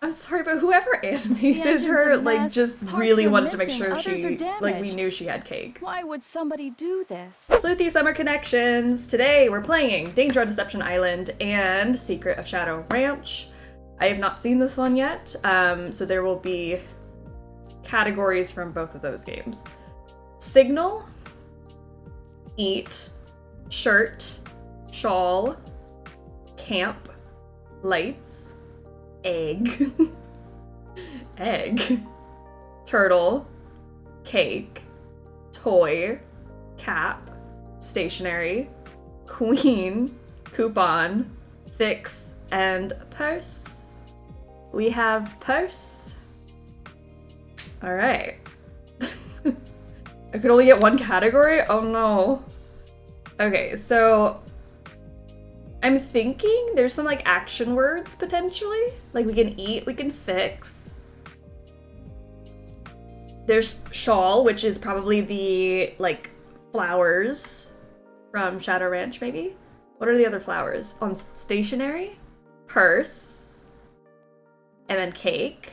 I'm sorry, but whoever animated her, like, just really wanted to make sure she, like, we knew she had cake. Why would somebody do this? Sleuthy Summer connections. Today we're playing Danger on Deception Island and Secret of Shadow Ranch. I have not seen this one yet, so there will be categories from both of those games. Signal, eat, shirt, shawl, camp, lights, egg, egg, turtle, cake, toy, cap, stationery, queen, coupon, fix, and purse. We have purse. All right. I could only get one category? Oh no. Okay, so I'm thinking there's some like action words potentially. Like we can eat, we can fix. There's shawl, which is probably the like flowers from Shadow Ranch maybe. What are the other flowers? On stationery? Purse. And then cake.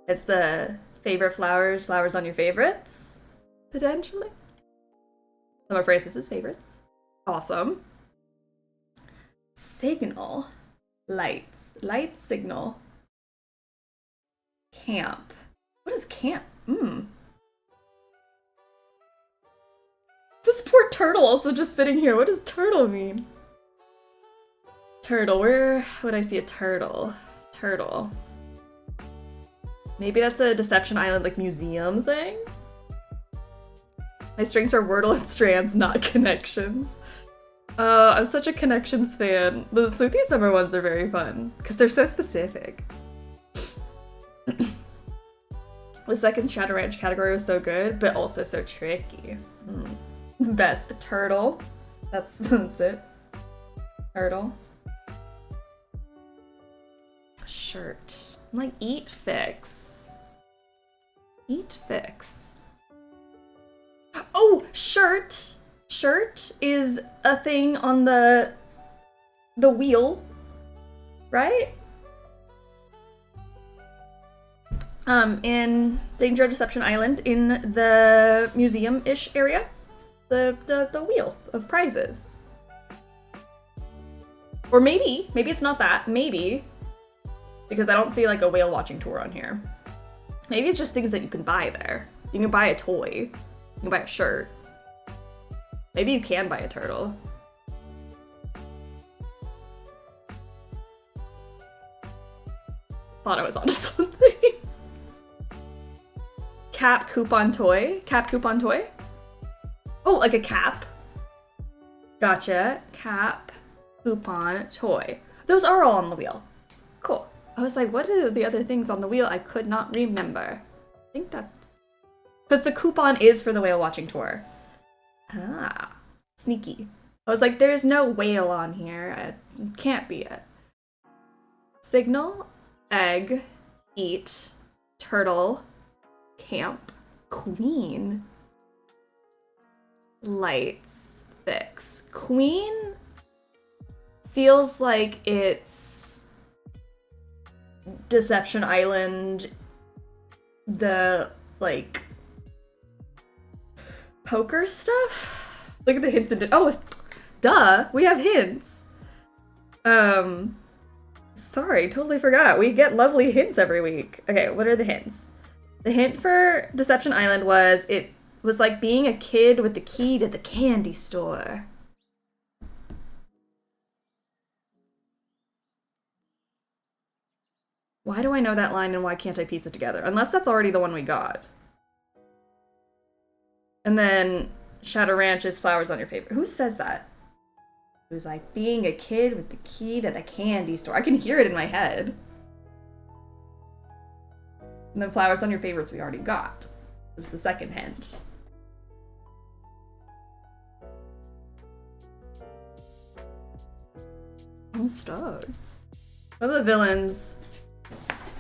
It's the favorite flowers, flowers on your favorites, potentially. Summer Francis's favorites. Awesome. Signal. Lights. Lights, signal. Camp. What is camp? This poor turtle also just sitting here. What does turtle mean? Turtle. Where would I see a turtle? Turtle. Maybe that's a Deception Island, like, museum thing? My strengths are Wordle and Strands, not connections. I'm such a connections fan. The Sleuthy Summer ones are very fun, because they're so specific. The second Shadow Ranch category was so good, but also so tricky. Best turtle. That's it. Turtle. Shirt. Like, eat, fix. Eat, fix. Oh, shirt! Shirt is a thing on the wheel, right? In Danger on Deception Island, in the museum-ish area. The wheel of prizes. Or maybe it's not that, maybe. Because I don't see like a whale watching tour on here. Maybe it's just things that you can buy there. You can buy a toy. You can buy a shirt. Maybe you can buy a turtle. Thought I was onto something. Cap, coupon, toy. Cap, coupon, toy? Oh, like a cap. Gotcha. Cap, coupon, toy. Those are all on the wheel. Cool. I was like, what are the other things on the wheel? I could not remember. I think that's... Because the coupon is for the whale watching tour. Ah, sneaky. I was like, there's no whale on here. It can't be it. Signal, egg, eat, turtle, camp, queen, lights, fix. Queen feels like it's Deception Island, the, like, poker stuff? Look at the hints and oh, duh, we have hints. Sorry, totally forgot. We get lovely hints every week. Okay, what are the hints? The hint for Deception Island was, it was like being a kid with the key to the candy store. Why do I know that line and why can't I piece it together? Unless that's already the one we got. And then Shadow Ranch is flowers on your favorite. Who says that? It was like being a kid with the key to the candy store. I can hear it in my head. And then flowers on your favorites we already got. This is the second hint. I'm stoked. One of the villains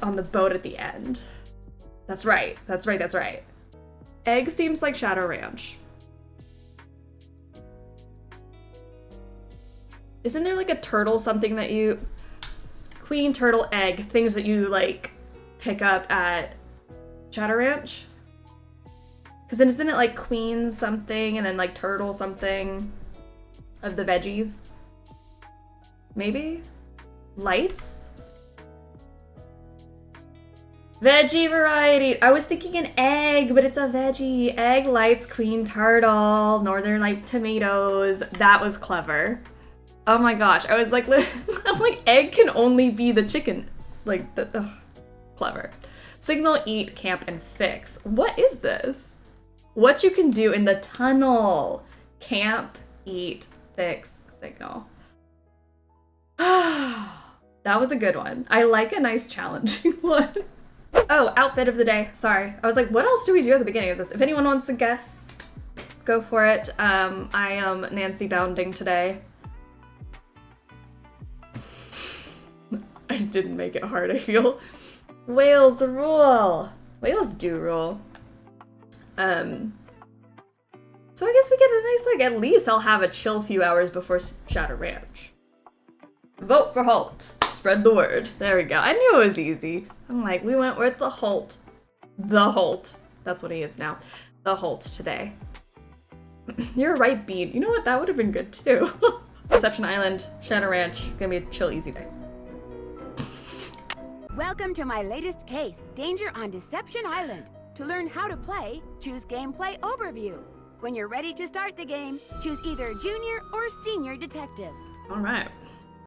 on the boat at the end. That's right. That's right. That's right. Egg seems like Shadow Ranch. Isn't there like a turtle something that you... Queen, turtle, egg. Things that you, like, pick up at Shadow Ranch. Because then isn't it, like, queen something and then, like, turtle something of the veggies? Maybe? Lights? Veggie variety. I was thinking an egg, but it's a veggie. Egg, lights, queen, turtle, northern light tomatoes. That was clever. Oh my gosh. I was like, I'm like, egg can only be the chicken. Like, clever. Signal, eat, camp, and fix. What is this? What you can do in the tunnel. Camp, eat, fix, signal. That was a good one. I like a nice challenging one. Oh, outfit of the day. Sorry. I was like, what else do we do at the beginning of this? If anyone wants to guess, go for it. I am Nancy Bounding today. I didn't make it hard, I feel. Whales rule. Whales do rule. So I guess we get a nice, like, at least I'll have a chill few hours before Shadow Ranch. Vote for Holt. Spread the word. There we go. I knew it was easy. I'm like, we went with the Holt. The Holt. That's what he is now. The Holt today. You're right, Bean. You know what? That would have been good too. Deception Island, Shadow Ranch. Gonna be a chill, easy day. Welcome to my latest case, Danger on Deception Island. To learn how to play, choose Gameplay Overview. When you're ready to start the game, choose either Junior or Senior Detective. All right.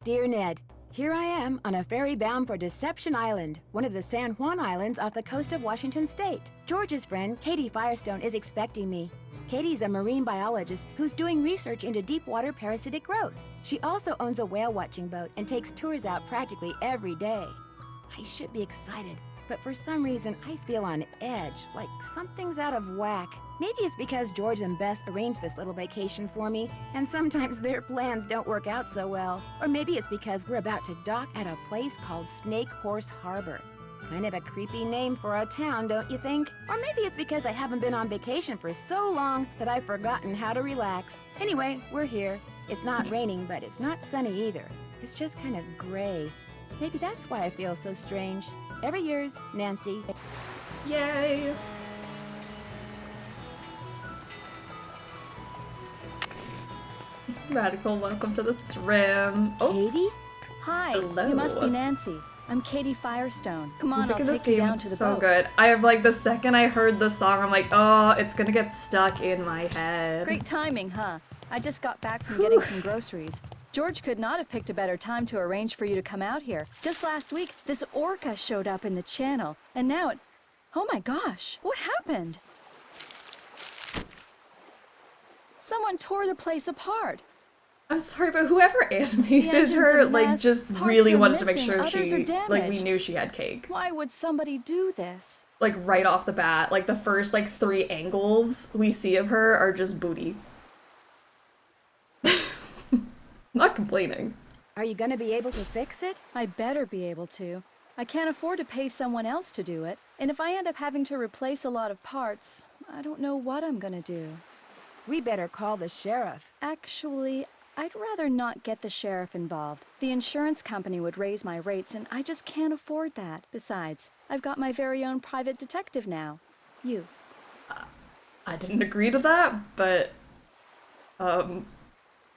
Dear Ned, here I am on a ferry bound for Deception Island, one of the San Juan Islands off the coast of Washington State. George's friend, Katie Firestone, is expecting me. Katie's a marine biologist who's doing research into deep water parasitic growth. She also owns a whale watching boat and takes tours out practically every day. I should be excited, but for some reason I feel on edge, like something's out of whack. Maybe it's because George and Bess arranged this little vacation for me, and sometimes their plans don't work out so well. Or maybe it's because we're about to dock at a place called Snake Horse Harbor. Kind of a creepy name for a town, don't you think? Or maybe it's because I haven't been on vacation for so long that I've forgotten how to relax. Anyway, we're here. It's not raining, but it's not sunny either. It's just kind of gray. Maybe that's why I feel so strange. Ever yours, Nancy. Yay. Radical, welcome to the stream. Oh, Katie? Hi, hello. you must be Nancy. I'm Katie Firestone. Come on, Music I'll in this take you game down is to the so boat. good. I have like the second I heard the song, I'm like, oh, it's gonna get stuck in my head. Great timing, huh? I just got back from getting some groceries. George could not have picked a better time to arrange for you to come out here. Just last week, this orca showed up in the channel, and now it... Oh my gosh, what happened? Someone tore the place apart. I'm sorry, but whoever The animated engine's her, a like, mess, just parts really are wanted to make missing, sure others are like, we damaged. knew she had cake. Why would somebody do this? Like, right off the bat, like, the first, like, 3 angles we see of her are just booty. Not complaining. Are you gonna be able to fix it? I better be able to. I can't afford to pay someone else to do it, and if I end up having to replace a lot of parts, I don't know what I'm gonna do. We better call the sheriff. Actually, I'd rather not get the sheriff involved. The insurance company would raise my rates, and I just can't afford that. Besides, I've got my very own private detective now. You. I didn't agree to that, but,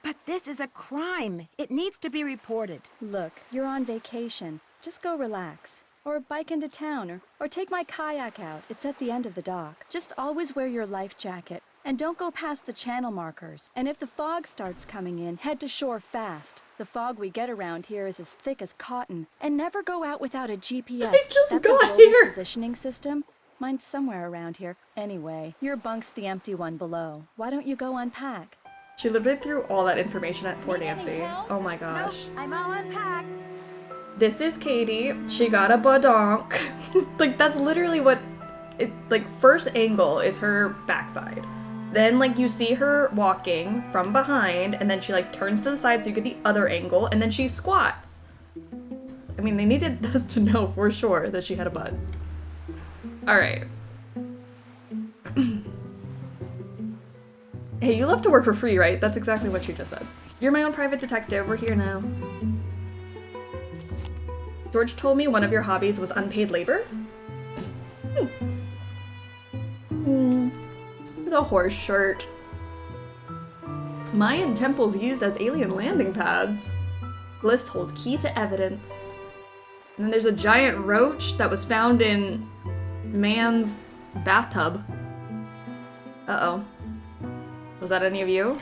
But this is a crime. It needs to be reported. Look, you're on vacation. Just go relax. Or bike into town, or take my kayak out. It's at the end of the dock. Just always wear your life jacket. And don't go past the channel markers. And if the fog starts coming in, head to shore fast. The fog we get around here is as thick as cotton. And never go out without a GPS. I just That's got a global here. positioning system. Mine's somewhere around here. Anyway, your bunk's the empty one below. Why don't you go unpack? she literally threw all that information at poor Need any Nancy. help? Oh my gosh. Nope, I'm all unpacked. This is Katie. She got a badonk. Like, that's literally what it, like, first angle is her backside. Then, like, you see her walking from behind, and then she, like, turns to the side so you get the other angle, and then she squats. I mean, they needed us to know for sure that she had a butt. Alright. Hey, you love to work for free, right? That's exactly what she just said. You're my own private detective. We're here now. George told me one of your hobbies was unpaid labor. The horse shirt. Mayan temples used as alien landing pads. Glyphs hold key to evidence. And then there's a giant roach that was found in man's bathtub. Uh-oh. Was that any of you?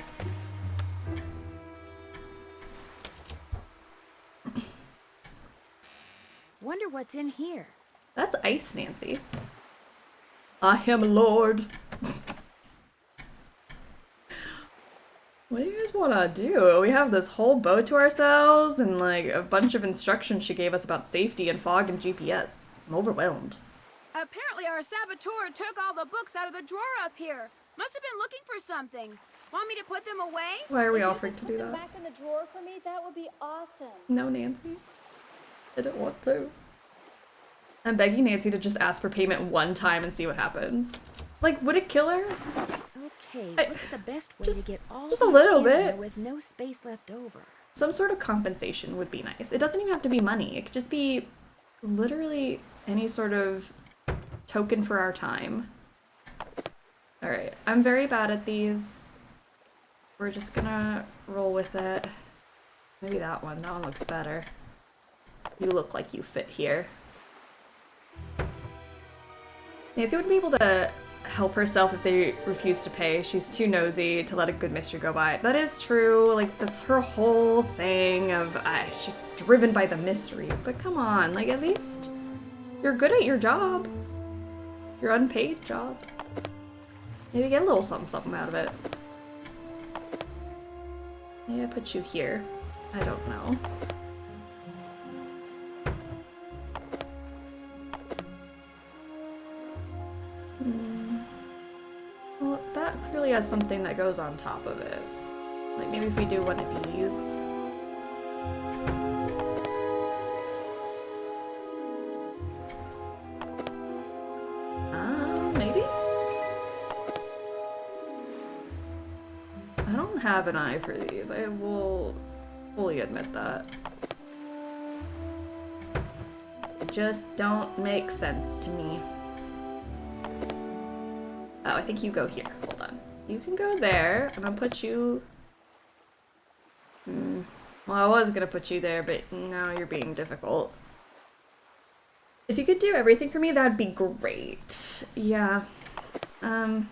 Wonder what's in here. That's ice, Nancy. I am Lord. What do you guys want to do? We have this whole boat to ourselves and like a bunch of instructions she gave us about safety and fog and GPS. I'm overwhelmed. Apparently our saboteur took all the books out of the drawer up here. Must have been looking for something. Want me to put them away? Why are we offering to do Put them that? back in the drawer for me? That would be awesome. No, Nancy. I don't want to. I'm begging Nancy to just ask for payment one time and see what happens. Like, would it kill her? Okay, what's the best way to get all just a these little in there bit. with no space left over? Some sort of compensation would be nice. It doesn't even have to be money. It could just be literally any sort of token for our time. Alright, I'm very bad at these. We're just gonna roll with it. Maybe that one. That one looks better. You look like you fit here. Nancy wouldn't be able to help herself if they refuse to pay. She's too nosy to let a good mystery go by. That is true. Like, that's her whole thing of she's driven by the mystery. But come on, like, at least you're good at your job. Your unpaid job. Maybe get a little something out of it. Maybe I put you here. I don't know. Well, that clearly has something that goes on top of it. Like, maybe if we do one of these. Maybe? I don't have an eye for these. I will fully admit that. They just don't make sense to me. Oh, I think you go here. Hold on. You can go there. I'm gonna put you... Well, I was gonna put you there, but now you're being difficult. If you could do everything for me, that'd be great. Yeah. I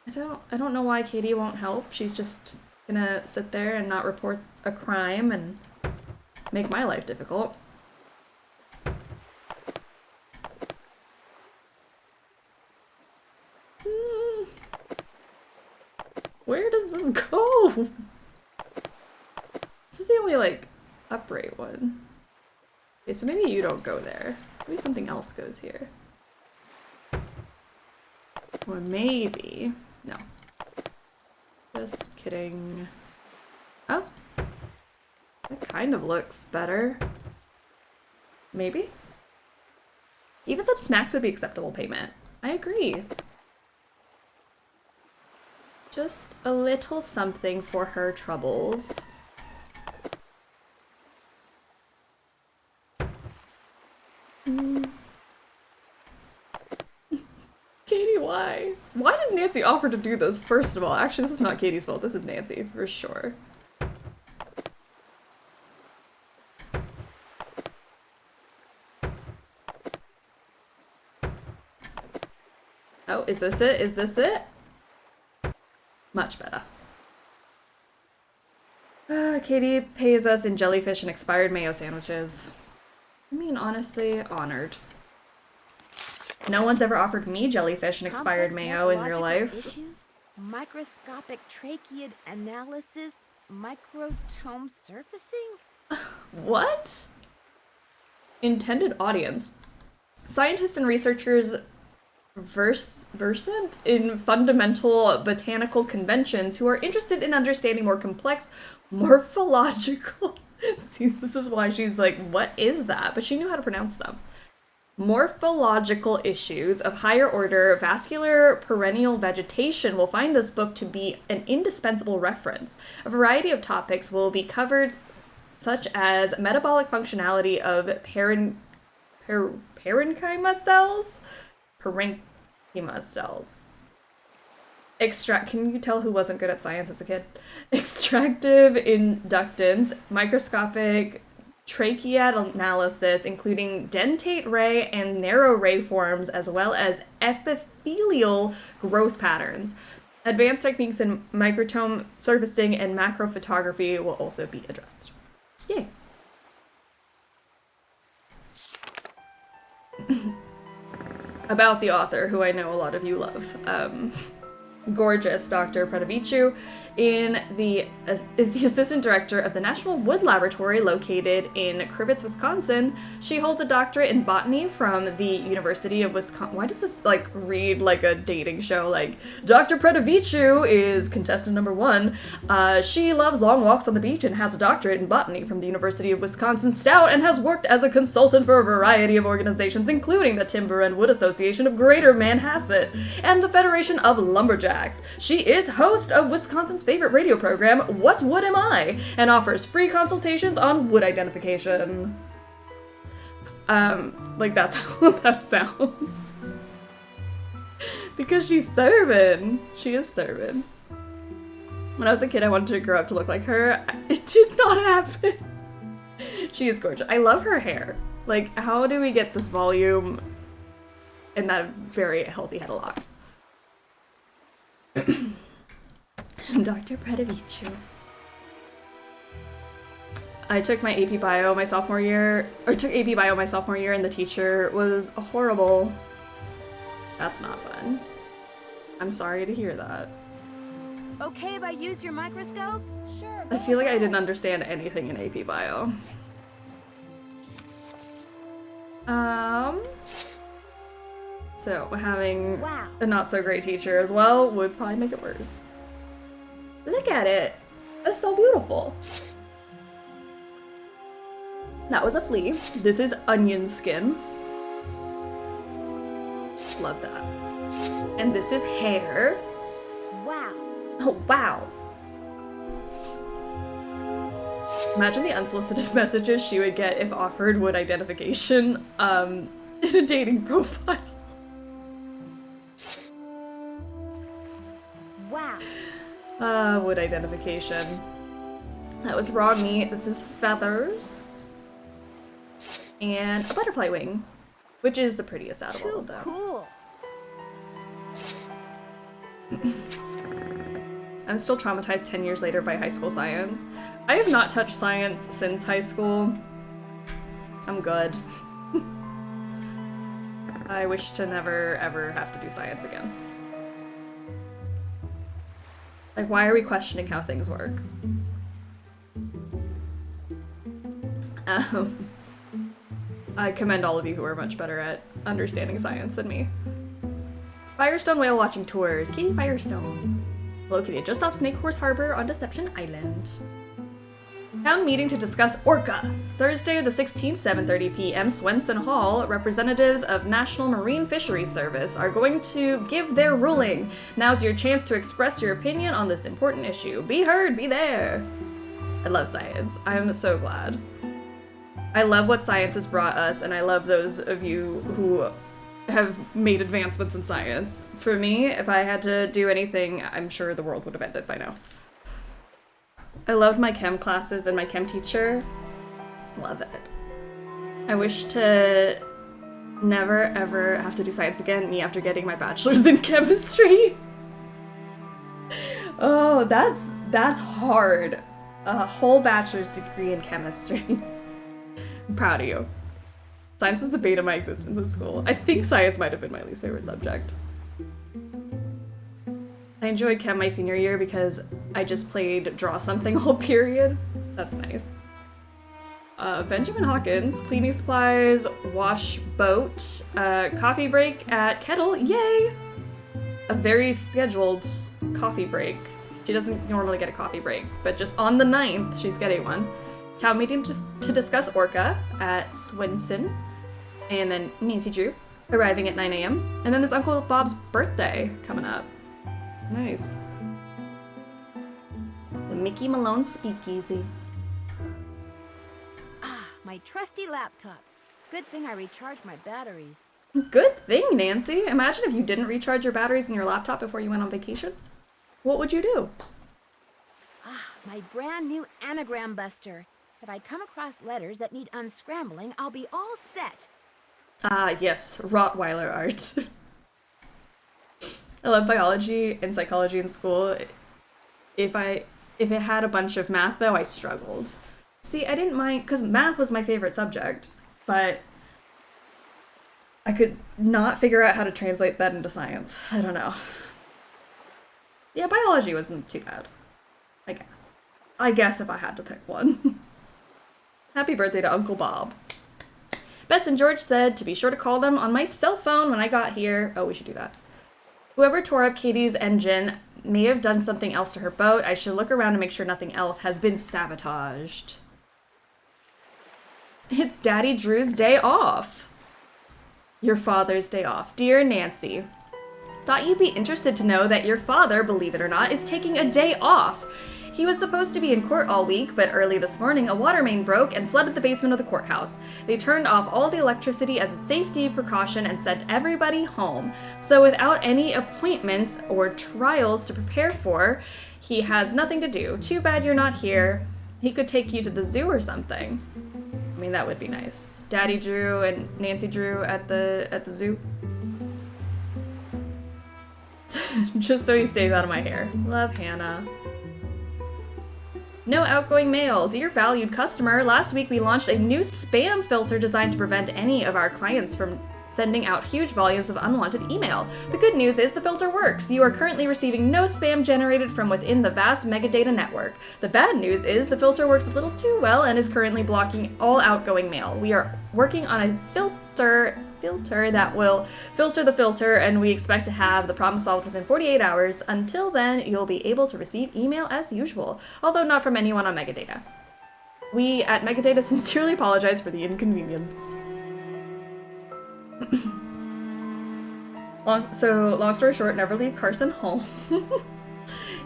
don't know why Katie won't help. She's just gonna sit there and not report a crime and make my life difficult. Where does this go? This is the only, like, upright one. Okay, so maybe you don't go there. Maybe something else goes here. Or maybe... No. Just kidding. Oh. That kind of looks better. Maybe? Even some snacks would be acceptable payment. I agree. Just a little something for her troubles. Katie, why? Why did Nancy offer to do this, first of all? Actually, this is not Katie's fault. This is Nancy, for sure. Oh, is this it? Is this it? Much better. Katie pays us in jellyfish and expired mayo sandwiches. I mean, honestly, honored. No one's ever offered me jellyfish and expired mayo in real life. Issues? Microscopic tracheid analysis? Microtome surfacing? What? Intended audience. Scientists and researchers versant in fundamental botanical conventions who are interested in understanding more complex morphological... See, this is why she's like, what is that? But she knew how to pronounce them. Morphological issues of higher order vascular perennial vegetation will find this book to be an indispensable reference. A variety of topics will be covered, such as metabolic functionality of parenchyma cells? Parenchyma cells. Can you tell who wasn't good at science as a kid? Extractive inductance, microscopic tracheate analysis, including dentate ray and narrow ray forms, as well as epithelial growth patterns. Advanced techniques in microtome surfacing and macrophotography will also be addressed. Yay. About the author, who I know a lot of you love. Gorgeous Dr. Pradavicu is the assistant director of the National Wood Laboratory located in Crivitz, Wisconsin. She holds a doctorate in botany from the University of Wisconsin. Why does this like read like a dating show? Like, Dr. Pradavicu is contestant number 1. She loves long walks on the beach and has a doctorate in botany from the University of Wisconsin Stout and has worked as a consultant for a variety of organizations, including the Timber and Wood Association of Greater Manhasset and the Federation of Lumberjacks. She is host of Wisconsin's favorite radio program, What Wood Am I? And offers free consultations on wood identification. Like that's how that sounds. Because she's serving. She is serving. When I was a kid, I wanted to grow up to look like her. It did not happen. She is gorgeous. I love her hair. Like, how do we get this volume and that very healthy head of locks? Dr. Pradavicu. I took my AP Bio my sophomore year, and the teacher was horrible. That's not fun. I'm sorry to hear that. Okay if I use your microscope? Sure. I feel like I didn't understand anything in AP Bio. So having a not so great teacher as well would probably make it worse. Look at it. That's so beautiful. That was a flea. This is onion skin. Love that. And this is hair. Wow. Oh, wow. Imagine the unsolicited messages she would get if offered wood identification in a dating profile. Wow. Wood identification. That was raw meat. This is feathers. And a butterfly wing, which is the prettiest out of all of them. Cool. I'm still traumatized 10 years later by high school science. I have not touched science since high school. I'm good. I wish to never, ever have to do science again. Like, why are we questioning how things work? I commend all of you who are much better at understanding science than me. Firestone whale watching tours. Katie Firestone. Located just off Snake Horse Harbor on Deception Island. Town meeting to discuss orca. Thursday the 16th, 7:30 p.m. Swenson Hall. Representatives of National Marine Fisheries Service are going to give their ruling. Now's your chance to express your opinion on this important issue. Be heard, be there. I love science. I'm so glad. I love what science has brought us, and I love those of you who have made advancements in science. For me, if I had to do anything, I'm sure the world would have ended by now. I loved my chem classes and my chem teacher. Love it. I wish to never ever have to do science again, me after getting my bachelor's in chemistry. Oh, that's hard. A whole bachelor's degree in chemistry. I'm proud of you. Science was the bane of my existence in school. I think science might have been my least favorite subject. I enjoyed chem my senior year because I just played draw something all period. That's nice. Benjamin Hawkins, cleaning supplies, wash boat, coffee break at Kettle, yay! A very scheduled coffee break. She doesn't normally get a coffee break, but just on the 9th, she's getting one. Town meeting to discuss orca at Swenson. And then Nancy Drew arriving at 9 a.m. And then there's Uncle Bob's birthday coming up. Nice. The Mickey Malone Speakeasy. my trusty laptop. Good thing I recharged my batteries. Good thing, Nancy. Imagine if you didn't recharge your batteries in your laptop before you went on vacation. What would you do? Ah, my brand new anagram buster. If I come across letters that need unscrambling, I'll be all set. Ah, yes, Rottweiler art. I love biology and psychology in school. If it had a bunch of math, though, I struggled. See, I didn't mind, because math was my favorite subject, but I could not figure out how to translate that into science. I don't know. Yeah, biology wasn't too bad, I guess. I guess if I had to pick one. Happy birthday to Uncle Bob. Bess and George said to be sure to call them on my cell phone when I got here. Oh, we should do that. Whoever tore up Katie's engine may have done something else to her boat. I should look around to make sure nothing else has been sabotaged. It's Daddy Drew's day off. Your father's day off. Dear Nancy, thought you'd be interested to know that your father, believe it or not, is taking a day off. He was supposed to be in court all week, but early this morning a water main broke and flooded the basement of the courthouse. They turned off all the electricity as a safety precaution and sent everybody home. So without any appointments or trials to prepare for, he has nothing to do. Too bad you're not here. He could take you to the zoo or something. I mean, that would be nice. Daddy Drew and Nancy Drew at the zoo. Just so he stays out of my hair. Love, Hannah. No outgoing mail. Dear valued customer, last week we launched a new spam filter designed to prevent any of our clients from sending out huge volumes of unwanted email. The good news is the filter works. You are currently receiving no spam generated from within the vast megadata network. The bad news is the filter works a little too well and is currently blocking all outgoing mail. We are working on a filter that will filter the filter, and we expect to have the problem solved within 48 hours. Until then, you'll be able to receive email as usual, although not from anyone on Megadata. We at Megadata sincerely apologize for the inconvenience. Long story short, never leave Carson home.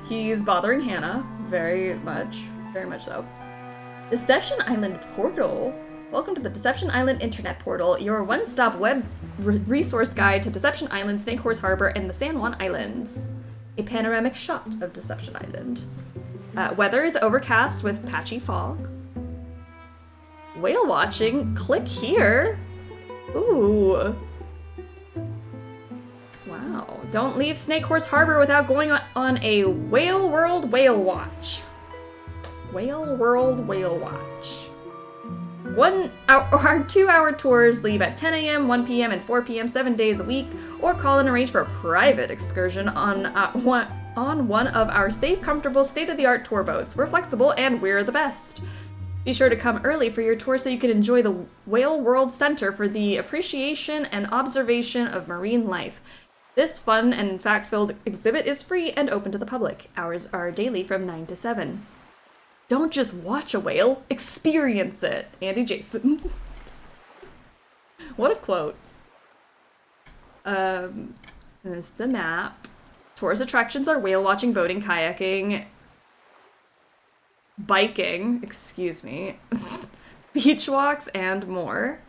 He's bothering Hannah very much so. Deception Island portal. Welcome to the Deception Island Internet Portal, your one-stop web resource guide to Deception Island, Snake Horse Harbor, and the San Juan Islands. A panoramic shot of Deception Island. Weather is overcast with patchy fog. Whale watching, click here. Ooh. Wow. Don't leave Snake Horse Harbor without going on a Whale World Whale Watch. Whale World Whale Watch. Our 2-hour tours leave at 10 a.m., 1 p.m., and 4 p.m. 7 days a week, or call and arrange for a private excursion on one of our safe, comfortable, state-of-the-art tour boats. We're flexible, and we're the best. Be sure to come early for your tour so you can enjoy the Whale World Center for the appreciation and observation of marine life. This fun and fact-filled exhibit is free and open to the public. Hours are daily from 9 to 7. Don't just watch a whale, experience it. Andy Jason. What a quote. This is the map. Tourist attractions are whale watching, boating, kayaking, biking, beach walks, and more.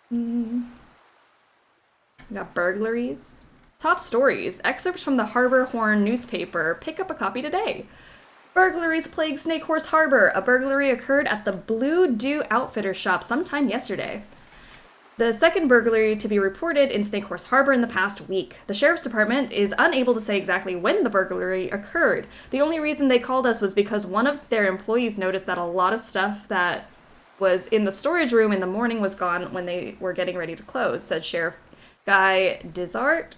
We got burglaries. Top stories. Excerpts from the Harbor Horn newspaper. Pick up a copy today. Burglaries plague Snake Horse Harbor. A burglary occurred at the Blue Dew Outfitter shop sometime yesterday. The second burglary to be reported in Snake Horse Harbor in the past week. The sheriff's department is unable to say exactly when the burglary occurred. The only reason they called us was because one of their employees noticed that a lot of stuff that was in the storage room in the morning was gone when they were getting ready to close, said Sheriff Guy Dizart.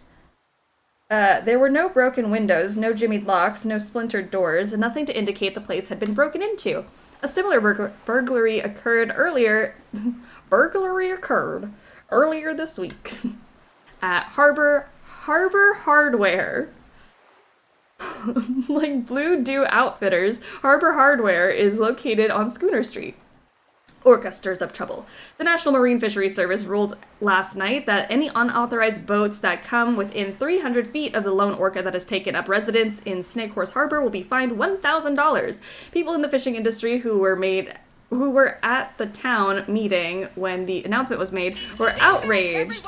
There were no broken windows, no jimmied locks, no splintered doors, nothing to indicate the place had been broken into. A similar burglary occurred earlier this week at Harbor Hardware. Like Blue Dew Outfitters, Harbor Hardware is located on Schooner Street. Orca stirs up trouble. The National Marine Fisheries Service ruled last night that any unauthorized boats that come within 300 feet of the lone orca that has taken up residence in Snake Horse Harbor will be fined $1,000. People in the fishing industry who who were at the town meeting when the announcement was made were outraged.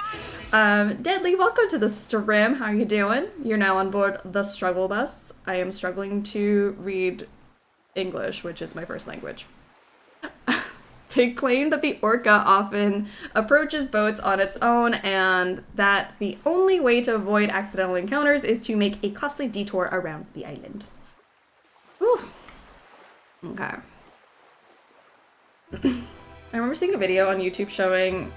Deadly, welcome to the stream. How you doing? You're now on board the struggle bus. I am struggling to read English, which is my first language. They claimed that the orca often approaches boats on its own and that the only way to avoid accidental encounters is to make a costly detour around the island. Whew. Okay. I remember seeing a video on YouTube showing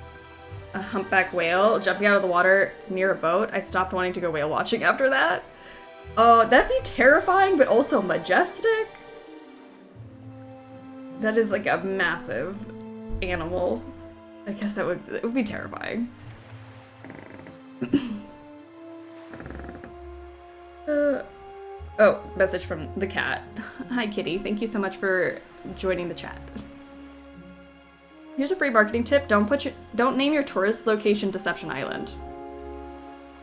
a humpback whale jumping out of the water near a boat. I stopped wanting to go whale watching after that. Oh, that'd be terrifying, but also majestic. That is like a massive animal. I guess it would be terrifying. Oh, message from the cat. Hi Kitty, thank you so much for joining the chat. Here's a free marketing tip. Don't name your tourist location Deception Island.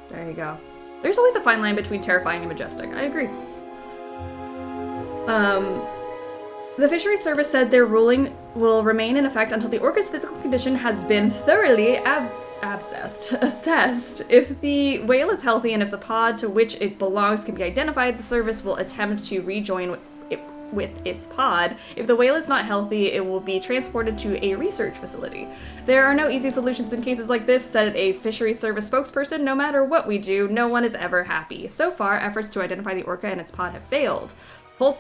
There you go. There's always a fine line between terrifying and majestic. I agree. The Fisheries Service said their ruling will remain in effect until the orca's physical condition has been thoroughly assessed. If the whale is healthy and if the pod to which it belongs can be identified, the service will attempt to rejoin with its pod. If the whale is not healthy, it will be transported to a research facility. There are no easy solutions in cases like this, said a Fisheries Service spokesperson. No matter what we do, no one is ever happy. So far, efforts to identify the orca and its pod have failed. Holt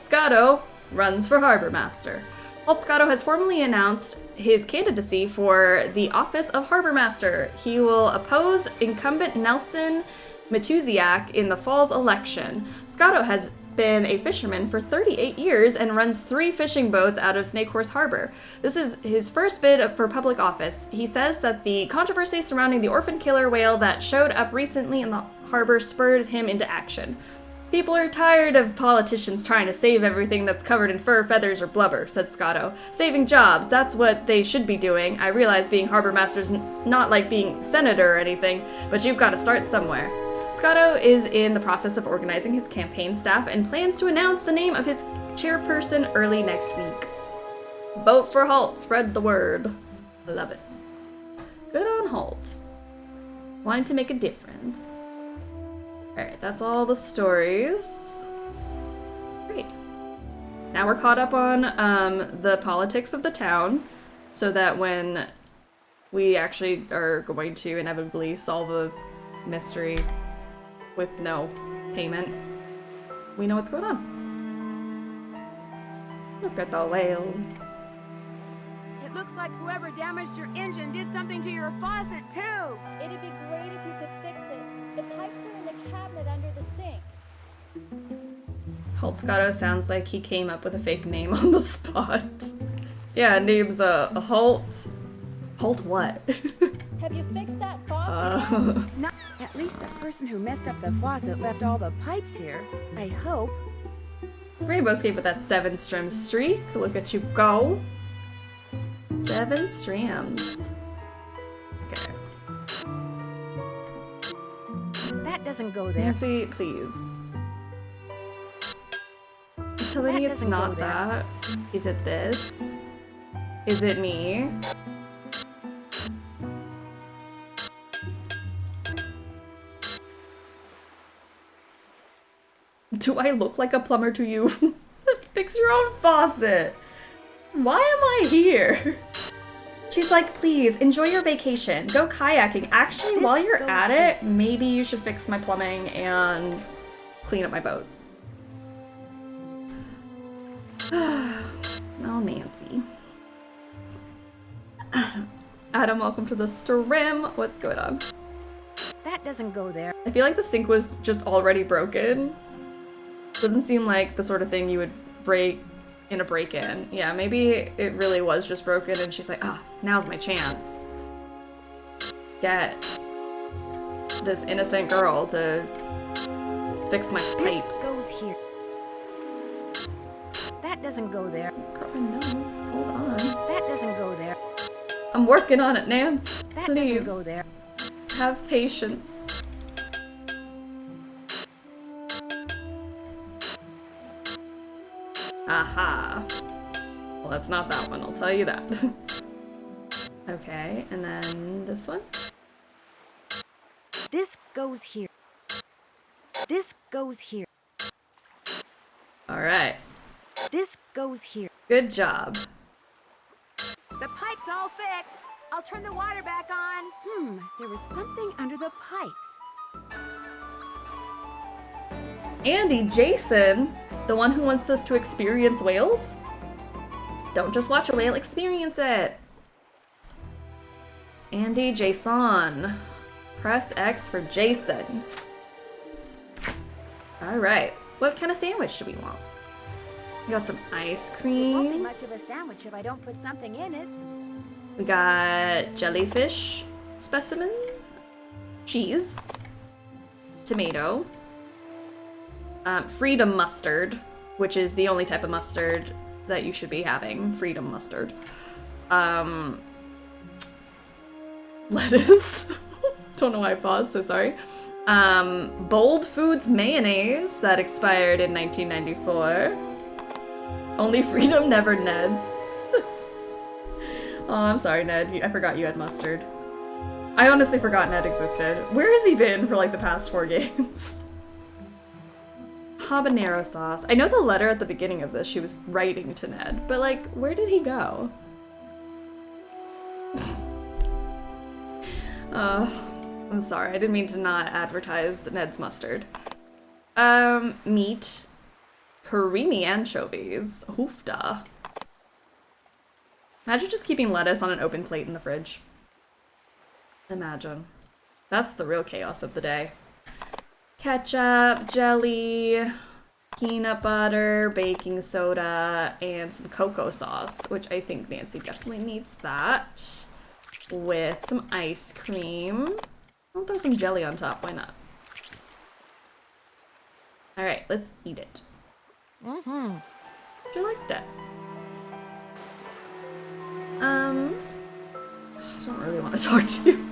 runs for Harbor Master. Holt has formally announced his candidacy for the office of Harbor Master. He will oppose incumbent Nelson Matuziak in the fall's election. Scotto has been a fisherman for 38 years and runs 3 fishing boats out of Snake Horse Harbor. This is his first bid for public office. He says that the controversy surrounding the orphan killer whale that showed up recently in the harbor spurred him into action. People are tired of politicians trying to save everything that's covered in fur, feathers, or blubber, said Scotto. Saving jobs, that's what they should be doing. I realize being harbor master's not like being senator or anything, but you've got to start somewhere. Scotto is in the process of organizing his campaign staff and plans to announce the name of his chairperson early next week. Vote for Holt, spread the word. Love it. Good on Holt. Wanting to make a difference. Alright, that's all the stories. Great. Now we're caught up on the politics of the town, so that when we actually are going to inevitably solve a mystery with no payment, we know what's going on. Look at the whales. It looks like whoever damaged your engine did something to your faucet, too. It'd be great if you could fix it. The pipes are in the cabinet under the sink. Holt Scotto sounds like he came up with a fake name on the spot. Yeah, name's Holt. Holt what? Have you fixed that faucet? Not, at least the person who messed up the faucet left all the pipes here. I hope. Rainbowscape with that 7-strim streak. Look at you go. 7 strands. Okay. That doesn't go there. Nancy, please. You're telling me it's not that? Is it this? Is it me? Do I look like a plumber to you? Fix your own faucet. Why am I here? She's like, please, enjoy your vacation. Go kayaking. Actually, while you're at it, maybe you should fix my plumbing and clean up my boat. Oh, Nancy. Adam, welcome to the stream. What's going on? That doesn't go there. I feel like the sink was just already broken. Doesn't seem like the sort of thing you would break in a break-in. Yeah, maybe it really was just broken and she's like, ah, now's my chance. Get this innocent girl to fix my pipes. This goes here. That doesn't go there. Girl, no, hold on. That doesn't go there. I'm working on it, Nance. That Please. doesn't go there. Have patience. Aha. Well, that's not that one, I'll tell you that. Okay, and then this one? This goes here. This goes here. Alright. This goes here. Good job. The pipe's all fixed. I'll turn the water back on. There was something under the pipes. Andy Jason, the one who wants us to experience whales? Don't just watch a whale, experience it. Andy Jason. Press X for Jason. Alright. What kind of sandwich do we want? We got some ice It won't be cream. much of a sandwich if I don't put something in it. We got jellyfish specimen. Cheese. Tomato. Freedom mustard, which is the only type of mustard that you should be having. Freedom mustard. Lettuce. Don't know why I paused, so sorry. Bold Foods mayonnaise that expired in 1994. Only Freedom, never Ned's. Oh, I'm sorry, Ned. I forgot you had mustard. I honestly forgot Ned existed. Where has he been for like the past 4 games? Habanero sauce. I know the letter at the beginning of this she was writing to Ned, but like, where did he go? I'm sorry, I didn't mean to not advertise Ned's mustard. Meat. Creamy anchovies. Hoofda. Imagine just keeping lettuce on an open plate in the fridge. Imagine. That's the real chaos of the day. Ketchup, jelly, peanut butter, baking soda, and some cocoa sauce, which I think Nancy definitely needs that. With some ice cream. I'll throw some jelly on top, why not? Alright, let's eat it. Mm-hmm. You liked it. I don't really want to talk to you.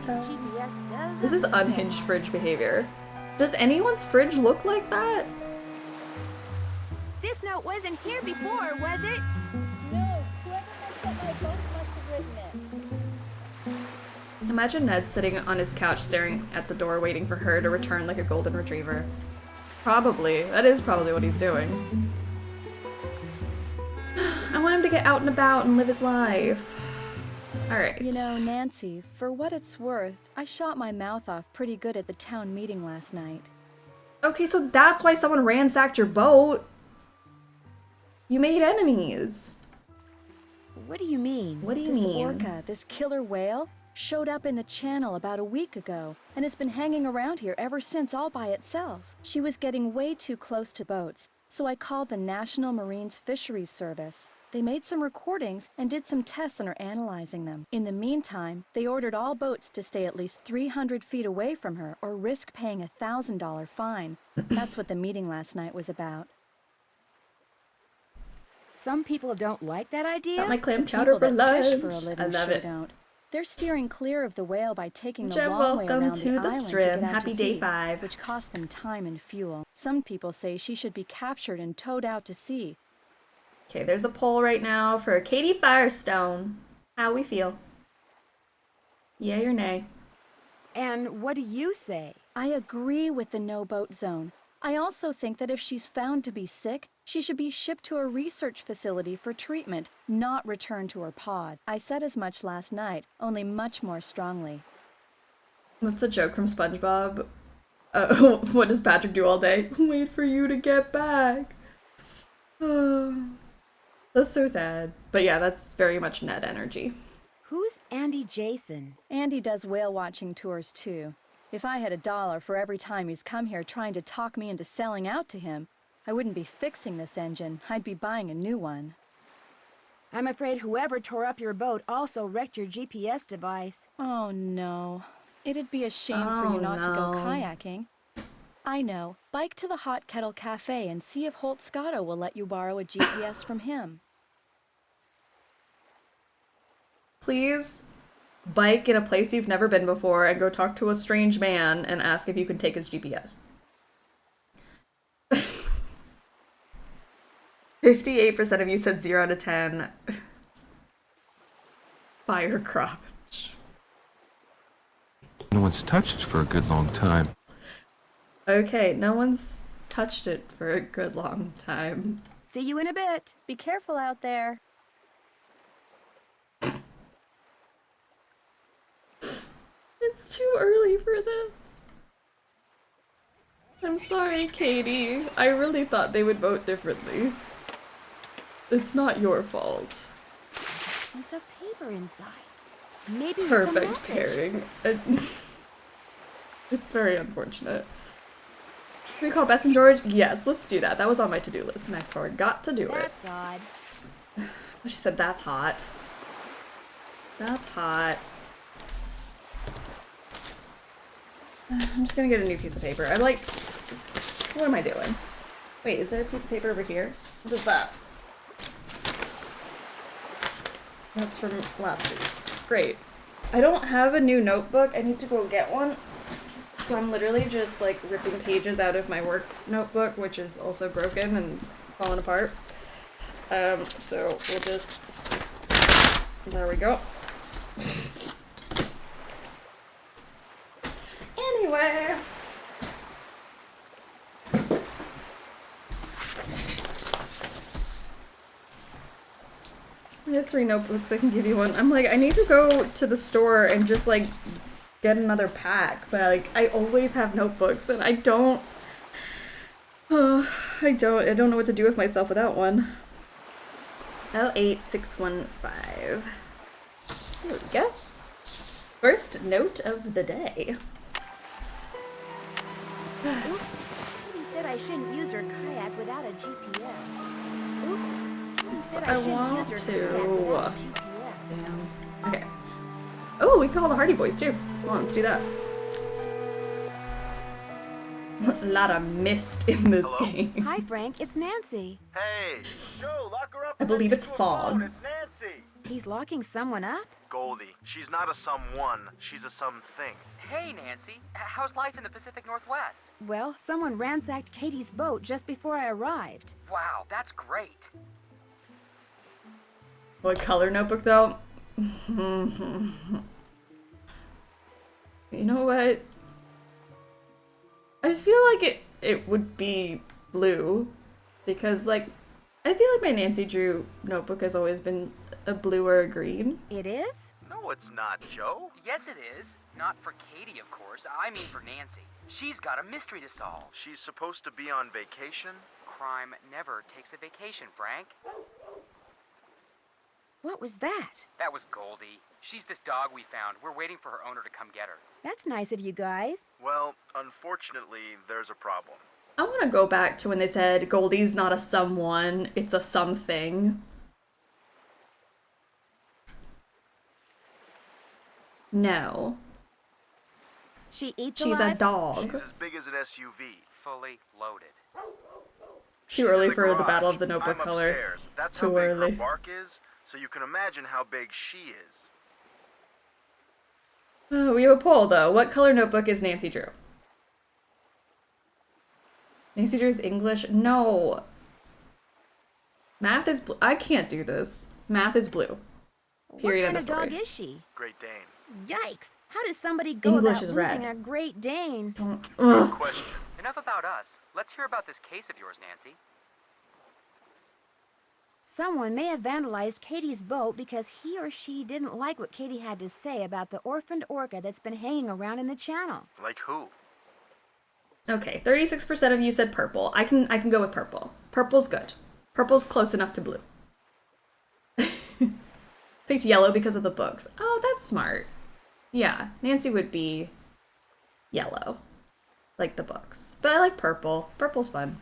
GPS does. This is unhinged fridge behavior. Does anyone's fridge look like that? This note wasn't here before, was it? No, whoever messed up my boat must have written it. Imagine Ned sitting on his couch staring at the door waiting for her to return like a golden retriever. Probably. That is probably what he's doing. I want him to get out and about and live his life. Alright. You know, Nancy, for what it's worth, I shot my mouth off pretty good at the town meeting last night. Okay, so that's why someone ransacked your boat. You made enemies. What do you mean? What do you This mean? orca, this killer whale, showed up in the channel about a week ago and has been hanging around here ever since all by itself. She was getting way too close to boats, so I called the National Marines Fisheries Service. They made some recordings and did some tests and are analyzing them. In the meantime, they ordered all boats to stay at least 300 feet away from her or risk paying a $1,000 fine. That's what the meeting last night was about. Some people don't like that idea. Got my clam chowder People for that fish lunch. for a living I love sure it. don't. They're steering clear of the whale by taking the Jen, long way welcome around to the the island Strim. to get out Happy to day sea, 5. which costs them time and fuel. Some people say she should be captured and towed out to sea. Okay, there's a poll right now for Katie Firestone. How we feel? Yay or nay? And what do you say? I agree with the no-boat zone. I also think that if she's found to be sick, she should be shipped to a research facility for treatment, not returned to her pod. I said as much last night, only much more strongly. What's the joke from SpongeBob? What does Patrick do all day? Wait for you to get back. That's so sad. But yeah, that's very much Ned energy. Who's Andy Jason? Andy does whale watching tours too. If I had $1 for every time he's come here trying to talk me into selling out to him, I wouldn't be fixing this engine. I'd be buying a new one. I'm afraid whoever tore up your boat also wrecked your GPS device. Oh no. It'd be a shame for Oh, you not to go no. kayaking. I know. Bike to the Hot Kettle Cafe and see if Holt Scotto will let you borrow a GPS from him. Please bike in a place you've never been before and go talk to a strange man and ask if you can take his GPS. 58% of you said 0 to 10. Fire crotch. No one's touched it for a good long time. Okay, no one's touched it for a good long time. See you in a bit. Be careful out there. It's too early for this. I'm sorry, Katie. I really thought they would vote differently. It's not your fault. Piece of paper inside. Maybe it's a Perfect message. pairing. It's very unfortunate. Can we call Bess and George? Yes, let's do that. That was on my to-do list and I forgot to do it. That's odd. She said that's hot. That's hot. I'm just gonna get a new piece of paper. I like... What am I doing? Wait, is there a piece of paper over here? What is that? That's from last week. Great. I don't have a new notebook. I need to go get one. So I'm literally just like ripping pages out of my work notebook, which is also broken and falling apart. So we'll just... There we go. Anyway. I have 3 notebooks, I can give you one. I'm like, I need to go to the store and just like get another pack, but like I always have notebooks and I don't I don't know what to do with myself without one. 08615. There we go. First note of the day. Oops. Katie said I shouldn't use her kayak without a GPS. Oops. Katie said I I shouldn't want use her to. kayak without a GPS. Damn. Okay. Oh, we can call the Hardy Boys too. Well, let's do that. A lot of mist in this game. Hi, Frank. It's Nancy. Hey, Joe, lock her up. I believe it's fog. It's Nancy. He's locking someone up? Goldie, she's not a someone, she's a something. Hey, Nancy. How's life in the Pacific Northwest? Well, someone ransacked Katie's boat just before I arrived. Wow, that's great. What color notebook though? You know what? I feel like it would be blue because like I feel like my Nancy Drew notebook has always been a blue or a green. It is? No, it's not, Joe. Yes, it is. Not for Katie, of course. I mean for Nancy. She's got a mystery to solve. She's supposed to be on vacation. Crime never takes a vacation, Frank. What was that? That was Goldie. She's this dog we found. We're waiting for her owner to come get her. That's nice of you guys. Well, unfortunately, there's a problem. I want to go back to when they said Goldie's not a someone, it's a something. No. She eats She's a a lot? dog. She's as big as an SUV. Fully loaded. Too She's early in the for the garage. Battle of the Notebook I'm color. upstairs. That's It's how too big early. her bark is, so you can imagine how big she is. We have a poll though. What color notebook is Nancy Drew? Nancy Drew's English? No. Math is blue. I can't do this. Math is blue. Period. What End kind of of dog story. is she? Great Dane. Yikes! How does somebody go English about is losing red. a Great Dane? Good Ugh. question. Enough about us. Let's hear about this case of yours, Nancy. Someone may have vandalized Katie's boat because he or she didn't like what Katie had to say about the orphaned orca that's been hanging around in the channel. Like who? Okay, 36% of you said purple. I can go with purple. Purple's good. Purple's close enough to blue. Picked yellow because of the books. Oh, that's smart. Yeah, Nancy would be yellow. Like the books. But I like purple. Purple's fun.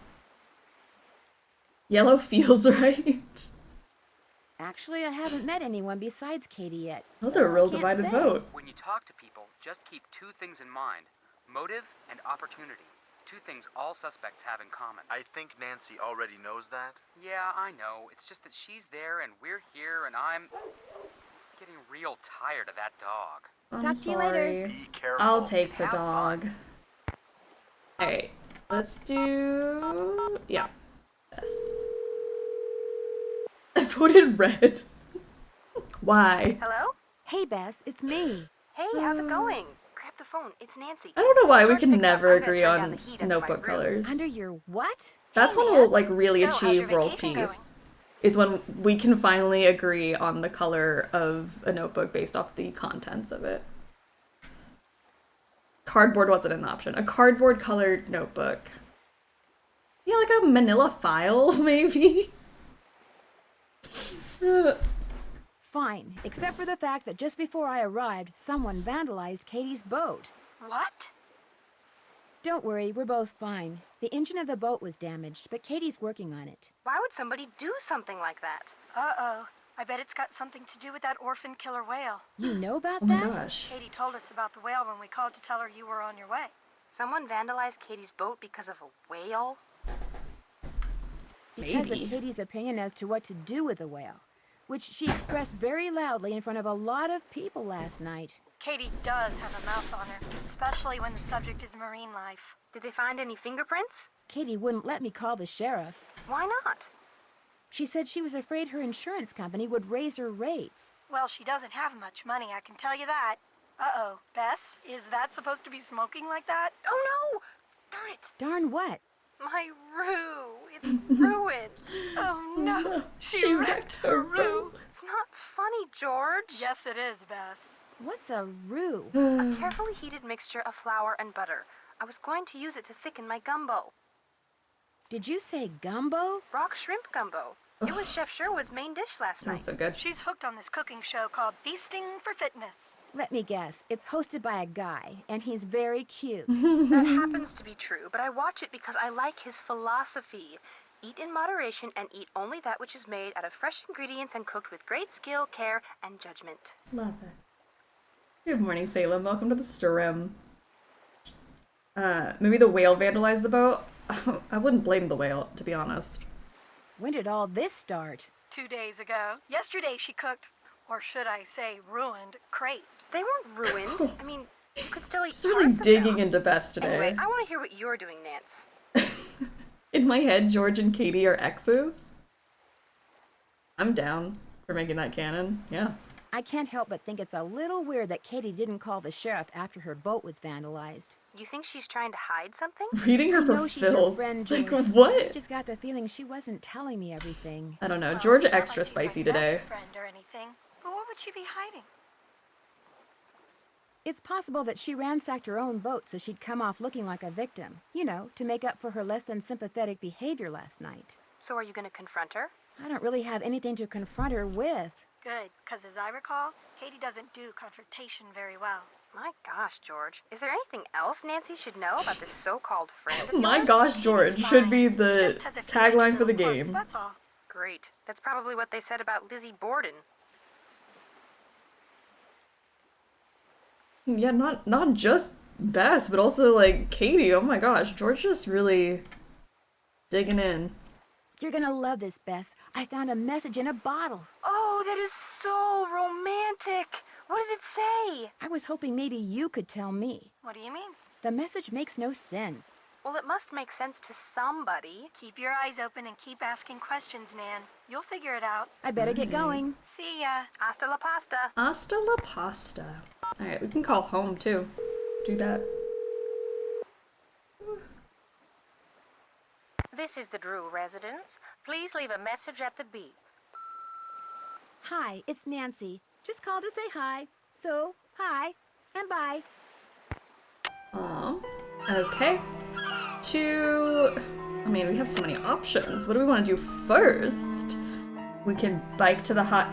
Yellow feels right. Actually, I haven't met anyone besides Katie yet. Those so are a real I can't divided say. vote. When you talk to people, just keep 2 things in mind. Motive and opportunity. 2 things all suspects have in common. I think Nancy already knows that. Yeah, I know. It's just that she's there and we're here and I'm getting real tired of that dog. I'm Talk to you later. sorry. Be careful. I'll take the Have dog. fun. Alright, let's do... Yeah. Yes. voted red. Why? Hello? Hey, Bess, it's me. Hey, how's it going? Grab the phone. It's Nancy. I don't know why we George can picks up. never I'm gonna agree turn down on the heat under my notebook room. colors. Under your what? That's Hey, when we'll Nance. like really So, how's your achieve world vacation peace. Is when we can finally agree on the color of a notebook based off the contents of it. Cardboard wasn't an option. A cardboard colored notebook. Yeah, like a manila file, maybe. Fine, except for the fact that just before I arrived, someone vandalized Katie's boat. What? Don't worry, we're both fine. The engine of the boat was damaged, but Katie's working on it. Why would somebody do something like that? Uh-oh. I bet it's got something to do with that orphan killer whale. You know about Oh my that? gosh. Katie told us about the whale when we called to tell her you were on your way. Someone vandalized Katie's boat because of a whale? Because Maybe. of Katie's opinion as to what to do with the whale, which she expressed very loudly in front of a lot of people last night. Katie does have a mouth on her, especially when the subject is marine life. Did they find any fingerprints? Katie wouldn't let me call the sheriff. Why not? She said she was afraid her insurance company would raise her rates. Well, she doesn't have much money, I can tell you that. Uh-oh. Bess, is that supposed to be smoking like that? Oh no! Darn it! Darn what? My roux! It's ruined! Oh no! She wrecked her room. It's not funny, George! Yes, it is, Bess. What's a roux? A carefully heated mixture of flour and butter. I was going to use it to thicken my gumbo. Did you say gumbo? Rock shrimp gumbo. It was Chef Sherwood's main dish last night. Sounds so good. She's hooked on this cooking show called Feasting for Fitness. Let me guess. It's hosted by a guy, and he's very cute. That happens to be true, but I watch it because I like his philosophy. Eat in moderation and eat only that which is made out of fresh ingredients and cooked with great skill, care, and judgment. Love it. Good morning, Salem. Welcome to the Storim. Maybe the whale vandalized the boat? I wouldn't blame the whale, to be honest. When did all this start? 2 days ago. Yesterday she cooked, or should I say ruined, crepes. They weren't ruined. I mean, you could still eat Just really parts of digging them. into Bess today. Anyway, I want to hear what you're doing, Nance. In my head, George and Katie are exes. I'm down for making that canon. Yeah. I can't help but think it's a little weird that Katie didn't call the sheriff after her boat was vandalized. You think she's trying to hide something? Reading her I for know she's your Phil. friend, Like, George. I what? just got the feeling she wasn't telling me everything. I don't know. Well, George not like extra she's spicy my today. best friend or anything. But what would she be hiding? It's possible that she ransacked her own boat so she'd come off looking like a victim. You know, to make up for her less than sympathetic behavior last night. So are you going to confront her? I don't really have anything to confront her with. Good, because as I recall, Katie doesn't do confrontation very well. My gosh, George. Is there anything else Nancy should know about this so-called friend of My yours? gosh, George It's should fine. be She the just has a tagline teenage for the little quirks, game. That's all. Great. That's probably what they said about Lizzie Borden. Yeah, not just Bess, but also like Katie. Oh my gosh, George just really digging in. You're gonna love this, Bess. I found a message in a bottle. Oh, that is so romantic. What did it say? I was hoping maybe you could tell me. What do you mean? The message makes no sense. Well, it must make sense to somebody. Keep your eyes open and keep asking questions, Nan. You'll figure it out. I better get going. See ya. Hasta la pasta. Hasta la pasta. Alright, we can call home too. Do that. This is the Drew residence. Please leave a message at the beep. Hi, it's Nancy. Just called to say hi. So, hi, and bye. Aw. Okay. I mean, we have so many options. What do we want to do first? We can bike to the hot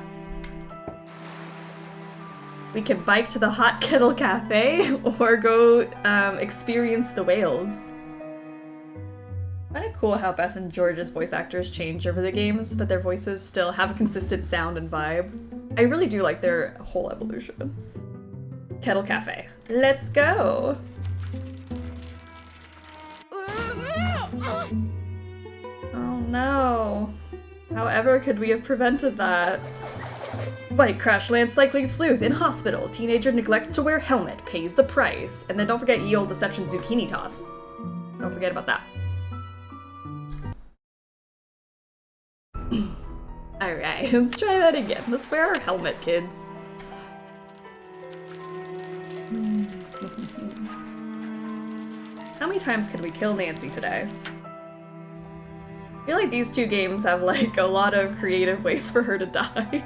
kettle cafe or go experience the whales. Kind of cool how Bess and George's voice actors change over the games, but their voices still have a consistent sound and vibe. I really do like their whole evolution. Kettle cafe. Let's go! Oh no. However could we have prevented that? Bike crash lands cycling sleuth in hospital. Teenager neglects to wear helmet, pays the price. And then don't forget ye olde deception zucchini toss. Don't forget about that. Alright, let's try that again. Let's wear our helmet, kids. How many times can we kill Nancy today? I feel like these two games have like a lot of creative ways for her to die.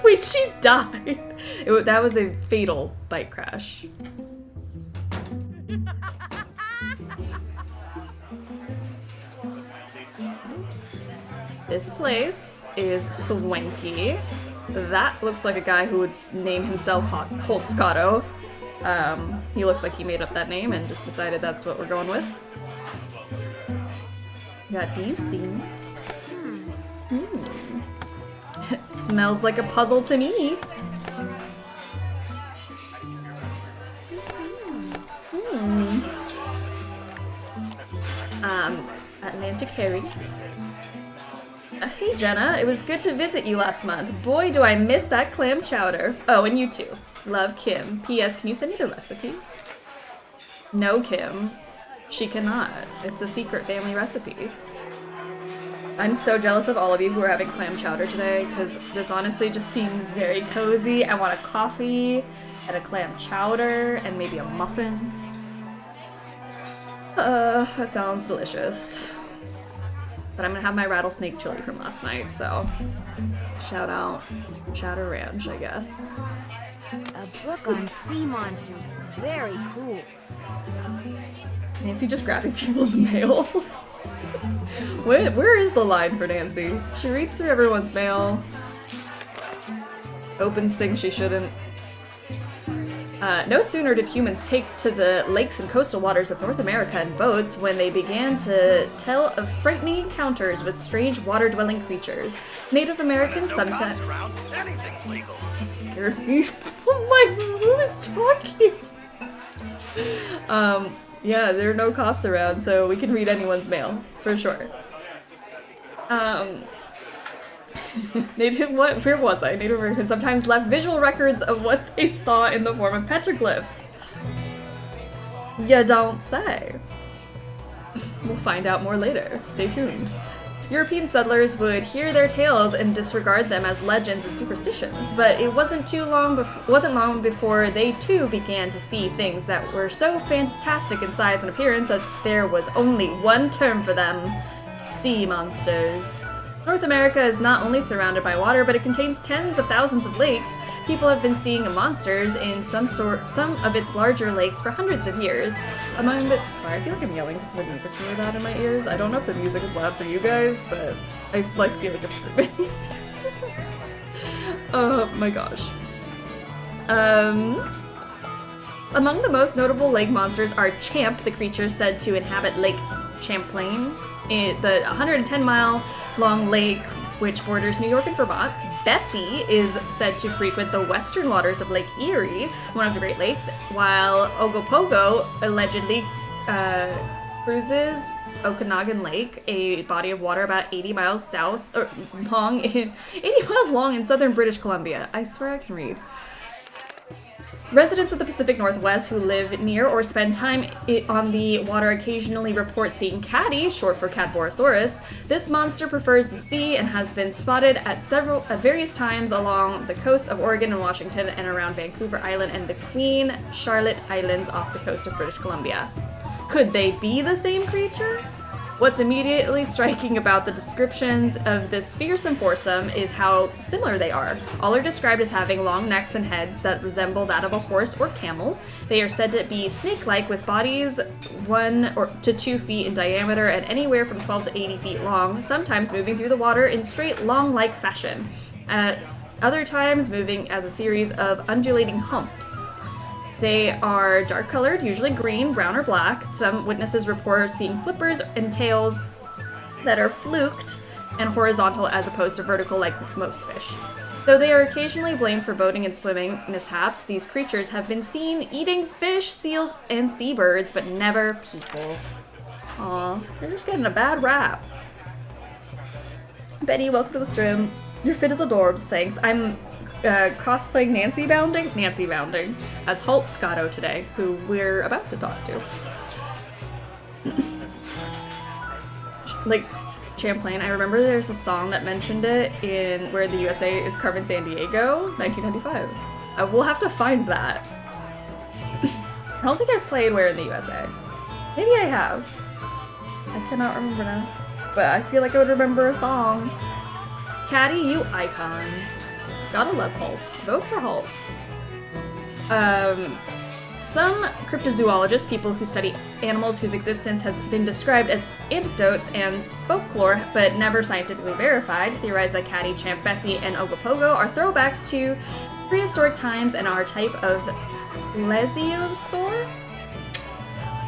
Wait, she died! That was a fatal bike crash. This place is swanky. That looks like a guy who would name himself Holt Scotto. He looks like he made up that name and just decided that's what we're going with. Got these things. It smells like a puzzle to me. Atlantic Harry. Hey Jenna, it was good to visit you last month. Boy, do I miss that clam chowder. Oh, and you too. Love, Kim. P.S. Can you send me the recipe? No, Kim. She cannot. It's a secret family recipe. I'm so jealous of all of you who are having clam chowder today, because this honestly just seems very cozy. I want a coffee and a clam chowder and maybe a muffin. That sounds delicious. But I'm gonna have my rattlesnake chili from last night, so shout out Chowder Ranch, I guess. A book on sea monsters. Very cool. Nancy just grabbing people's mail. Where is the line for Nancy? She reads through everyone's mail, opens things she shouldn't. No sooner did humans take to the lakes and coastal waters of North America in boats when they began to tell of frightening encounters with strange water-dwelling creatures. Native Americans sometimes... Anything's legal. Scared me. Oh my, who is talking? Yeah, there are no cops around, so we can read anyone's mail, for sure. Where was I? Native Americans sometimes left visual records of what they saw in the form of petroglyphs. You don't say. We'll find out more later. Stay tuned. European settlers would hear their tales and disregard them as legends and superstitions, but it wasn't long before they too began to see things that were so fantastic in size and appearance that there was only one term for them: sea monsters. North America is not only surrounded by water, but it contains tens of thousands of lakes. People have been seeing monsters in some of its larger lakes for hundreds of years. Sorry, I feel like I'm yelling because the music's really loud in my ears. I don't know if the music is loud for you guys, but I feel like I'm screaming. Oh my gosh. Among the most notable lake monsters are Champ, the creature said to inhabit Lake Champlain, the 110-mile-long lake which borders New York and Vermont. Bessie is said to frequent the western waters of Lake Erie, one of the Great Lakes, while Ogopogo allegedly cruises Okanagan Lake, a body of water about 80 miles long in southern British Columbia. I swear I can read. Residents of the Pacific Northwest who live near or spend time on the water occasionally report seeing Catty, short for Cadborosaurus. This monster prefers the sea and has been spotted at various times along the coasts of Oregon and Washington and around Vancouver Island and the Queen Charlotte Islands off the coast of British Columbia. Could they be the same creature? What's immediately striking about the descriptions of this fearsome foursome is how similar they are. All are described as having long necks and heads that resemble that of a horse or camel. They are said to be snake-like with bodies 1 to 2 feet in diameter and anywhere from 12 to 80 feet long, sometimes moving through the water in straight, long-like fashion. At other times moving as a series of undulating humps. They are dark-colored, usually green, brown, or black. Some witnesses report seeing flippers and tails that are fluked and horizontal as opposed to vertical like most fish. Though they are occasionally blamed for boating and swimming mishaps, these creatures have been seen eating fish, seals, and seabirds, but never people. Aw, they're just getting a bad rap. Benny, welcome to the stream. Your fit is adorbs, thanks. I'm cosplaying Nancy Bounding as Holt Scotto today, who we're about to talk to. Champlain. I remember there's a song that mentioned it in Where the USA is Carmen San Diego, 1995. I will have to find that. I don't think I've played Where in the USA. Maybe I have. I cannot remember now. But I feel like I would remember a song. Caddy, you icon. Gotta love Holt. Vote for Holt. Some cryptozoologists, people who study animals whose existence has been described as anecdotes and folklore but never scientifically verified, theorize that Caddy, Champ, Bessie, and Ogopogo are throwbacks to prehistoric times and are a type of plesiosaur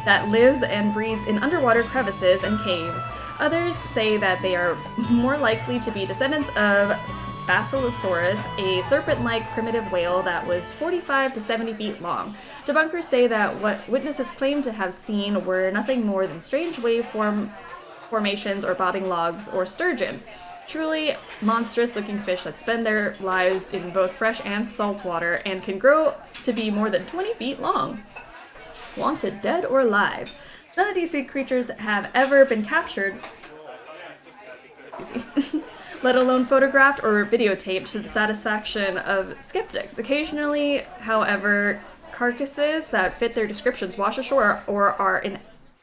that lives and breathes in underwater crevices and caves. Others say that they are more likely to be descendants of Basilosaurus, a serpent-like primitive whale that was 45 to 70 feet long. Debunkers say that what witnesses claim to have seen were nothing more than strange wave formations or bobbing logs or sturgeon. Truly monstrous-looking fish that spend their lives in both fresh and salt water and can grow to be more than 20 feet long. Wanted dead or alive. None of these sea creatures have ever been captured, let alone photographed or videotaped to the satisfaction of skeptics. Occasionally, however, carcasses that fit their descriptions wash ashore or are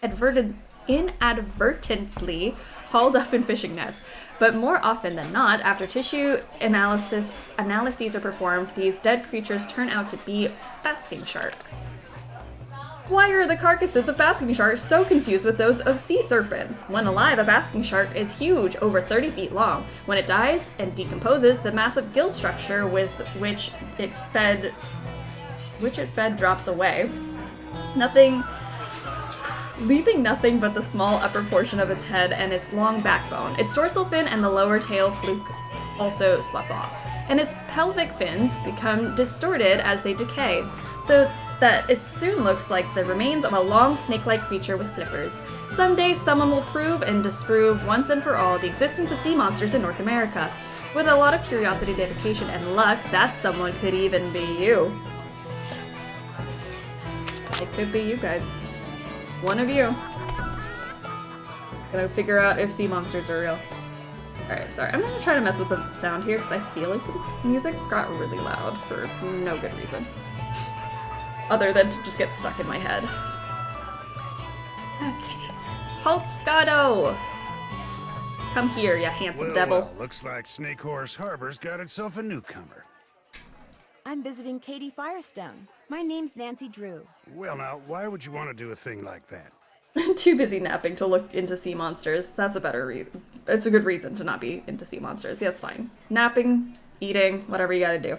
inadvertently hauled up in fishing nets. But more often than not, after tissue analyses are performed, these dead creatures turn out to be basking sharks. Why are the carcasses of basking sharks so confused with those of sea serpents? When alive, a basking shark is huge, over 30 feet long. When it dies and decomposes, the massive gill structure with which it fed drops away, leaving nothing but the small upper portion of its head and its long backbone. Its dorsal fin and the lower tail fluke also slough off, and its pelvic fins become distorted as they decay, so that it soon looks like the remains of a long snake-like creature with flippers. Someday someone will prove and disprove once and for all the existence of sea monsters in North America. With a lot of curiosity, dedication, and luck, that someone could even be you. It could be you guys. One of you. Gonna figure out if sea monsters are real. Alright, sorry. I'm gonna try to mess with the sound here because I feel like the music got really loud for no good reason. Other than to just get stuck in my head. Okay. Holt Scotto! Come here, you handsome devil. Well, looks like Snake Horse Harbor's got itself a newcomer. I'm visiting Katie Firestone. My name's Nancy Drew. Well now, why would you want to do a thing like that? Too busy napping to look into sea monsters. That's a better reason. It's a good reason to not be into sea monsters. Yeah, it's fine. Napping, eating, whatever you gotta do.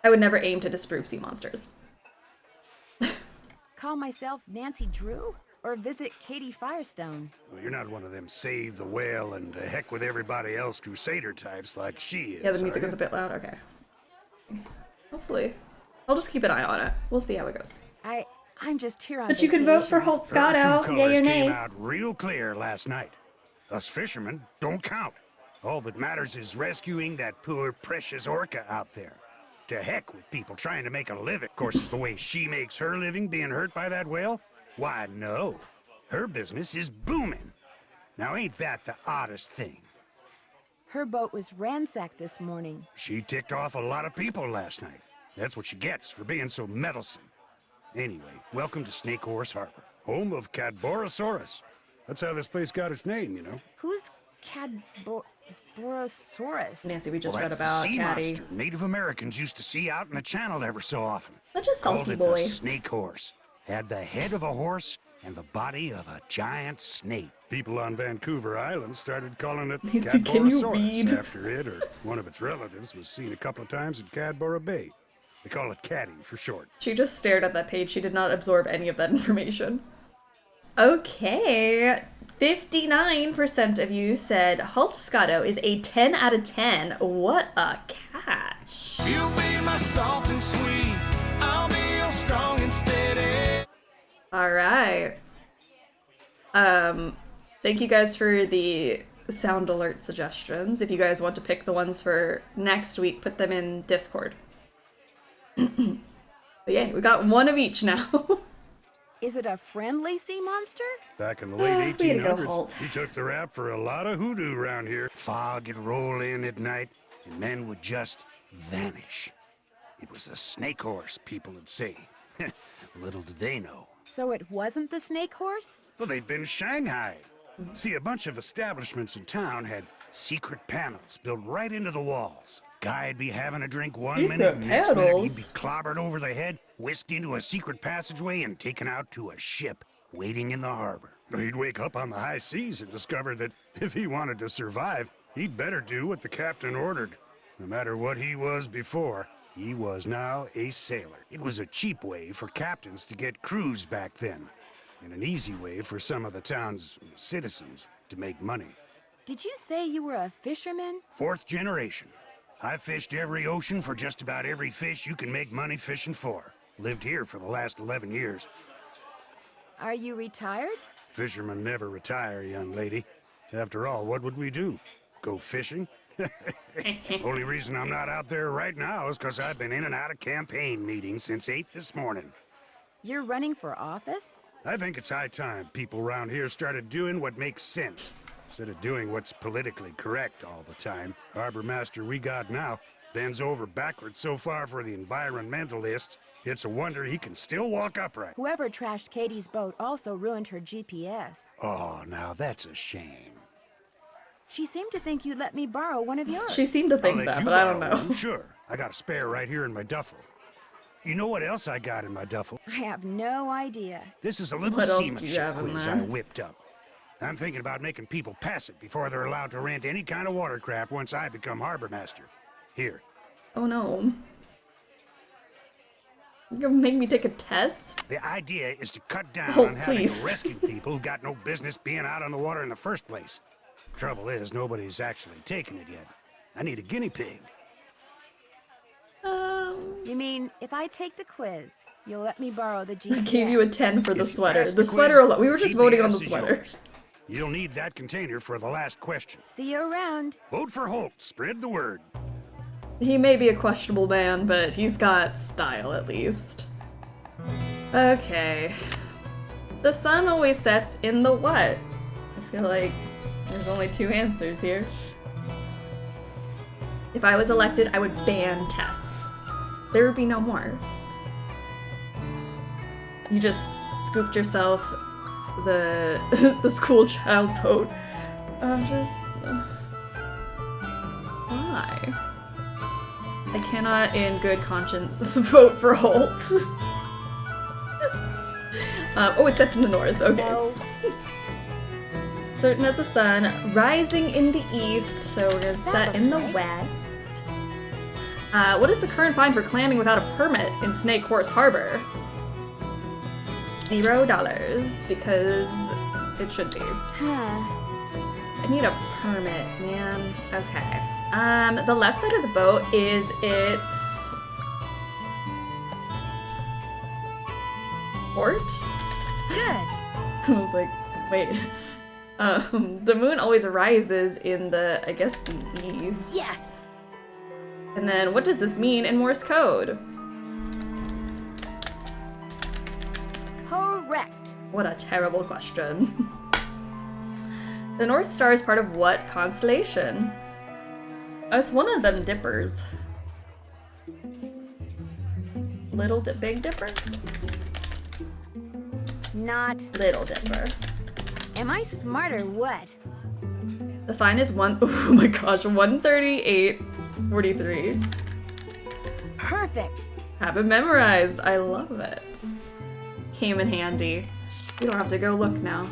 I would never aim to disprove sea monsters. Call myself Nancy Drew? Or visit Katie Firestone? Well, you're not one of them save the whale and heck with everybody else crusader types like she is. Yeah, the music is a bit loud. Okay. Hopefully. I'll just keep an eye on it. We'll see how it goes. I'm just here on But you can vote for Holt Scotto, yay or nay. Came out real clear last night. Us fishermen don't count. All that matters is rescuing that poor precious orca out there. To heck with people trying to make a living. Of course, it's the way she makes her living being hurt by that whale. Why, no. Her business is booming. Now, ain't that the oddest thing? Her boat was ransacked this morning. She ticked off a lot of people last night. That's what she gets for being so meddlesome. Anyway, welcome to Snake Horse Harbor, home of Cadborosaurus. That's how this place got its name, you know. Who's Cadborosaurus? Nancy, we just Well, read that's about the sea Caddy. monster Native Americans used to see out in the channel ever so often. Such a Called salty it boy. the snake horse. Had the head of a horse and the body of a giant snake. People on Vancouver Island started calling it Nancy, can you read? Cadborosaurus after it or one of its relatives was seen a couple of times in Cadboro Bay. They call it Caddy for short. She just stared at that page. She did not absorb any of that information. Okay. 59% of you said Holt Scotto is a 10 out of 10. What a catch. You'll be my soft and sweet. I'll be your strong and steady. Alright. Thank you guys for the sound alert suggestions. If you guys want to pick the ones for next week, put them in Discord. But yeah, we got one of each now. Is it a friendly sea monster? Back in the late Way to go, 1800s, Holt. he took the rap for a lot of hoodoo around here. Fog would roll in at night, and men would just vanish. It was the snake horse, people would say. Little did they know. So it wasn't the snake horse? Well, they'd been shanghaied. See, a bunch of establishments in town had secret panels built right into the walls. Guy'd be having a drink one minute, and next minute he'd be clobbered over the head, whisked into a secret passageway, and taken out to a ship waiting in the harbor. He'd wake up on the high seas and discover that if he wanted to survive, he'd better do what the captain ordered. No matter what he was before, he was now a sailor. It was a cheap way for captains to get crews back then, and an easy way for some of the town's citizens to make money. Did you say you were a fisherman? 4th generation. I've fished every ocean for just about every fish you can make money fishing for. Lived here for the last 11 years. Are you retired? Fishermen never retire, young lady. After all, what would we do? Go fishing? Only reason I'm not out there right now is because I've been in and out of campaign meetings since 8 this morning. You're running for office? I think it's high time people around here started doing what makes sense, instead of doing what's politically correct all the time. Harbor master we got now bends over backwards so far for the environmentalists, it's a wonder he can still walk upright. Whoever trashed Katie's boat also ruined her GPS. Oh, now that's a shame. She seemed to think you'd let me borrow one of yours. She seemed to I'll think let that, you but I don't borrow know. one, sure. I got a spare right here in my duffel. You know what else I got in my duffel? I have no idea. This is a little What else do you seamanship have in quiz there? I whipped up. I'm thinking about making people pass it before they're allowed to rent any kind of watercraft once I become harbor master. Here. Oh no. You're gonna make me take a test? The idea is to cut down Oh, on having please. to rescue people who got no business being out on the water in the first place. Trouble is, nobody's actually taken it yet. I need a guinea pig. You mean, if I take the quiz, you'll let me borrow the GPS? I gave you a 10 for the If you sweater. pass The the sweater quiz, alone. We were just voting on the GPS is sweater. yours. You'll need that container for the last question. See you around. Vote for Holt. Spread the word. He may be a questionable man, but he's got style at least. Okay. The sun always sets in the what? I feel like there's only 2 answers here. If I was elected, I would ban tests. There would be no more. You just scooped yourself the the school child vote. Why? I cannot, in good conscience, vote for Holt. Oh, it sets in the north. Okay. No. Certain as the sun, rising in the east, so we're gonna set in the looks right. west. What is the current fine for clamming without a permit in Snake Horse Harbor? $0, because it should be. I need a permit, man. Okay. The left side of the boat is its port? Good. I was like, wait. The moon always rises in the, I guess, the east. Yes. And then, what does this mean in Morse code? Correct. What a terrible question. The North Star is part of what constellation? Oh, it's one of them dippers. Big Dipper? Not. Little Dipper. Am I smart or what? The fine is oh my gosh, 138.43. Perfect. Have it memorized. I love it. Came in handy. We don't have to go look now.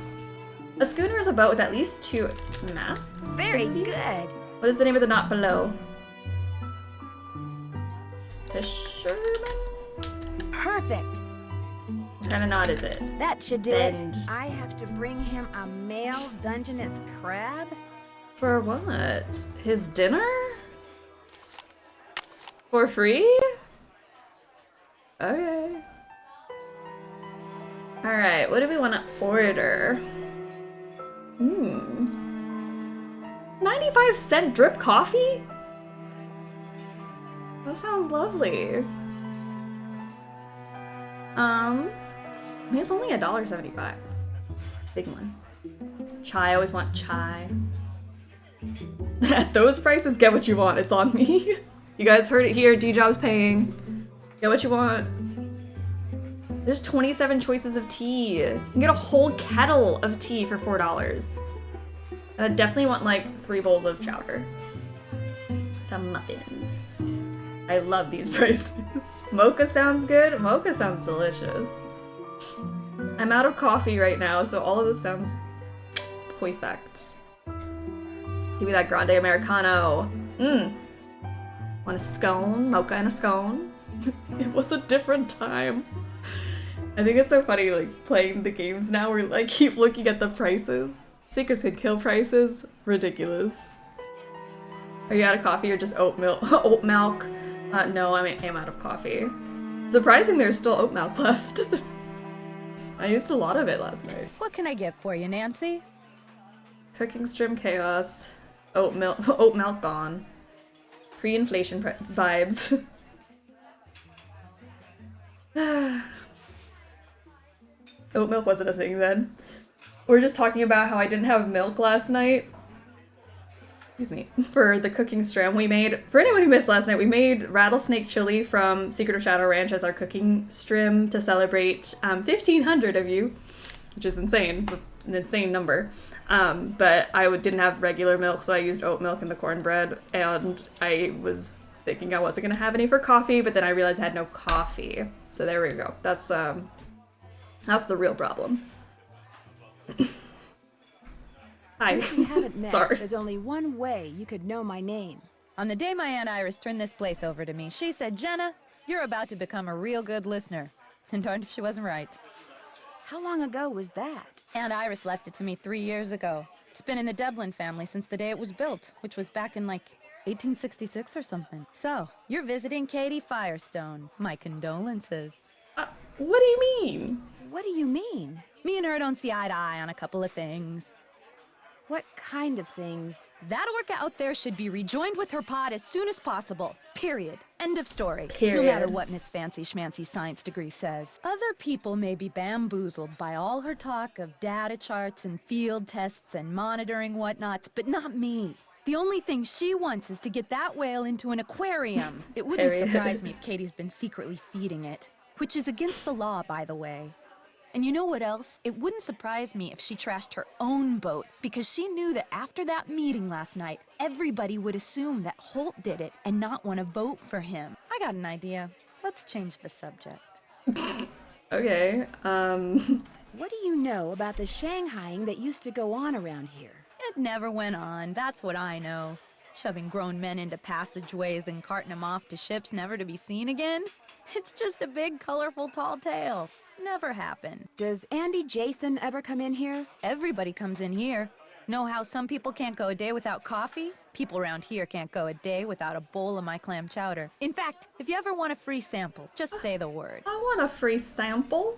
A schooner is a boat with at least 2 masts. Very maybe? good. What is the name of the knot below? Fisherman? Perfect. What kind of knot is it? That should do Bend. it. I have to bring him a male Dungeness crab? For what? His dinner? For free? Okay. Alright, what do we want to order? 95-cent drip coffee? That sounds lovely. I mean, it's only $1.75. Big one. Chai, I always want chai. At those prices, get what you want. It's on me. You guys heard it here. D-Job's paying. Get what you want. There's 27 choices of tea. You can get a whole kettle of tea for $4. And I definitely want like 3 bowls of chowder. Some muffins. I love these prices. Mocha sounds good. Mocha sounds delicious. I'm out of coffee right now, so all of this sounds perfect. Give me that grande Americano. Want a scone? Mocha and a scone? It was a different time. I think it's so funny, like, playing the games now where I keep looking at the prices. Secrets Could Kill prices. Ridiculous. Are you out of coffee or just oat milk? Oat milk? No, I am out of coffee. Surprising there's still oat milk left. I used a lot of it last night. What can I get for you, Nancy? Cooking Stream Chaos. Oat milk gone. Pre-inflation vibes. Oat milk wasn't a thing then. We're just talking about how I didn't have milk last night. Excuse me. For the cooking stream we made, for anyone who missed last night, we made rattlesnake chili from Secret of Shadow Ranch as our cooking stream to celebrate 1,500 of you, which is insane. It's an insane number. But I didn't have regular milk, so I used oat milk in the cornbread, and I was thinking I wasn't gonna have any for coffee, but then I realized I had no coffee. So there we go. That's the real problem. Hi. Since we haven't met, Sorry. there's only one way you could know my name. On the day my Aunt Iris turned this place over to me, she said, Jenna, you're about to become a real good listener. And darned if she wasn't right. How long ago was that? Aunt Iris left it to me 3 years ago. It's been in the Devlin family since the day it was built, which was back in like 1866 or something. So, you're visiting Katie Firestone. My condolences. What do you mean? What do you mean? Me and her don't see eye to eye on a couple of things. What kind of things? That orca out there should be rejoined with her pod as soon as possible. Period. End of story. Period. No matter what Miss Fancy Schmancy science degree says. Other people may be bamboozled by all her talk of data charts and field tests and monitoring whatnots, but not me. The only thing she wants is to get that whale into an aquarium. It wouldn't surprise me if Katie's been secretly feeding it. Which is against the law, by the way. And you know what else? It wouldn't surprise me if she trashed her own boat, because she knew that after that meeting last night, everybody would assume that Holt did it and not want to vote for him. I got an idea. Let's change the subject. Okay, What do you know about the Shanghaiing that used to go on around here? It never went on, that's what I know. Shoving grown men into passageways and carting them off to ships never to be seen again? It's just a big, colorful, tall tale. Never happened. Does Andy Jason ever come in here? Everybody comes in here. Know how some people can't go a day without coffee? People around here can't go a day without a bowl of my clam chowder. In fact, if you ever want a free sample, just say the word. I want a free sample.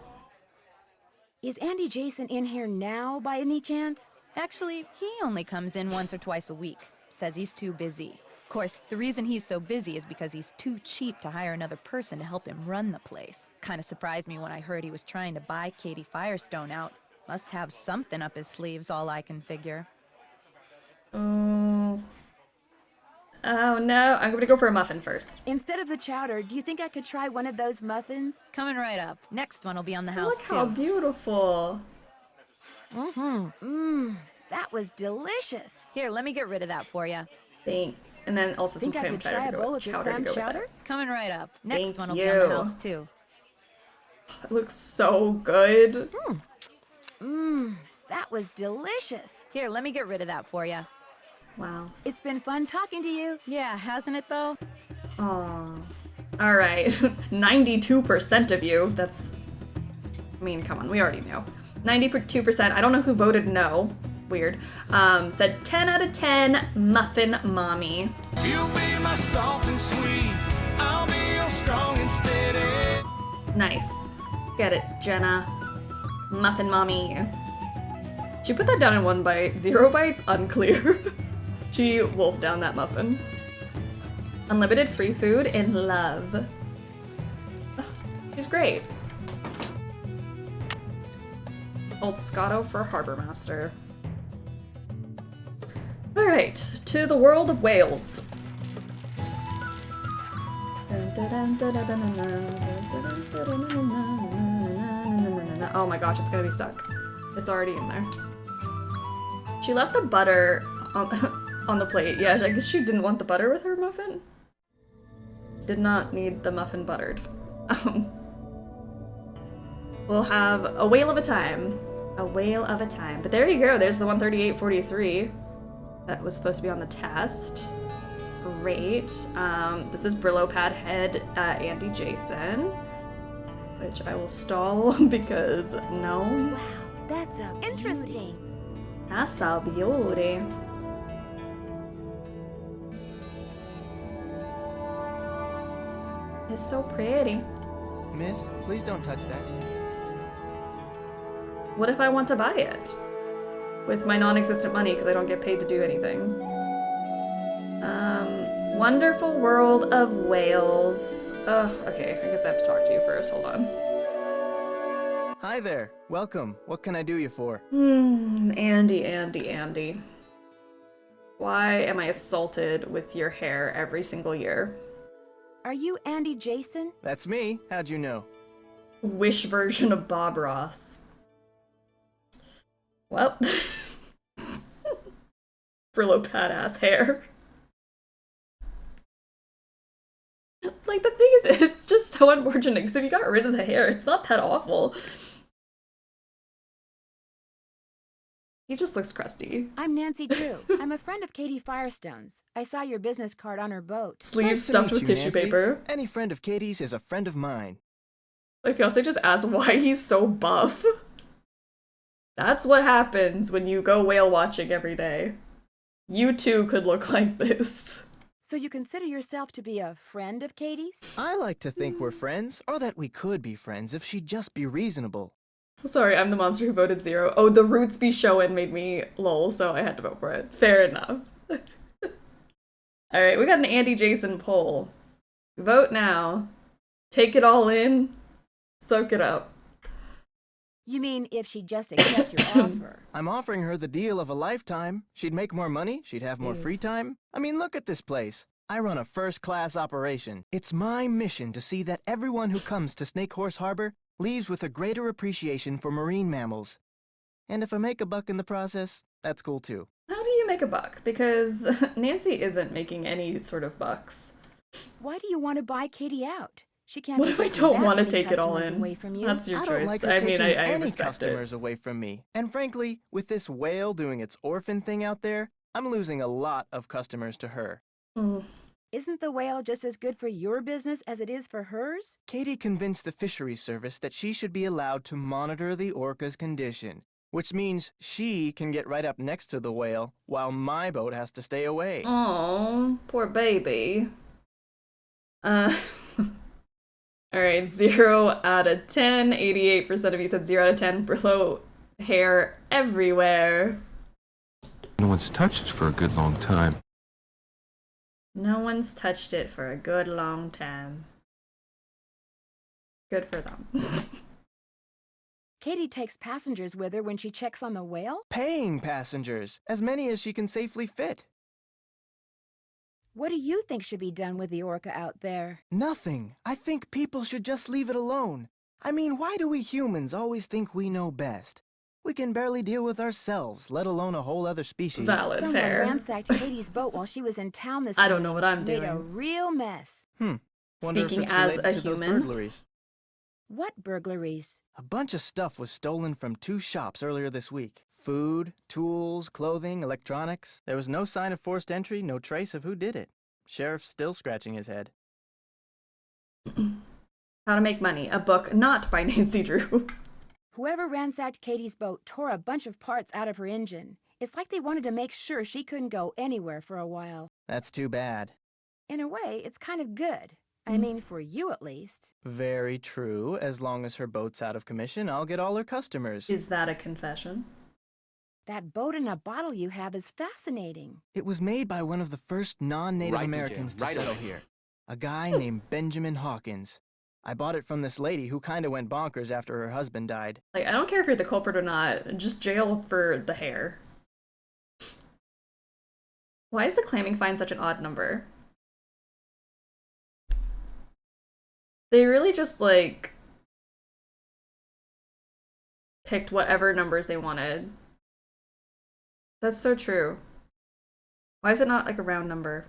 Is Andy Jason in here now, by any chance? Actually, he only comes in once or twice a week. Says he's too busy. Of course, the reason he's so busy is because he's too cheap to hire another person to help him run the place. Kinda surprised me when I heard he was trying to buy Katie Firestone out. Must have something up his sleeves, all I can figure. Oh no, I'm gonna go for a muffin first. Instead of the chowder, do you think I could try one of those muffins? Coming right up. Next one will be on the house, Look too. how beautiful. That was delicious. Here, let me get rid of that for you. Thanks. And then also some Think I clam could try chowder a to bowl go, of your chowder to clam go with chowder? it. Coming right up. Next Thank one will be you. on the house, too. It looks so good. That was delicious. Here, let me get rid of that for you. Wow. It's been fun talking to you. Yeah, hasn't it, though? Aw. Alright. 92% of you. That's... I mean, come on, we already know. 92%. I don't know who voted no. Weird. Said 10 out of 10, Muffin Mommy. You'll be my soft and sweet. I'll be your strong and steady. Nice. Get it, Jenna. Muffin Mommy. She put that down in 1 bite. 0 bites? Unclear. She wolfed down that muffin. Unlimited free food in love. Ugh, she's great. Old Scotto for Harbor Master. Alright, to the world of whales. Oh my gosh, it's gonna be stuck. It's already in there. She left the butter on the plate. Yeah, I guess she didn't want the butter with her muffin. Did not need the muffin buttered. We'll have a whale of a time. A whale of a time. But there you go, there's the 138.43 that was supposed to be on the test. Great. This is Brillo Pad Head Andy Jason, which I will stall because no. Wow, that's a interesting. That's a beauty. It's so pretty. Miss, please don't touch that. What if I want to buy it? With my non-existent money, because I don't get paid to do anything. Wonderful world of whales. Ugh, okay, I guess I have to talk to you first, hold on. Hi there, welcome. What can I do you for? Andy. Why am I assaulted with your hair every single year? Are you Andy Jason? That's me. How'd you know? Wish version of Bob Ross. Well. Brillo pad ass hair. Like, the thing is, it's just so unfortunate, because if you got rid of the hair, it's not that awful. He just looks crusty. I'm Nancy Drew. I'm a friend of Katie Firestone's. I saw your business card on her boat. Sleeves stuffed with tissue paper. Any friend of Katie's is a friend of mine. My fiance just asked why he's so buff. That's what happens when you go whale watching every day. You too could look like this. So you consider yourself to be a friend of Katie's? I like to think we're friends, or that we could be friends if she'd just be reasonable. Sorry, I'm the monster who voted 0. Oh, the Roots Be Showin' made me lol, so I had to vote for it. Fair enough. Alright, we got an Andy Jason poll. Vote now. Take it all in. Soak it up. You mean if she'd just accept your offer? I'm offering her the deal of a lifetime. She'd make more money, she'd have more free time. I mean, look at this place. I run a first-class operation. It's my mission to see that everyone who comes to Snake Horse Harbor leaves with a greater appreciation for marine mammals. And if I make a buck in the process, that's cool too. How do you make a buck? Because Nancy isn't making any sort of bucks. Why do you want to buy Katie out? She can't. What if I don't want to take it all in? Away from you. That's your I don't choice. like her I taking mean, I any respect customers it. away from me. And frankly, with this whale doing its orphan thing out there, I'm losing a lot of customers to her. Isn't the whale just as good for your business as it is for hers? Katie convinced the fisheries service that she should be allowed to monitor the orca's condition, which means she can get right up next to the whale while my boat has to stay away. Oh, poor baby. Alright, 0 out of 10. 88% of you said 0 out of 10. Brillo hair everywhere. No one's touched it for a good long time. No one's touched it for a good long time. Good for them. Katie takes passengers with her when she checks on the whale? Paying passengers, as many as she can safely fit. What do you think should be done with the orca out there? Nothing. I think people should just leave it alone. I mean, why do we humans always think we know best? We can barely deal with ourselves, let alone a whole other species. Valid, Someone fair. ransacked Katie's boat while she was in town this I don't week. know what I'm Made doing. a real mess. Wonder Speaking if it's as related a to those human. burglaries. What burglaries? A bunch of stuff was stolen from 2 shops earlier this week. Food, tools, clothing, electronics. There was no sign of forced entry, no trace of who did it. Sheriff's still scratching his head. How to Make Money, a book not by Nancy Drew. Whoever ransacked Katie's boat tore a bunch of parts out of her engine. It's like they wanted to make sure she couldn't go anywhere for a while. That's too bad. In a way, it's kind of good. I mean, for you at least. Very true. As long as her boat's out of commission, I'll get all her customers. Is that a confession? That boat in a bottle you have is fascinating. It was made by one of the first non-Native Right, Americans to right settle away. here. A guy named Benjamin Hawkins. I bought it from this lady who kinda went bonkers after her husband died. Like, I don't care if you're the culprit or not, just jail for the hair. Why is the clamming fine such an odd number? They really just, like, picked whatever numbers they wanted. That's so true. Why is it not, like, a round number?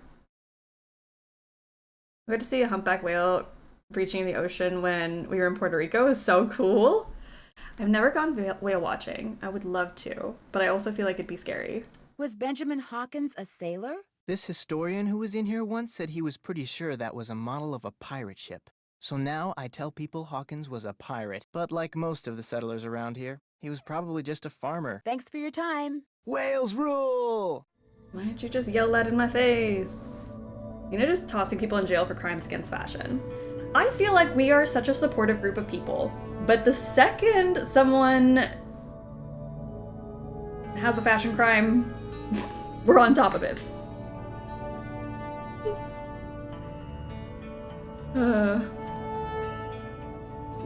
We got to see a humpback whale breaching the ocean when we were in Puerto Rico. It was so cool. I've never gone whale watching. I would love to, but I also feel like it'd be scary. Was Benjamin Hawkins a sailor? This historian who was in here once said he was pretty sure that was a model of a pirate ship. So now I tell people Hawkins was a pirate. But like most of the settlers around here, he was probably just a farmer. Thanks for your time. Whales rule! Why didn't you just yell that in my face? You know, just tossing people in jail for crimes against fashion. I feel like we are such a supportive group of people, but the second someone has a fashion crime, we're on top of it.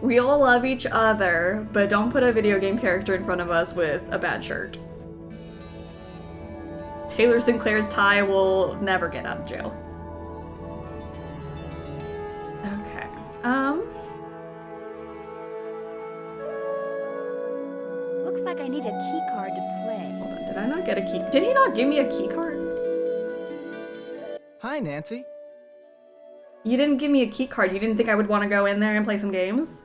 We all love each other, but don't put a video game character in front of us with a bad shirt. Taylor Sinclair's tie will never get out of jail. Okay. Looks like I need a key card to play. Hold on, did I not get a key? Did he not give me a key card? Hi, Nancy. You didn't give me a key card. You didn't think I would want to go in there and play some games?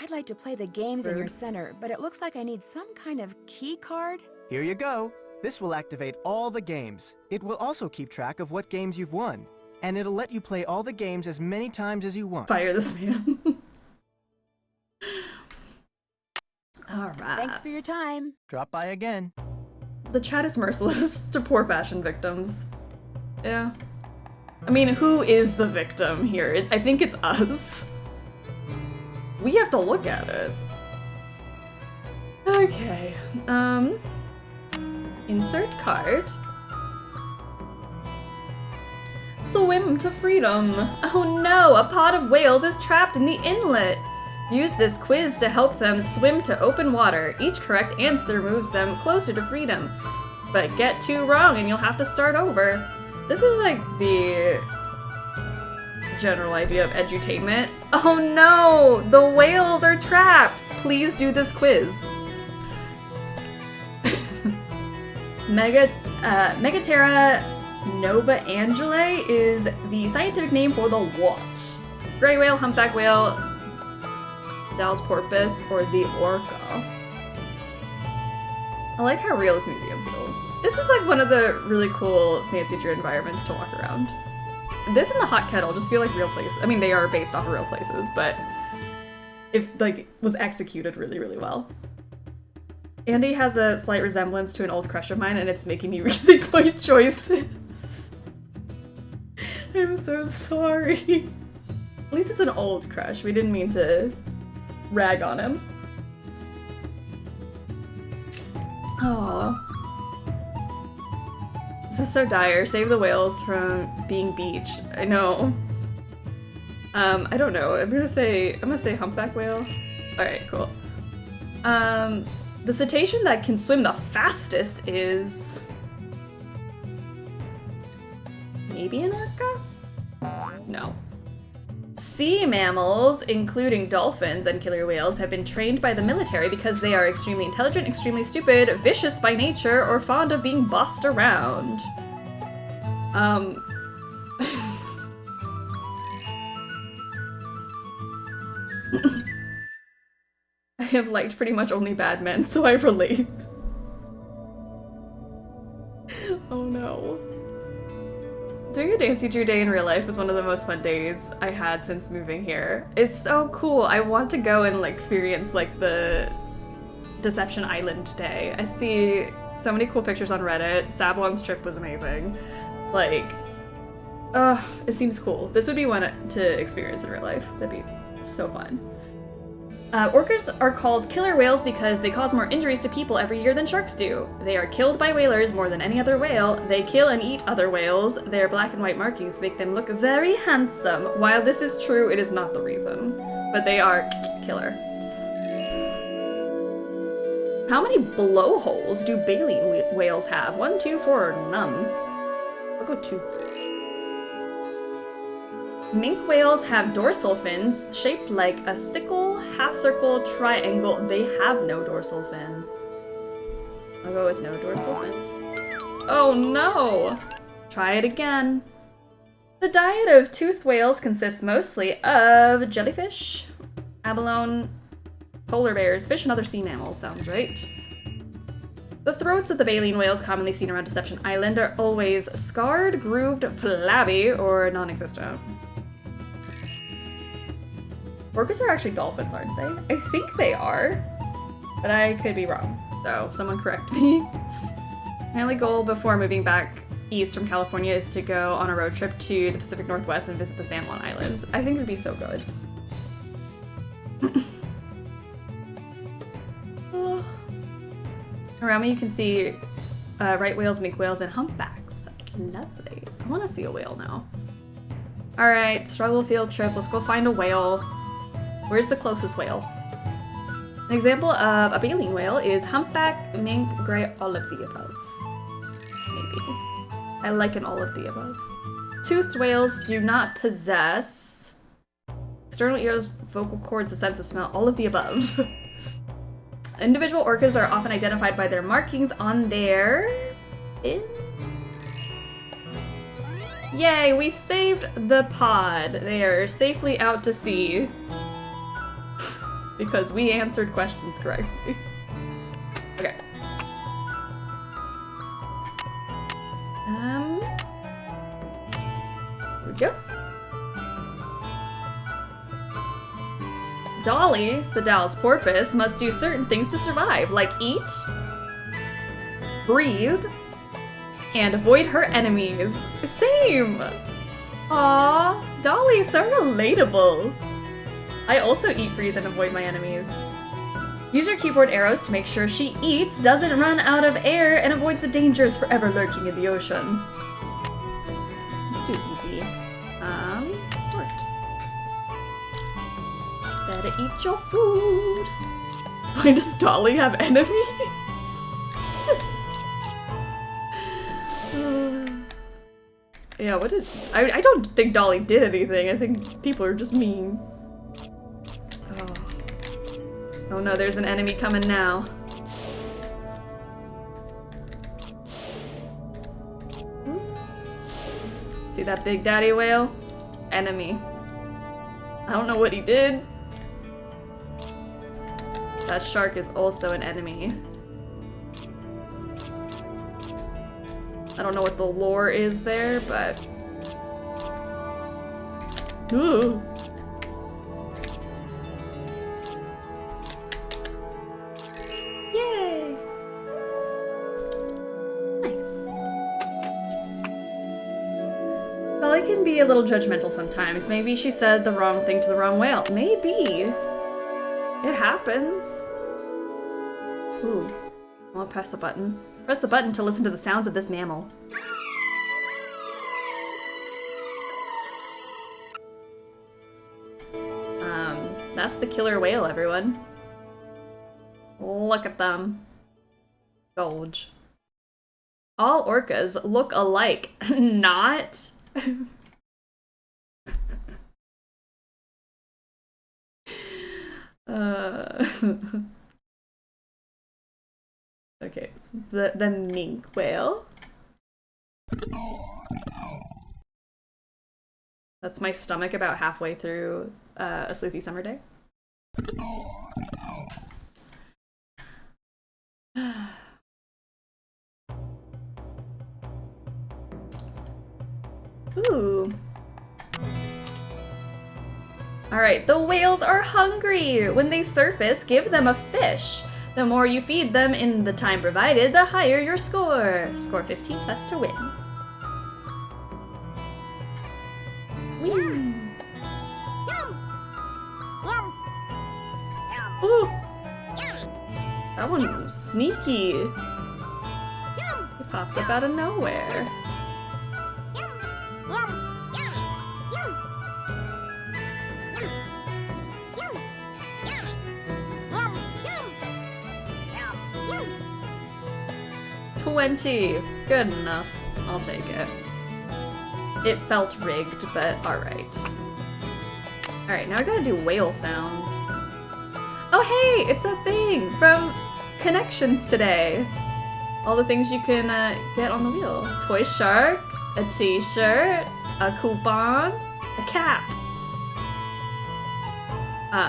I'd like to play the games in your center, but it looks like I need some kind of key card. Here you go. This will activate all the games. It will also keep track of what games you've won. And it'll let you play all the games as many times as you want. Fire this man. Alright. Thanks for your time. Drop by again. The chat is merciless to poor fashion victims. Yeah. I mean, who is the victim here? I think it's us. We have to look at it. Okay. Insert card. Swim to freedom. Oh no, a pod of whales is trapped in the inlet. Use this quiz to help them swim to open water. Each correct answer moves them closer to freedom. But get two wrong and you'll have to start over. This is like the general idea of edutainment. Oh no, the whales are trapped. Please do this quiz. Megaterra Nova Angelae is the scientific name for the what? Gray whale, humpback whale, Dow's porpoise, or the orca. I like how real this museum feels. This is like one of the really cool Nancy Drew environments to walk around. This and the hot kettle just feel like real places. I mean, they are based off of real places, but if like was executed really, really well. Andy has a slight resemblance to an old crush of mine, and it's making me rethink my choices. I'm so sorry. At least it's an old crush. We didn't mean to rag on him. Aww. This is so dire. Save the whales from being beached. I know. I don't know. I'm gonna say humpback whale. Alright, cool. The cetacean that can swim the fastest is maybe an orca? No. Sea mammals, including dolphins and killer whales, have been trained by the military because they are extremely intelligent, extremely stupid, vicious by nature, or fond of being bossed around. I have liked pretty much only bad men, so I relate. Oh no. Doing a Nancy Drew day in real life was one of the most fun days I had since moving here. It's so cool. I want to go and like experience like the Deception Island day. I see so many cool pictures on Reddit. Sablon's trip was amazing. Like, it seems cool. This would be one to experience in real life. That'd be so fun. Orcas are called killer whales because they cause more injuries to people every year than sharks do. They are killed by whalers more than any other whale. They kill and eat other whales. Their black and white markings make them look very handsome. While this is true, it is not the reason. But they are killer. How many blowholes do baleen whales have? 1, 2, 4, or none? I'll go 2. Minke whales have dorsal fins shaped like a sickle, half-circle, triangle. They have no dorsal fin. I'll go with no dorsal fin. Oh no! Try it again. The diet of toothed whales consists mostly of jellyfish, abalone, polar bears, fish, and other sea mammals. Sounds right. The throats of the baleen whales commonly seen around Deception Island are always scarred, grooved, flabby, or non-existent. Orcas are actually dolphins, aren't they? I think they are, but I could be wrong, so someone correct me. My only goal before moving back east from California is to go on a road trip to the Pacific Northwest and visit the San Juan Islands. I think it would be so good. Around me you can see right whales, minke whales, and humpbacks. Lovely. I want to see a whale now. Alright, struggle field trip. Let's go find a whale. Where's the closest whale? An example of a baleen whale is humpback, mink, gray, all of the above. Maybe. I like an all of the above. Toothed whales do not possess external ears, vocal cords, a sense of smell, all of the above. Individual orcas are often identified by their markings on their fin. Yay, we saved the pod. They are safely out to sea. Because we answered questions correctly. Okay. Here we go. Dolly, the Dallas porpoise, must do certain things to survive, like eat, breathe, and avoid her enemies. Same! Aww, Dolly is so relatable. I also eat, breathe, and avoid my enemies. Use your keyboard arrows to make sure she eats, doesn't run out of air, and avoids the dangers forever lurking in the ocean. Let's do easy. Start. Better eat your food. Why does Dolly have enemies? Yeah, what did... I don't think Dolly did anything. I think people are just mean. Oh no, there's an enemy coming now. See that big daddy whale? Enemy. I don't know what he did. That shark is also an enemy. I don't know what the lore is there, but... Ooh. Yay! Nice. Well, I can be a little judgmental sometimes. Maybe she said the wrong thing to the wrong whale. Maybe. It happens. Ooh. I'll press the button. Press the button to listen to the sounds of this mammal. That's the killer whale, everyone. Look at them. Gulge. All orcas look alike. Not. Okay, so the minke whale. That's my stomach about halfway through a Sleuthy Summer day. Ooh. Alright, the whales are hungry! When they surface, give them a fish. The more you feed them in the time provided, the higher your score. Score 15 plus to win. Whee! Yum! Yum! That one was sneaky. He popped up out of nowhere. 20. Good enough. I'll take it. It felt rigged, but alright. Alright, now I gotta do whale sounds. Oh hey! It's that thing from Connections today. All the things you can get on the wheel. Toy shark, a t-shirt, a coupon, a cap.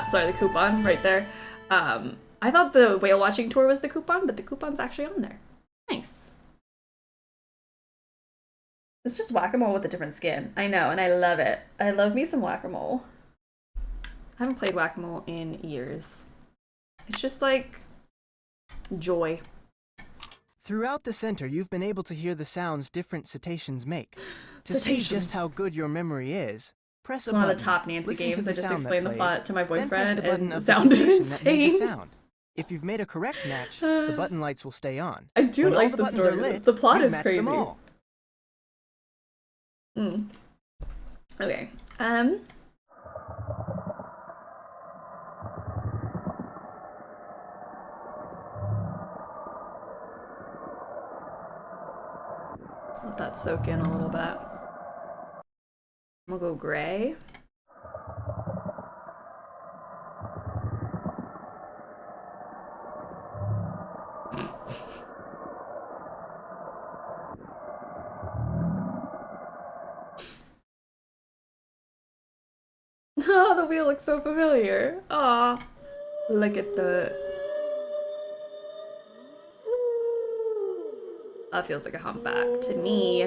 Sorry, the coupon right there. I thought the whale watching tour was the coupon, but the coupon's actually on there. Nice. It's just whack-a-mole with a different skin. I know, and I love it. I love me some whack-a-mole. I haven't played whack-a-mole in years. It's just like joy. Throughout the center, you've been able to hear the sounds different cetaceans make. To see just how good your memory is, press a button. It's one of the top Nancy games. I just explained the plot to my boyfriend, and it sounded insane. If you've made a correct match, the button lights will stay on. I do when like all the buttons story. are lit, The plot you've is matched crazy. them all. Okay. Let that soak in a little bit. We'll go gray. Oh, the wheel looks so familiar. Aw. Look at the... That feels like a humpback to me.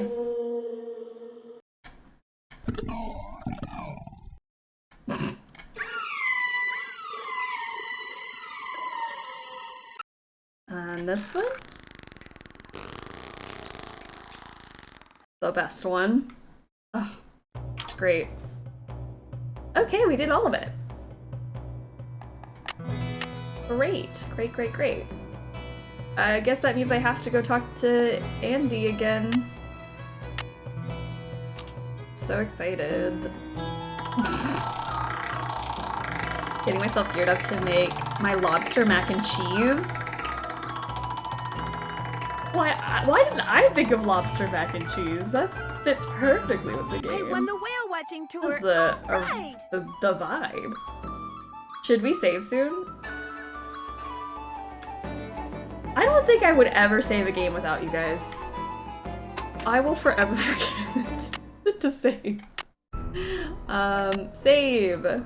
And this one? The best one. Oh, it's great. Okay, we did all of it. Great, great, great, great. I guess that means I have to go talk to Andy again. So excited. Getting myself geared up to make my lobster mac and cheese. Why didn't I think of lobster mac and cheese? That fits perfectly with the game. I won the whale watching tour. That's the, right. the vibe. Should we save soon? I don't think I would ever save a game without you guys. I will forever forget to save. Save. I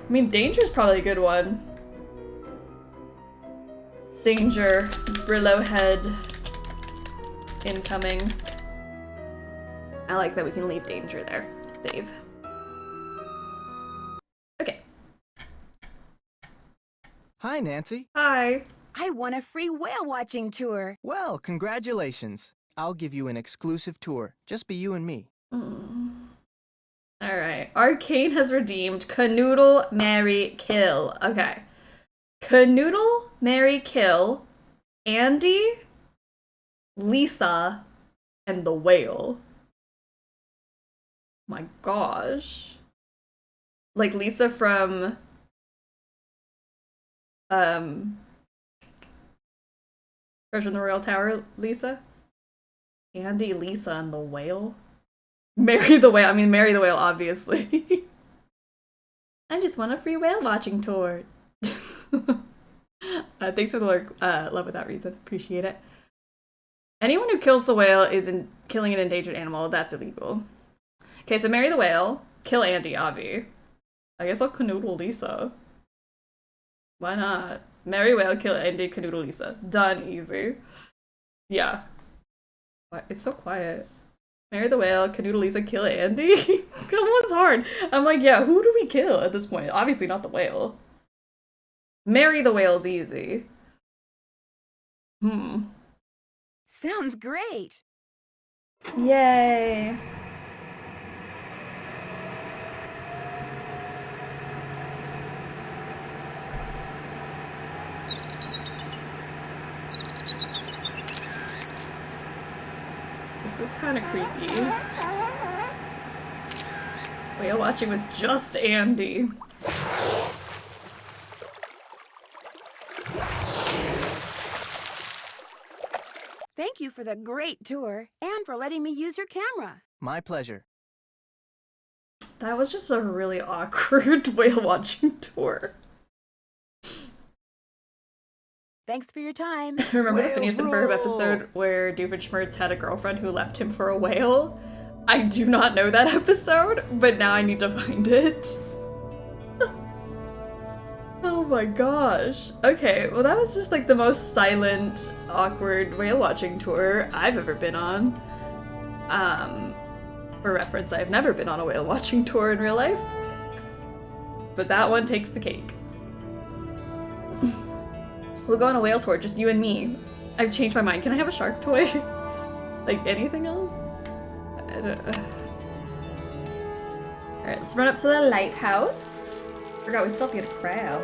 mean, Danger's probably a good one. Danger, Brillo head, incoming. I like that we can leave Danger there. Save. Okay. Hi, Nancy. Hi. I won a free whale watching tour. Well, congratulations. I'll give you an exclusive tour. Just be you and me. Alright. Arcane has redeemed Canoodle, Marry, Kill. Okay. Canoodle, Marry, Kill, Andy, Lisa, and the whale. My gosh. Like Lisa from Treasure in the Royal Tower, Lisa? Andy, Lisa, and the whale? Marry the whale. I mean, marry the whale, obviously. I just want a free whale watching tour. Thanks for the love without reason. Appreciate it. Anyone who kills the whale is killing an endangered animal. That's illegal. Okay, so marry the whale. Kill Andy, obvi. I guess I'll canoodle Lisa. Why not? Marry whale, kill Andy, canoodle Lisa. Done, easy. Yeah. What? It's so quiet. Marry the whale, canoodle Lisa, kill Andy? That one's hard. I'm like, yeah, who do we kill at this point? Obviously not the whale. Marry the whale's easy. Sounds great. Yay. is kind of creepy. Whale watching with just Andy. Thank you for the great tour and for letting me use your camera. My pleasure. That was just a really awkward whale watching tour. Thanks for your time. Remember the Phineas and Ferb episode where Doofenshmirtz had a girlfriend who left him for a whale? I do not know that episode, but now I need to find it. Oh my gosh. Okay, well that was just like the most silent, awkward whale watching tour I've ever been on. For reference, I've never been on a whale watching tour in real life. But that one takes the cake. We'll go on a whale tour, just you and me. I've changed my mind. Can I have a shark toy? Like anything else? I don't... Alright, let's run up to the lighthouse. Forgot we still have to get a crab.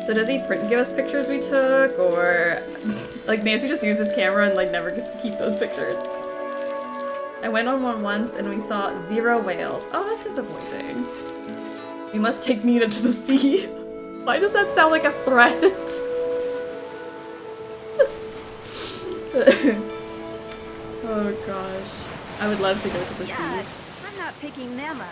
So does he print and give us pictures we took, or like Nancy just uses camera and like never gets to keep those pictures? I went on one once and we saw 0 whales. Oh, that's disappointing. We must take Nina to the sea. Why does that sound like a threat? Oh gosh. I would love to go to the sea. I'm not picking them up.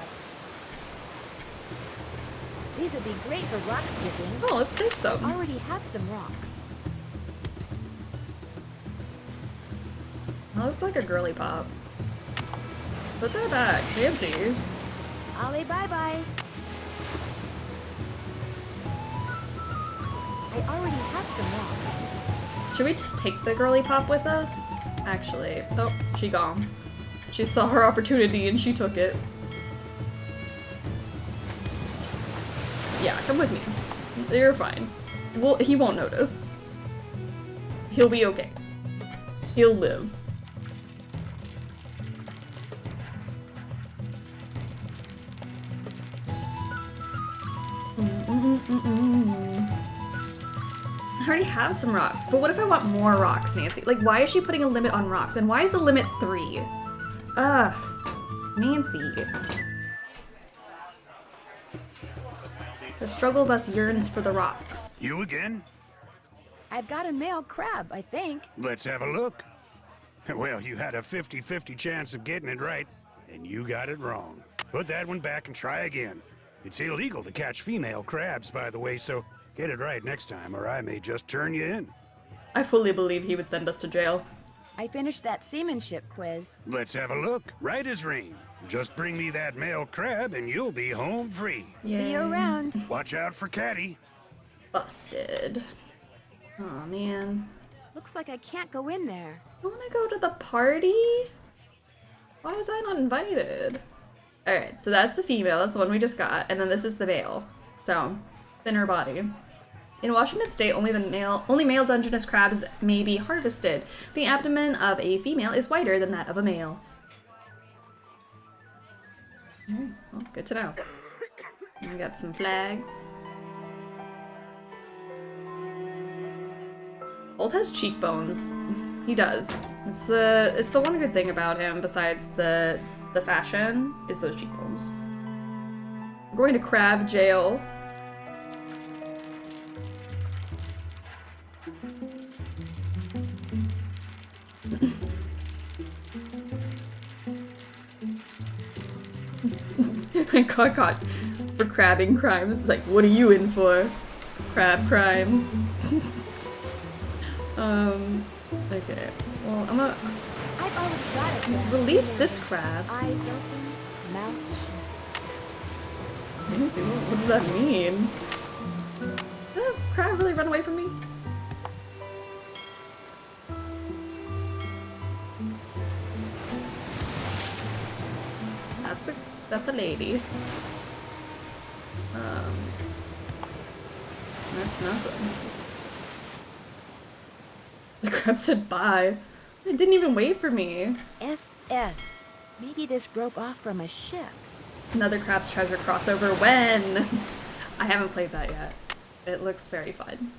These would be great for rock skipping. Oh, let's take them. I already have some rocks. That looks like a girly pop. Put that back. Fancy. Ollie, bye-bye. I already have some rocks. Should we just take the girly pop with us? Actually, oh, she gone. She saw her opportunity and she took it. Yeah, come with me. You're fine. Well, he won't notice. He'll be okay. He'll live. I already have some rocks, but what if I want more rocks, Nancy? Like, why is she putting a limit on rocks? And why is the limit 3? Ugh, Nancy. The struggle bus yearns for the rocks. You again? I've got a male crab, I think. Let's have a look. Well, you had a 50-50 chance of getting it right, and you got it wrong. Put that one back and try again. It's illegal to catch female crabs, by the way, so get it right next time, or I may just turn you in. I fully believe he would send us to jail. I finished that seamanship quiz. Let's have a look. Right as rain. Just bring me that male crab and you'll be home free. Yay. See you around. Watch out for Caddy. Busted. Oh man. Looks like I can't go in there. I want to go to the party? Why was I not invited? Alright, so that's the female, that's the one we just got, and then this is the male. So, thinner body. In Washington State, only male Dungeness crabs may be harvested. The abdomen of a female is whiter than that of a male. Alright, well, good to know. We got some flags. Holt has cheekbones. He does. It's the one good thing about him, besides the fashion, is those cheekbones. We're going to crab jail. I got caught for crabbing crimes. It's like, what are you in for? Crab crimes. Okay. Well, I'm gonna I've already got it. release this crab. Eyes open, mouth shut. Nancy, what does that mean? Did that crab really run away from me? That's a lady. That's nothing. The crab said bye. It didn't even wait for me. SS. Maybe this broke off from a ship. Another Crab's Treasure crossover when? I haven't played that yet. It looks very fun.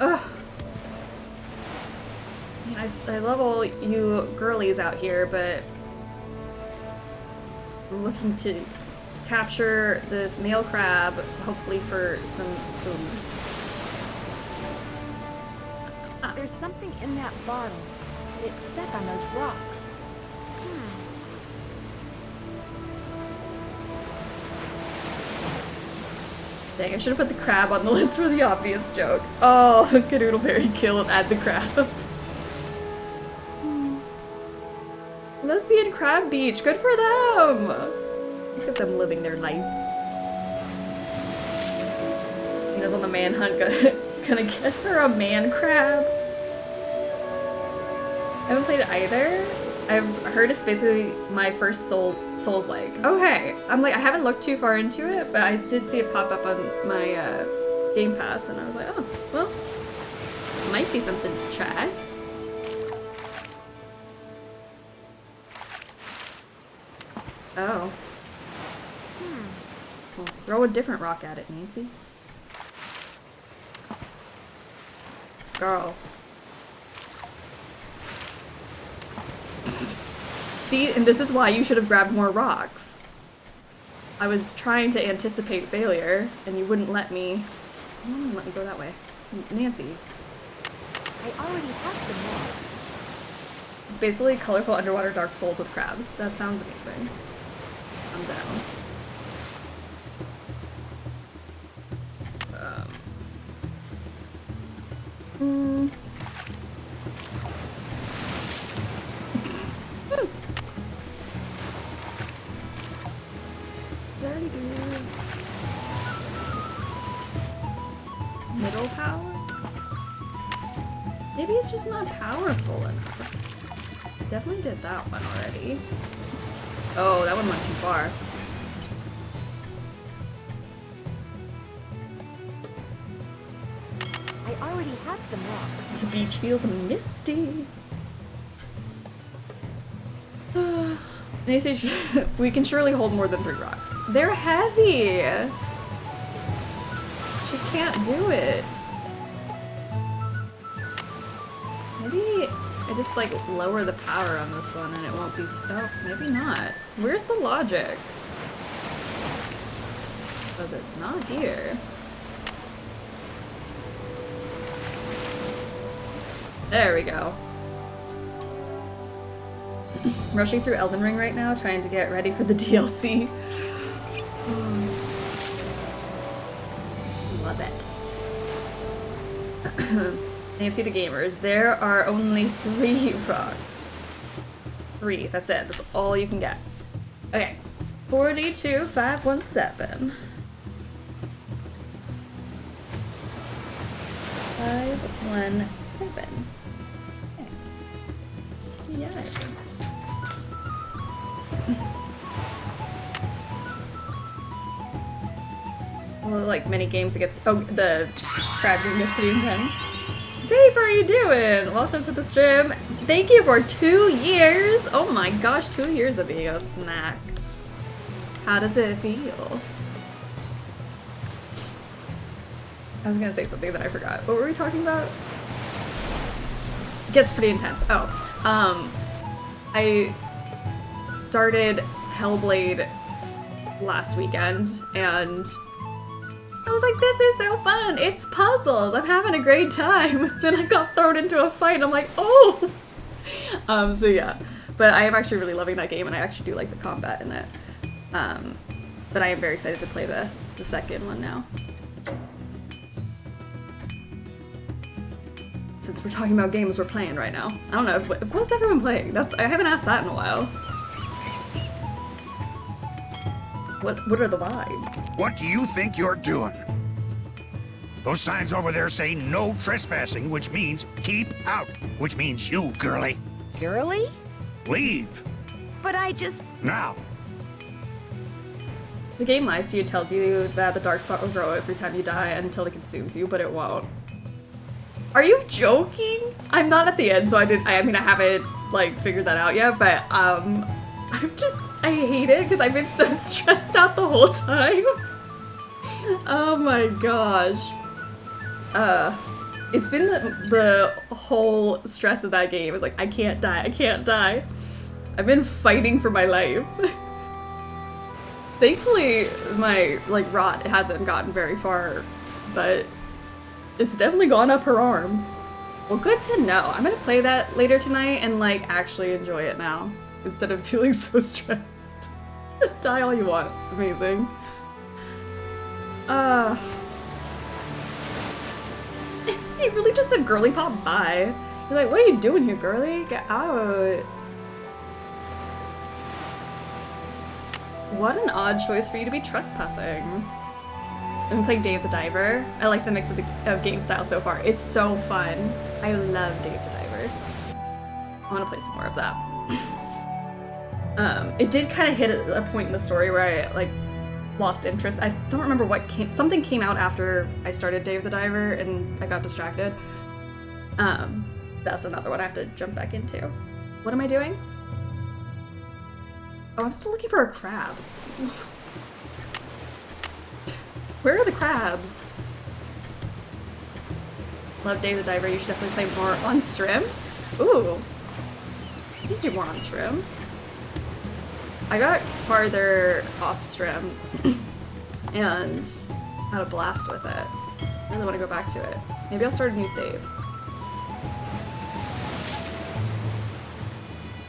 Ugh. I love all you girlies out here, but I'm looking to capture this male crab, hopefully for some food. There's something in that bottle. It's stuck on those rocks. Dang, I should have put the crab on the list for the obvious joke. Oh, Canoodleberry kill and add the crab. Lesbian Crab Beach, good for them! Look at them living their life. He knows on the manhunt gonna get her a man crab. I haven't played it either. I've heard it's basically my first Souls-like. Okay, I'm like, I haven't looked too far into it, but I did see it pop up on my Game Pass, and I was like, oh, well, might be something to try. Oh. Well, throw a different rock at it, Nancy. Girl. See, and this is why you should have grabbed more rocks. I was trying to anticipate failure, and you wouldn't let me. You wouldn't let me go that way. Nancy. I already have some rocks. It's basically colorful underwater Dark Souls with crabs. That sounds amazing. I'm down. Middle power? Maybe it's just not powerful enough. Definitely did that one already. Oh, that one went too far. I already have some rocks. The beach feels misty. We can surely hold more than 3 rocks. They're heavy! She can't do it. Maybe I just like lower the power on this one and it won't be. Oh, maybe not. Where's the logic? Because it's not here. There we go. Rushing through Elden Ring right now, trying to get ready for the DLC. Love it. Nancy to gamers, there are only 3 rocks. 3, that's it. That's all you can get. Okay. 42517. 517. Okay. Yeah. Well, like many games, it gets. Oh, the crab game is pretty intense. Dave, how are you doing? Welcome to the stream. Thank you for 2 years. Oh my gosh, 2 years of being a snack. How does it feel? I was gonna say something that I forgot. What were we talking about? It gets pretty intense. Oh, I started Hellblade last weekend and I was like, this is so fun. It's puzzles. I'm having a great time. Then I got thrown into a fight. I'm like, oh. So yeah, but I am actually really loving that game and I actually do like the combat in it. But I am very excited to play the second one now. Since we're talking about games we're playing right now. I don't know, what's everyone playing? I haven't asked that in a while. What are the vibes? What do you think you're doing? Those signs over there say no trespassing, which means keep out, which means you, girly. Girly? Leave. But I just... Now. The game lies to you, tells you that the dark spot will grow every time you die until it consumes you, but it won't. Are you joking? I'm not at the end, so I mean, I haven't, like, figured that out yet, but, I hate it because I've been so stressed out the whole time. Oh my gosh. It's been the whole stress of that game. It's like, I can't die, I can't die. I've been fighting for my life. Thankfully, my, like, rot hasn't gotten very far, but it's definitely gone up her arm. Well, good to know. I'm gonna play that later tonight and, like, actually enjoy it now, instead of feeling so stressed. Die all you want. Amazing. He really just said girly pop bye. You're like, what are you doing here, girly? Get out. What an odd choice for you to be trespassing. I'm playing Dave the Diver. I like the mix of game style so far. It's so fun. I love Dave the Diver. I want to play some more of that. It did kind of hit a point in the story where I like lost interest. I don't remember what something came out after I started Dave the Diver and I got distracted. That's another one I have to jump back into. What am I doing? Oh, I'm still looking for a crab. Where are the crabs? Love Dave the Diver. You should definitely play more on stream. Ooh. You can do more on stream. I got farther off stream and had a blast with it. I really want to go back to it. Maybe I'll start a new save.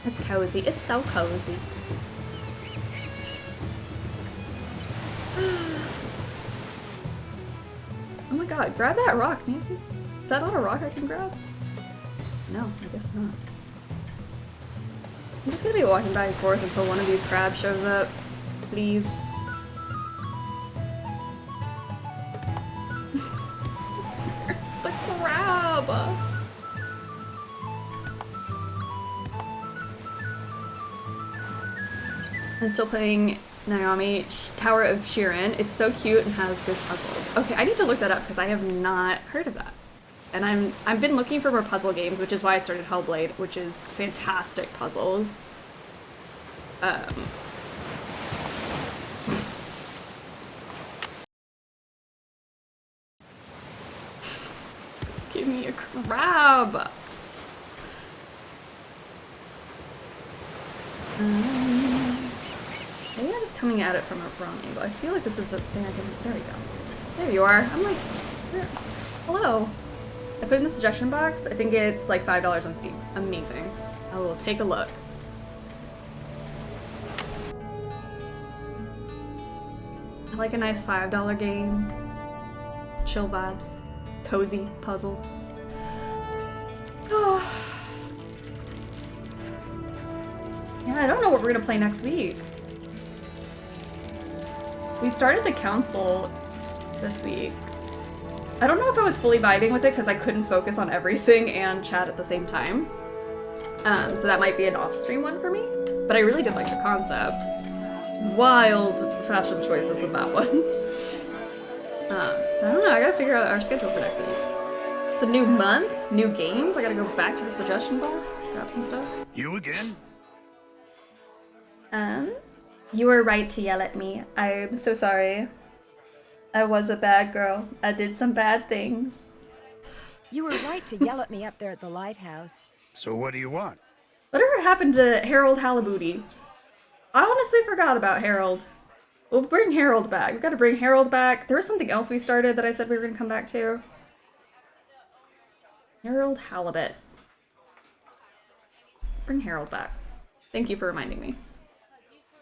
It's cozy. It's so cozy. Oh my god, grab that rock, Nancy. Is that not a rock I can grab? No, I guess not. I'm just gonna be walking back and forth until one of these crabs shows up. Please. Where's the crab? I'm still playing Naomi Tower of Shirin. It's so cute and has good puzzles. Okay, I need to look that up because I have not heard of that. And I've been looking for more puzzle games, which is why I started Hellblade, which is fantastic puzzles. Give me a crab. Maybe I'm just coming at it from a wrong angle. I feel like this is a thing I can... There we go. There you are. I'm like... Where? Hello. I put it in the suggestion box. I think it's like $5 on Steam. Amazing. I will take a look. I like a nice $5 game. Chill vibes. Cozy puzzles. Oh. Yeah, I don't know what we're gonna play next week. We started the council this week. I don't know if I was fully vibing with it because I couldn't focus on everything and chat at the same time. So that might be an off-stream one for me. But I really did like the concept. Wild fashion choices in that one. I don't know, I gotta figure out our schedule for next week. It's a new month, new games. I gotta go back to the suggestion box, grab some stuff. You again? You were right to yell at me. I'm so sorry. I was a bad girl. I did some bad things. You were right to yell at me up there at the lighthouse. So what do you want? Whatever happened to Harold Halibooty? I honestly forgot about Harold. We'll bring Harold back. We've got to bring Harold back. There was something else we started that I said we were going to come back to. Harold Halibut. Bring Harold back. Thank you for reminding me.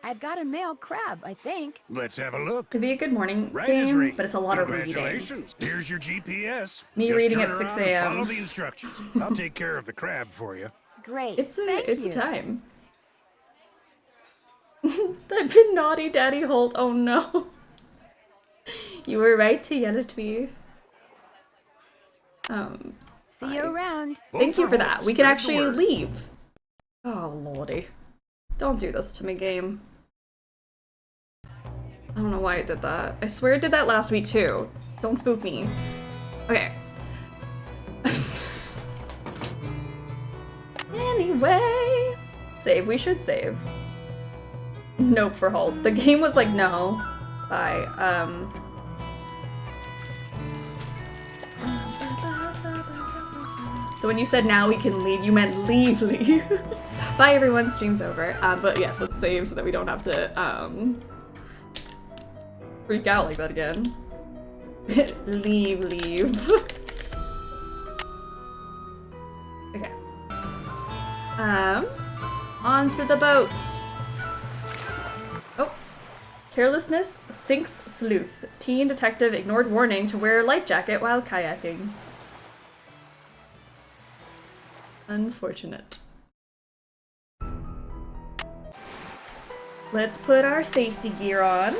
I've got a male crab, I think. Let's have a look. Could be a good morning Right game, but it's a lot of reading. Congratulations. Here's your GPS. Me Just reading turn at 6 around and a.m. Follow the instructions. I'll take care of the crab for you. Great. It's Thank a you. time. I've been naughty, Daddy Holt. Oh no. You were right to yell at me. See you around. Thank you for that. We can actually leave. Oh lordy. Don't do this to me, game. I don't know why I did that. I swear I did that last week too. Don't spook me. Okay. Anyway. Save. We should save. Nope for Holt. The game was like, no. Bye. So when you said now we can leave, you meant leave. Bye everyone, stream's over. But yes, let's save so that we don't have to freak out like that again. leave. Okay. Onto the boat. Oh. Carelessness sinks sleuth. Teen detective ignored warning to wear life jacket while kayaking. Unfortunate. Let's put our safety gear on.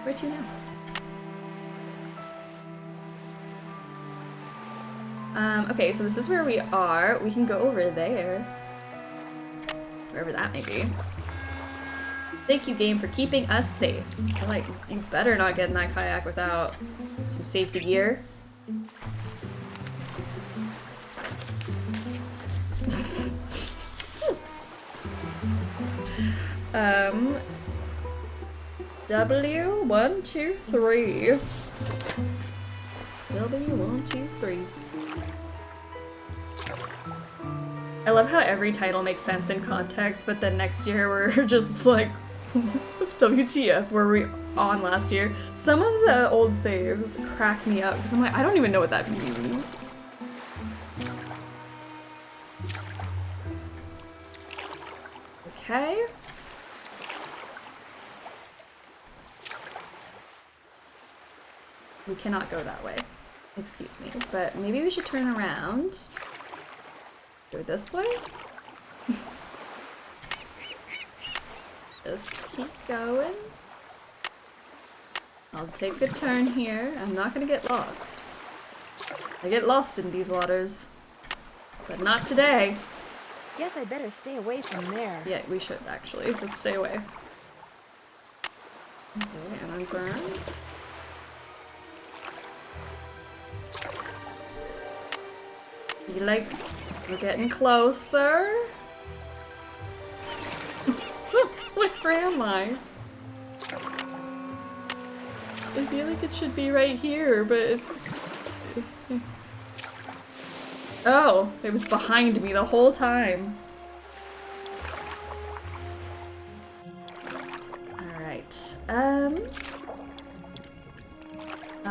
Where to now? Okay, so this is where we are. We can go over there. Wherever that may be. Thank you, game, for keeping us safe. Like, you better not get in that kayak without some safety gear. W123. W123. I love how every title makes sense in context, but then next year we're just like, WTF, were we on last year? Some of the old saves crack me up because I'm like, I don't even know what that means. Okay. We cannot go that way. Excuse me, but maybe we should turn around. Go this way? Just keep going. I'll take a turn here. I'm not gonna get lost. I get lost in these waters. But not today. Guess I better stay away from there. Yeah, we should actually. Let's stay away. Okay, and I'm burn. You like, we're getting closer. Where am I? I feel like it should be right here, but it's... Oh, it was behind me the whole time. Alright, a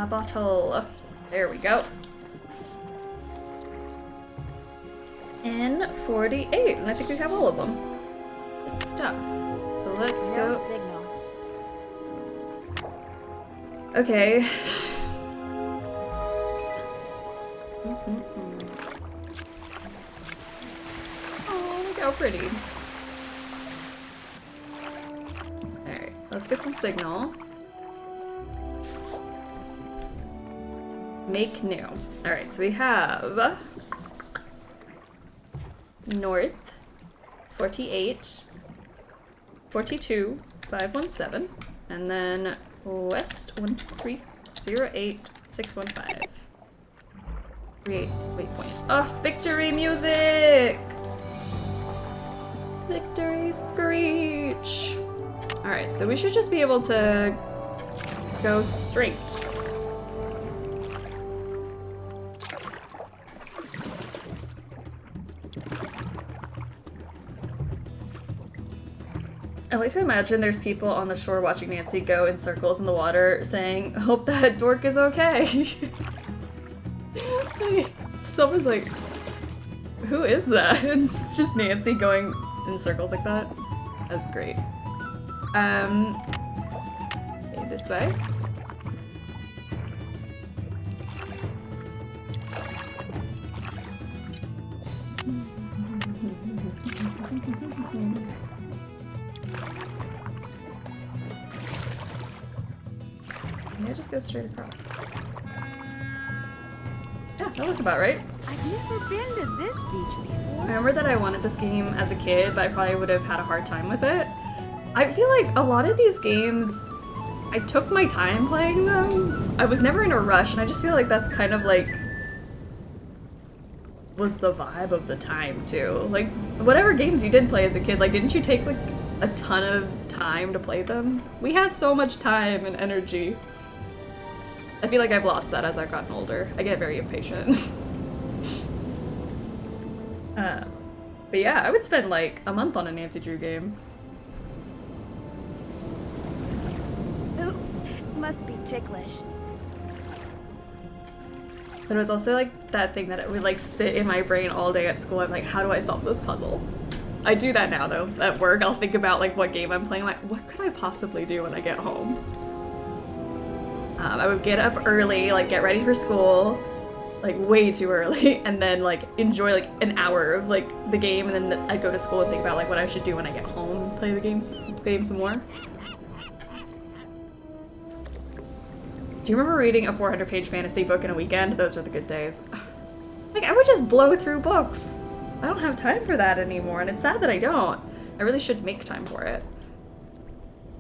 bottle. There we go. N48, and I think we have all of them. Good stuff. So let's go. Signal. Okay. Oh, look how pretty. Alright, let's get some signal. Make new. Alright, so we have north 48 42 517 and then west 1308 615. Create waypoint. Oh, victory music! Victory screech! Alright, so we should just be able to go straight. I like to imagine there's people on the shore watching Nancy go in circles in the water saying, hope that dork is okay. Someone's like, who is that? And it's just Nancy going in circles like that. That's great. Okay, this way. Maybe I just go straight across. Yeah, that looks about right. I've never been to this beach before. I remember that I wanted this game as a kid, but I probably would have had a hard time with it. I feel like a lot of these games, I took my time playing them. I was never in a rush, and I just feel like that's kind of like was the vibe of the time too. Like whatever games you did play as a kid, like didn't you take like a ton of time to play them? We had so much time and energy. I feel like I've lost that as I've gotten older. I get very impatient. But yeah, I would spend like a month on a Nancy Drew game. Oops, must be ticklish. But it was also like that thing that it would like sit in my brain all day at school. I'm like, how do I solve this puzzle? I do that now though. At work, I'll think about like what game I'm playing. I'm like, what could I possibly do when I get home? I would get up early, like get ready for school, like way too early, and then like enjoy like an hour of like the game, and then I'd go to school and think about like what I should do when I get home and play the game some more. Do you remember reading a 400-page fantasy book in a weekend? Those were the good days. Like, I would just blow through books. I don't have time for that anymore, and it's sad that I don't. I really should make time for it.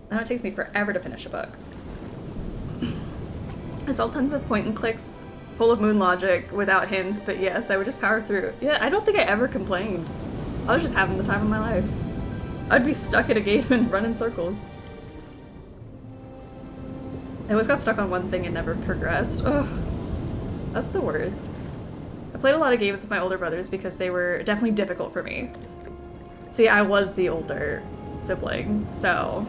Now it takes me forever to finish a book. I saw tons of point and clicks full of moon logic without hints, but yes, I would just power through. Yeah, I don't think I ever complained. I was just having the time of my life. I'd be stuck in a game and run in circles. I always got stuck on one thing and never progressed. Ugh, that's the worst. I played a lot of games with my older brothers because they were definitely difficult for me. See, I was the older sibling, so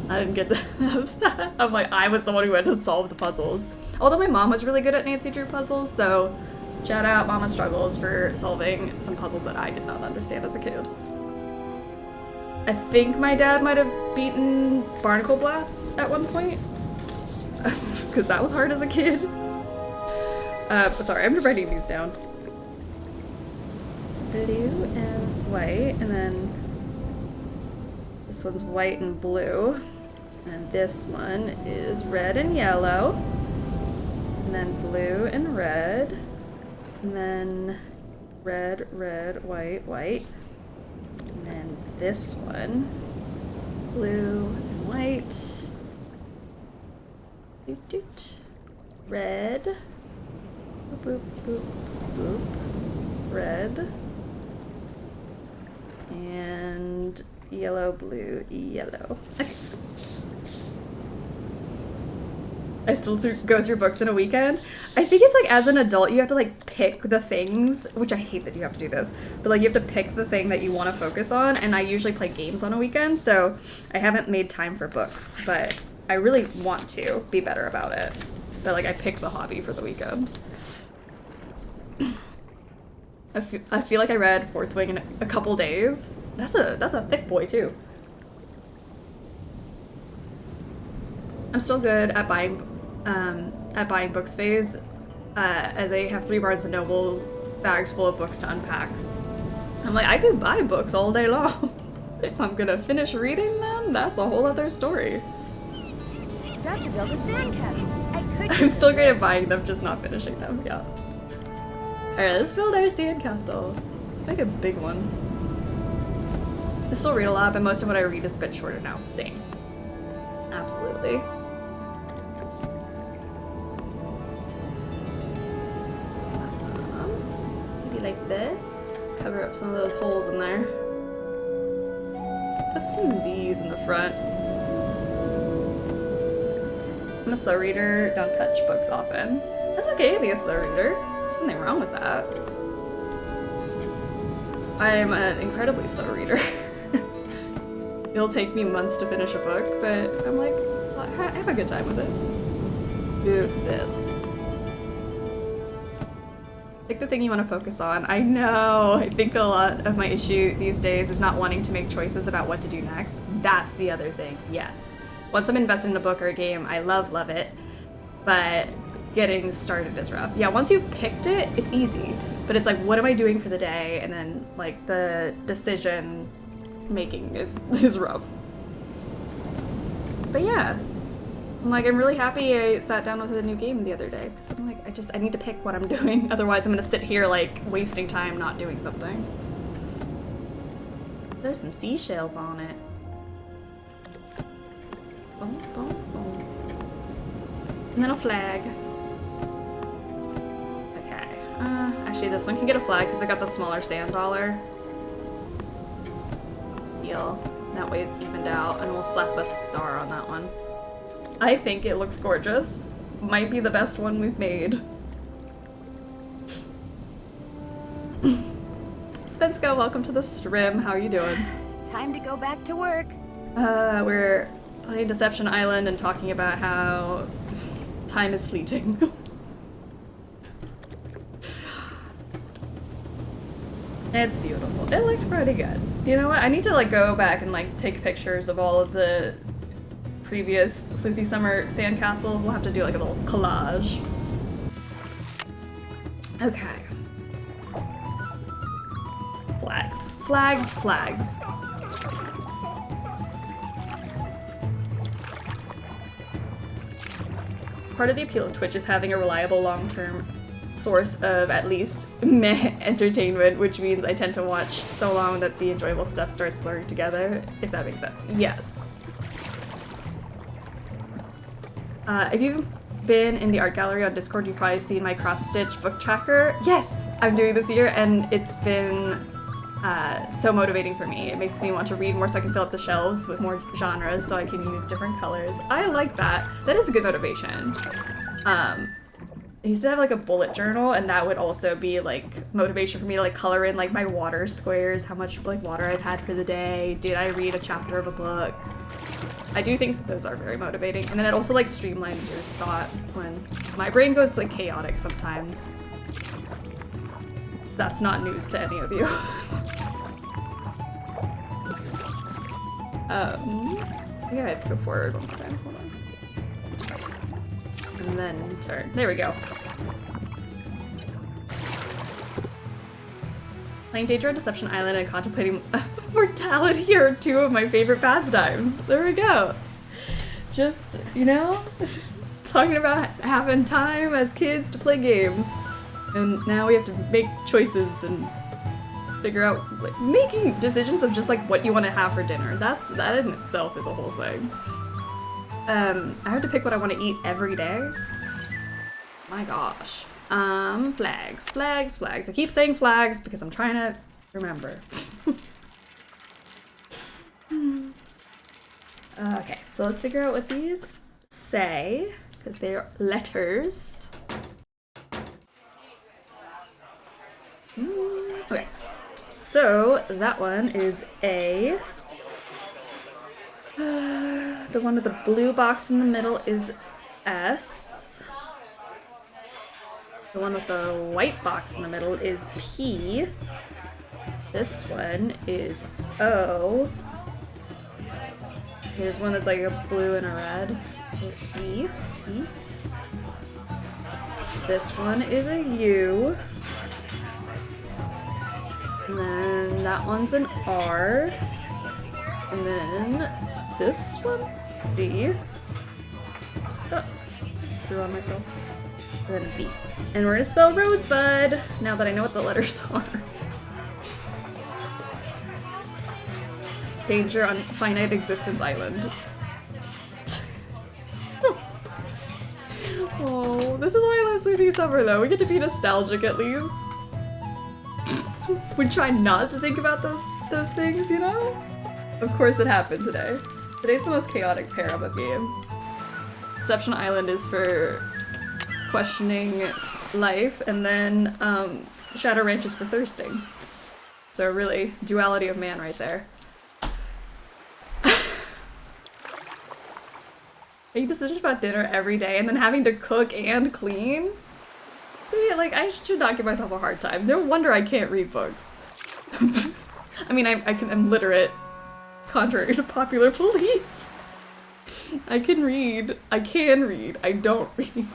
I didn't get to have that. I'm like, I was the one who had to solve the puzzles. Although my mom was really good at Nancy Drew puzzles, so shout out NinaStruggles for solving some puzzles that I did not understand as a kid. I think my dad might have beaten Barnacle Blast at one point, because that was hard as a kid. Sorry, I'm writing these down. Blue and white, and then this one's white and blue, and this one is red and yellow, and then blue and red, and then red, red, white, white. And then this one, blue and white, doot doot, red, boop boop boop, red, and yellow, blue, yellow. Okay. I still go through books in a weekend. I think it's like as an adult you have to like pick the things, which I hate that you have to do this, but like you have to pick the thing that you want to focus on, and I usually play games on a weekend, so I haven't made time for books, but I really want to be better about it. But like I pick the hobby for the weekend. I feel like I read Fourth Wing in a couple days. That's a thick boy too. I'm still good at buying books phase, as I have 3 Barnes & Noble bags full of books to unpack. I'm like, I could buy books all day long. If I'm gonna finish reading them, that's a whole other story. Stuff to build a sandcastle. I could. I'm still great at buying them, just not finishing them, yeah. Alright, let's build our sandcastle. Let's make a big one. I still read a lot, but most of what I read is a bit shorter now. Same. Absolutely. Maybe like this. Cover up some of those holes in there. Put some of these in the front. I'm a slow reader, don't touch books often. That's okay to be a slow reader. There's nothing wrong with that. I'm an incredibly slow reader. It'll take me months to finish a book, but I'm like, I have a good time with it. Do this. Pick the thing you want to focus on. I know! I think a lot of my issue these days is not wanting to make choices about what to do next. That's the other thing, yes. Once I'm invested in a book or a game, I love it, but getting started is rough. Yeah, once you've picked it, it's easy, but it's like, what am I doing for the day? And then, like, the decision making is rough. But yeah, I'm really happy I sat down with a new game the other day, because I'm like, I need to pick what I'm doing, otherwise I'm gonna sit here like wasting time not doing something. There's some seashells on it. Boom, boom, boom. And then a flag. Okay, actually this one can get a flag because I got the smaller sand dollar. That way it's evened out, and we'll slap a star on that one. I think it looks gorgeous. might be the best one we've made. Svenska, welcome to the stream. How are you doing? Time to go back to work. We're playing Deception Island and talking about how time is fleeting. It's beautiful. It looks pretty good. You know what? I need to like go back and like take pictures of all of the previous Sleuthy Summer sandcastles. We'll have to do like a little collage. Okay. Flags. Flags, flags. Part of the appeal of Twitch is having a reliable long-term source of at least meh entertainment, which means I tend to watch so long that the enjoyable stuff starts blurring together, if that makes sense. Yes. If you've been in the art gallery on Discord, you've probably seen my cross-stitch book tracker. Yes! I'm doing this year, and it's been so motivating for me. It makes me want to read more so I can fill up the shelves with more genres so I can use different colors. I like that. That is a good motivation. I used to have like a bullet journal, and that would also be like motivation for me to like color in like my water squares, how much like water I've had for the day, did I read a chapter of a book. I do think those are very motivating, and then it also like streamlines your thought when my brain goes like chaotic sometimes. That's not news to any of you. Yeah, I have to go forward one more time. Hold on. And then turn. There we go. Playing Danger on Deception Island and contemplating mortality are two of my favorite pastimes. There we go. Just, you know, talking about having time as kids to play games. And now we have to make choices and figure out, like, making decisions of just like what you want to have for dinner. That in itself is a whole thing. I have to pick what I want to eat every day. My gosh. Flags, flags, flags. I keep saying flags because I'm trying to remember. Okay, so let's figure out what these say, because they're letters. Okay, so that one is A. The one with the blue box in the middle is S. The one with the white box in the middle is P. This one is O. Here's one that's like a blue and a red. E. E. This one is a U. And then that one's an R. And then this one, D. Oh, just threw on myself. And then B. And we're gonna spell rosebud, now that I know what the letters are. Danger on Finite Existence Island. Oh, this is why I love Sleuthy Summer though. We get to be nostalgic at least. We try not to think about those things, you know? Of course it happened today. Today's the most chaotic pair of games. Deception Island is for questioning life, and then Shadow Ranch is for thirsting. So really, duality of man right there. Making decisions about dinner every day and then having to cook and clean? See, like, I should not give myself a hard time. No wonder I can't read books. I mean, I'm literate, contrary to popular belief. I can read. I don't read.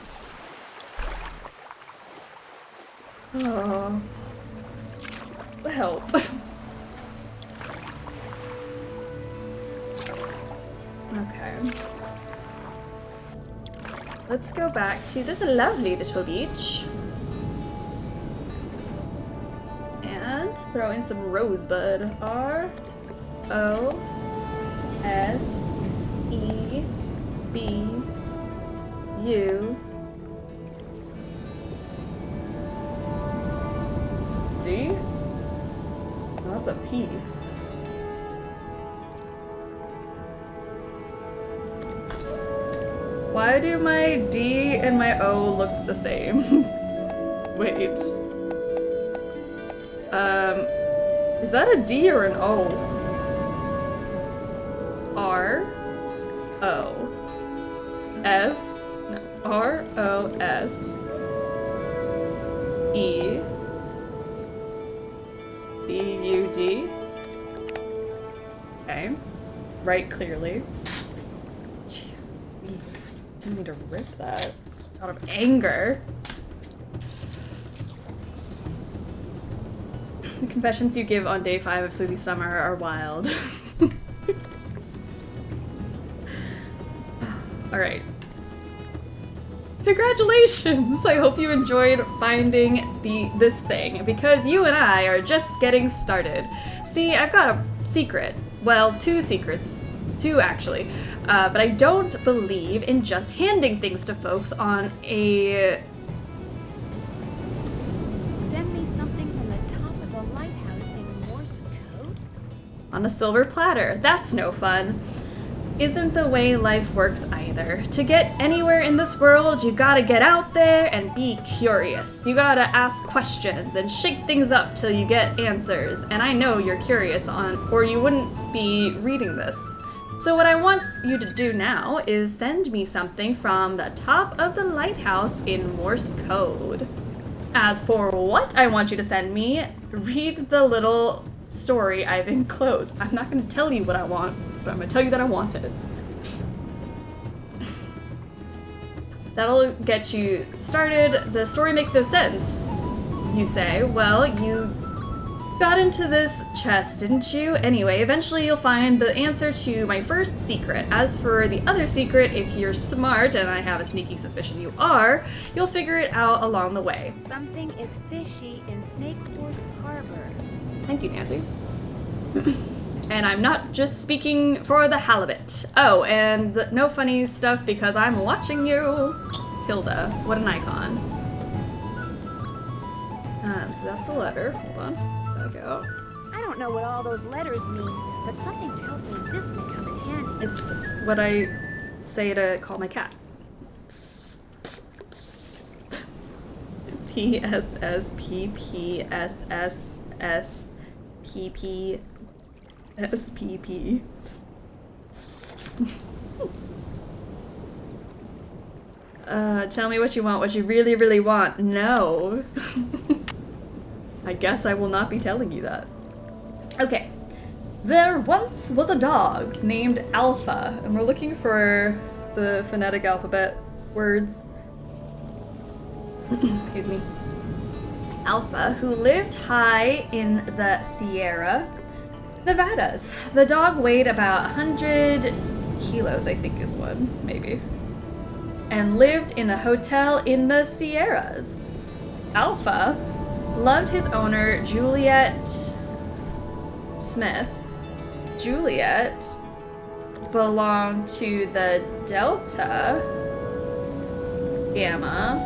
Oh. Help. Okay. Let's go back to this lovely little beach. And throw in some rosebud. R-O-S-E-B-U D? Oh, that's a P. Why do my D and my O look the same? Wait. Is that a D or an O? R O S no R O S E B U D. Okay. Right clearly. Jeez. Didn't mean to rip that out of anger. The confessions you give on day 5 of Sleuthy Summer are wild. Alright. Congratulations! I hope you enjoyed finding this thing, because you and I are just getting started. See, I've got a secret. Well, 2 secrets. 2 actually. But I don't believe in just handing things to folks on a... Send me something from the top of the lighthouse in Morse code? on a silver platter. That's no fun. Isn't the way life works either. To get anywhere in this world, you gotta get out there and be curious. You gotta ask questions and shake things up till you get answers. And I know you're curious or you wouldn't be reading this. So what I want you to do now is send me something from the top of the lighthouse in Morse code. As for what I want you to send me, read the little story I've enclosed. I'm not gonna tell you what I want, but I'm gonna tell you that I want it. That'll get you started. The story makes no sense, you say. Well, you got into this chest, didn't you? Anyway, eventually you'll find the answer to my first secret. As for the other secret, if you're smart, and I have a sneaky suspicion you are, you'll figure it out along the way. Something is fishy in Snake Horse Harbor. Thank you, Nancy. And I'm not just speaking for the halibut. Oh, and no funny stuff because I'm watching you. Hilda, what an icon. So that's the letter. Hold on. There we go. I don't know what all those letters mean, but something tells me this may come in handy. It's what I say to call my cat. PSSPPSSSPP SPP. Tell me what you want, what you really, really want. No. I guess I will not be telling you that. Okay. There once was a dog named Alpha, and we're looking for the phonetic alphabet words. Excuse me. Alpha, who lived high in the Sierra Nevadas. The dog weighed about 100 kilos, I think is one, maybe. And lived in a hotel in the Sierras. Alpha loved his owner, Juliet Smith. Juliet belonged to the Delta Gamma.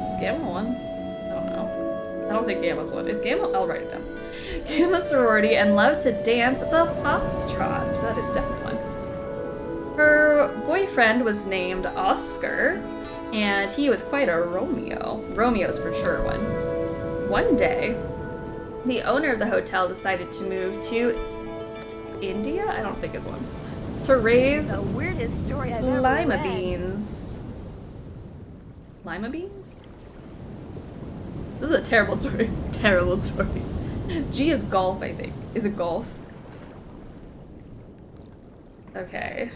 Is Gamma one? I don't know. I don't think Gamma's one. Is Gamma? I'll write it down. Gamma sorority and loved to dance the foxtrot. That is definitely one. Her boyfriend was named Oscar, and he was quite a Romeo. Romeo's for sure one. One day, the owner of the hotel decided to move to India? I don't think is one. To raise the weirdest story I've ever lima read. beans. Lima beans? This is a terrible story. Terrible story. G is golf, I think. Is it golf? Okay.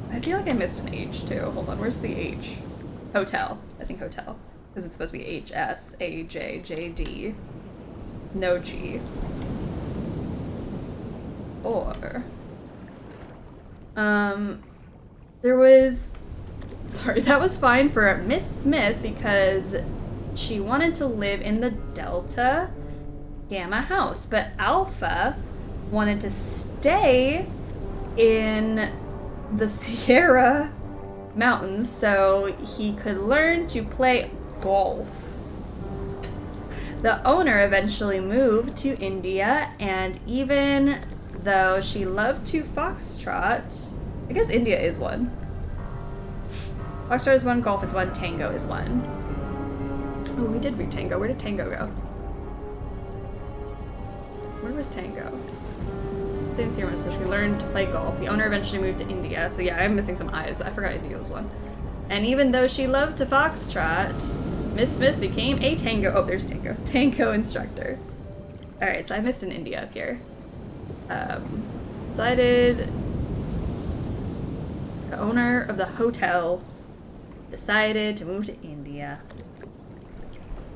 I feel like I missed an H too. Hold on, where's the H? Hotel. I think hotel. Because it's supposed to be HSAJJD. No G. Or there was, sorry, that was fine for Miss Smith because she wanted to live in the Delta Gamma house, but Alpha wanted to stay in the Sierra Mountains so he could learn to play golf. The owner eventually moved to India, and even though she loved to foxtrot, I guess India is one. Foxtrot is one, golf is one, tango is one. Oh, we did read tango. Where did tango go? Where was tango? Since your message, we learned to play golf. The owner eventually moved to India. So yeah, I'm missing some eyes. I forgot India was one. And even though she loved to foxtrot, Miss Smith became a tango. Oh, there's tango. Tango instructor. All right, so I missed an India up here. Decided the owner of the hotel decided to move to India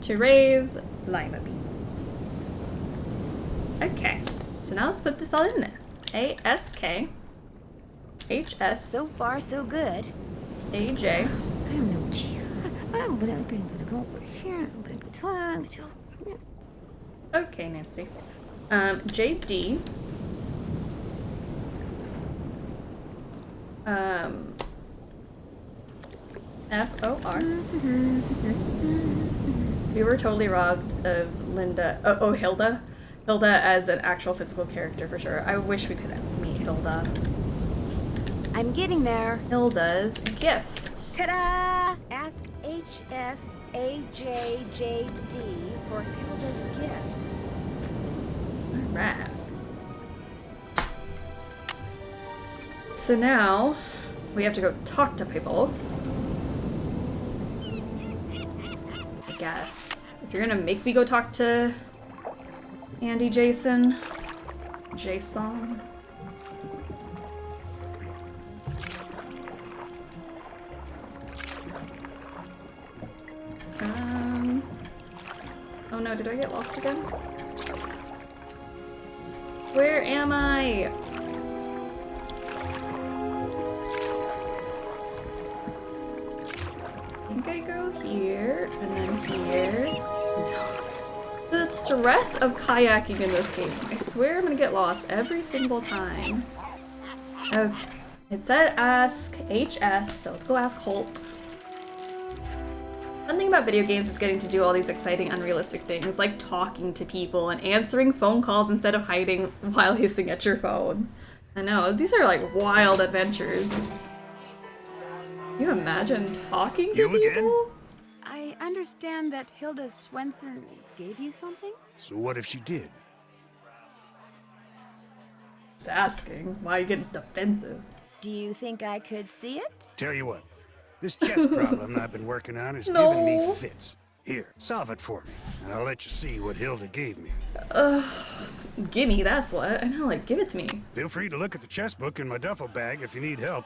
to raise lima beans. Okay, so now let's put this all in there. A-S-K H-S. So far, so good. A-J. I don't know what you... Okay, Nancy. J-D. F-O-R. We were totally robbed of Linda. Oh, Hilda. Hilda as an actual physical character for sure. I wish we could meet Hilda. I'm getting there. Hilda's gift. Ta-da! Ask HSAJJD for Hilda's gift. Alright. So now we have to go talk to people. I guess. If you're gonna make me go talk to Andy Jason. Oh no, did I get lost again? Where am I? I think I go here, and then here. No. The stress of kayaking in this game. I swear I'm gonna get lost every single time. Okay. It said ask HS, so let's go ask Holt. One thing about video games is getting to do all these exciting, unrealistic things, like talking to people and answering phone calls instead of hiding while hissing at your phone. I know, these are like wild adventures. Can you imagine talking to people? I understand that Hilda Swenson gave you something? So what if she did? Just asking. Why are you getting defensive? Do you think I could see it? Tell you what, this chess problem I've been working on is giving me fits. Here, solve it for me, and I'll let you see what Hilda gave me. Gimme, that's what. I know, like, give it to me. Feel free to look at the chess book in my duffel bag if you need help.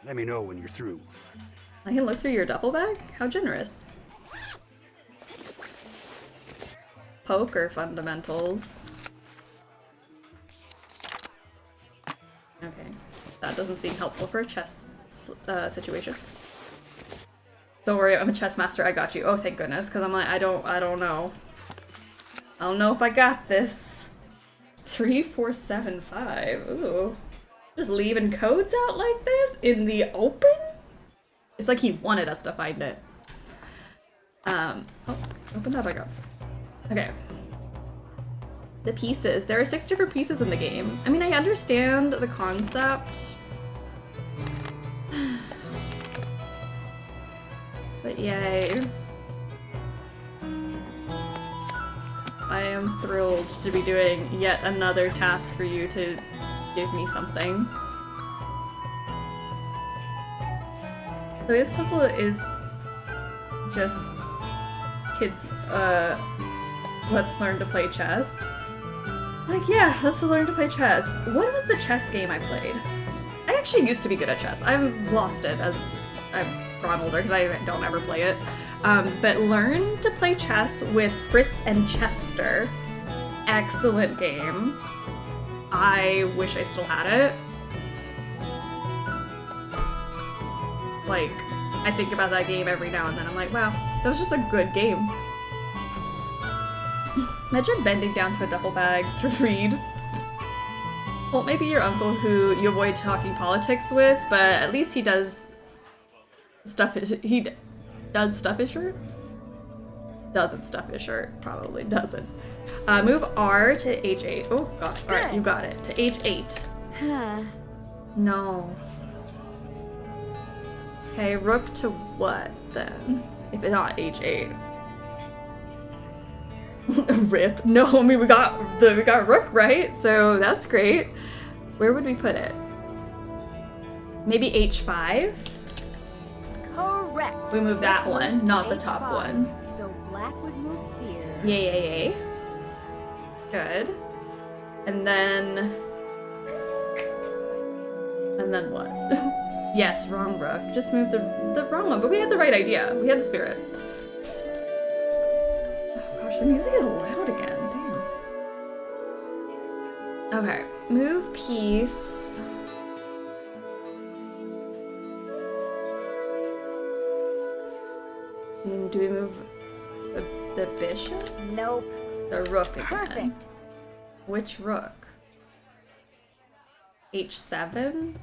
Let me know when you're through. I can look through your duffel bag? How generous. Poker fundamentals. Okay, that doesn't seem helpful for a chess situation. Don't worry, I'm a chess master. I got you. Oh, thank goodness, because I'm like, I don't know. I don't know if I got this. 3475. Ooh, just leaving codes out like this in the open. It's like he wanted us to find it. Oh, opened up. I go. Okay. The pieces. There are 6 different pieces in the game. I mean, I understand the concept. But yay. I am thrilled to be doing yet another task for you to give me something. So this puzzle is just kids, let's learn to play chess. Like, yeah, let's learn to play chess. What was the chess game I played? I actually used to be good at chess. I've lost it as I've grown older because I don't ever play it. But learn to play chess with Fritz and Chester. Excellent game. I wish I still had it. Like, I think about that game every now and then. I'm like, wow, that was just a good game. Imagine bending down to a duffel bag to read. Well, maybe your uncle who you avoid talking politics with, but at least he does stuff his shirt? Doesn't stuff his shirt. Probably doesn't. Move R to H8. Oh gosh, alright, you got it. To H8. Huh. No. Okay, rook to what then? If it's not h8. Rip. No, I mean we got rook right, so that's great. Where would we put it? Maybe h5? Correct. We move that Black moves one, to not the H5. top one. So black would move here. Yay. Good. And then what? Yes, wrong rook. Just move the wrong one, but we had the right idea. We had the spirit. Oh gosh, the music is loud again. Damn. Okay, move piece. And do we move the bishop? Nope. The rook again. Perfect. Which rook? h7?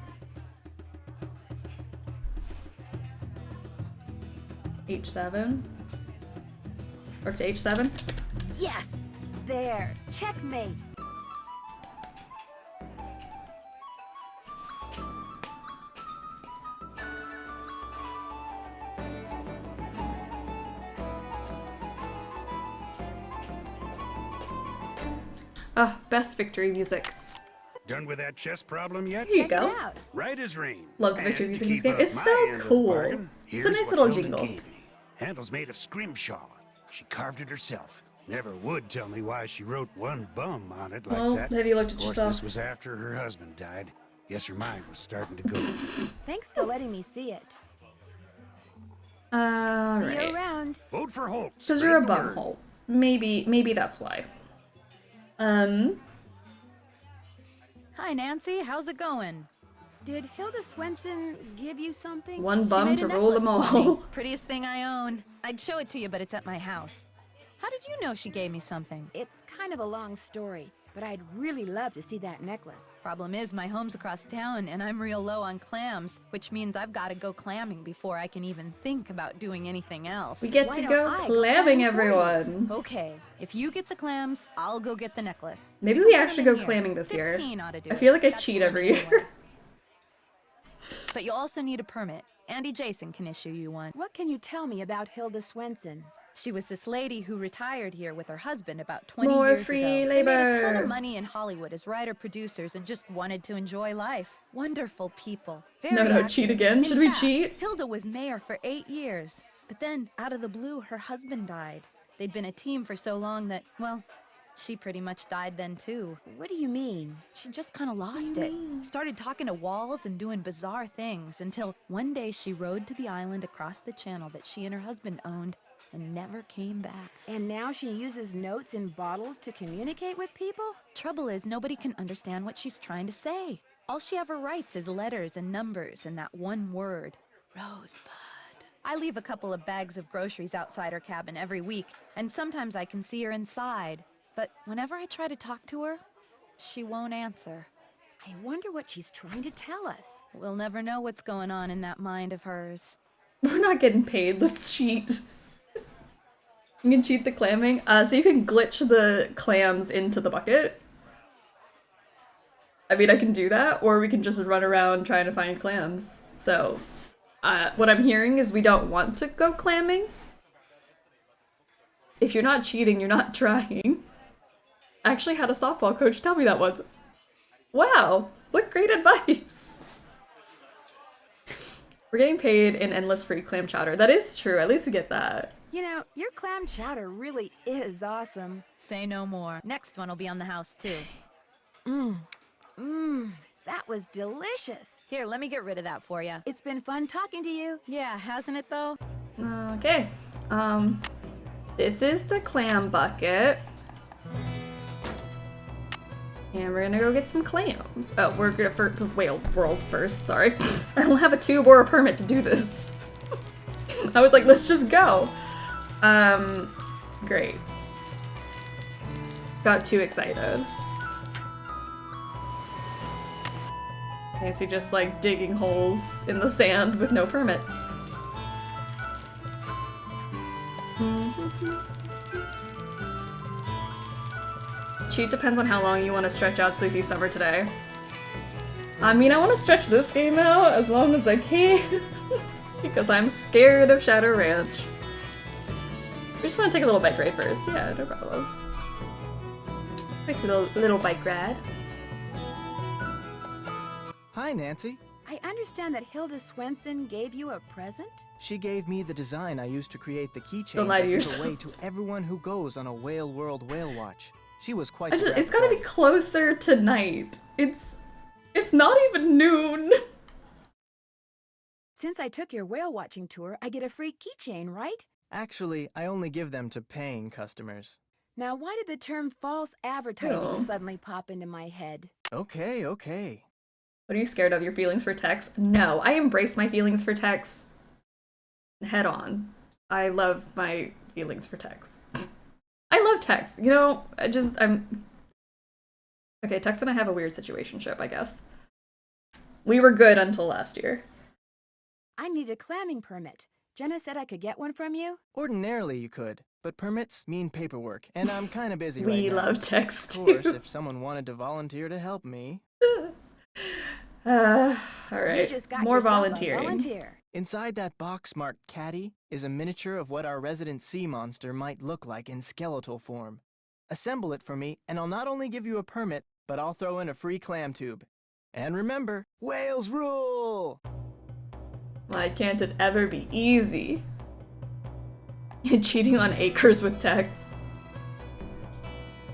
h7? Rook to h7? Yes. There. Checkmate. Ah, best victory music. Done with that chess problem yet? Here you go. Right as rain. Love the victory And music to in this keep game. up It's my so end of the cool. bargain, It's a here's nice what little Hilda jingle. gave me. Handle's made of scrimshaw. She carved it herself. Never would tell me why she wrote one bum on it like Well, that. have you looked at Of course, yourself? this was after her husband died. Guess her mind was starting to go. Thanks for letting me see it. See Alright. you around. Vote for Holt. Because you're a Spread the bum word. hole. Maybe that's why. Hi, Nancy. How's it going? Did Hilda Swenson give you something? One She bum made to a rule them necklace for me. all. Prettiest thing I own. I'd show it to you, but it's at my house. How did you know she gave me something? It's kind of a long story, but I'd really love to see that necklace. Problem is, my home's across town, and I'm real low on clams, which means I've got to go clamming before I can even think about doing anything else. We get to go clamming, everyone. Okay, if you get the clams, I'll go get the necklace. Maybe You we can put actually 'em go in clamming this year. 15 ought to do I feel it. like I That's cheat the every limit year. anyway. But you'll also need a permit. Andy Jason can issue you one. What can you tell me about Hilda Swenson? She was this lady who retired here with her husband about 20 More years free ago. They made a ton labor. of money in Hollywood as writer-producers and just wanted to enjoy life. Wonderful people. Very No, cheat active. again? In Should we fact, cheat? Hilda was mayor for 8 years. But then, out of the blue, her husband died. They'd been a team for so long that, well, she pretty much died then too. What do you mean? She just kind of lost it. Started talking to walls and doing bizarre things until one day she rode to the island across the channel that she and her husband owned and never came back. And now she uses notes in bottles to communicate with people? Trouble is, nobody can understand what she's trying to say. All she ever writes is letters and numbers and that one word, Rosebud. I leave a couple of bags of groceries outside her cabin every week, and sometimes I can see her inside. But whenever I try to talk to her, she won't answer. I wonder what she's trying to tell us. We'll never know what's going on in that mind of hers. We're not getting paid. Let's cheat. You can cheat the clamming. So you can glitch the clams into the bucket. I mean, I can do that, or we can just run around trying to find clams. So, what I'm hearing is we don't want to go clamming. If you're not cheating, you're not trying. I actually had a softball coach tell me that once. Wow, what great advice. We're getting paid in endless free clam chowder. That is true, at least we get that. You know, your clam chowder really is awesome. Say no more. Next one will be on the house, too. That was delicious. Here, let me get rid of that for you. It's been fun talking to you. Yeah, hasn't it, though? Okay. This is the clam bucket. And we're gonna go get some clams. Oh, we're gonna for the whale world first, sorry. I don't have a tube or a permit to do this. I was like, let's just go. Great. Got too excited. Nancy just like digging holes in the sand with no permit. Cheat depends on how long you want to stretch out Sleuthy Summer today. I mean, I want to stretch this game out as long as I can. Because I'm scared of Shadow Ranch. We just want to take a little bike ride first. Yeah, no problem. Like a little bike ride. Hi, Nancy. I understand that Hilda Swenson gave you a present? She gave me the design I used to create the keychains Don't lie to I give yourself. away to everyone who goes on a Whale World Whale Watch. She was quite It's gotta be closer to night. It's not even noon. Since I took your whale watching tour, I get a free keychain, right? Actually, I only give them to paying customers. Now, why did the term false advertising Oh. suddenly pop into my head? Okay, okay. What are you scared of? Your feelings for Tex? No, I embrace my feelings for Tex head on. I love my feelings for Tex. I love Tex. You know, I'm... Okay, Tex and I have a weird situationship, I guess. We were good until last year. I need a clamming permit. Jenna said I could get one from you? Ordinarily you could, but permits mean paperwork, and I'm kind of busy We right now. love Tex, Of course, too. if someone wanted to volunteer to help me. Alright. You just got More yourself a volunteering. volunteer. Inside that box marked Caddy is a miniature of what our resident sea monster might look like in skeletal form. Assemble it for me, and I'll not only give you a permit, but I'll throw in a free clam tube. And remember, whales rule! Why can't it ever be easy? Cheating on acres with Tex.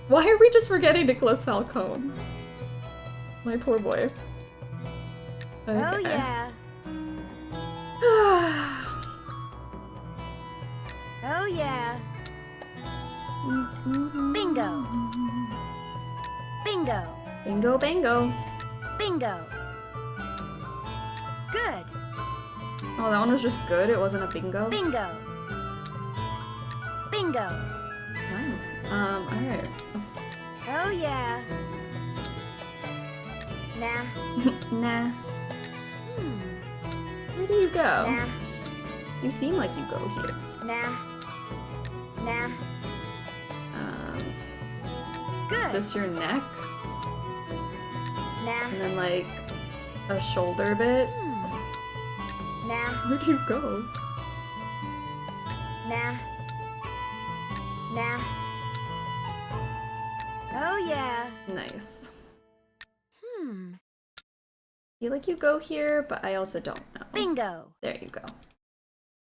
Why are we just forgetting Nicholas Falcone? My poor boy. Okay. Oh, yeah. Oh, yeah. Bingo. Bingo. Bingo, bango. Bingo. Good. Oh, that one was just good. It wasn't a bingo. Bingo. Bingo. Wow. Alright. Oh, yeah. Nah. Nah. Where do you go? Nah. You seem like you go here. Nah. Nah. Is Good. this your neck? Nah. And then like a shoulder bit? Nah. Where do you go? Nah. Nah. Oh, yeah. Nice. I feel like you go here, but I also don't know. Bingo. There you go.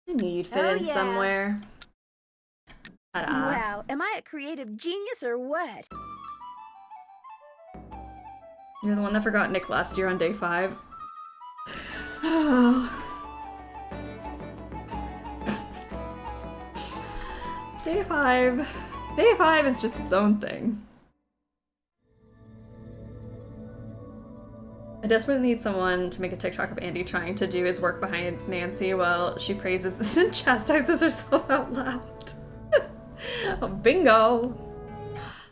I knew you'd fit Oh, in yeah. somewhere. Ta-da. Wow, am I a creative genius or what? You're the one that forgot Nick last year on day 5. Day 5. Day 5 is just its own thing. I desperately need someone to make a TikTok of Andy trying to do his work behind Nancy while she praises and chastises herself out loud. Oh, bingo!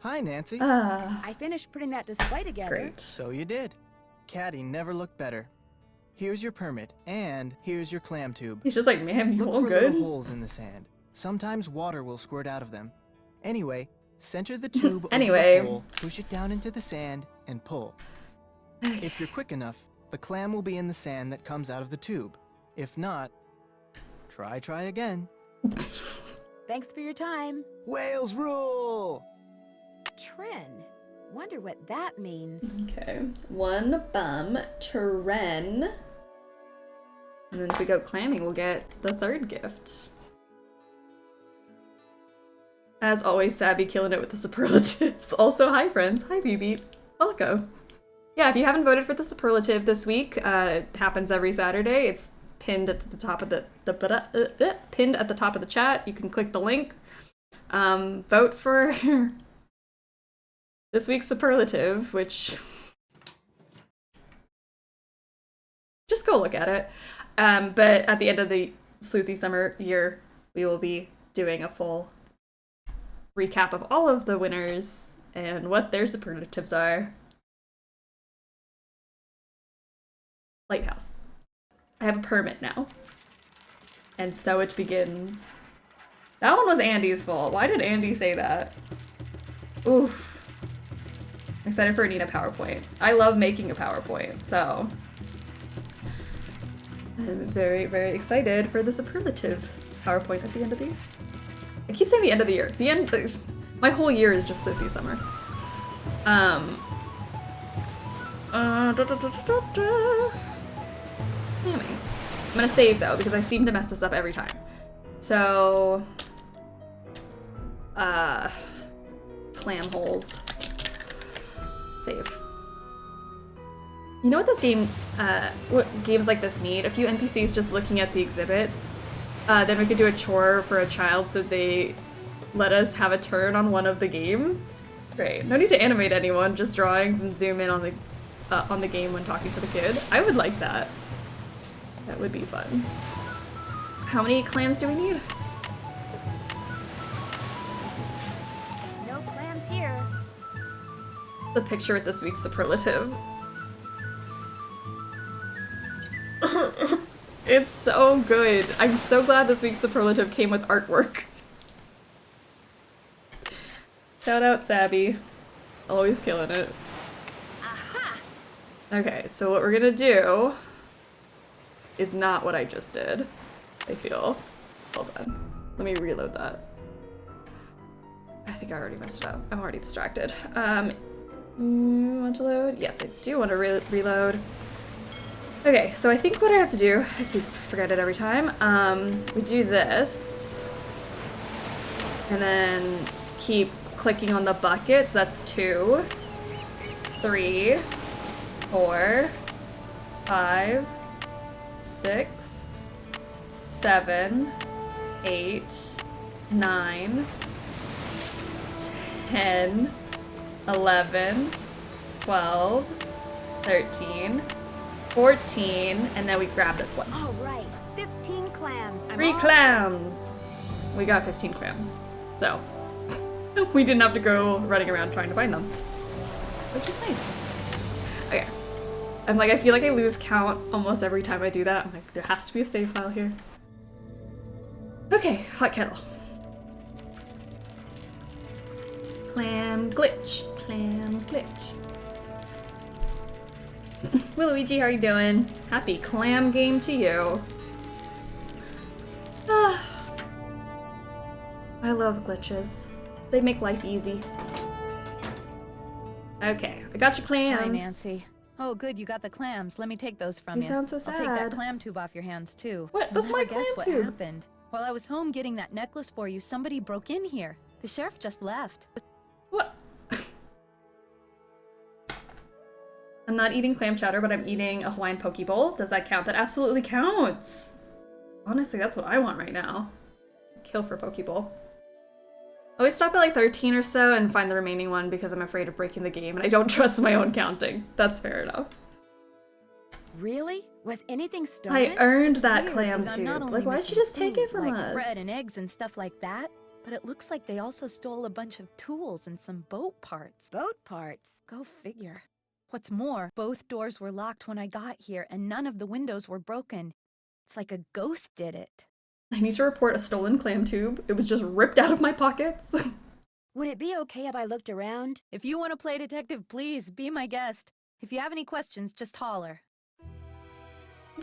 Hi, Nancy. I finished putting that display together. Great. So you did. Caddy never looked better. Here's your permit, and here's your clam tube. He's just like, ma'am, you Look all for good? little holes in the sand. Sometimes water will squirt out of them. Anyway, center the tube over Anyway. the hole, push it down into the sand, and pull. If you're quick enough, the clam will be in the sand that comes out of the tube. If not, try again. Thanks for your time. Whales rule! Tren. Wonder what that means. Okay. One bum, Tren. And then if we go clamming, we'll get the third gift. As always, Sabby killing it with the superlatives. Also, hi friends. Hi BB. Welcome. Yeah, if you haven't voted for the superlative this week, it happens every Saturday. It's pinned at the top of pinned at the top of the chat. You can click the link. Vote for this week's superlative, which just go look at it. But at the end of the Sleuthy Summer year, we will be doing a full recap of all of the winners and what their superlatives are. Lighthouse. I have a permit now. And so it begins. That one was Andy's fault. Why did Andy say that? Oof. I'm excited for a Nina PowerPoint. I love making a PowerPoint, so. I'm very, very excited for the superlative PowerPoint at the end of the year. I keep saying the end of the year. The end. My whole year is just Sleuthy Summer. Clamming. I'm gonna save though because I seem to mess this up every time. So, clam holes. Save. You know what this game, what games like this need? A few NPCs just looking at the exhibits. Then we could do a chore for a child so they let us have a turn on one of the games. Great. No need to animate anyone, just drawings and zoom in on the game when talking to the kid. I would like that. That would be fun. How many clams do we need? No clams here. The picture with this week's superlative. It's so good. I'm so glad this week's superlative came with artwork. Shout out Sabby. Always killing it. Aha! Okay, so what we're gonna do is not what I just did, I feel. Hold on. Let me reload that. I think I already messed it up. I'm already distracted. Want to load? Yes, I do want to reload. Okay, so I think what I have to do, I forget it every time, we do this, and then keep clicking on the buckets. That's 2, 3, 4, 5, 6, 7, 8, 9, 10, 11, 12, 13, 14, and then we grab this one. All right, 15 clams. 3 clams! We got 15 clams. So, we didn't have to go running around trying to find them. Which is nice. Okay. I'm like, I feel like I lose count almost every time I do that. I'm like, there has to be a save file here. Okay, hot kettle. Clam glitch. Clam glitch. Luigi, how are you doing? Happy clam game to you. I love glitches. They make life easy. Okay, I got your clams. Hi, Nancy. Oh, good, you got the clams. Let me take those from you. You sound so sad. I'll take that clam tube off your hands, too. What? That's my clam guess tube. What happened? While I was home getting that necklace for you, somebody broke in here. The sheriff just left. What? I'm not eating clam chowder, but I'm eating a Hawaiian poke bowl. Does that count? That absolutely counts. Honestly, that's what I want right now. Kill for poke bowl. I always stop at like 13 or so and find the remaining one because I'm afraid of breaking the game and I don't trust my own counting. That's fair enough. Really? Was anything stolen? I earned that Weird, clam 'cause I'm not tube. only Like, why did missing you just take food, it from like us? bread and eggs and stuff like that, but it looks like they also stole a bunch of tools and some boat parts. Boat parts? Go figure. What's more, both doors were locked when I got here and none of the windows were broken. It's like a ghost did it. I need to report a stolen clam tube. It was just ripped out of my pockets. Would it be okay if I looked around? If you want to play detective, please be my guest. If you have any questions, just holler.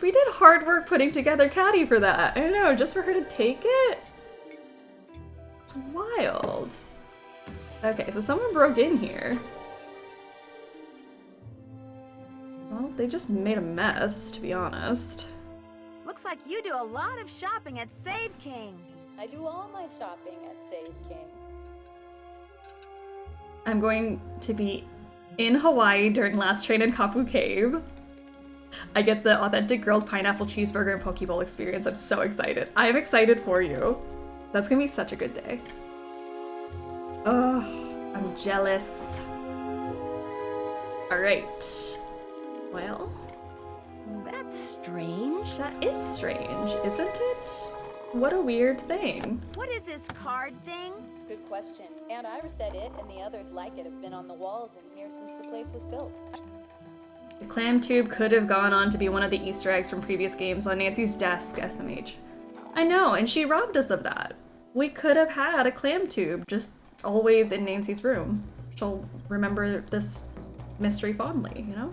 We did hard work putting together Caddy for that. I don't know, just for her to take it? It's wild. Okay, so someone broke in here. Well, they just made a mess, to be honest. Looks like you do a lot of shopping at Save King. I do all my shopping at Save King. I'm going to be in Hawaii during Last Train in Kapu Cave. I get the authentic grilled pineapple cheeseburger and poke bowl experience. I'm so excited. I am excited for you. That's gonna be such a good day. Oh, I'm jealous. All right. Well, That's strange. that is strange, isn't it? What a weird thing. What is this card thing? Good question. Aunt Ira said it and the others like it have been on the walls in here since the place was built. The clam tube could have gone on to be one of the Easter eggs from previous games on Nancy's desk, SMH. I know, and she robbed us of that. We could have had a clam tube just always in Nancy's room. She'll remember this mystery fondly, you know?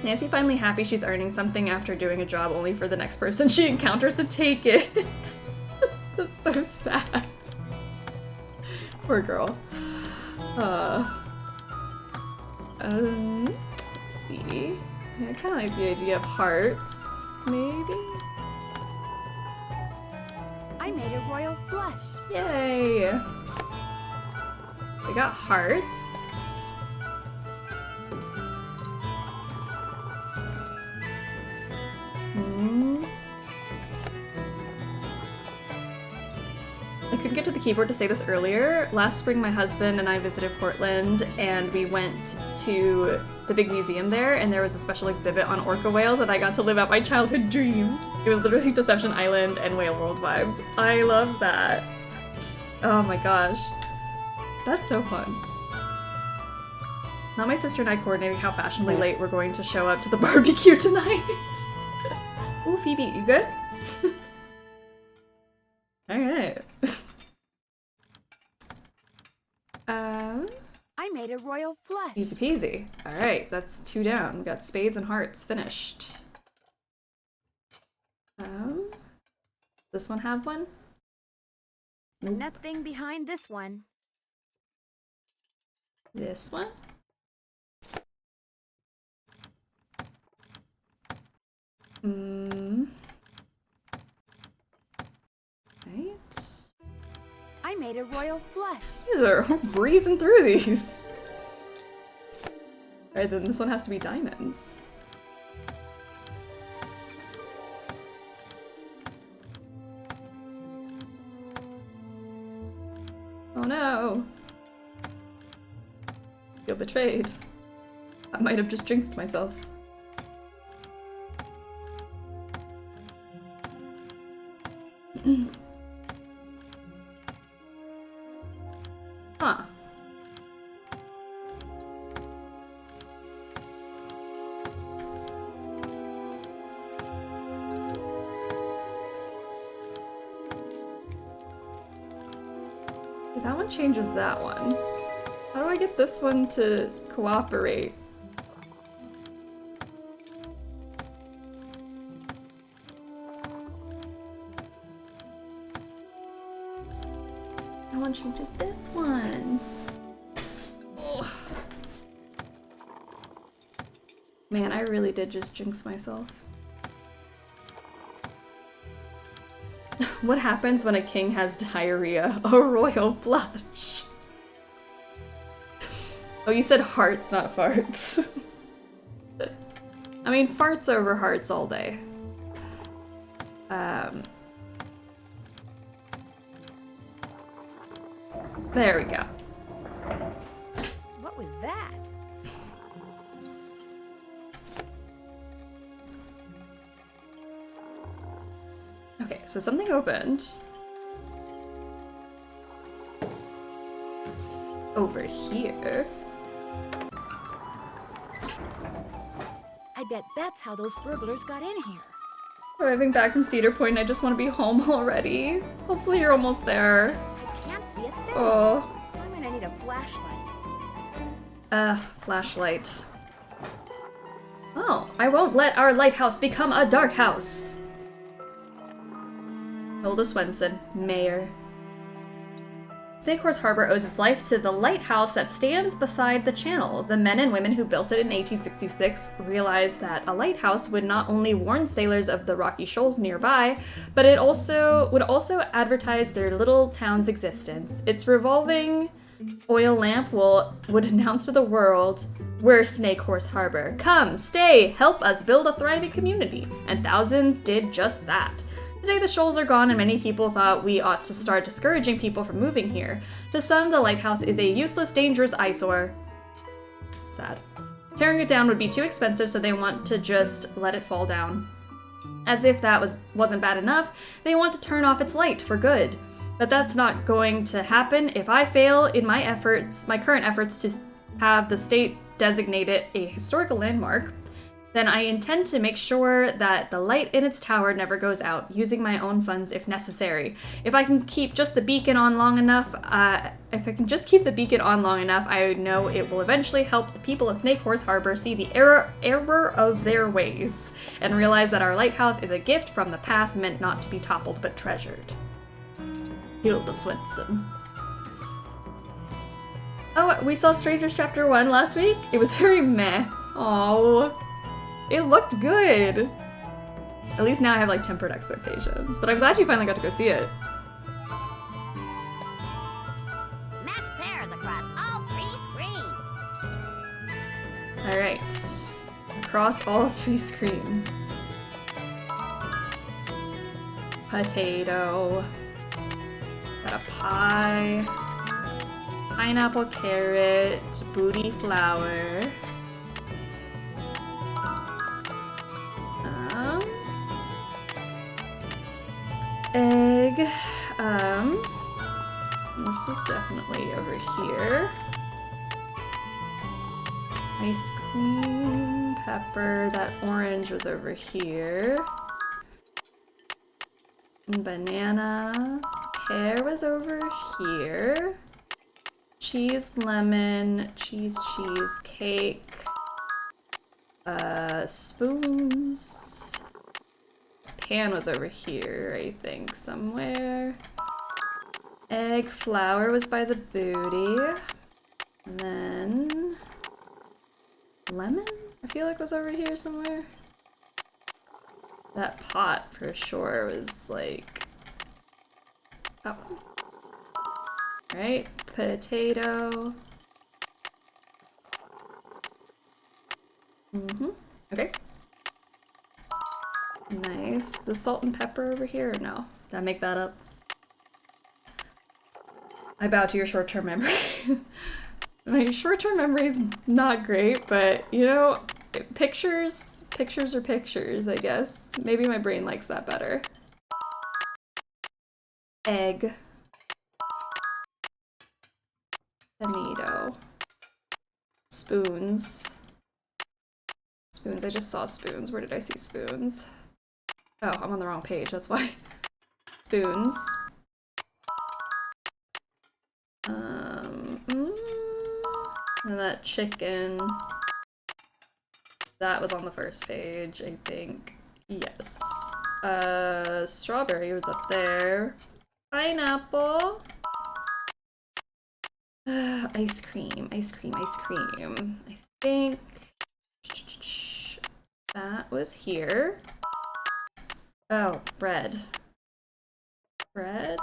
Nancy finally happy she's earning something after doing a job only for the next person she encounters to take it. That's so sad. Poor girl. Let's see. Yeah, I kind of like the idea of hearts, maybe? I made a royal flush. Yay! We got hearts. I couldn't get to the keyboard to say this earlier. Last spring, my husband and I visited Portland, and we went to the big museum there, and there was a special exhibit on orca whales, and I got to live out my childhood dreams. It was literally Deception Island and Whale World vibes. I love that. Oh my gosh. That's so fun. Now my sister and I coordinating how fashionably late we're going to show up to the barbecue tonight. Ooh, Phoebe, you good? Alright. I made a royal flush. Easy peasy. Alright, that's 2 down. We got spades and hearts finished. This one have one? Nope. Nothing behind this one. This one? Right. I made a royal flush. These are breezing through these. Alright, then this one has to be diamonds. Oh no! Feel betrayed. I might have just jinxed myself. Huh. That one changes that one. How do I get this one to cooperate? That one changes this one. Ugh. Man, I really did just jinx myself. What happens when a king has diarrhea? A royal flush. Oh, you said hearts, not farts. I mean, farts over hearts all day. There we go. What was that? Okay, so something opened. Over here. I bet that's how those burglars got in here. Arriving back from Cedar Point, and I just want to be home already. Hopefully you're almost there. I can't see a thing. Oh. I'm gonna need a flashlight. Flashlight. Oh, I won't let our lighthouse become a dark house. Hilda Swenson, Mayor. Snake Horse Harbor owes its life to the lighthouse that stands beside the channel. The men and women who built it in 1866 realized that a lighthouse would not only warn sailors of the rocky shoals nearby, but it would also advertise their little town's existence. Its revolving oil lamp would announce to the world, "We're Snake Horse Harbor. Come, stay, help us build a thriving community." And thousands did just that. Today the shoals are gone and many people thought we ought to start discouraging people from moving here. To some, the lighthouse is a useless, dangerous eyesore. Sad. Tearing it down would be too expensive, so they want to just let it fall down. As if that wasn't bad enough, they want to turn off its light for good. But that's not going to happen if I fail in my current efforts to have the state designate it a historical landmark. then I intend to make sure that the light in its tower never goes out, using my own funds if necessary. If I can keep just the beacon on long enough, I know it will eventually help the people of Snakehorse Harbor see the error of their ways, and realize that our lighthouse is a gift from the past meant not to be toppled but treasured. Hilda Swenson. Oh, we saw Strangers Chapter 1 last week? It was very meh. Oh, it looked good. At least now I have like tempered expectations, but I'm glad you finally got to go see it. Match pairs across all 3 screens. Alright. Across all 3 screens. Potato. Got a pie. Pineapple, carrot, booty flower. Egg. This was definitely over here. Ice cream, pepper, that orange was over here. Banana, pear was over here. Cheese, lemon, cheese, cake. Spoons. Pan was over here, I think, somewhere. Egg, flour was by the booty. And then... lemon? I feel like was over here somewhere. That pot, for sure, was like... oh. Right, potato. Okay. Nice. The salt and pepper over here, or no? Did I make that up? I bow to your short-term memory. My short-term memory is not great, but you know, pictures are pictures, I guess. Maybe my brain likes that better. Egg. Tomato. Spoons. Spoons, I just saw spoons. Where did I see spoons? Oh, I'm on the wrong page, that's why. Spoons. And that chicken. That was on the first page, I think. Yes. Strawberry was up there. Pineapple. Ice cream. I think that was here. Oh, bread. Bread,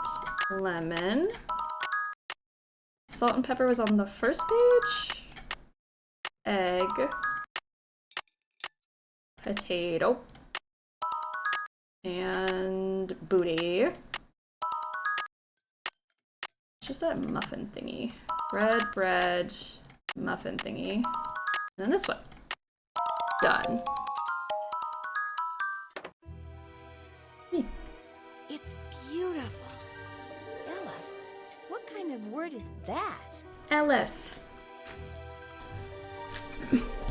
lemon. Salt and pepper was on the first page. Egg. Potato. And booty. It's just that muffin thingy. Bread, muffin thingy. And then this one. Done. It's beautiful. Ella, what kind of word is that? Elif.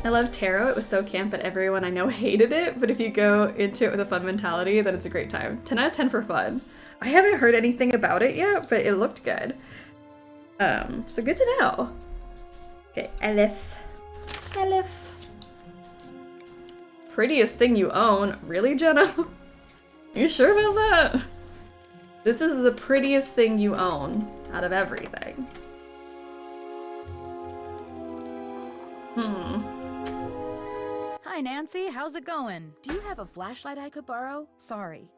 I love tarot. It was so camp, but everyone I know hated it. But if you go into it with a fun mentality, then it's a great time. 10 out of 10 for fun. I haven't heard anything about it yet, but it looked good. So good to know. Okay, Elif. Prettiest thing you own. Really, Jenna? You sure about that? This is the prettiest thing you own out of everything. Hi, Nancy. How's it going? Do you have a flashlight I could borrow? Sorry.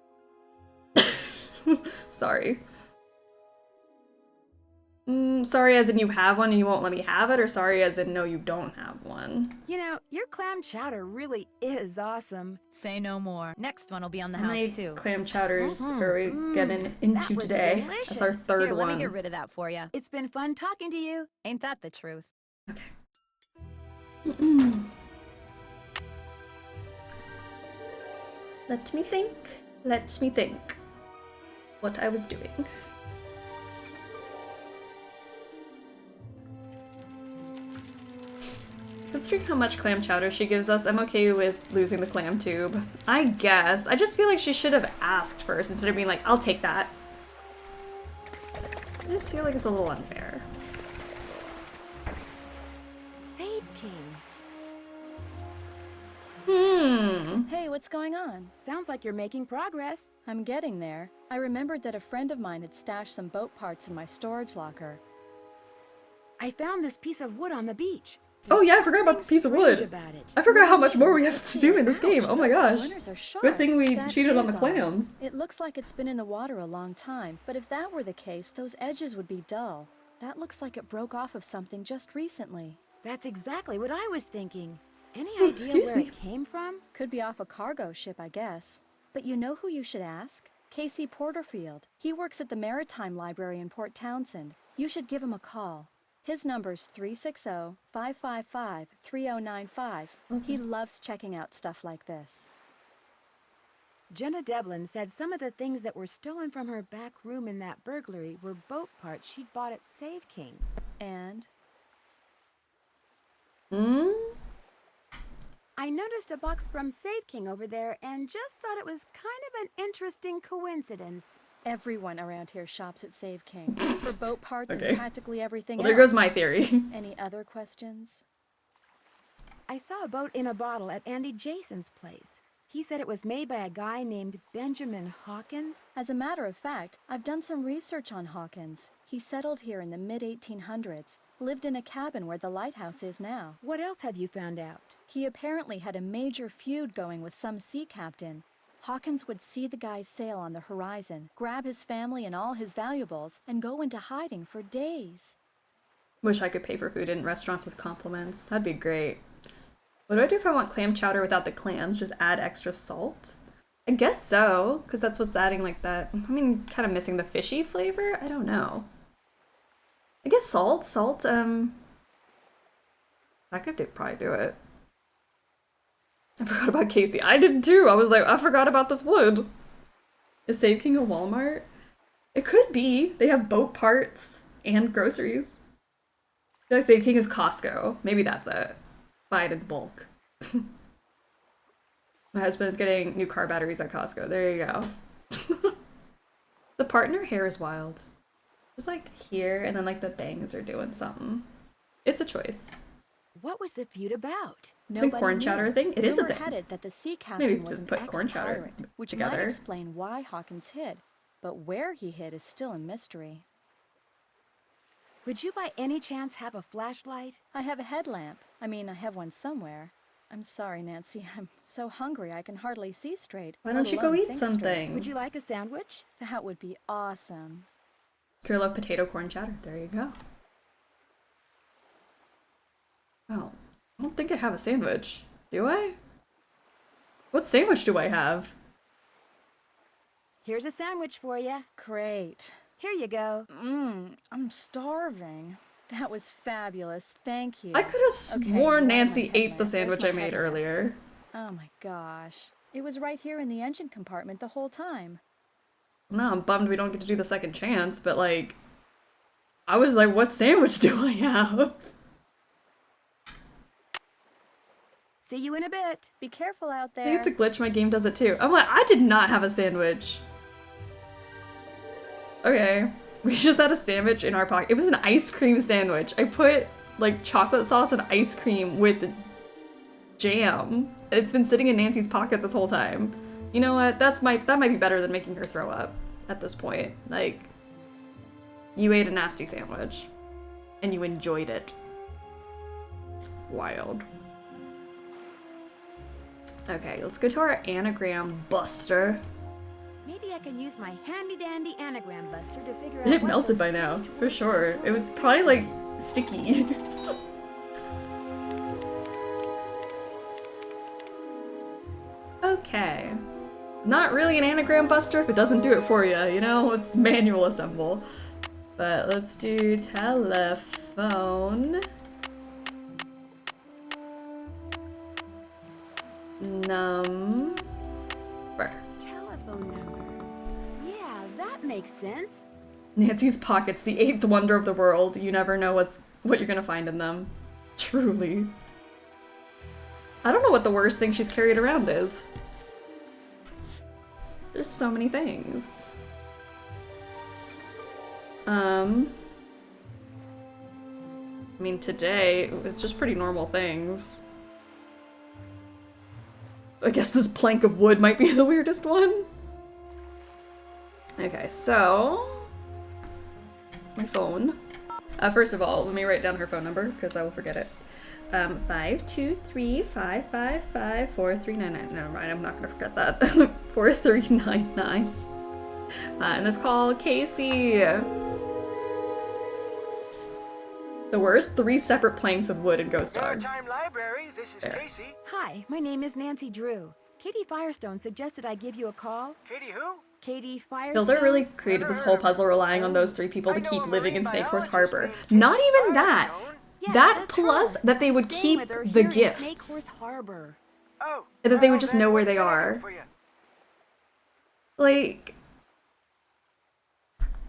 Sorry. Sorry as in you have one and you won't let me have it, or sorry as in no, you don't have one? You know, your clam chowder really is awesome. Say no more. Next one will be on the How house, many too. clam chowders are we getting into today? Delicious. That's our third Here, one. let me get rid of that for you. It's been fun talking to you. Ain't that the truth? Okay. Let me think what I was doing. Considering how much clam chowder she gives us, I'm okay with losing the clam tube. I guess. I just feel like she should have asked first instead of being like, I'll take that. I just feel like it's a little unfair. Save King. Hey, what's going on? Sounds like you're making progress. I'm getting there. I remembered that a friend of mine had stashed some boat parts in my storage locker. I found this piece of wood on the beach. Oh yeah, I forgot about the piece of wood. I forgot how much more we have to do in this game. Oh my gosh. Good thing we cheated on the clams. It looks like it's been in the water a long time, but if that were the case, those edges would be dull. That looks like it broke off of something just recently. That's exactly what I was thinking. Any idea where it came from? Could be off a cargo ship, I guess. But you know who you should ask? Casey Porterfield. He works at the Maritime Library in Port Townsend. You should give him a call. His number's 360-555-3095. He loves checking out stuff like this. Jenna Devlin said some of the things that were stolen from her back room in that burglary were boat parts she'd bought at Save King. And? I noticed a box from Save King over there and just thought it was kind of an interesting coincidence. Everyone around here shops at Save King for boat parts and practically everything else. There goes my theory. Any other questions? I saw a boat in a bottle at Andy Jason's place. He said it was made by a guy named Benjamin Hawkins. As a matter of fact, I've done some research on Hawkins. He settled here in the mid-1800s, lived in a cabin where the lighthouse is now. What else have you found out? He apparently had a major feud going with some sea captain. Hawkins would see the guy's sail on the horizon, grab his family and all his valuables, and go into hiding for days. Wish I could pay for food in restaurants with compliments. That'd be great. What do I do if I want clam chowder without the clams? Just add extra salt? I guess so, because that's what's adding like that. I mean, kind of missing the fishy flavor? I don't know. I guess salt. That could probably do it. I forgot about Casey. I did too. I was like, I forgot about this wood. Is Save King a Walmart? It could be. They have boat parts and groceries. I feel like Save King is Costco. Maybe that's it. Buy it in bulk. My husband is getting new car batteries at Costco. There you go. The part in her hair is wild. Just like here, and then like the bangs are doing something. It's a choice. What was the feud about? It's a corn chowder thing. It is a thing. Had it that the sea captain was an put corn chowder which together. Might explain why Hawkins hid, but where he hid is still a mystery. Would you by any chance have a flashlight? I have a headlamp. I mean, I have one somewhere. I'm sorry, Nancy. I'm so hungry I can hardly see straight. Why don't you go eat something? Straight. Would you like a sandwich? That would be awesome. Pure love potato corn chowder. There you go. Oh, I don't think I have a sandwich. Do I? What sandwich do I have? Here's a sandwich for you. Great. Here you go. I'm starving. That was fabulous. Thank you. I could have sworn Nancy ate the sandwich I made earlier. Oh my gosh. It was right here in the engine compartment the whole time. No, I'm bummed we don't get to do the second chance, but like, I was like, what sandwich do I have? See you in a bit. Be careful out there. I think it's a glitch. My game does it too. I'm like, I did not have a sandwich. Okay. We just had a sandwich in our pocket. It was an ice cream sandwich. I put like chocolate sauce and ice cream with jam. It's been sitting in Nancy's pocket this whole time. You know what? That might be better than making her throw up at this point. Like, you ate a nasty sandwich and you enjoyed it. Wild. Okay, let's go to our anagram buster. Maybe I can use my handy-dandy anagram buster to figure out. It melted by now, for sure. It was probably like sticky. Okay. Not really an anagram buster if it doesn't do it for you, you know? It's manual assemble. But let's do telephone. Number. Telephone number. Yeah, that makes sense. Nancy's pockets, the 8th wonder of the world. You never know what you're gonna find in them. Truly. I don't know what the worst thing she's carried around is. There's so many things. I mean, today it was just pretty normal things. I guess this plank of wood might be the weirdest one. Okay, so my phone. First of all, let me write down her phone number because I will forget it. 523-555-4399. Never mind, I'm not gonna forget that. 4399. And let's call Casey. The worst 3 separate planks of wood in Ghost Dogs. Library, this is There. Casey. Hi, my name is Nancy Drew. Katie Firestone suggested I give you a call. Katie who? Katie Firestone. Builder really created this whole puzzle relying on those 3 people to keep living in Snake Horse Harbor. Not even that. Yes, That that's plus her. that they would Staying keep with her the here in gifts. Snake Horse Harbor. Oh. And that they would just know where they are. Like,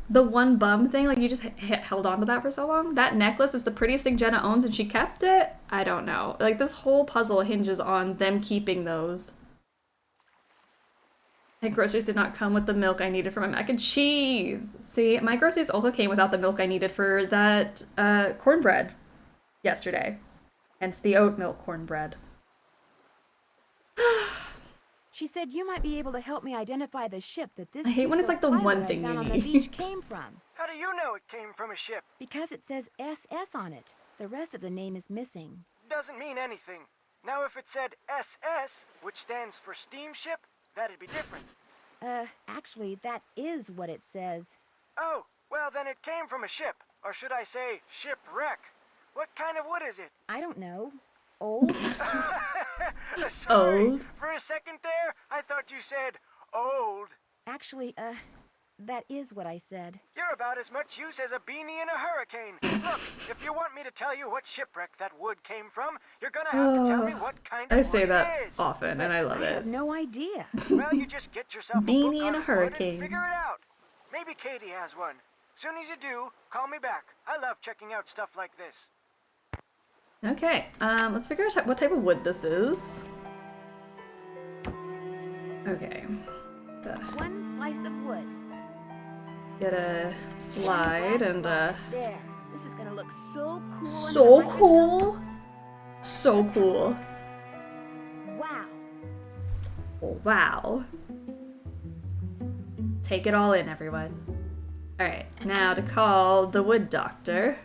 the one bum thing, like you just held on to that for so long. That necklace is the prettiest thing Jenna owns and she kept it? I don't know. Like, this whole puzzle hinges on them keeping those. My groceries did not come with the milk I needed for my mac and cheese. See, my groceries also came without the milk I needed for that cornbread yesterday. Hence the oat milk cornbread. She said you might be able to help me identify the ship that this I hate when piece it's of like the plywood one I thing found you on the need. beach came from. How do you know it came from a ship? Because it says SS on it. The rest of the name is missing. Doesn't mean anything. Now if it said SS, which stands for steamship, that'd be different. Actually, that is what it says. Oh, well then it came from a ship. Or should I say, shipwreck. What kind of wood is it? I don't know. Old? Sorry. Old? For a second there, I thought you said old. Actually, that is what I said. You're about as much use as a beanie in a hurricane. Look, if you want me to tell you what shipwreck that wood came from, you're gonna have to tell me what kind of I wood say it that is. often and I love I it. have no idea. Well, you just get yourself a Beanie book in on a wood hurricane. and figure it out. Maybe Katie has one. Soon as you do, call me back. I love checking out stuff like this. Okay, let's figure out what type of wood this is. Okay. One slice of wood. Get a slide and There. This is gonna look so cool. so cool. So cool. Wow. Wow. Take it all in, everyone. Alright, now to call the wood doctor.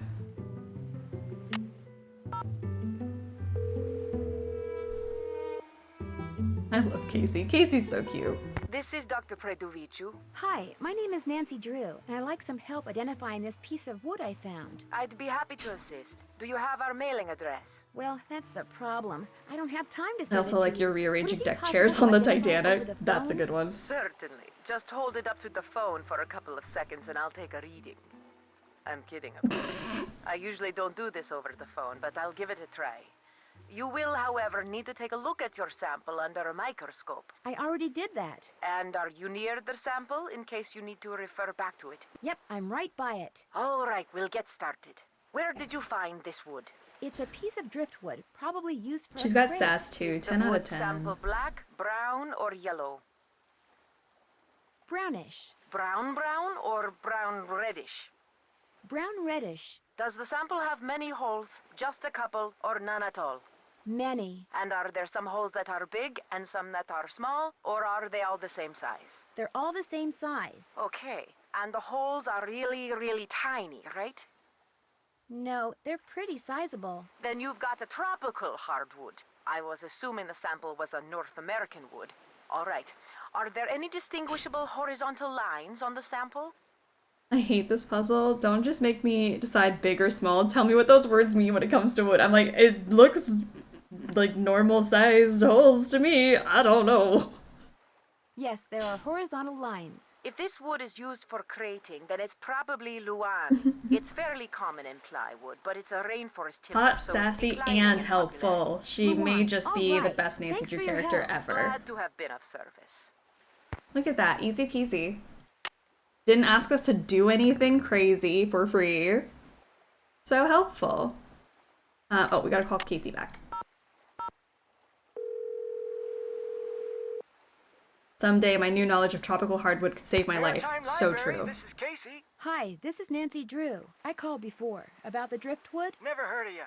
I love Casey. Casey's so cute. This is Dr. Predoviciu. Hi, my name is Nancy Drew, and I'd like some help identifying this piece of wood I found. I'd be happy to assist. Do you have our mailing address? Well, that's the problem. I don't have time to I send also it like to your you. rearranging Would it be deck chairs possible on the to identify it over Titanic. the That's a phone? good one. Certainly. Just hold it up to the phone for a couple of seconds and I'll take a reading. I'm kidding, of course. I usually don't do this over the phone, but I'll give it a try. You will, however, need to take a look at your sample under a microscope. I already did that. And are you near the sample in case you need to refer back to it? Yep, I'm right by it. All right, we'll get started. Where did you find this wood? It's a piece of driftwood, probably used for She's a got crate. sass too. The 10 out of wood 10. sample black, brown, or yellow? Brownish. Brown or brown reddish? Brown reddish. Does the sample have many holes, just a couple, or none at all? Many. And are there some holes that are big and some that are small, or are they all the same size? They're all the same size. Okay, and the holes are really, really tiny, right? No, they're pretty sizable. Then you've got a tropical hardwood. I was assuming the sample was a North American wood. All right. Are there any distinguishable horizontal lines on the sample? I hate this puzzle. Don't just make me decide big or small. Tell me what those words mean when it comes to wood. I'm like, it looks like normal sized holes to me. I don't know. Yes, there are horizontal lines. If this wood is used for crating, then it's probably Luan. It's fairly common in plywood, but it's a rainforest timber, Hot, so it's sassy, declining and in helpful. She may just be the Alright, best Nancy thanks Drew for your character help. ever. Glad to have been of service. Look at that. Easy peasy. Didn't ask us to do anything crazy for free. So helpful. Oh, we gotta call Casey back. Someday my new knowledge of tropical hardwood could save my life. Maritime So Library, true. This is Casey. Hi, this is Nancy Drew. I called before about the driftwood. Never heard of you.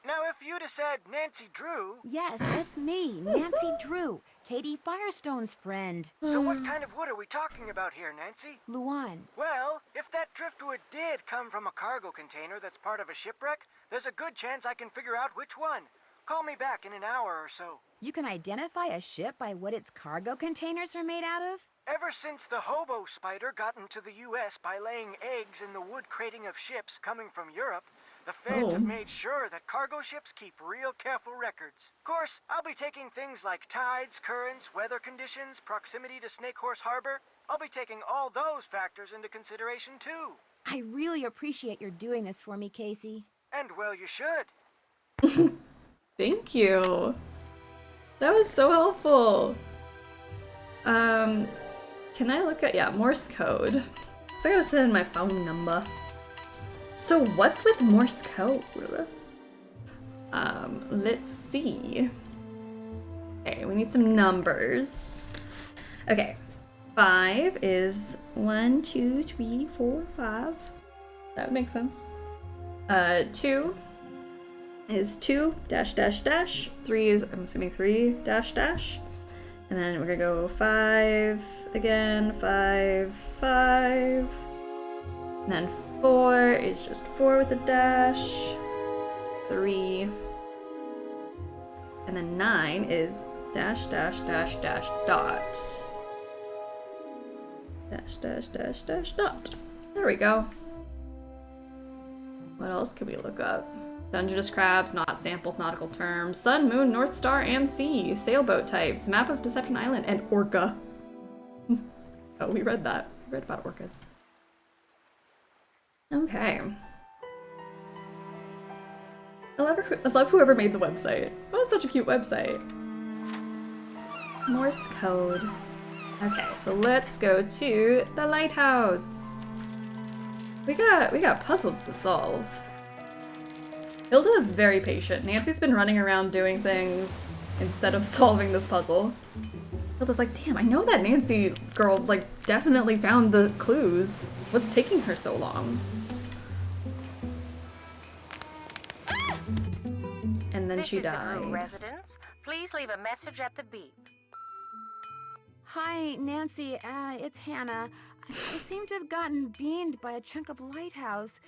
Now, if you'd have said Nancy Drew... Yes, that's me, Nancy Drew, Katie Firestone's friend. So what kind of wood are we talking about here, Nancy? Luan. Well, if that driftwood did come from a cargo container that's part of a shipwreck, there's a good chance I can figure out which one. Call me back in an hour or so. You can identify a ship by what its cargo containers are made out of? Ever since the hobo spider got into the U.S. by laying eggs in the wood crating of ships coming from Europe, the feds have made sure that cargo ships keep real careful records. Of course, I'll be taking things like tides, currents, weather conditions, proximity to Snake Horse Harbor. I'll be taking all those factors into consideration, too. I really appreciate your doing this for me, Casey. And, well, you should. Thank you. That was so helpful. Can I look at, yeah, Morse code. So I gotta send in my phone number. So what's with Morse code? Let's see. Okay, we need some numbers. Okay, 5 is 1, 2, 3, 4, 5. That would make sense. 2 is 2 dash dash dash. 3 is, I'm assuming 3 dash dash. And then we're gonna go 5 again, 5, 5. And then 4 is just 4 with a dash. 3. And then 9 is dash dash dash dash dot. Dash dash dash dash dot. There we go. What else can we look up? Dungeness crabs, not samples, nautical terms, sun, moon, north star, and sea, sailboat types, map of Deception Island, and orca. Oh, we read that. We read about orcas. Okay. I love whoever made the website. That was such a cute website. Morse code. Okay, so let's go to the lighthouse. We got puzzles to solve. Hilda is very patient. Nancy's been running around doing things instead of solving this puzzle. Hilda's like, damn, I know that Nancy girl, like, definitely found the clues. What's taking her so long? And then she died. Residence. Please leave a message at the beep. Hi, Nancy. It's Hannah. I seem to have gotten beamed by a chunk of lighthouse.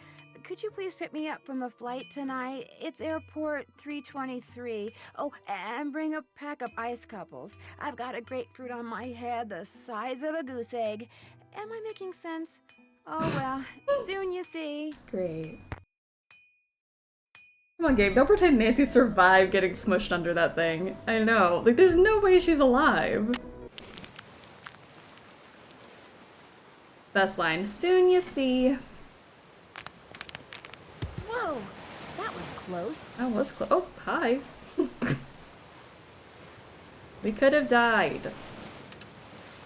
Could you please pick me up from the flight tonight? It's airport 323. Oh, and bring a pack of ice couples. I've got a grapefruit on my head the size of a goose egg. Am I making sense? Oh well, soon you see. Great. Come on, Gabe, don't pretend Nancy survived getting smushed under that thing. I know. Like, there's no way she's alive. Best line. Soon you see. Whoa, that was close. That was close. Oh, hi. We could have died.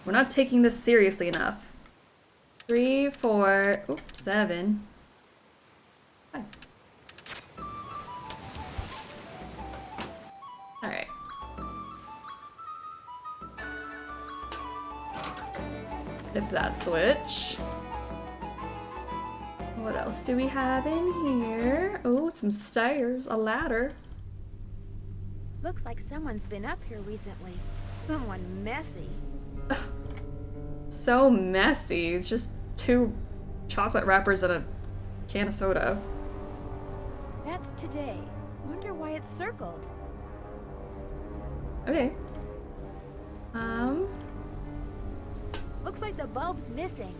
We're not taking this seriously enough. 3, 4, oops, 7. Hi. Alright. Flip that switch. What else do we have in here? Oh, some stairs, a ladder. Looks like someone's been up here recently. Someone messy. So messy. It's just 2 chocolate wrappers and a can of soda. That's today. Wonder why it's circled. Okay. Looks like the bulb's missing.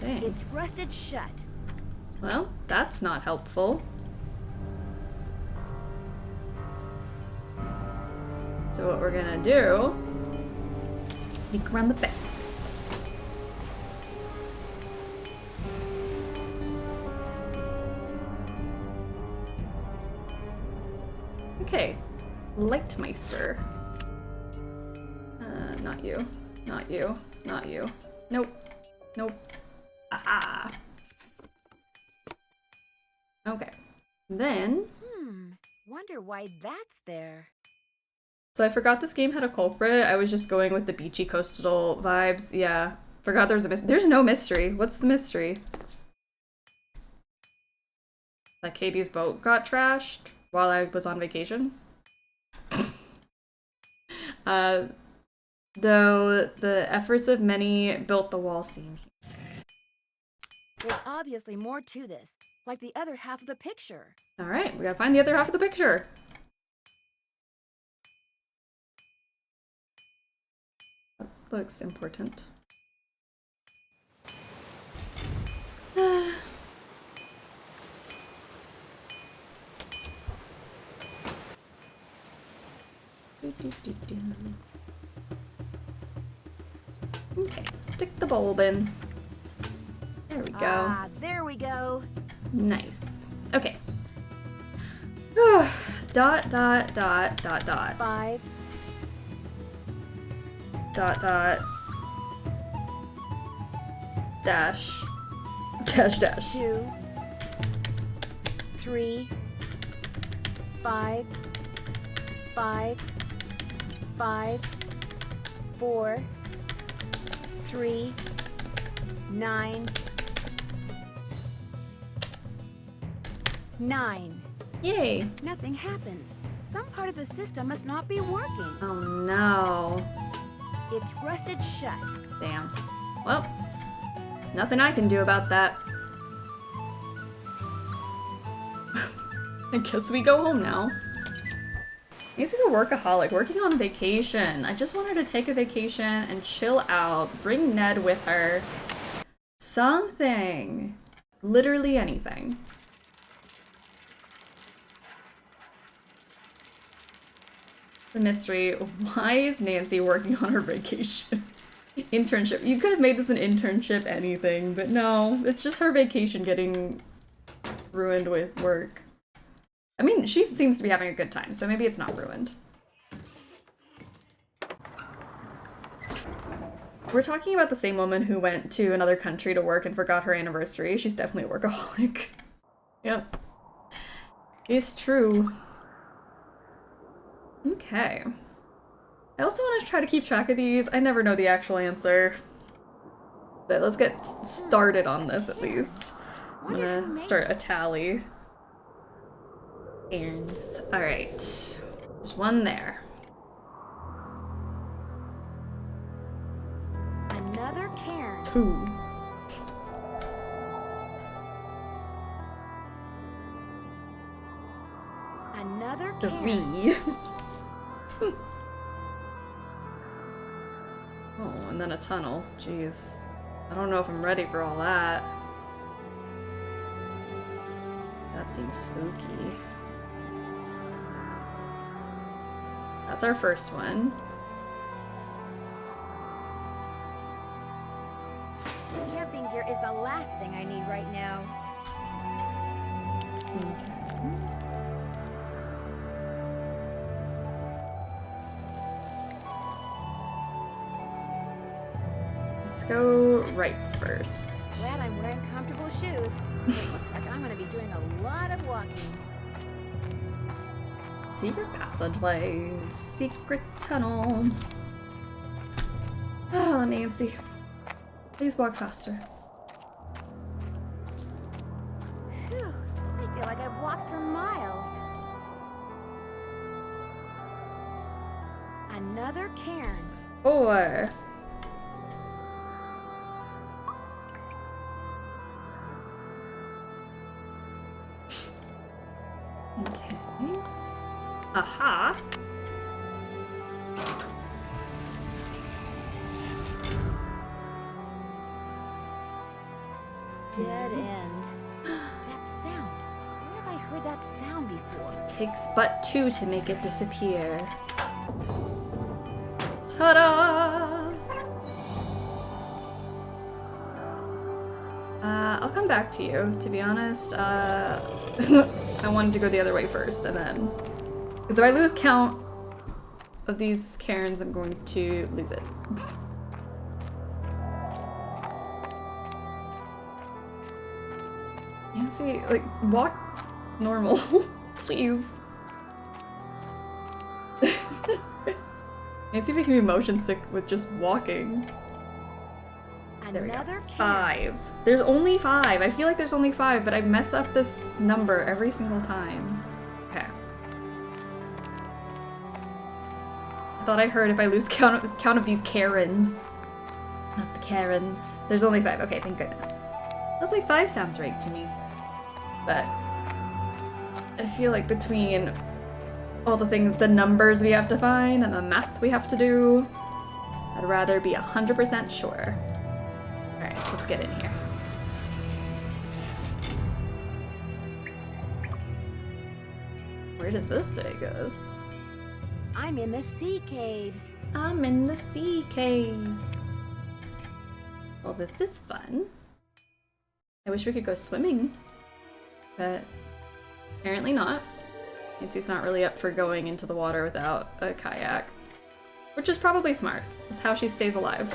Dang. It's rusted shut. Well, that's not helpful. So what we're gonna do, sneak around the back. Okay, Lightmeister. Not you, not you, not you. Nope, nope. Aha. Okay, then. Wonder why that's there. So I forgot this game had a culprit. I was just going with the beachy coastal vibes. Yeah. Forgot there was a mystery. There's no mystery. What's the mystery? That Katie's boat got trashed while I was on vacation? Though the efforts of many built the wall seem. There's obviously more to this, like the other half of the picture. Alright, we gotta find the other half of the picture. That looks important. Okay, stick the bulb in. There we go. Ah, there we go. Nice. Okay. Dot, dot, dot, dot, dot. 5. Dot, dot. Dash. Dash, dash. 2. 3. 5. 5. 5. 4. 3. 9. 9. Yay. Nothing happens. Some part of the system must not be working. Oh no. It's rusted shut. Damn. Well, nothing I can do about that. I guess we go home now. Nancy's a workaholic, working on vacation. I just want her to take a vacation and chill out, bring Ned with her. Something. Literally anything. The mystery, why is Nancy working on her vacation? Internship. You could have made this an internship anything, but no, it's just her vacation getting ruined with work. I mean, she seems to be having a good time, so maybe it's not ruined. We're talking about the same woman who went to another country to work and forgot her anniversary. She's definitely a workaholic. Yep. It's true. Okay. I also want to try to keep track of these. I never know the actual answer. But let's get started on this at least. I'm gonna start a tally. Cairns. Alright. There's one there. Another cairn. 2. Another 3. Oh, and then a tunnel. Jeez. I don't know if I'm ready for all that. That seems spooky. That's our first one. Camping gear is the last thing I need right now. Okay. Let's go right first. Glad I'm wearing comfortable shoes. It looks like I'm gonna be doing a lot of walking. Secret passageway. Secret tunnel. Oh, Nancy. Please walk faster. Phew, I feel like I've walked for miles. Another cairn. 4. Okay. Aha. Dead end. That sound. Where have I heard that sound before? Takes but 2 to make it disappear. Ta-da! I'll come back to you, to be honest. I wanted to go the other way first, and then... Because if I lose count of these cairns, I'm going to lose it. Nancy, like, walk normal, please. It's making me motion sick with just walking. There we go. Another 5. There's only 5. I feel like there's only 5, but I mess up this number every single time. Okay. I thought I heard if I lose count of these Karens. Not the Karens. There's only 5. Okay, thank goodness. That's like 5 sounds right to me. But I feel like between all the things, the numbers we have to find and the math we have to do, I'd rather be 100% sure. Alright, let's get in here. Where does this take us? I'm in the sea caves. I'm in the sea caves. Well, this is fun. I wish we could go swimming, but apparently not. Nancy's not really up for going into the water without a kayak, which is probably smart. That's how she stays alive.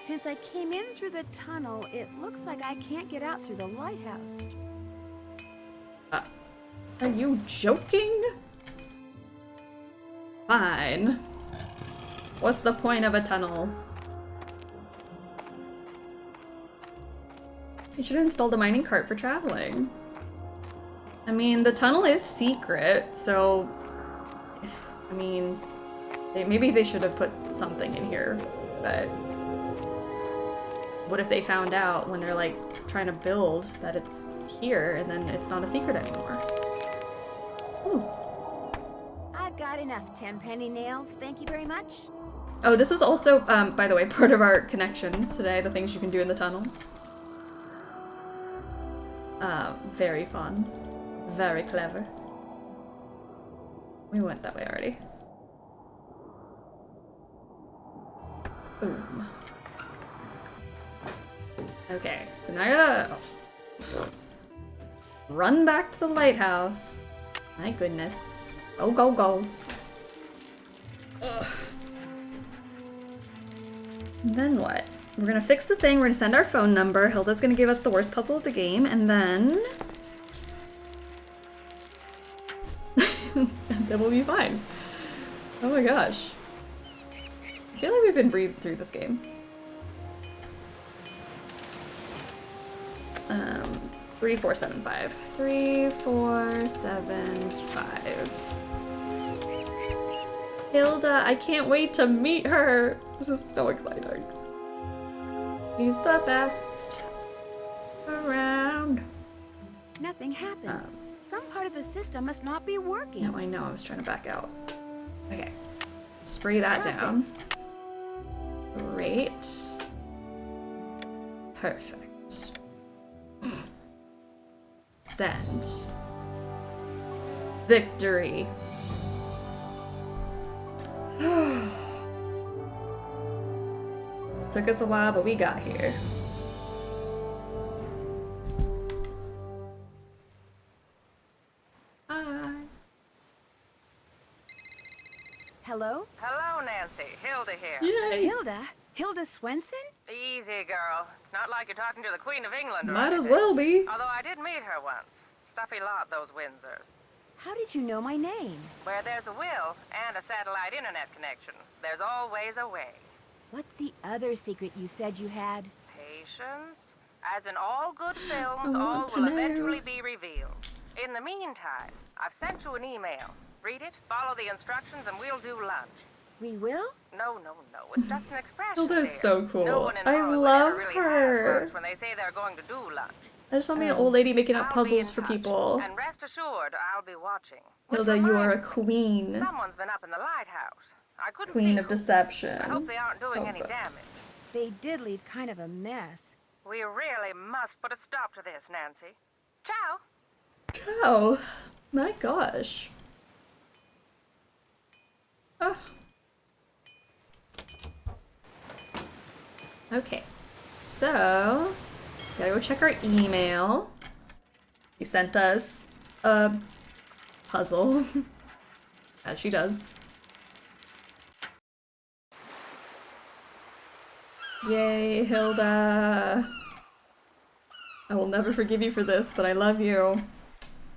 Since I came in through the tunnel, it looks like I can't get out through the lighthouse. Are you joking? Fine. What's the point of a tunnel? You should have installed a mining cart for traveling. I mean, the tunnel is secret, so... I mean, maybe they should have put something in here, but... What if they found out when they're, like, trying to build that it's here, and then it's not a secret anymore? Ooh. I've got enough 10-penny nails, thank you very much. Oh, this was also, by the way, part of our connections today, the things you can do in the tunnels. Very fun. Very clever. We went that way already. Boom. Okay, so now I gotta run back to the lighthouse. My goodness. Go, go, go. Ugh. And then what? We're gonna fix the thing, we're gonna send our phone number, Hilda's gonna give us the worst puzzle of the game, and then... then we'll be fine. Oh my gosh. I feel like we've been breezing through this game. 3475. 3475. Hilda, I can't wait to meet her. This is so exciting. He's the best around. Nothing happens. Some part of the system must not be working. No, I know. I was trying to back out. Okay. Spray that down. Great. Perfect. Send. Victory. Took us a while, but we got here. Hi. Hello? Hello, Nancy. Hilda here. Yay. Hilda? Hilda Swenson? Easy, girl. It's not like you're talking to the Queen of England or Might as anything. well be. Although I did meet her once. Stuffy lot, those Windsors. How did you know my name? Where there's a will and a satellite internet connection, there's always a way. What's the other secret you said you had? Patience. As in all good films, I all want to will know. eventually be revealed. In the meantime, I've sent you an email. Read it, follow the instructions, and we'll do lunch. We will? No, no, no. It's just an expression. Hilda is dear. so cool. No one in I Hollywood love ever really her. has words when they say they're going to do lunch. I just want to be an old lady making up I'll be puzzles in for touch. people. And rest assured, I'll be watching. Which Hilda, you are a reminds me, queen. Someone's been up in the lighthouse. I couldn't Queen see of who. deception. I hope they aren't doing Oh, any God. damage. They did leave kind of a mess. We really must put a stop to this, Nancy. Ciao. Oh, my gosh. Oh. Okay, so gotta go check our email. He sent us a puzzle, as she does. Yay, Hilda. I will never forgive you for this, but I love you.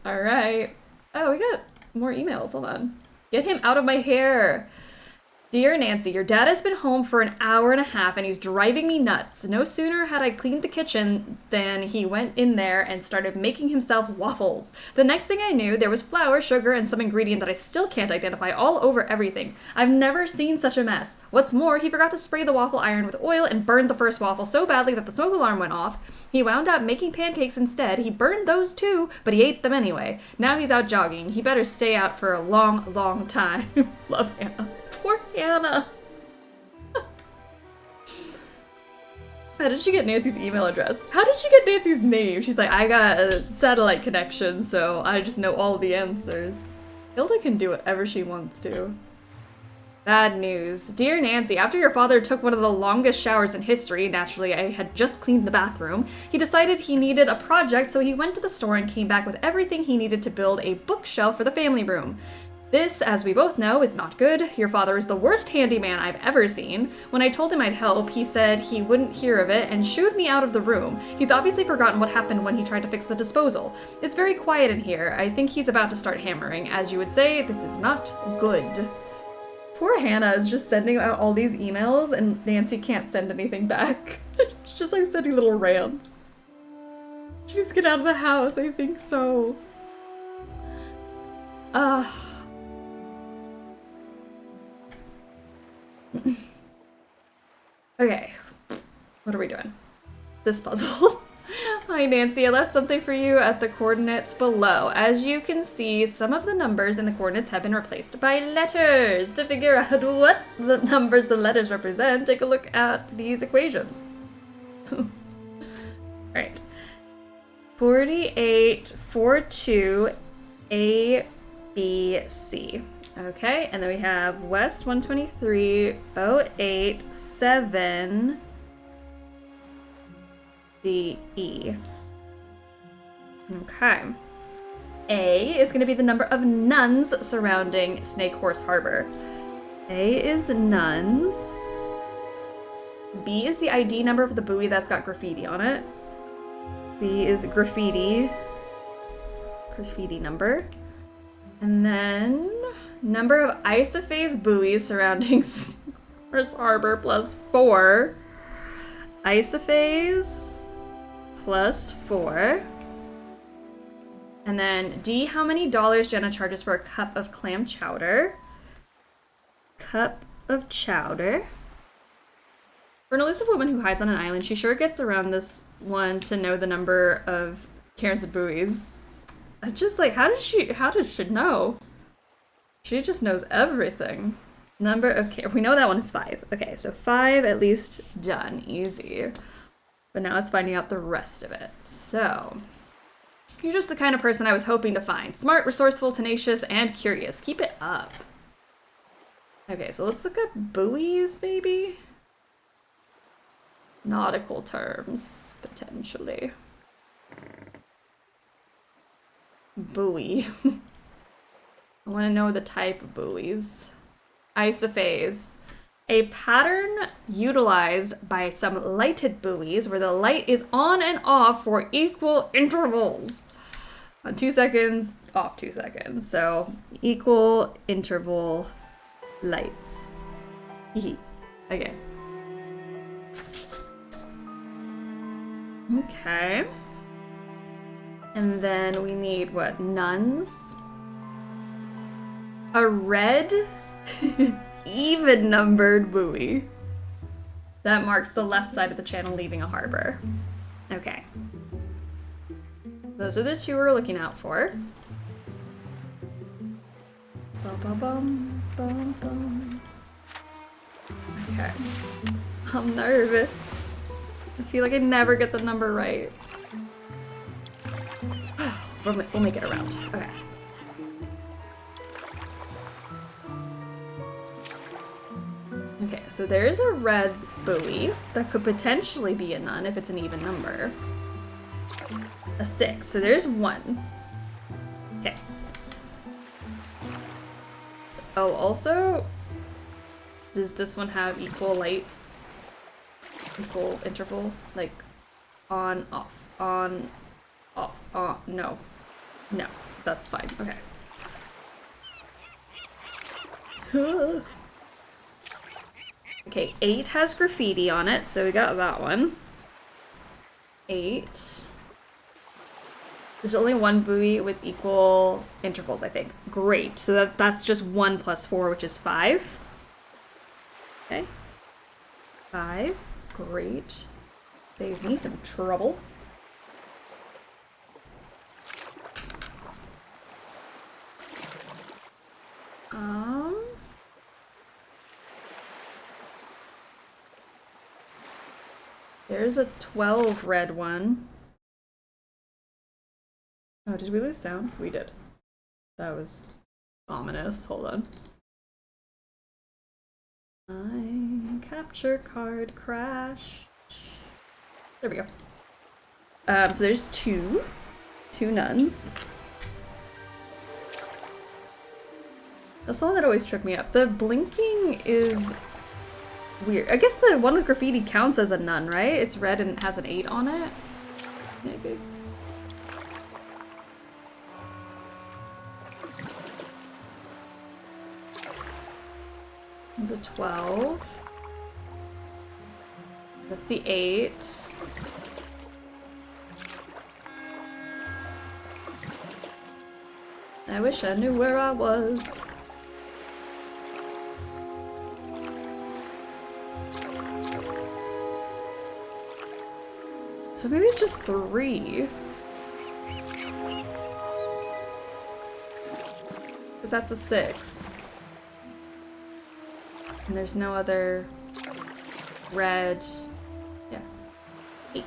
Alright. Oh, we got more emails. Hold on. Get him out of my hair. Dear Nancy, your dad has been home for an hour and a half and he's driving me nuts. No sooner had I cleaned the kitchen than he went in there and started making himself waffles. The next thing I knew, there was flour, sugar, and some ingredient that I still can't identify all over everything. I've never seen such a mess. What's more, he forgot to spray the waffle iron with oil and burned the first waffle so badly that the smoke alarm went off. He wound up making pancakes instead. He burned those too, but he ate them anyway. Now he's out jogging. He better stay out for a long, long time. Love, Hannah. Poor Hannah. How did she get Nancy's email address? How did she get Nancy's name? She's like, I got a satellite connection, so I just know all the answers. Hilda can do whatever she wants to. Bad news. Dear Nancy, after your father took one of the longest showers in history, naturally I had just cleaned the bathroom, he decided he needed a project, so he went to the store and came back with everything he needed to build a bookshelf for the family room. This, as we both know, is not good. Your father is the worst handyman I've ever seen. When I told him I'd help, he said he wouldn't hear of it and shooed me out of the room. He's obviously forgotten what happened when he tried to fix the disposal. It's very quiet in here. I think he's about to start hammering. As you would say, this is not good. Poor Hannah is just sending out all these emails and Nancy can't send anything back. She's just like sending little rants. She needs to get out of the house, I think so. Okay, what are we doing? This puzzle. Hi Nancy, I left something for you at the coordinates below. As you can see, some of the numbers in the coordinates have been replaced by letters. To figure out what the numbers the letters represent, take a look at these equations. Alright. 48, 42, A, B, C. Okay, and then we have West 123, 08, 7, D, E. Okay. A is going to be the number of nuns surrounding Snake Horse Harbor. A is nuns. B is the ID number of the buoy that's got graffiti on it. B is graffiti number. And then number of isophase buoys surrounding Horse Harbor plus 4. Isophase plus 4. And then D, how many dollars Jenna charges for a cup of clam chowder? Cup of chowder. For an elusive woman who hides on an island, she sure gets around this one to know the number of Karen's buoys. I just like, how does she know? She just knows everything. Number of, we know that one is 5. Okay, so 5 at least done, easy. But now it's finding out the rest of it. So, you're just the kind of person I was hoping to find. Smart, resourceful, tenacious, and curious. Keep it up. Okay, so let's look at buoys, maybe? Nautical terms, potentially. Buoy. I want to know the type of buoys. Isophase. A pattern utilized by some lighted buoys where the light is on and off for equal intervals. On 2 seconds, off 2 seconds. So, equal interval lights. Okay. Okay. And then we need what? Nuns? A red, even-numbered buoy that marks the left side of the channel leaving a harbor. Okay. Those are the 2 we're looking out for. Bum, bum, bum. Okay. I'm nervous. I feel like I never get the number right. We'll make it around. Okay. Okay, so there's a red buoy that could potentially be a nun if it's an even number. A 6, so there's 1. Okay. Oh, also, does this one have equal lights? Equal interval? Like, on, off, on, no. No, that's fine, okay. Okay, 8 has graffiti on it, so we got that one. 8. There's only one buoy with equal intervals, I think. Great. So that's just 1 plus 4, which is 5. Okay. 5. Great. Saves me some trouble. There's a 12 red one. Oh, did we lose sound? We did. That was ominous. Hold on. My capture card crashed. There we go. So there's two nuns. That's the one that always tripped me up. The blinking is weird. I guess the one with graffiti counts as a nun, right? It's red and has an 8 on it. Maybe. There's a 12. That's the 8. I wish I knew where I was. So maybe it's just 3. Because that's a 6. And there's no other red. Yeah. 8.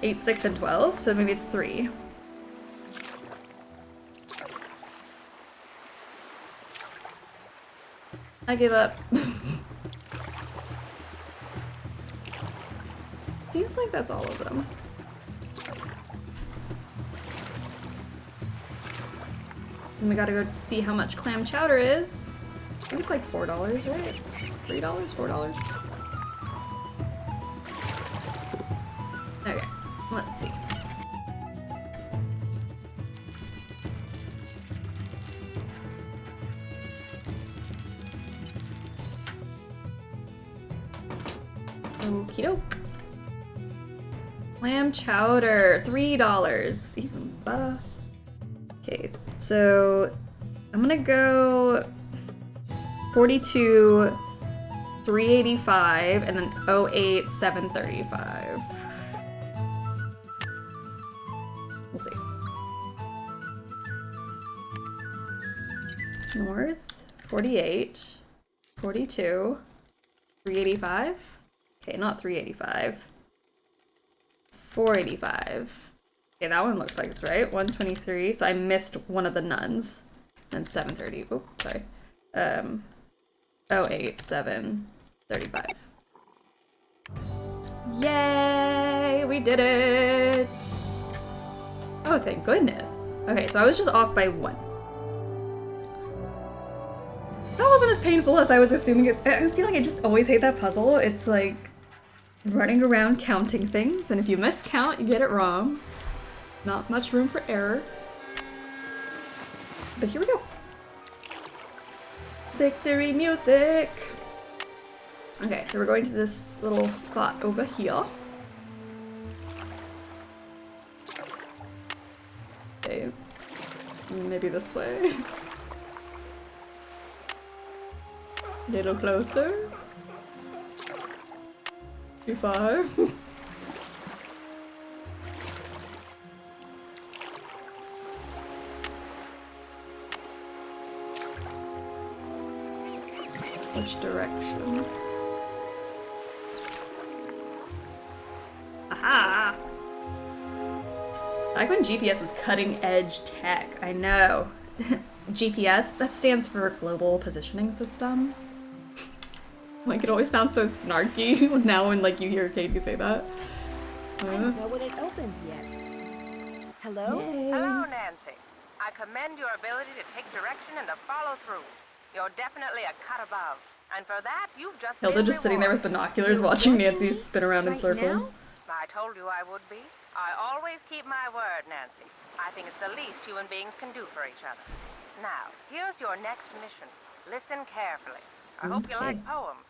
8, 6, and 12. So maybe it's 3. I give up. Seems like that's all of them. And we gotta go see how much clam chowder is. I think it's like $4, right? $3? $4? Okay, let's see. Okie doke. Clam chowder, $3. Even better. Okay, so I'm gonna go 42, 385, and then 08, 735. We'll see. North, 48, 42, 385. Okay, not 385. 485. Okay, that one looks like it's right. 123. So I missed one of the nuns. And 730. Oh, sorry. 08, 735. Yay! We did it! Oh, thank goodness. Okay, so I was just off by 1. That wasn't as painful as I was assuming. I feel like I just always hate that puzzle. It's like running around counting things, and if you miscount, you get it wrong. Not much room for error. But here we go. Victory music! Okay, so we're going to this little spot over here. Okay. Maybe this way. A little closer. Too far. Which direction? Aha! Back when GPS was cutting edge tech, I know. GPS, that stands for Global Positioning System. Like, it always sounds so snarky now when, like, you hear Katie say that. I don't know when it opens yet. Hello? Yay. Hello, Nancy. I commend your ability to take direction and to follow through. You're definitely a cut above. And for that, you've just Hilda just sitting there with binoculars watching Nancy spin around in circles. I told you I would be. I always keep my word, Nancy. I think it's the least human beings can do for each other. Now, here's your next mission. Listen carefully. I hope you like poems.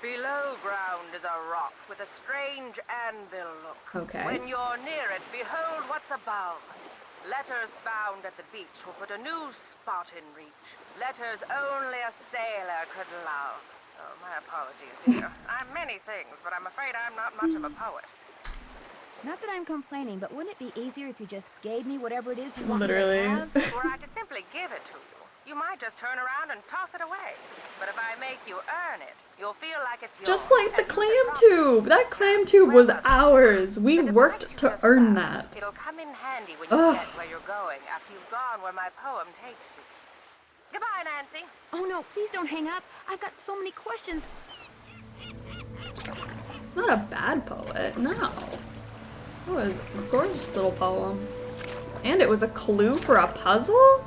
Below ground is a rock with a strange anvil look. Okay. When you're near it, behold what's above. Letters found at the beach will put a new spot in reach. Letters only a sailor could love. Oh, my apologies, dear. I'm many things, but I'm afraid I'm not much of a poet. Not that I'm complaining, but wouldn't it be easier if you just gave me whatever it is you want Literally. me to have? Or I could simply give it to you. You might just turn around and toss it away. But if I make you earn it, you'll feel like it's yours. Just like the clam tube. That clam tube was ours. We worked to earn that. It'll come in handy when you get where you're going after you've gone where my poem takes you. Goodbye, Nancy. Oh no, please don't hang up. I've got so many questions. Not a bad poet, no. It was a gorgeous little poem. And it was a clue for a puzzle?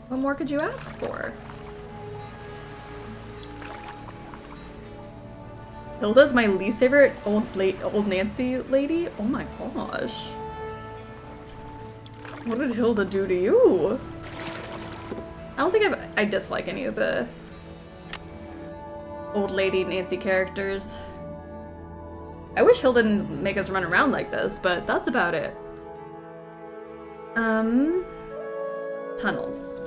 What more could you ask for? Hilda's my least favorite old Nancy lady? Oh my gosh. What did Hilda do to you? I don't think I dislike any of the old lady Nancy characters. I wish Hilda didn't make us run around like this, but that's about it. Tunnels. Tunnels.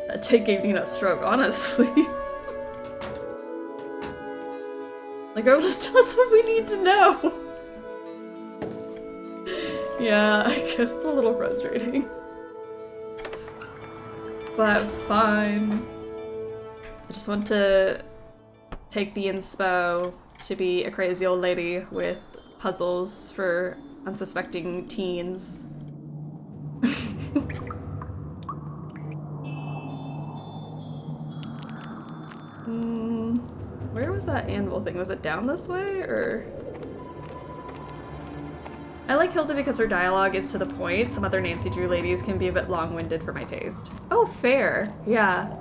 That take gave Nina a stroke, honestly. Like, girl, just tell us what we need to know. Yeah, I guess it's a little frustrating. But fine. I just want to take the inspo to be a crazy old lady with puzzles for unsuspecting teens. Where was that anvil thing? Was it down this way, or? I like Hilda because her dialogue is to the point. Some other Nancy Drew ladies can be a bit long-winded for my taste. Oh, fair. Yeah.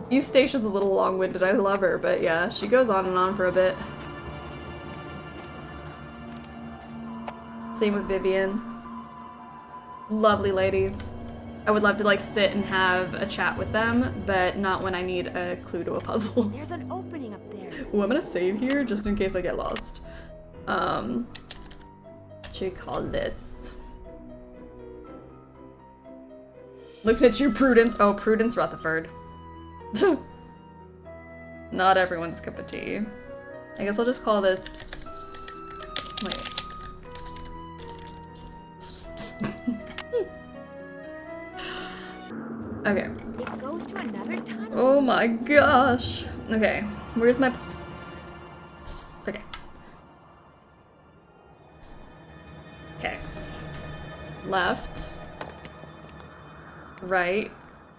Eustatia's a little long-winded. I love her, but yeah, she goes on and on for a bit. Same with Vivian. Lovely ladies. I would love to like sit and have a chat with them, but not when I need a clue to a puzzle. There's an opening up there. Ooh, I'm gonna save here just in case I get lost. What should we call this? Look at you, Prudence. Oh, Prudence Rutherford. Not everyone's cup of tea. I guess I'll just call this. Wait. Okay. It goes to another tunnel. Oh my gosh. Okay. Where's my okay. Okay. Left. Right.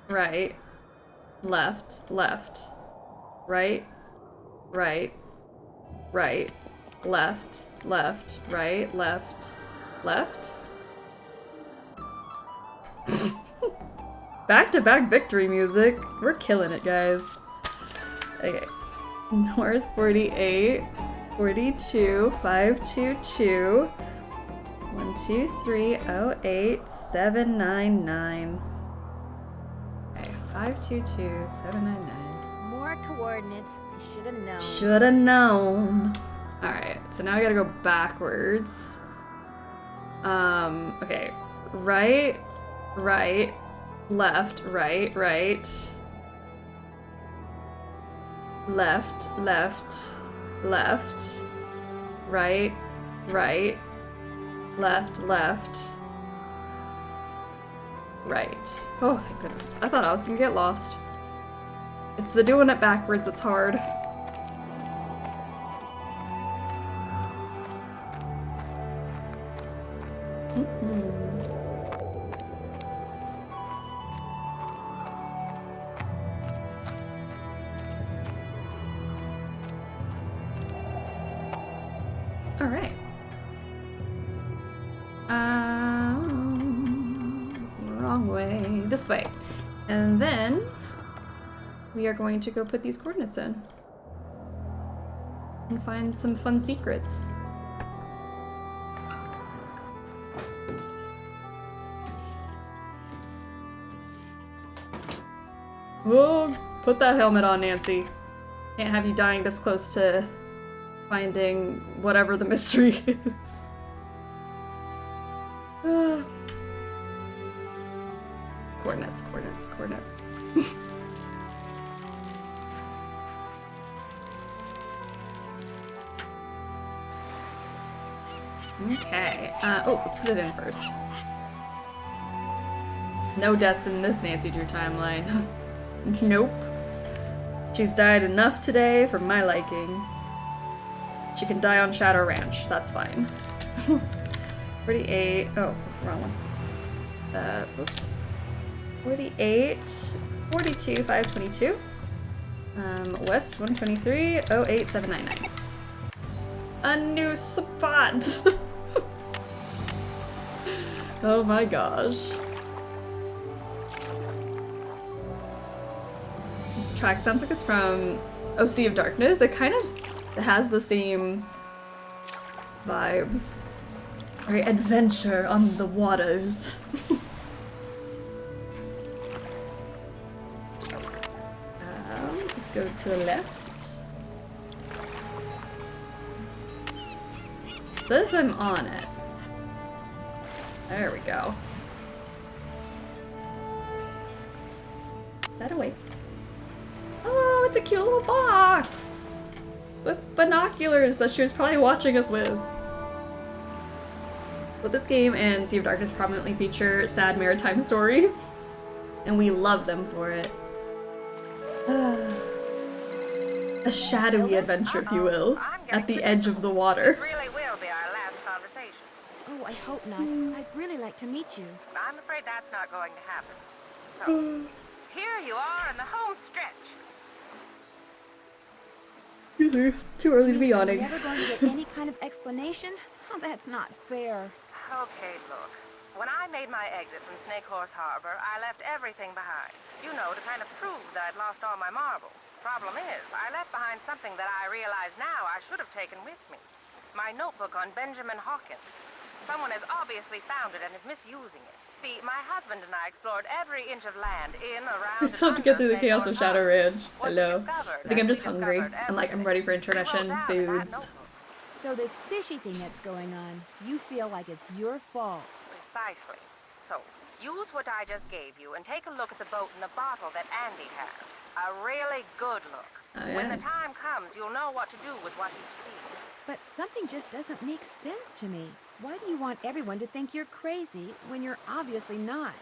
Right. Left. Left. Right. Right. Right. Left. Left. Right. Left. Left. Back-to-back victory music. We're killing it, guys. Okay. North 48, 42, 522, 12308 799. Okay, 522 799. More coordinates. I should have known. Should have known. Alright, so now I gotta go backwards. Okay. Right, right, left, right, right. Left, left, left. Right, right. Left, left. Right. Oh, thank goodness. I thought I was gonna get lost. It's the doing it backwards that's hard. Alright. Wrong way. This way. And then we are going to go put these coordinates in. And find some fun secrets. Whoa, put that helmet on, Nancy. Can't have you dying this close to finding whatever the mystery is. Coordinates, coordinates, coordinates. Okay. Oh, let's put it in first. No deaths in this Nancy Drew timeline. Nope. She's died enough today for my liking. She can die on Shadow Ranch. That's fine. 48. Oh, wrong one. Oops. 48. 42. 522. West 123. 08799. A new spot. Oh my gosh. This track sounds like it's from Sea of Darkness. It kind of has the same vibes. Very adventure on the waters. Let's go to the left. It says I'm on it. There we go. That away. Oh, it's a cute little box! With binoculars that she was probably watching us with. But this game and Sea of Darkness prominently feature sad maritime stories. And we love them for it. A shadowy adventure, if you will, at the edge of the water. Really will be our last conversation. Oh, I hope not. I'd really like to meet you. I'm afraid that's not going to happen. So, here you are in the home stretch. Too early to be yawning. Never going to get any kind of explanation? Oh, that's not fair. Okay, look. When I made my exit from Snake Horse Harbor, I left everything behind. You know, to kind of prove that I'd lost all my marbles. Problem is, I left behind something that I realize now I should have taken with me. My notebook on Benjamin Hawkins. Someone has obviously found it and is misusing it. See, my husband and I explored every inch of land in, around, We still have to get through the chaos of Shadow Ranch. Hello. I think I'm just hungry. I'm ready for intermission foods. So this fishy thing that's going on, you feel like it's your fault. Precisely. So, use what I just gave you and take a look at the boat and the bottle that Andy has. A really good look. Oh, yeah. When the time comes, you'll know what to do with what you see. But something just doesn't make sense to me. Why do you want everyone to think you're crazy when you're obviously not?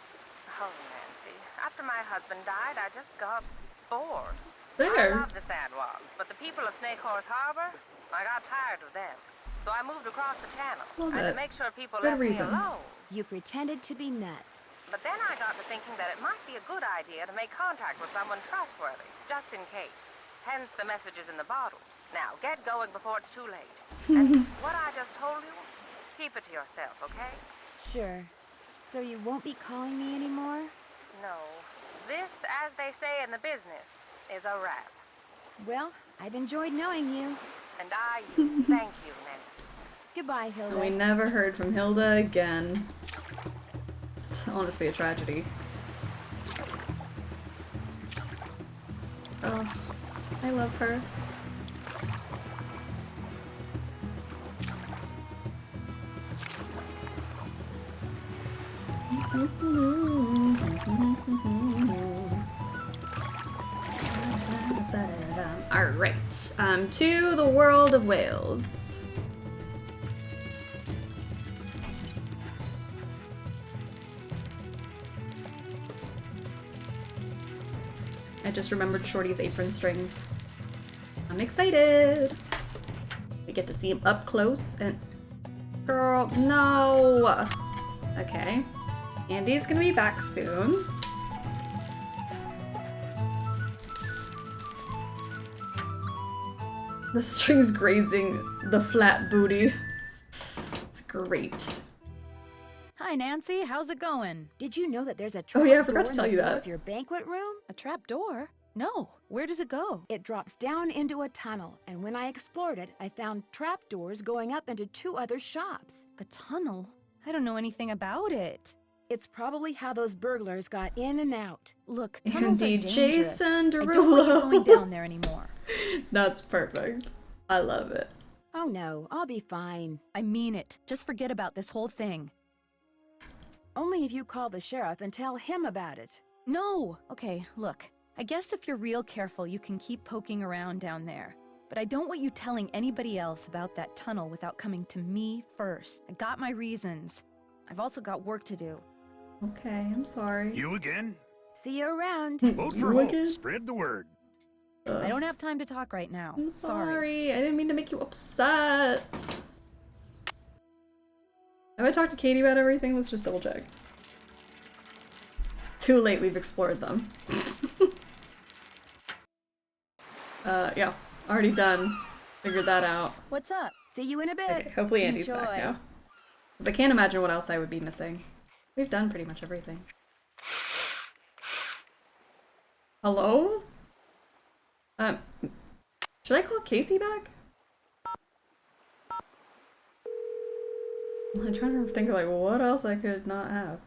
Oh, Nancy. After my husband died, I just got bored. There. I love the San Juans, but the people of Snake Horse Harbor, I got tired of them. So I moved across the channel. Love and it. to make sure people Good left reason. me alone. You pretended to be nuts. But then I got to thinking that it might be a good idea to make contact with someone trustworthy, just in case. Hence the messages in the bottles. Now, get going before it's too late. And what I just told you, keep it to yourself, okay? Sure. So you won't be calling me anymore? No. This, as they say in the business, is a wrap. Well, I've enjoyed knowing you. And I thank you, Nancy. Goodbye, Hilda. And we never heard from Hilda again. It's honestly a tragedy. Oh, I love her. Alright, to the world of Wales. I just remembered Shorty's apron strings. I'm excited! We get to see him up close and... Girl, no! Okay. Andy's gonna be back soon. The string's grazing the flat booty. It's great. Hi, Nancy. How's it going? Did you know that there's a Oh trap yeah, I forgot door to tell in you the floor that. of your banquet room? A trap door? No. Where does it go? It drops down into a tunnel, and when I explored it, I found trapdoors going up into 2 other shops. A tunnel? I don't know anything about it. It's probably how those burglars got in and out. Look, tunnels are Andy dangerous. Jason I don't want you Derulo. going down there anymore. That's perfect. I love it. Oh no, I'll be fine. I mean it. Just forget about this whole thing. Only if you call the sheriff and tell him about it. No! Okay, look. I guess if you're real careful, you can keep poking around down there. But I don't want you telling anybody else about that tunnel without coming to me first. I got my reasons. I've also got work to do. Okay, I'm sorry. You again? See you around. Vote for You Holt. again? Spread the word. I don't have time to talk right now. I'm sorry. I didn't mean to make you upset. Have I talked to Katie about everything? Let's just double check. Too late, we've explored them. Yeah. Already done. Figured that out. What's up? See you in a bit. Okay, hopefully Andy's back Enjoy. now. Because I can't imagine what else I would be missing. We've done pretty much everything. Hello? Should I call Casey back? I'm trying to think of like what else I could not have.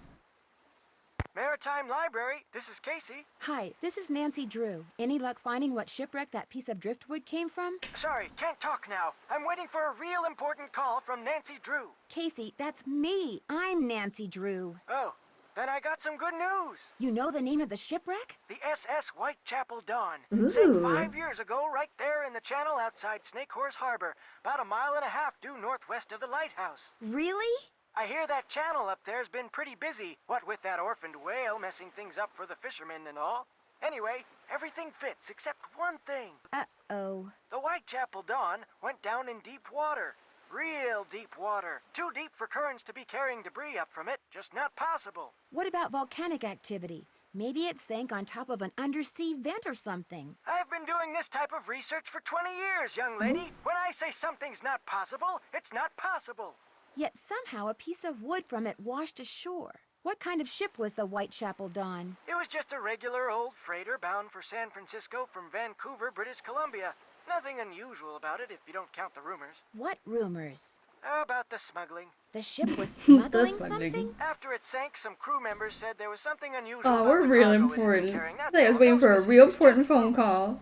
Maritime Library, this is Casey. Hi, this is Nancy Drew. Any luck finding what shipwreck that piece of driftwood came from? Sorry, can't talk now. I'm waiting for a real important call from Nancy Drew. Casey, that's me. I'm Nancy Drew. Oh, then I got some good news. You know the name of the shipwreck? The SS Whitechapel Dawn. Ooh. Sank 5 years ago right there in the channel outside Snake Horse Harbor, about 1.5 miles due northwest of the lighthouse. Really? I hear that channel up there's been pretty busy, what with that orphaned whale messing things up for the fishermen and all. Anyway, everything fits except one thing. Uh-oh. The Whitechapel Dawn went down in deep water. Real deep water. Too deep for currents to be carrying debris up from it. Just not possible. What about volcanic activity? Maybe it sank on top of an undersea vent or something. I've been doing this type of research for 20 years, young lady. When I say something's not possible, it's not possible. Yet somehow a piece of wood from it washed ashore. What kind of ship was the Whitechapel Dawn? It was just a regular old freighter bound for San Francisco from Vancouver, British Columbia. Nothing unusual about it if you don't count the rumors. What rumors? About the smuggling. The ship was smuggling smuggling. something? After it sank, some crew members said there was something unusual Oh, about we're the real cargo it had been important. carrying. That's I was all. waiting No for a specifics, real just important phone call.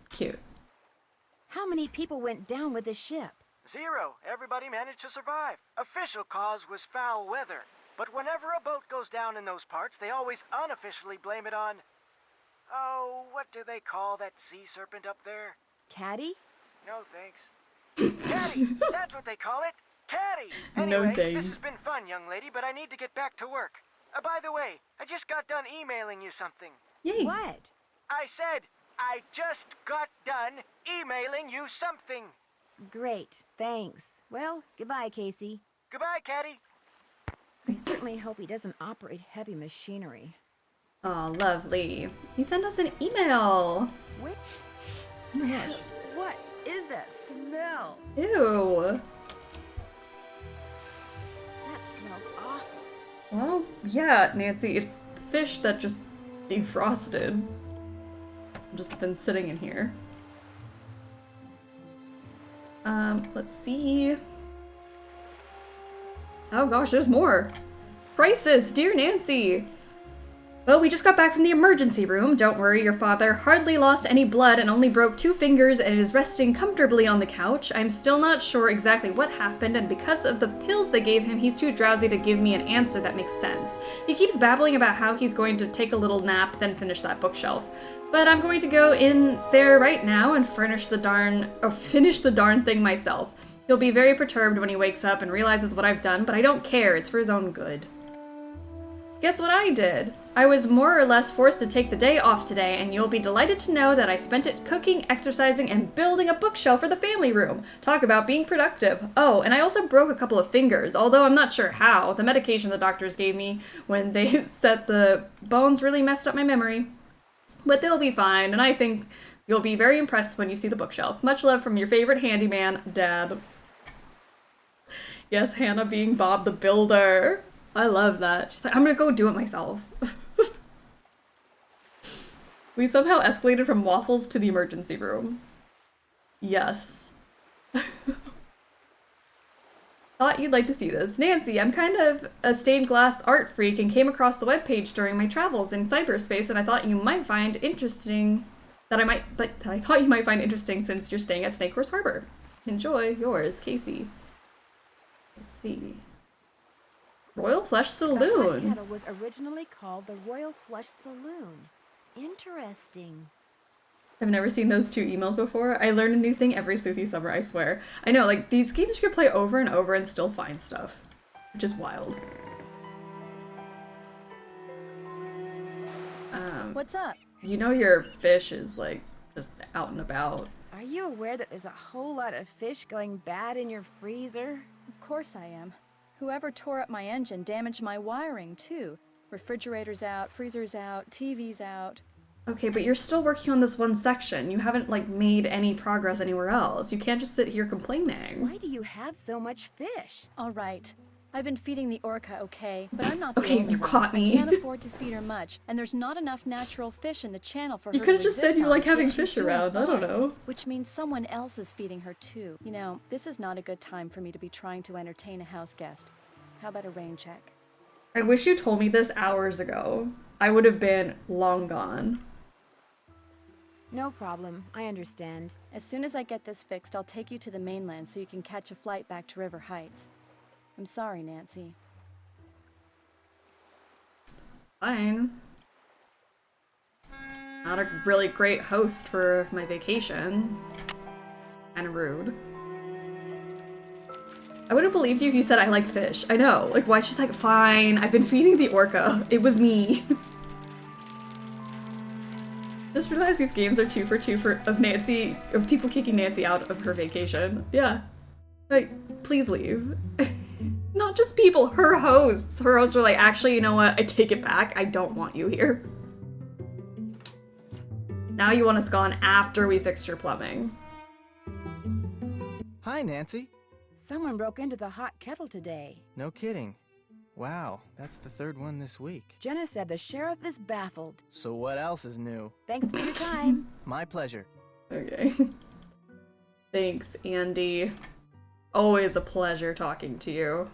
Cute. How many people went down with the ship? 0. Everybody managed to survive. Official cause was foul weather. But whenever a boat goes down in those parts, they always unofficially blame it on... Oh, what do they call that sea serpent up there? Caddy? No, thanks. Caddy! That's what they call it! Caddy! No Anyway, this thanks. has been fun, young lady, but I need to get back to work. By the way, I just got done emailing you something. Yay. What? I said, I just got done emailing you something. Great, thanks. Well, goodbye, Casey. Goodbye, Caddy. I certainly hope he doesn't operate heavy machinery. Oh, lovely. He sent us an email. Wait. Oh my gosh. What is that smell? Ew. That smells awful. Well, yeah, Nancy, it's fish that just defrosted. Just been sitting in here. Let's see. Oh gosh, there's more. Crisis, dear Nancy. Well, we just got back from the emergency room. Don't worry, your father hardly lost any blood and only broke 2 fingers and is resting comfortably on the couch. I'm still not sure exactly what happened, and because of the pills they gave him, he's too drowsy to give me an answer that makes sense. He keeps babbling about how he's going to take a little nap, then finish that bookshelf. But I'm going to go in there right now and finish the darn thing myself. He'll be very perturbed when he wakes up and realizes what I've done, but I don't care, it's for his own good. Guess what I did? I was more or less forced to take the day off today, and you'll be delighted to know that I spent it cooking, exercising, and building a bookshelf for the family room. Talk about being productive. Oh, and I also broke a couple of fingers, although I'm not sure how. The medication the doctors gave me when they set the bones really messed up my memory. But they'll be fine, and I think you'll be very impressed when you see the bookshelf. Much love from your favorite handyman, Dad. Yes, Hannah being Bob the Builder. I love that. She's like, I'm gonna go do it myself. We somehow escalated from waffles to the emergency room. Yes. Thought you'd like to see this. Nancy, I'm kind of a stained glass art freak and came across the webpage during my travels in cyberspace, and I thought you might find interesting that I thought you might find interesting since you're staying at Snake Horse Harbor. Enjoy, yours, Casey. Let's see. Royal Flush The Hot Saloon. Kettle was originally called the Royal Flush Saloon. Interesting. I've never seen those two emails before. I learn a new thing every Sleuthy Summer, I swear. I know, like, these games you could play over and over and still find stuff. Which is wild. What's up? You know your fish is, like, just out and about. Are you aware that there's a whole lot of fish going bad in your freezer? Of course I am. Whoever tore up my engine damaged my wiring, too. Refrigerator's out, freezer's out, TV's out. Okay, but you're still working on this one section. You haven't, like, made any progress anywhere else. You can't just sit here complaining. Why do you have so much fish? All right. I've been feeding the orca okay, but I'm not the Okay, only you one. caught me. I can't afford to feed her much, and there's not enough natural fish in the channel for her You to could have just said exist you on, like having yet she's fish doing around. I don't fine. know. Which means someone else is feeding her too. You know, this is not a good time for me to be trying to entertain a house guest. How about a rain check? I wish you told me this hours ago. I would have been long gone. No problem. I understand. As soon as I get this fixed, I'll take you to the mainland so you can catch a flight back to River Heights. I'm sorry, Nancy. Fine. Not a really great host for my vacation. Kinda rude. I would have believed you if you said I like fish. I know. Like, why? She's like, fine, I've been feeding the orca. It was me. Just realized these games are 2 for 2 of Nancy, of people kicking Nancy out of her vacation. Yeah. Like, please leave. Not just people, her hosts. Her hosts were like, actually, you know what? I take it back. I don't want you here. Now you want us gone after we fixed your plumbing. Hi, Nancy. Someone broke into the hot kettle today. No kidding. Wow, that's the third one this week. Jenna said the sheriff is baffled. So what else is new? Thanks for your time. My pleasure. Okay. Thanks, Andy. Always a pleasure talking to you.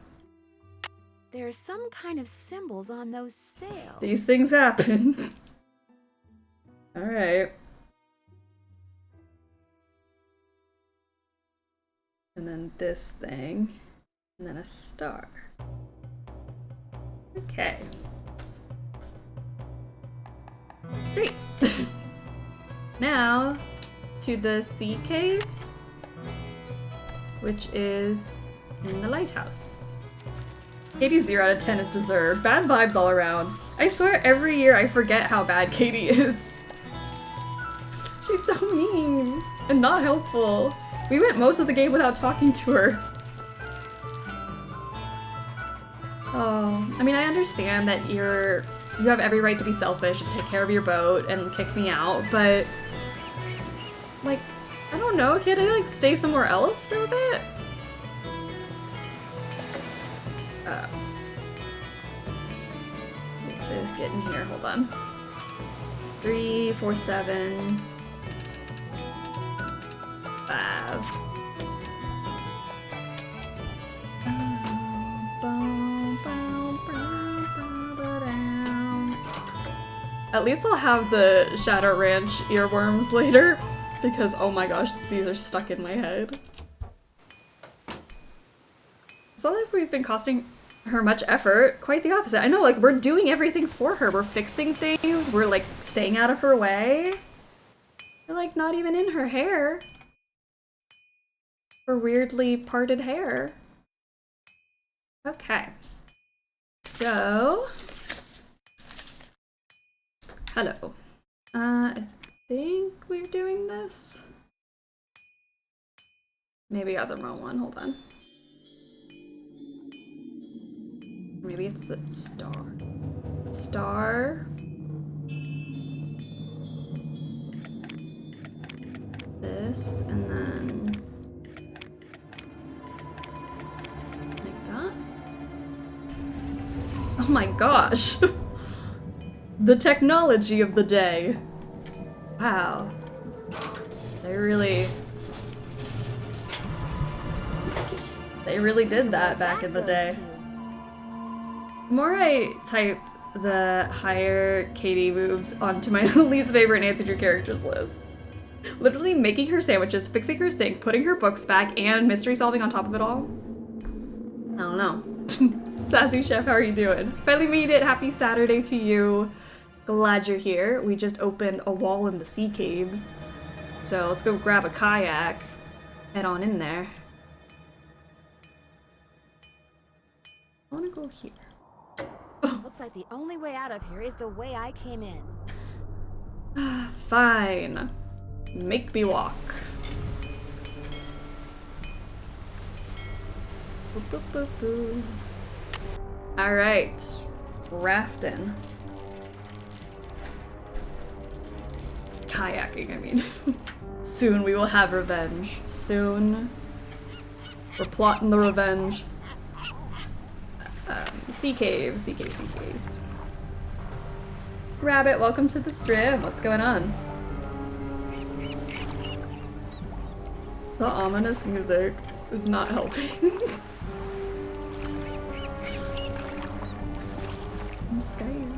There's some kind of symbols on those sails. These things happen. Alright. And then this thing. And then a star. Okay. Great. Now, to the sea caves, which is in the lighthouse. Katie's 0 out of 10 is deserved. Bad vibes all around. I swear every year I forget how bad Katie is. She's so mean and not helpful. We went most of the game without talking to her. Oh, I mean, I understand that you have every right to be selfish and take care of your boat and kick me out, but like, I don't know, can't I like stay somewhere else for a bit? Need to get in here, hold on. 3, 4, 7, 5. At least I'll have the Shadow Ranch earworms later, because oh my gosh, these are stuck in my head. It's not like we've been costing her much effort, quite the opposite. I know, like, we're doing everything for her. We're fixing things, we're like staying out of her way. We're like not even in her hair. Her weirdly parted hair. Okay. So... hello. I think we're doing this. Maybe I got the wrong one, hold on. Maybe it's the star. Star. This, and then... like that. Oh my gosh! The technology of the day. Wow. They really... They really did that back in the day. The more I type, the higher Katie moves onto my least favorite Nancy Drew characters list. Literally making her sandwiches, fixing her sink, putting her books back, and mystery solving on top of it all. I don't know. Sassy Chef, how are you doing? Finally made it. Happy Saturday to you. Glad you're here. We just opened a wall in the sea caves. So let's go grab a kayak. Head on in there. I wanna go here. Looks like the only way out of here is the way I came in. Fine. Make me walk. Boop, boop, boop, boop. All right, rafting. Kayaking, I mean. Soon we will have revenge. Soon. We're plotting the revenge. Sea caves, sea caves, sea caves. Rabbit, welcome to the stream. What's going on? The ominous music is not helping. I'm scared.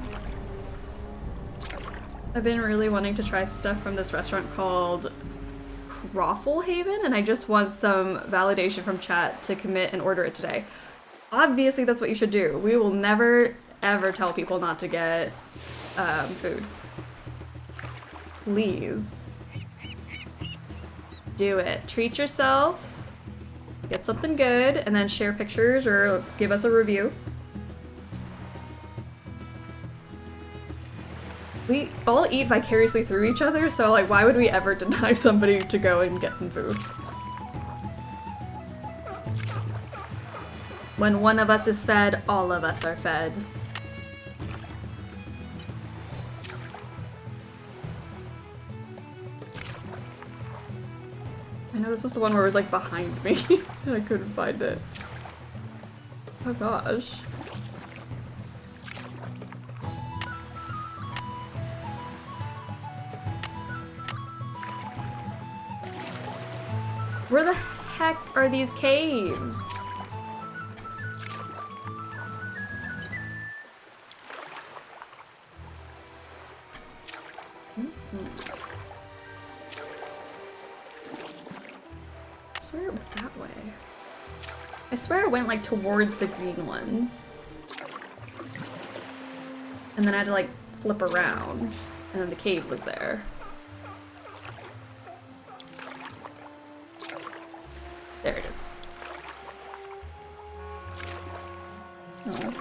I've been really wanting to try stuff from this restaurant called Haven, and I just want some validation from chat to commit and order it today. Obviously, that's what you should do. We will never, ever tell people not to get food. Please. Do it. Treat yourself. Get something good, and then share pictures or give us a review. We all eat vicariously through each other, so like, why would we ever deny somebody to go and get some food? When one of us is fed, all of us are fed. I know this was the one where it was like behind me, and I couldn't find it. Oh gosh. Where the heck are these caves? I swear it was that way. I swear it went like towards the green ones. And then I had to like flip around, and then the cave was there. There it is. Oh.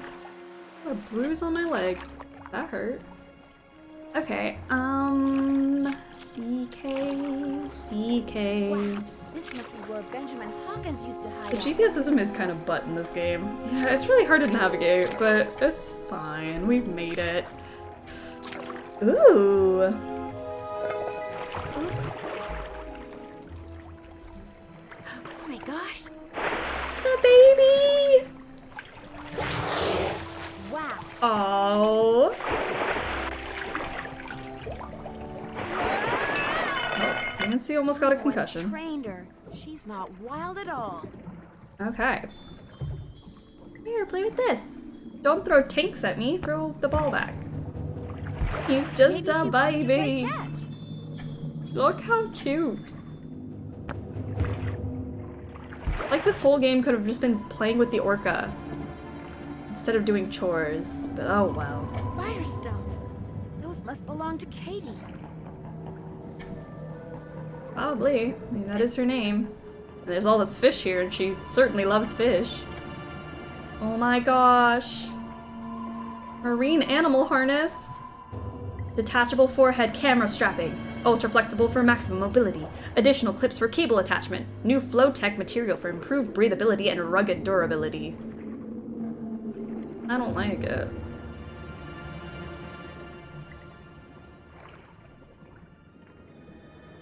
A bruise on my leg. That hurt. Okay, sea caves, sea caves. This must be where Benjamin Hawkins used to hide. The GPS system is kind of butt in this game. Yeah, it's really hard to navigate, but it's fine. We've made it. Ooh. Oh my gosh. The baby! Wow. Oh. Nancy almost got a concussion. Trained her. She's not wild at all. Okay. Here, play with this. Don't throw tanks at me. Throw the ball back. He's just a baby. Look how cute. Like this whole game could have just been playing with the orca instead of doing chores, but oh well. Firestone. Those must belong to Katie. Probably. I mean, that is her name. And there's all this fish here, and she certainly loves fish. Oh my gosh. Marine animal harness. Detachable forehead camera strapping. Ultra flexible for maximum mobility. Additional clips for cable attachment. New flow-tech material for improved breathability and rugged durability. I don't like it.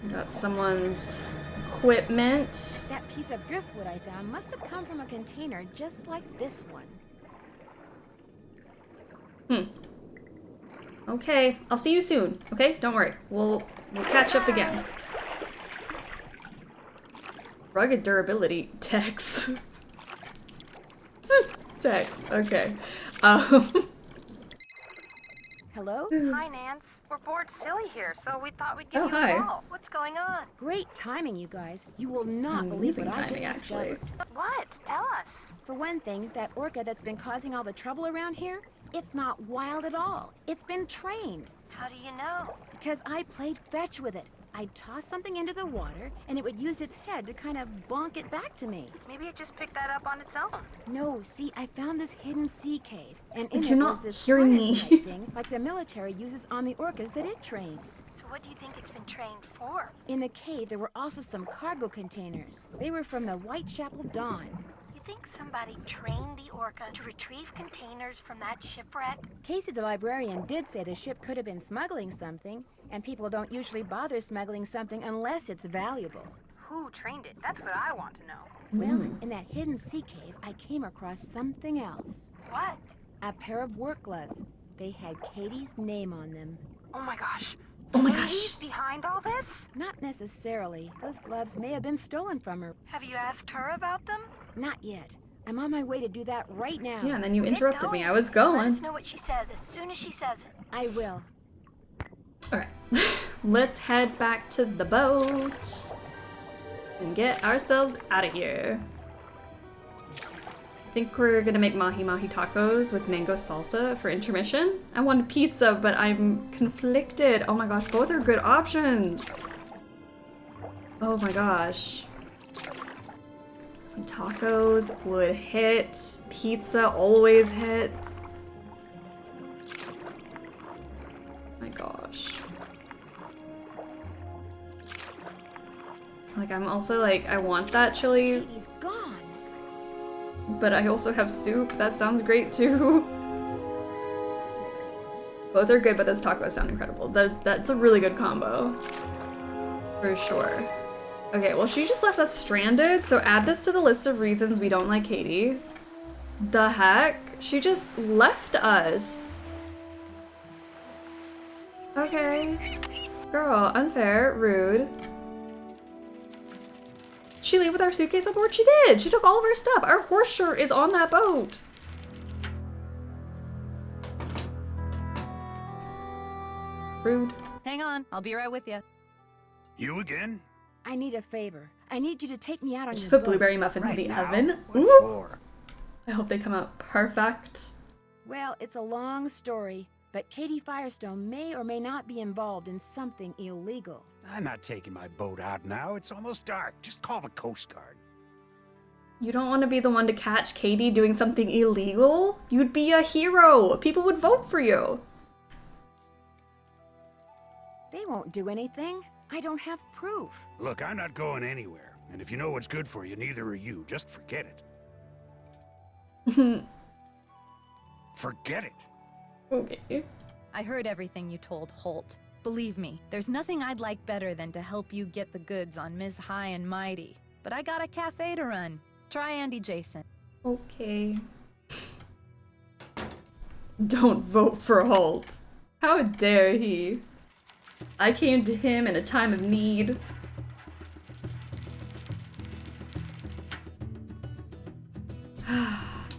Got someone's equipment. That piece of driftwood I found must have come from a container just like this one. Okay, I'll see you soon. Okay, don't worry. We'll catch up again. Rugged durability text. Text. Okay. Hello? Hi, Nance. We're bored silly here, so we thought we'd give Oh, you hi. a call. What's going on? Great timing, you guys. You will not believe Amazing what I just timing, actually. discovered. What? Tell us. For one thing, that orca that's been causing all the trouble around here, it's not wild at all. It's been trained. How do you know? Because I played fetch with it. I'd toss something into the water, and it would use its head to kind of bonk it back to me. Maybe it just picked that up on its own. No, see, I found this hidden sea cave, and in You're it not was this hearing harness me. type thing, like the military uses on the orcas that it trains. So what do you think it's been trained for? In the cave, there were also some cargo containers. They were from the Whitechapel Dawn. You think somebody trained the orca to retrieve containers from that shipwreck? Casey the librarian did say the ship could have been smuggling something, and people don't usually bother smuggling something unless it's valuable. Who trained it? That's what I want to know. Well, in that hidden sea cave, I came across something else. What? A pair of work gloves. They had Katie's name on them. Oh my gosh. Oh my Katie's gosh. behind all this? Not necessarily. Those gloves may have been stolen from her. Have you asked her about them? Not yet. I'm on my way to do that right now. Yeah, and then you Get interrupted me. going. I was Let going. us know what she says as soon as she says it. I will. Alright. Let's head back to the boat and get ourselves out of here. I think we're gonna make mahi mahi tacos with mango salsa for intermission. I wanted pizza, but I'm conflicted. Oh my gosh, both are good options. Oh my gosh. Some tacos would hit. Pizza always hits. My gosh. Like, I'm also like, I want that chili, Katie's gone. but I also have soup. That sounds great too. Both are good, but those tacos sound incredible. That's a really good combo. For sure. Okay, well, she just left us stranded, so add this to the list of reasons we don't like Katie. The heck? She just left us. Okay. Girl, unfair, rude. Did she leave with our suitcase on board? She did! She took all of our stuff! Our horse shirt is on that boat! Rude. Hang on, I'll be right with you. You again? I need a favor. I need you to take me out on Just your put boat. blueberry muffins in Right the now? oven. What Ooh! for? I hope they come out perfect. Well, it's a long story, but Katie Firestone may or may not be involved in something illegal. I'm not taking my boat out now. It's almost dark. Just call the Coast Guard. You don't want to be the one to catch Katie doing something illegal? You'd be a hero. People would vote for you. They won't do anything. I don't have proof. Look, I'm not going anywhere. And if you know what's good for you, neither are you. Just forget it. Forget it. Okay. I heard everything you told Holt. Believe me, there's nothing I'd like better than to help you get the goods on Ms. High and Mighty. But I got a cafe to run. Try Andy Jason. Okay. Don't vote for Holt. How dare he? I came to him in a time of need.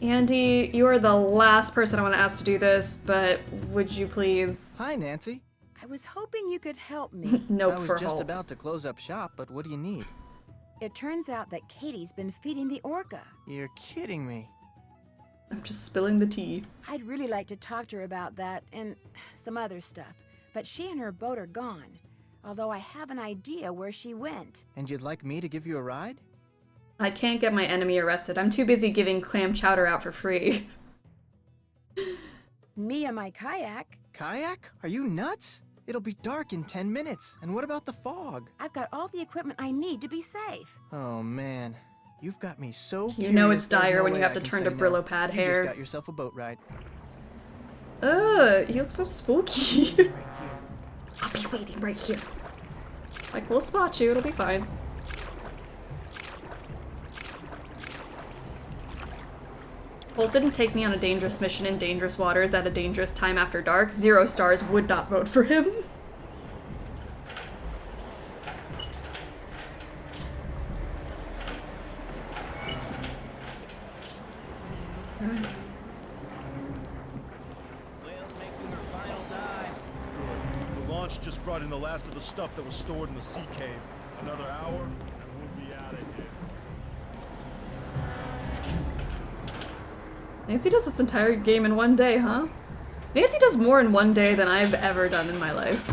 Andy, you are the last person I want to ask to do this, but would you please? Hi, Nancy. I was hoping you could help me. Nope I was for just Holt. about to close up shop, but what do you need? It turns out that Katie's been feeding the orca. You're kidding me. I'm just spilling the tea. I'd really like to talk to her about that and some other stuff, but she and her boat are gone. Although I have an idea where she went. And you'd like me to give you a ride? I can't get my enemy arrested. I'm too busy giving clam chowder out for free. Me and my kayak. Kayak? Are you nuts? It'll be dark in 10 minutes. And what about the fog? I've got all the equipment I need to be safe. Oh, man. You've got me so You know curious, it's there's dire no when you way have I to can turn say to no. Brillo pad You hair. just got yourself a boat ride. Ugh, you look so spooky. Right here. I'll be waiting right here. Like, we'll spot you, it'll be fine. Holt didn't take me on a dangerous mission in dangerous waters at a dangerous time after dark. 0 stars, would not vote for him. Alright. brought in the last of the stuff that was stored in the sea cave. Another hour, and we'll be out of here. Nancy does this entire game in one day, huh? Nancy does more in one day than I've ever done in my life.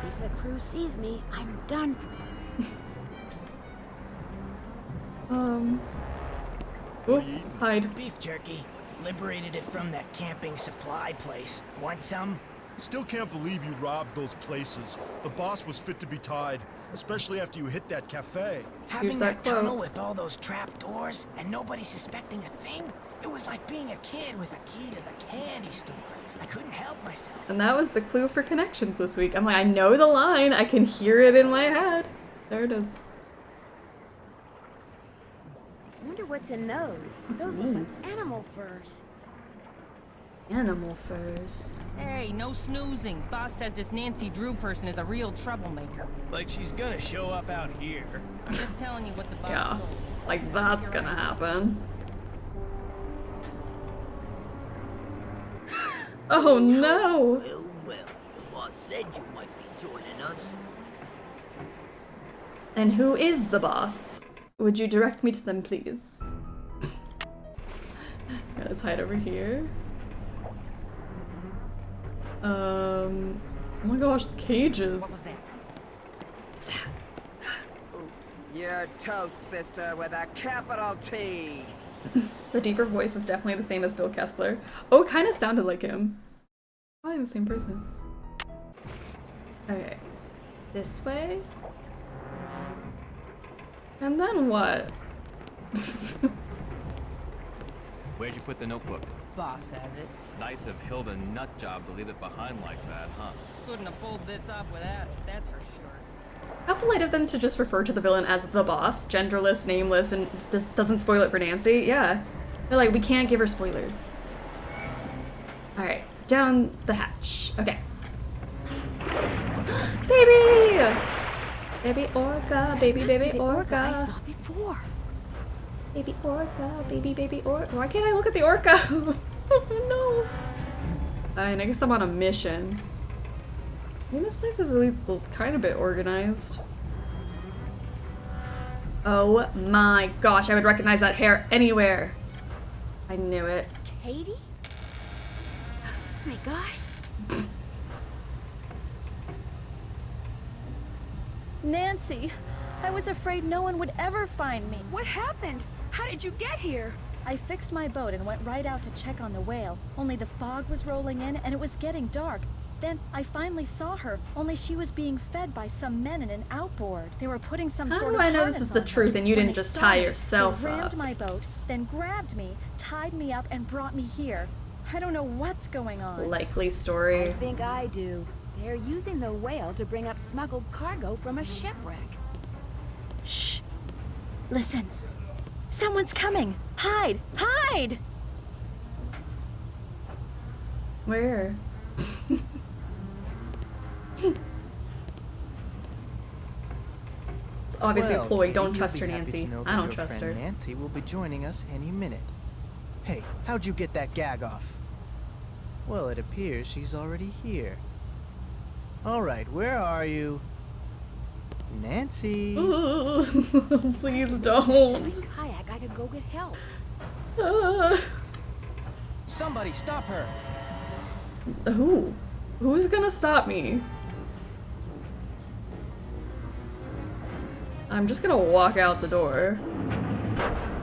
If the crew sees me, I'm done for. Oh, hide. Beef jerky. Liberated it from that camping supply place. Want some? Still can't believe you robbed those places. The boss was fit to be tied, especially after you hit that cafe. Having that tunnel with all those trap doors and nobody suspecting a thing? It was like being a kid with a key to the candy store. I couldn't help myself. And that was the clue for connections this week. I'm like, I know the line. I can hear it in my head. There it is. I wonder what's in those. Those look like animal furs. Animal furs. Hey, no snoozing. Boss says this Nancy Drew person is a real troublemaker. Like she's gonna show up out here. I'm just telling you what the boss Yeah, told me. like that's gonna happen. Oh no! Well, the boss said you might be joining us. And who is the boss? Would you direct me to them, please? Yeah, let's hide over here. Oh my gosh, the cages. What was that? What's that? Oops. You're toast, sister, with a capital T. The deeper voice was definitely the same as Bill Kessler. Oh, it kind of sounded like him. Probably the same person. Okay. This way? And then what? Where'd you put the notebook? Boss has it. Nice of Hilda Nutjob to leave it behind like that, huh? Couldn't have pulled this off without it, that's for sure. How polite of them to just refer to the villain as the boss, genderless, nameless, and this doesn't spoil it for Nancy. Yeah. They're like, we can't give her spoilers. Alright, down the hatch. Okay. Baby! Baby orca, baby orca. I saw before. Baby orca, baby orca. Why can't I look at the orca? Oh no. I guess I'm on a mission. I mean, this place is at least kind of a bit organized. Oh my gosh, I would recognize that hair anywhere. I knew it. Katie? Oh my gosh. Nancy, I was afraid no one would ever find me. What happened? How did you get here? I fixed my boat and went right out to check on the whale, only the fog was rolling in and it was getting dark. Then I finally saw her, only she was being fed by some men in an outboard. They were putting some How sort do of I know harness this is the on truth her. and you When didn't they just saw tie me, yourself they rammed up? my boat, then grabbed me, tied me up, and brought me here. I don't know what's going on. Likely story. I think I do. They're using the whale to bring up smuggled cargo from a shipwreck. Shh. Listen. Someone's coming. Hide! Hide! Where? It's obviously a ploy. Don't trust her, Nancy. I don't trust her. Nancy will be joining us any minute. Hey, how'd you get that gag off? Well, it appears she's already here. All right, where are you? Nancy. Please don't. Kayak, I could go get help. Somebody stop her. Who? Who's gonna stop me? I'm just gonna walk out the door.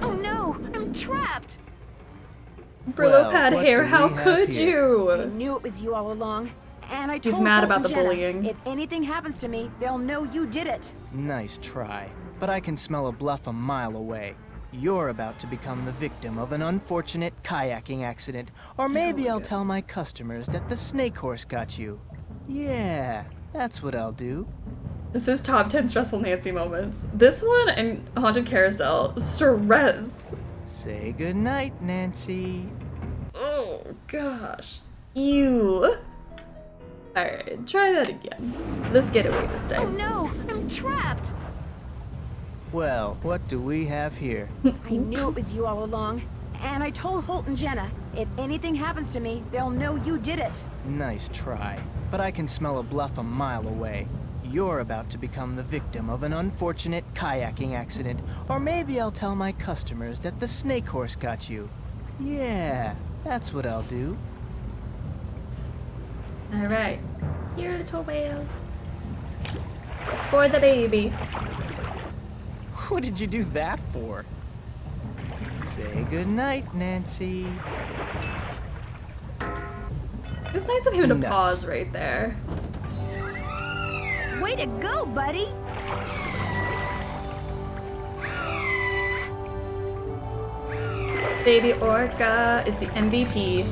Oh no, I'm trapped. Brillo had hair, how could I you? knew it was you all along. And I told He's mad Holt about and the Jenna, bullying. If anything happens to me, they'll know you did it. Nice try, but I can smell a bluff a mile away. You're about to become the victim of an unfortunate kayaking accident. Or maybe I'll tell my customers that the snake horse got you. Yeah, that's what I'll do. This is top 10 stressful Nancy moments. This one and Haunted Carousel. Stress. Say goodnight, Nancy. Oh gosh. Ew. Alright, try that again. Let's get away this time. Oh no, I'm trapped. Well, what do we have here? I knew it was you all along. And I told Holt and Jenna, if anything happens to me, they'll know you did it. Nice try. but I can smell a bluff a mile away. You're about to become the victim of an unfortunate kayaking accident, or maybe I'll tell my customers that the snake horse got you. Yeah, that's what I'll do. Alright. Here, little whale. For the baby. What did you do that for? Say goodnight, Nancy. It was nice of him to pause right there. Way to go, buddy! Baby Orca is the MVP.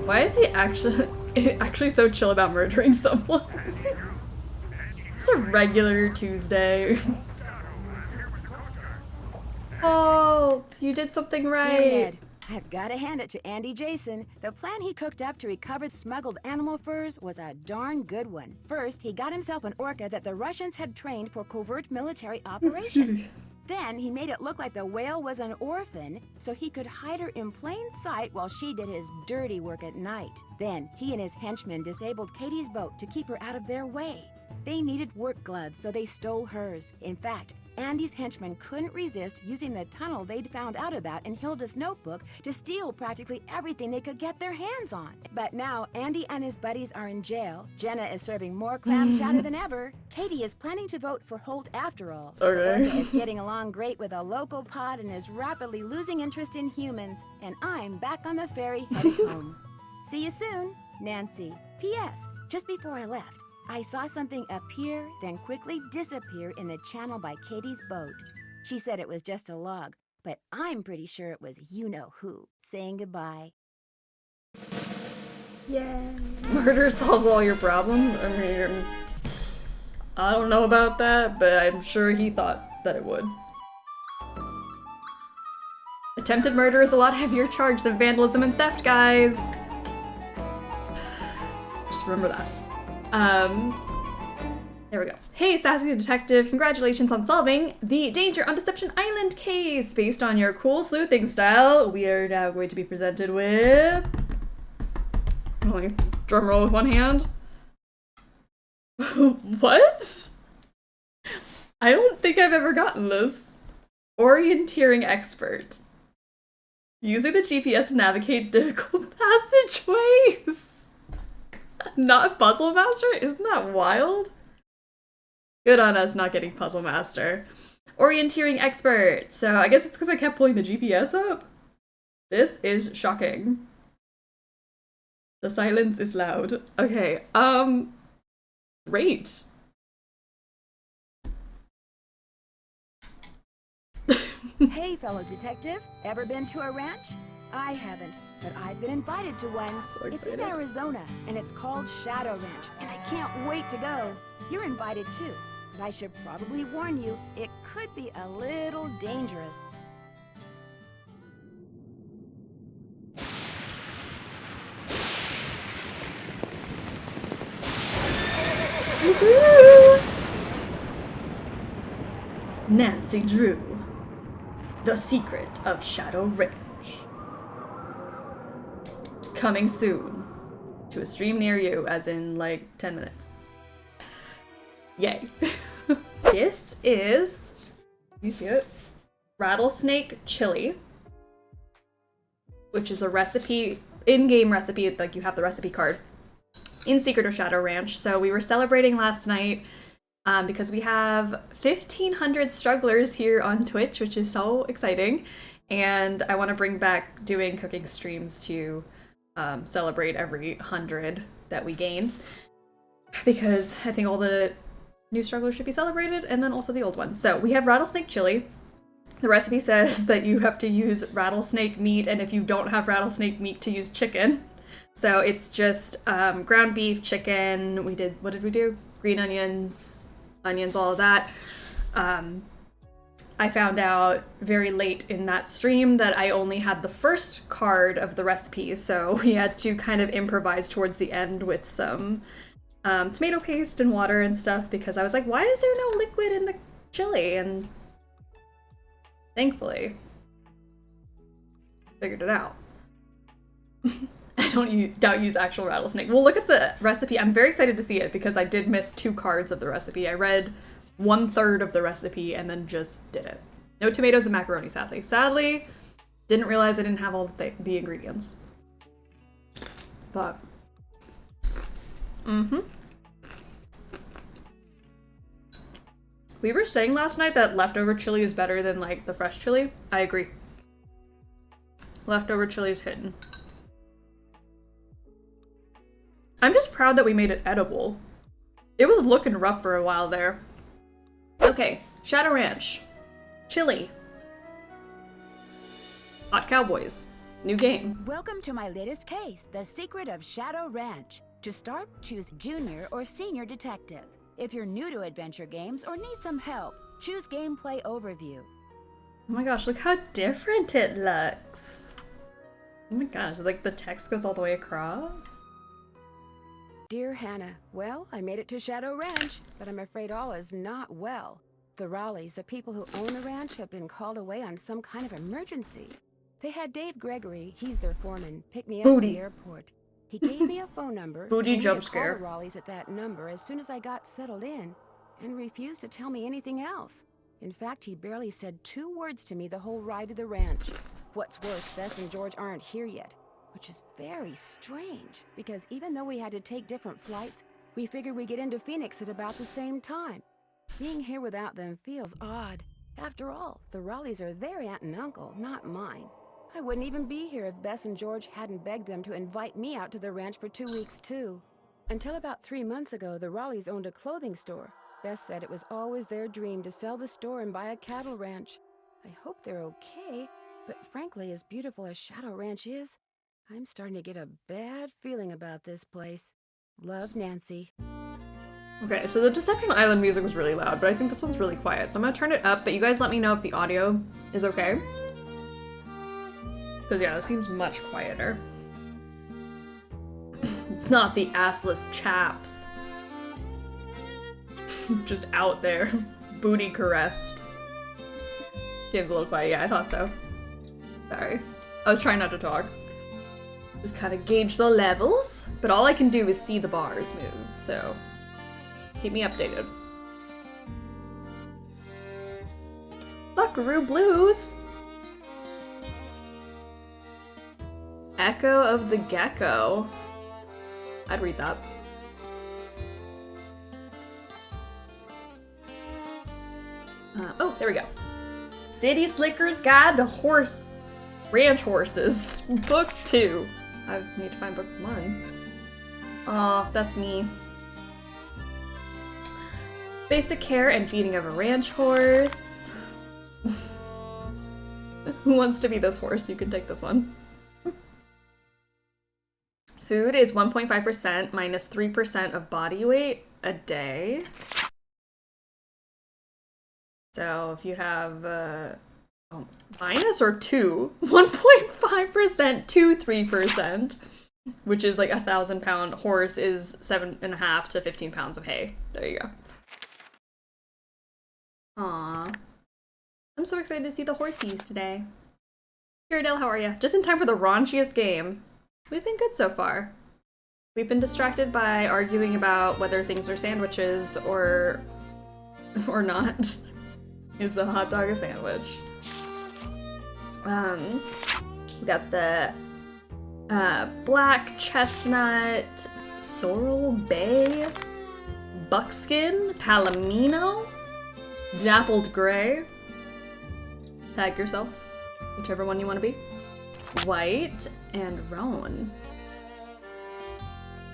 Why is he actually so chill about murdering someone? It's a regular Tuesday. Holt, you did something right. Dear Ned, I've got to hand it to Andy Jason. The plan he cooked up to recover smuggled animal furs was a darn good one. First, he got himself an orca that the Russians had trained for covert military operations. Then he made it look like the whale was an orphan, so he could hide her in plain sight while she did his dirty work at night. Then he and his henchmen disabled Katie's boat to keep her out of their way. They needed work gloves, so they stole hers. In fact, Andy's henchmen couldn't resist using the tunnel they'd found out about in Hilda's notebook to steal practically everything they could get their hands on. But now Andy and his buddies are in jail. Jenna is serving more clam chowder than ever. Katie is planning to vote for Holt after all. Okay. Orca is getting along great with a local pod and is rapidly losing interest in humans. And I'm back on the ferry headed home. See you soon, Nancy. P.S. Just before I left, I saw something appear, then quickly disappear in the channel by Katie's boat. She said it was just a log, but I'm pretty sure it was you-know-who saying goodbye. Yay. Murder solves all your problems? I mean, I don't know about that, but I'm sure he thought that it would. Attempted murder is a lot heavier charge than vandalism and theft, guys! Just remember that. There we go. Hey, Sassy the Detective, congratulations on solving the Danger on Deception Island case! Based on your cool sleuthing style, we are now going to be presented with... Only drum roll with one hand. What? I don't think I've ever gotten this. Orienteering expert. Using the GPS to navigate difficult passageways. Not Puzzle Master? Isn't that wild? Good on us not getting Puzzle Master. Orienteering expert. So I guess it's because I kept pulling the GPS up. This is shocking. The silence is loud. Okay, great. Hey, fellow detective, ever been to a ranch? I haven't, but I've been invited to one. It's in Arizona, and it's called Shadow Ranch, and I can't wait to go. You're invited too, but I should probably warn you, it could be a little dangerous. Nancy Drew. The Secret of Shadow Ranch. Coming soon to a stream near you, as in like 10 minutes. Yay. This is, you see it? Rattlesnake chili, which is a recipe, in-game recipe, like you have the recipe card in Secret of Shadow Ranch. So we were celebrating last night because we have 1,500 strugglers here on Twitch, which is so exciting. And I want to bring back doing cooking streams to celebrate every 100 that we gain, because I think all the new strugglers should be celebrated, and then also the old ones. So we have rattlesnake chili. The recipe says that you have to use rattlesnake meat, and if you don't have rattlesnake meat, to use chicken. So it's just ground beef, chicken. What did we do? Green onions, all of that. I found out very late in that stream that I only had the first card of the recipe, so we had to kind of improvise towards the end with some tomato paste and water and stuff, because I was like, why is there no liquid in the chili? And thankfully, figured it out. And don't use actual rattlesnake. We'll look at the recipe. I'm very excited to see it because I did miss 2 cards of the recipe. I read 1/3 of the recipe and then just did it. No tomatoes and macaroni, sadly. Sadly, didn't realize I didn't have all the ingredients. But, we were saying last night that leftover chili is better than like the fresh chili. I agree. Leftover chili is hidden. I'm just proud that we made it edible. It was looking rough for a while there. Okay, Shadow Ranch. Chili. Hot Cowboys. New game. Welcome to my latest case, The Secret of Shadow Ranch. To start, choose Junior or Senior Detective. If you're new to adventure games or need some help, choose Gameplay Overview. Oh my gosh, look how different it looks. Oh my gosh, like the text goes all the way across. Dear Hannah, well, I made it to Shadow Ranch, but I'm afraid all is not well. The Raleighs, the people who own the ranch, have been called away on some kind of emergency. They had Dave Gregory, he's their foreman, pick me up at the airport. He gave me a phone number. Booty jump scare. Call the Raleighs at that number as soon as I got settled in, and refused to tell me anything else. In fact, he barely said 2 words to me the whole ride to the ranch. What's worse, Bess and George aren't here yet, which is very strange, because even though we had to take different flights, we figured we'd get into Phoenix at about the same time. Being here without them feels odd. After all, the Raleighs are their aunt and uncle, not mine. I wouldn't even be here if Bess and George hadn't begged them to invite me out to the ranch for 2 weeks, too. Until about 3 months ago, the Raleighs owned a clothing store. Bess said it was always their dream to sell the store and buy a cattle ranch. I hope they're okay, but frankly, as beautiful as Shadow Ranch is, I'm starting to get a bad feeling about this place. Love, Nancy. Okay, so the Deception Island music was really loud, but I think this one's really quiet. So I'm gonna turn it up, but you guys let me know if the audio is okay. Because yeah, it seems much quieter. Not the assless chaps. Just out there. Booty caressed. Game's a little quiet. Yeah, I thought so. Sorry. I was trying not to talk. Just kind of gauge the levels. But all I can do is see the bars move, so keep me updated. Buckaroo Blues! Echo of the Gecko. I'd read that. Oh, there we go. City Slicker's Guide to Ranch Horses. Book 2. I need to find book 1. Aw, that's me. Basic care and feeding of a ranch horse. Who wants to be this horse? You can take this one. Food is 1.5% minus 3% of body weight a day. So if you have minus or 2, 1.5% to 3%, which is like 1,000-pound horse is 7.5 to 15 pounds of hay. There you go. Aww. I'm so excited to see the horsies today. Ghirardelli, how are you? Just in time for the raunchiest game. We've been good so far. We've been distracted by arguing about whether things are sandwiches or not. Is a hot dog a sandwich? We got the black chestnut, sorrel bay, buckskin, palomino, dappled gray. Tag yourself, whichever one you want to be. White and roan.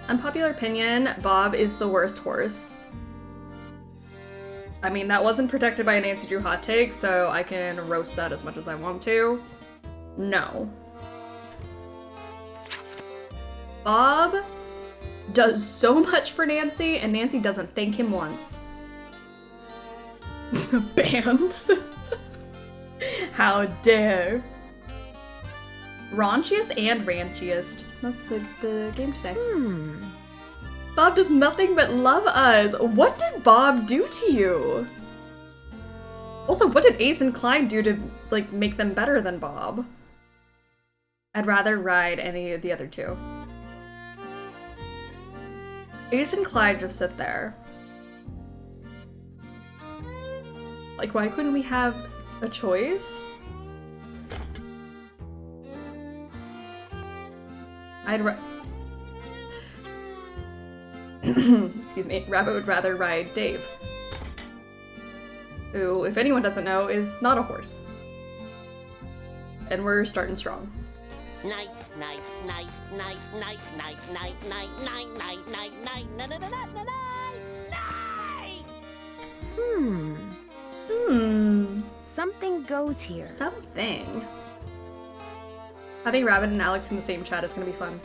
Unpopular opinion, Bob is the worst horse. I mean, that wasn't protected by a Nancy Drew hot take, so I can roast that as much as I want to. No. Bob does so much for Nancy, and Nancy doesn't thank him once. Banned. How dare. Raunchiest and ranchiest. That's the game today. Bob does nothing but love us. What did Bob do to you? Also, what did Ace and Clyde do to, like, make them better than Bob? I'd rather ride any of the other two. Ace and Clyde just sit there. Like, why couldn't we have a choice? Excuse me, Rabbit would rather ride Dave, who, if anyone doesn't know, is not a horse. And we're starting strong. Night, night, night, night, night, night, night, night, night, night, night, night, night, night, night, night. Something goes here. Something. Having Rabbit and Alex in the same chat is gonna be fun.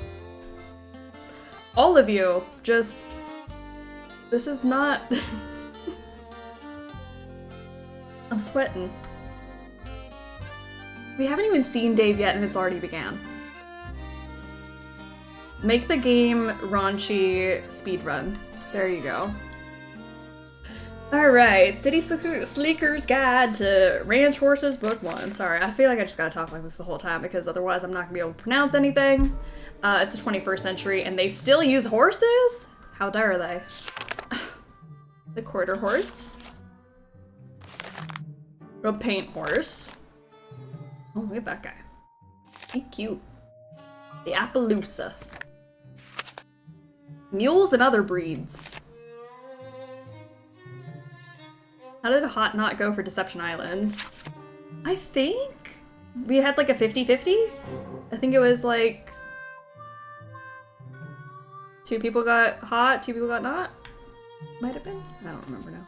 All of you, just... This is not... I'm sweating. We haven't even seen Dave yet and it's already began. Make the game raunchy speedrun. There you go. Alright, City Sleeker's Guide to Ranch Horses, Book 1. Sorry, I feel like I just gotta talk like this the whole time because otherwise I'm not gonna be able to pronounce anything. It's the 21st century and they still use horses? How dare they? The quarter horse. A paint horse. Oh, look at that guy. He's cute. The Appaloosa. Mules and other breeds. How did Hot not go for Deception Island? I think we had like a 50-50. I think it was like 2 people got Hot, 2 people got Not. Might have been. I don't remember now.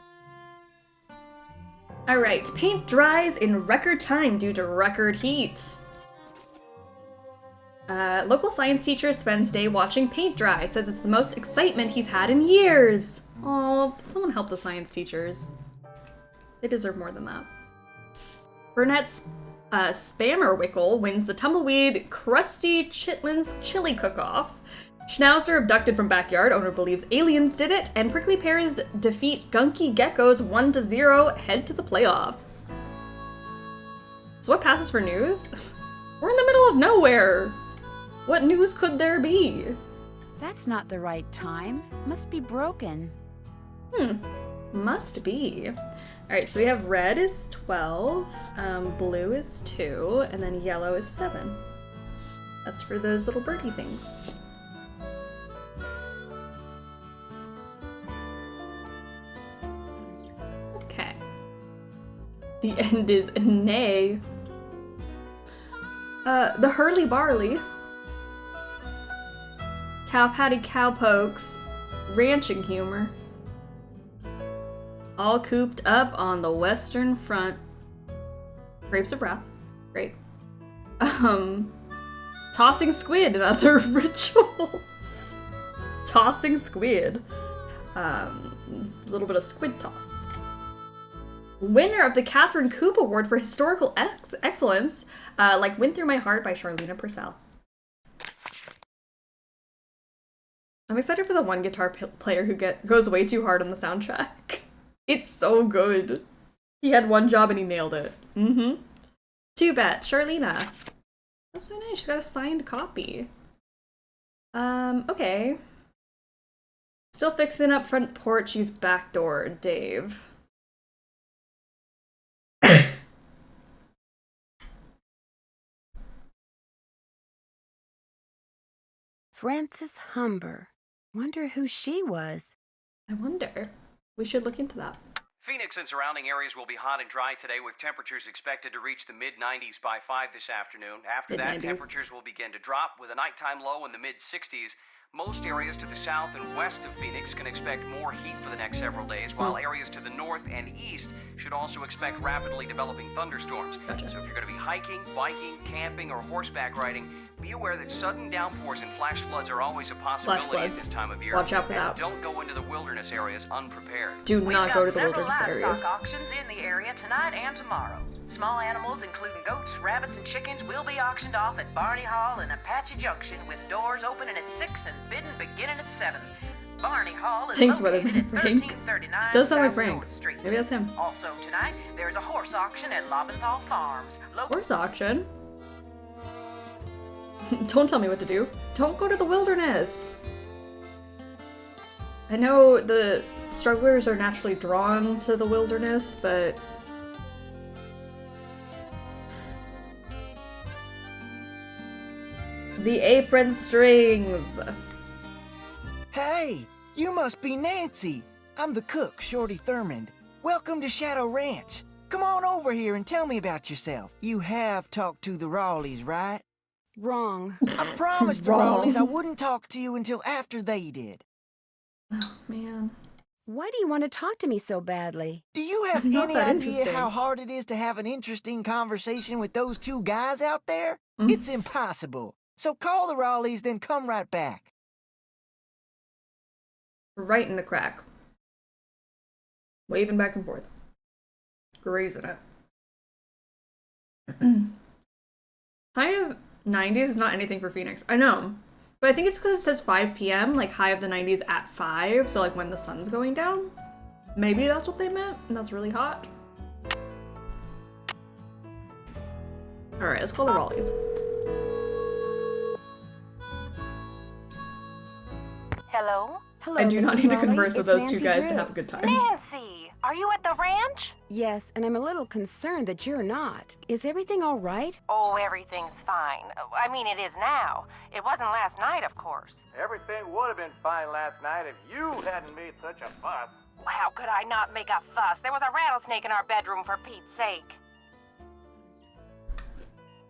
Alright, paint dries in record time due to record heat. Local science teacher spends day watching paint dry, says it's the most excitement he's had in years. Oh, someone help the science teachers. They deserve more than that. Burnett's Spammerwickle wins the Tumbleweed Krusty Chitlins Chili Cook-Off. Schnauzer abducted from backyard, owner believes aliens did it, and Prickly Pears defeat Gunky Geckos 1-0, head to the playoffs. So what passes for news? We're in the middle of nowhere. What news could there be? That's not the right time. Must be broken. Must be. Alright, so we have red is 12, blue is 2, and then yellow is 7. That's for those little birdie things. Okay. The end is nay. The Hurly Barley. Cow Patty Cowpokes. Ranching humor. All cooped up on the Western Front. Grapes of Wrath. Great. Tossing squid and other rituals. Tossing squid. A little bit of squid toss. Winner of the Catherine Coop Award for Historical Excellence, like Went Through My Heart by Charlena Purcell. I'm excited for the one guitar player who goes way too hard on the soundtrack. It's so good. He had one job and he nailed it. Too bad. Charlena. That's so nice. She's got a signed copy. Okay. Still fixing up front porch. She's backdoor. Dave. Frances Humber. Wonder who she was. I wonder. We should look into that. Phoenix and surrounding areas will be hot and dry today with temperatures expected to reach the mid-90s by 5 this afternoon. After that, temperatures will begin to drop with a nighttime low in the mid-60s. Most areas to the south and west of Phoenix can expect more heat for the next several days, while areas to the north and east should also expect rapidly developing thunderstorms. Gotcha. So if you're going to be hiking, biking, camping, or horseback riding, be aware that sudden downpours and flash floods are always a possibility at this time of year. Watch out for and that. Don't go into the wilderness areas unprepared. Do not go to the wilderness areas. We've got several livestock auctions in the area tonight and tomorrow. Small animals, including goats, rabbits, and chickens, will be auctioned off at Barney Hall in Apache Junction, with doors opening at 6 and bidding beginning at 7. Barney Hall is located at 1339 Does sound like South Frank. North Street. Maybe that's him. Also tonight, there's a horse auction at Lobenthal Farms. Horse auction? Don't tell me what to do. Don't go to the wilderness. I know the strugglers are naturally drawn to the wilderness, but... The apron strings! Hey, you must be Nancy. I'm the cook, Shorty Thurmond. Welcome to Shadow Ranch. Come on over here and tell me about yourself. You have talked to the Rawleys, right? Wrong. I promised the Rawleys I wouldn't talk to you until after they did. Oh, man. Why do you want to talk to me so badly? Do you have any idea how hard it is to have an interesting conversation with those two guys out there? It's impossible. So call the Rawleys, then come right back. Right in the crack. Waving back and forth. Grazing it. High of 90s is not anything for Phoenix. I know. But I think it's because it says 5 p.m., like high of the 90s at 5, so like when the sun's going down. Maybe that's what they meant, and that's really hot. Alright, let's call the Raleighs. Hello? Hello, I do not Mrs. need to Raleigh. converse with It's those two Nancy guys Drew. to have a good time. Nancy, are you at the ranch? Yes, and I'm a little concerned that you're not. Is everything all right? Oh, everything's fine. I mean, it is now. It wasn't last night, of course. Everything would have been fine last night if you hadn't made such a fuss. How could I not make a fuss? There was a rattlesnake in our bedroom, for Pete's sake.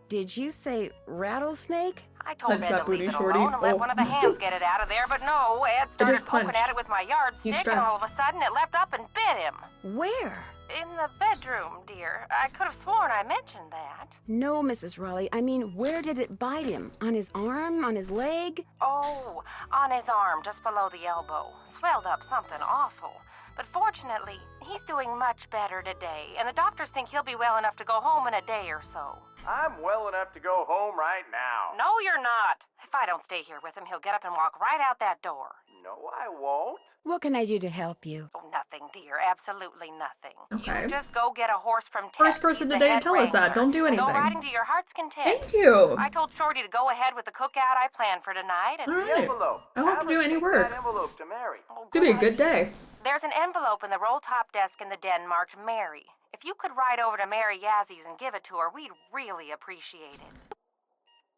Did you say rattlesnake? I told Clench Ed that to leave booty, it Shorty. alone and let Oh. one of the hands get it out of there, but no, Ed started is poking clenched. at it with my He's yardstick, and all of a sudden it leapt up and bit him. Where? In the bedroom, dear. I could have sworn I mentioned that. No, Mrs. Raleigh. I mean, where did it bite him? On his arm? On his leg? Oh, on his arm, just below the elbow. Swelled up something awful. But fortunately, he's doing much better today, and the doctors think he'll be well enough to go home in a day or so. I'm well enough to go home right now. No, you're not. If I don't stay here with him, he'll get up and walk right out that door. No, I won't. What can I do to help you? Oh, nothing, dear. Absolutely nothing. Okay. You just go get a horse from Tex. First person He's the today to head tell us that. wrangler. Don't do And anything. Go riding to your heart's content. Thank you. I told Shorty to go ahead with the cookout I planned for tonight. And All right. Envelope. I won't have to do any work. That envelope to Mary. Oh, It's gonna be a good day. There's an envelope in the roll-top desk in the den marked Mary. If you could ride over to Mary Yazzy's and give it to her, we'd really appreciate it.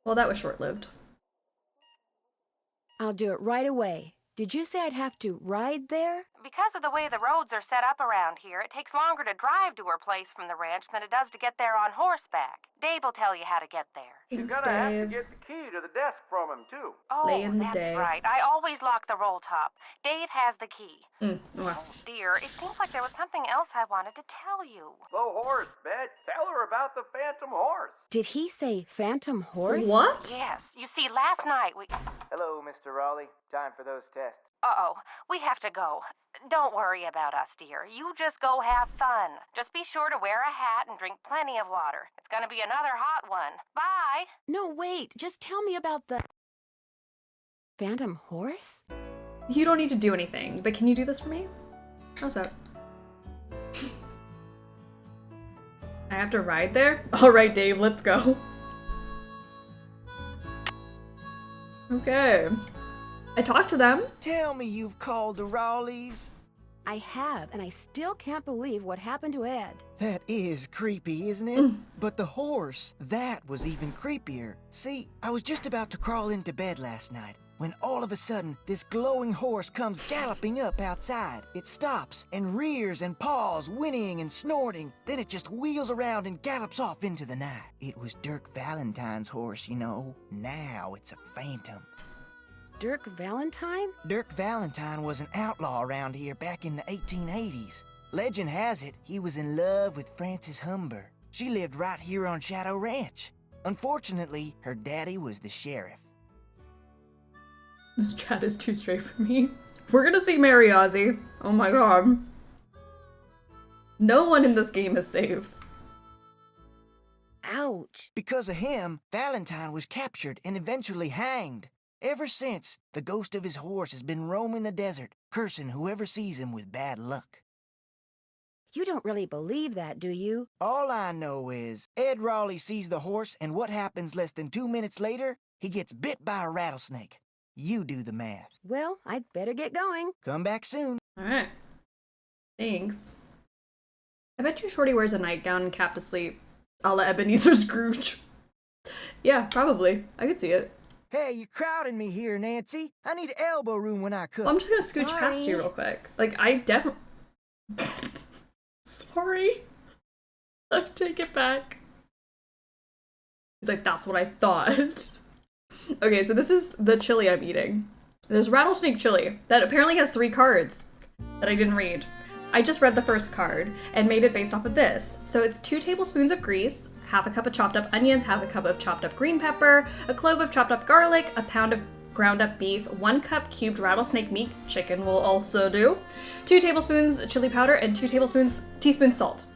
Well, that was short-lived. I'll do it right away. Did you say I'd have to ride there? Because of the way the roads are set up around here, it takes longer to drive to her place from the ranch than it does to get there on horseback. Dave will tell you how to get there. You're Thanks, gonna have to Dave. get the key to the desk from him, too. Oh, Lay in the that's day. right. I always lock the roll top. Dave has the key. Well, Oh, dear. It seems like there was something else I wanted to tell you. The horse, Bet. Tell her about the phantom horse. Did he say phantom horse? what? Yes. You see, last night we... Hello, Mr. Raleigh. Time for those tests. Uh-oh. We have to go. Don't worry about us, dear. You just go have fun. Just be sure to wear a hat and drink plenty of water. It's gonna be another hot one. Bye! No, wait. Just tell me about the... phantom horse? You don't need to do anything, but can you do this for me? How's that? I have to ride there? Alright, Dave, let's go. Okay. I talked to them. Tell me you've called the Rawleys. I have, and I still can't believe what happened to Ed. That is creepy, isn't it? But the horse, that was even creepier. See, I was just about to crawl into bed last night when all of a sudden this glowing horse comes galloping up outside. It stops and rears and paws, whinnying and snorting. Then it just wheels around and gallops off into the night. It was Dirk Valentine's horse, you know. Now it's a phantom. Dirk Valentine? Dirk Valentine was an outlaw around here back in the 1880s. Legend has it he was in love with Frances Humber. She lived right here on Shadow Ranch. Unfortunately, her daddy was the sheriff. This chat is too straight for me. We're gonna see Mary Ozzy. Oh my god. No one in this game is safe. Ouch. Because of him, Valentine was captured and eventually hanged. Ever since, the ghost of his horse has been roaming the desert, cursing whoever sees him with bad luck. You don't really believe that, do you? All I know is, Ed Raleigh sees the horse, and what happens less than 2 minutes later? He gets bit by a rattlesnake. You do the math. Well, I'd better get going. Come back soon. Alright. Thanks. I bet you Shorty wears a nightgown and cap to sleep, a la Ebenezer Scrooge. Yeah, probably. I could see it. Hey, you're crowding me here, Nancy. I need elbow room when I cook. Well, I'm just gonna scooch past you real quick. Like, I definitely... Sorry. I take it back. He's like, that's what I thought. Okay, so this is the chili I'm eating. There's rattlesnake chili that apparently has 3 cards that I didn't read. I just read the first card and made it based off of this. So it's 2 tablespoons of grease, half a cup of chopped up onions, half a cup of chopped up green pepper, a clove of chopped up garlic, a pound of ground up beef, 1 cup cubed rattlesnake meat, chicken will also do, 2 tablespoons chili powder, and 2 teaspoons salt.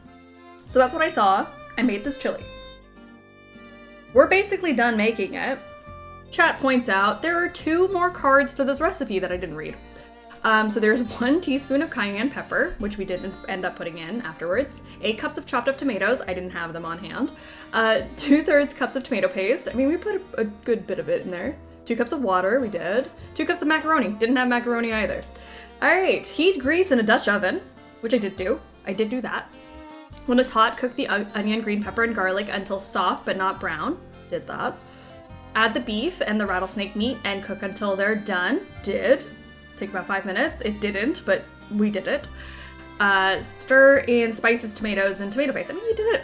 So that's what I saw. I made this chili. We're basically done making it. Chat points out there are 2 more cards to this recipe that I didn't read. So there's 1 teaspoon of cayenne pepper, which we didn't end up putting in afterwards, 8 cups of chopped up tomatoes, I didn't have them on hand, 2/3 cups of tomato paste, I mean we put a good bit of it in there, 2 cups of water, we did, 2 cups of macaroni, didn't have macaroni either. Alright, heat grease in a Dutch oven, which I did do that. When it's hot, cook the onion, green pepper, and garlic until soft but not brown, did that. Add the beef and the rattlesnake meat and cook until they're done, did. Take about 5 minutes. It didn't, but we did it. Stir in spices, tomatoes, and tomato paste. I mean, we did it.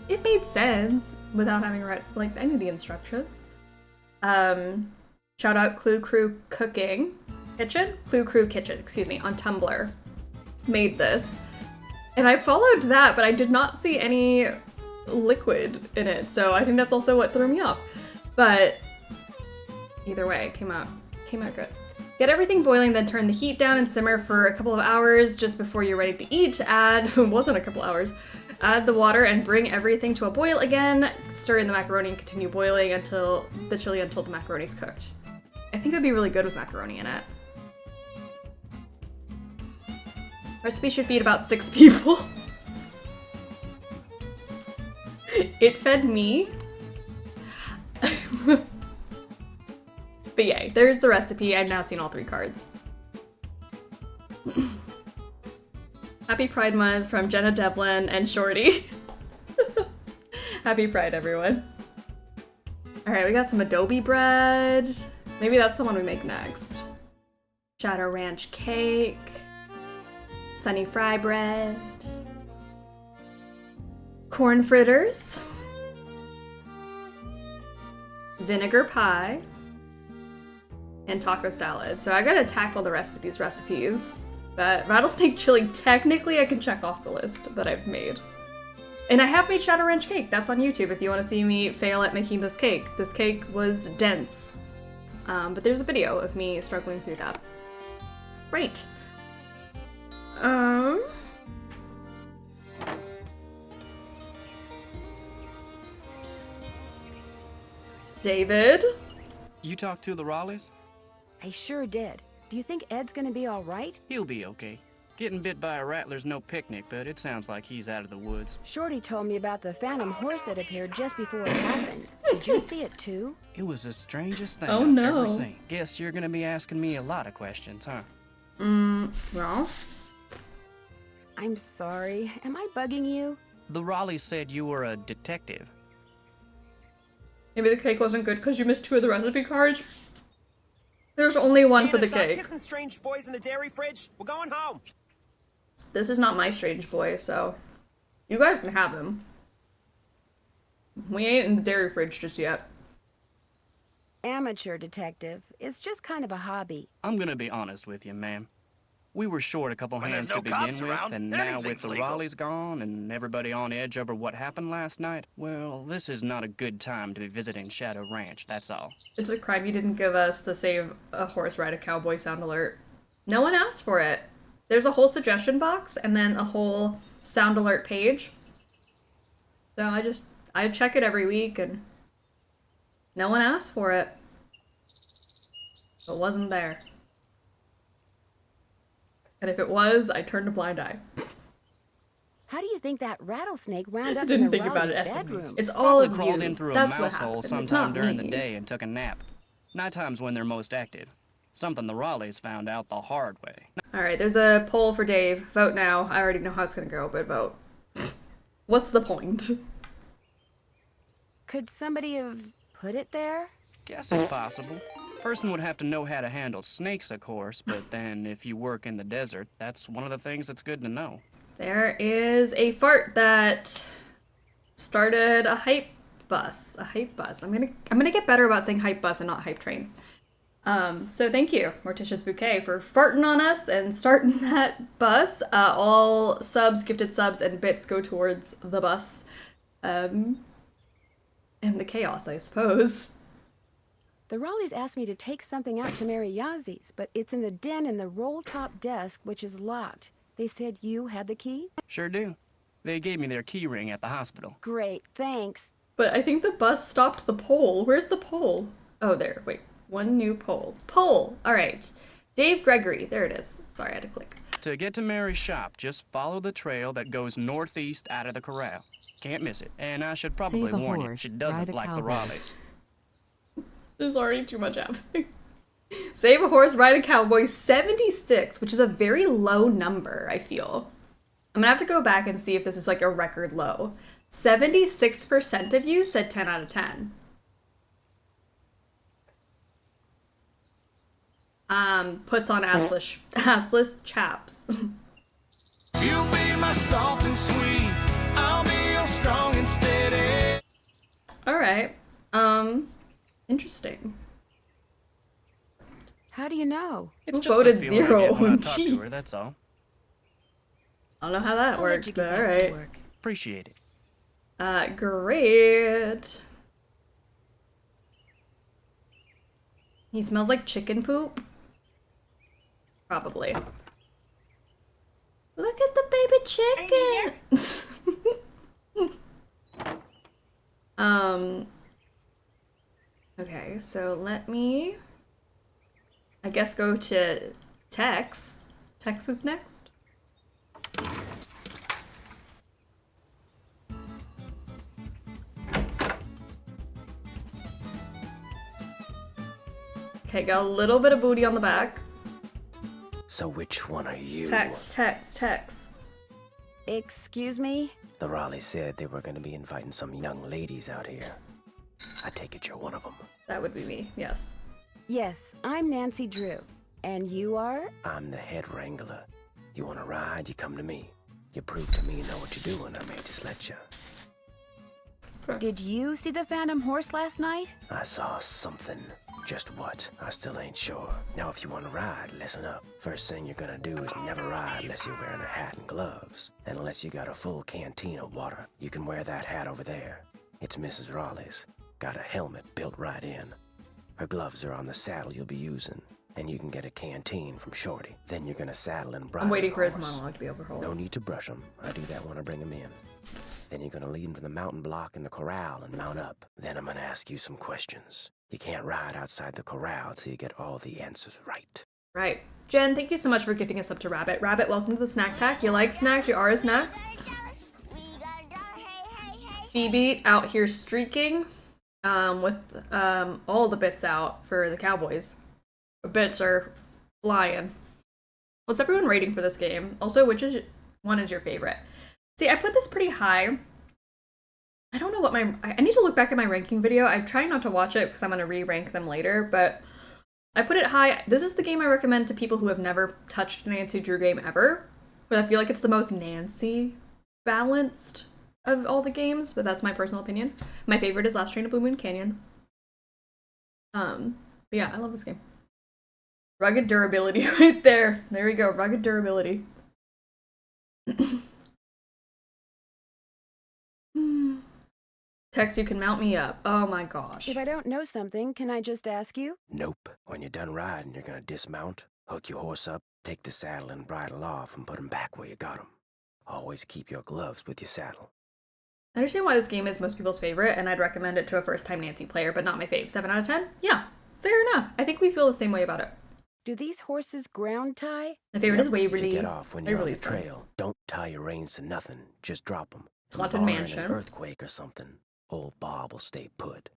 It made sense without having read, like, I knew the instructions. Shout out Clue Crew Cooking Kitchen? Clue Crew Kitchen, excuse me, on Tumblr. Made this. And I followed that, but I did not see any liquid in it, so I think that's also what threw me off. But either way, it came out good. Get everything boiling, then turn the heat down and simmer for a couple of hours just before you're ready to eat. Add, it wasn't a couple hours, add the water and bring everything to a boil again. Stir in the macaroni and continue boiling until the macaroni's cooked. I think it would be really good with macaroni in it. Recipe should feed about 6 people. It fed me. But yay, there's the recipe. I've now seen all 3 cards. Happy Pride Month from Jenna Devlin and Shorty. Happy Pride, everyone. Alright, we got some adobe bread. Maybe that's the one we make next. Shadow Ranch cake. Sunny fry bread. Corn fritters. Vinegar pie. And taco salad. So I gotta tackle the rest of these recipes. But rattlesnake chili, technically I can check off the list that I've made. And I have made Shadow Ranch cake. That's on YouTube if you want to see me fail at making this cake. This cake was dense. But there's a video of me struggling through that. Great. David? You talked to the Raleighs? I sure did. Do you think Ed's gonna be all right? He'll be okay. Getting bit by a rattler's no picnic, but it sounds like he's out of the woods. Shorty told me about the phantom horse that appeared just before it happened. Did you see it too? It was the strangest thing Oh, I've no. ever seen. Guess you're gonna be asking me a lot of questions, huh? Well? I'm sorry. Am I bugging you? The Raleighs said you were a detective. Maybe the cake wasn't good because you missed 2 of the recipe cards? There's only 1 for the cake. Kissing strange boys in the dairy fridge. We're going home. This is not my strange boy, so you guys can have him. We ain't in the dairy fridge just yet. Amateur detective. It's just kind of a hobby. I'm gonna be honest with you, ma'am. We were short a couple When hands there's no to begin cops with, around, and now anything's with the legal. Raleighs gone and everybody on edge over what happened last night, well, this is not a good time to be visiting Shadow Ranch, that's all. It's a crime you didn't give us the Save a Horse Ride a Cowboy sound alert. No one asked for it. There's a whole suggestion box and then a whole sound alert page. So I check it every week and no one asked for it. It wasn't there. And if it was, I turned a blind eye. How do you think that rattlesnake wound up Didn't in the think about Raleighs' it, bedroom? It's all of Probably crawled you. in through That's a what mouse hole happened. It's sometime not during me. the day and took a nap. Nighttime's when they're most active. Something the Raleighs found out the hard way. Alright, there's a poll for Dave. Vote now. I already know how it's gonna go, but vote. What's the point? Could somebody have put it there? Guess it's possible. Person would have to know how to handle snakes, of course, but then if you work in the desert, that's one of the things that's good to know. There is a fart that started a hype bus. A hype bus. I'm gonna get better about saying hype bus and not hype train. So thank you, Morticia's Bouquet, for farting on us and starting that bus. All subs, gifted subs, and bits go towards the bus. And the chaos, I suppose. The Raleighs asked me to take something out to Mary Yazi's, but it's in the den in the roll-top desk, which is locked. They said you had the key? Sure do. They gave me their key ring at the hospital. Great, thanks. But I think the bus stopped the poll. Where's the poll? Oh, there. Wait. One new poll. Poll! Alright. Dave Gregory. There it is. Sorry, I had to click. To get to Mary's shop, just follow the trail that goes northeast out of the corral. Can't miss it. And I should probably warn you, she doesn't like the Raleighs. There's already too much happening. Save a horse, ride a cowboy, 76, which is a very low number, I feel. I'm gonna have to go back and see if this is like a record low. 76% of you said 10 out of 10. Puts on assless chaps. You be my soft and sweet, I'll be your strong and steady. Alright. Interesting. How do you know? It's Who just voted the feeling I 0? get when I talk to her, that's all. I don't know how that works, but alright. Appreciate it. Great. He smells like chicken poop. Probably. Look at the baby chickens. Okay, so let me, I guess, go to Tex. Tex is next. Okay, got a little bit of booty on the back. So which one are you? Tex. Excuse me? The Raleigh said they were going to be inviting some young ladies out here. I take it you're one of them. That would be me, yes. Yes, I'm Nancy Drew. And you are? I'm the head wrangler. You want to ride, you come to me. You prove to me you know what you're doing, I may just let you. Did you see the Phantom Horse last night? I saw something. Just what? I still ain't sure. Now if you want to ride, listen up. First thing you're gonna do is never ride unless you're wearing a hat and gloves. And unless you got a full canteen of water. You can wear that hat over there. It's Mrs. Raleigh's. Got a helmet built right in. Her gloves are on the saddle you'll be using. And you can get a canteen from Shorty. Then you're gonna saddle and bridle I'm waiting for his horse. monologue to be overhauled. No need to brush him. I do that when I bring him in. Then you're gonna lead him to the mountain block in the corral and mount up. Then I'm gonna ask you some questions. You can't ride outside the corral till you get all the answers right. Right. Jen, thank you so much for gifting us up to Rabbit. Rabbit, welcome to the snack pack. You like snacks? You are a snack. Phoebe out here streaking with all the bits out for the Cowboys. The bits are flying. What's everyone rating for this game? Also, which one is your favorite? See, I put this pretty high. I don't know what I need to look back at my ranking video. I'm trying not to watch it because I'm going to re-rank them later, but I put it high. This is the game I recommend to people who have never touched a Nancy Drew game ever, but I feel like it's the most Nancy balanced of all the games, but that's my personal opinion. My favorite is Last Train to Blue Moon Canyon. But yeah, I love this game. Rugged durability right there. There we go, rugged durability. Tex, you can mount me up. Oh my gosh. If I don't know something, can I just ask you? Nope. When you're done riding, you're gonna dismount, hook your horse up, take the saddle and bridle off, and put him back where you got him. Always keep your gloves with your saddle. I understand why this game is most people's favorite, and I'd recommend it to a first-time Nancy player, but not my fave. 7 out of 10? Yeah, fair enough. I think we feel the same way about it. Do these horses ground tie? My favorite is Waverly. If you get off when you're on the trail, don't tie your reins to nothing. Just drop them. Haunted Mansion. An earthquake or something. Old Bob will stay put.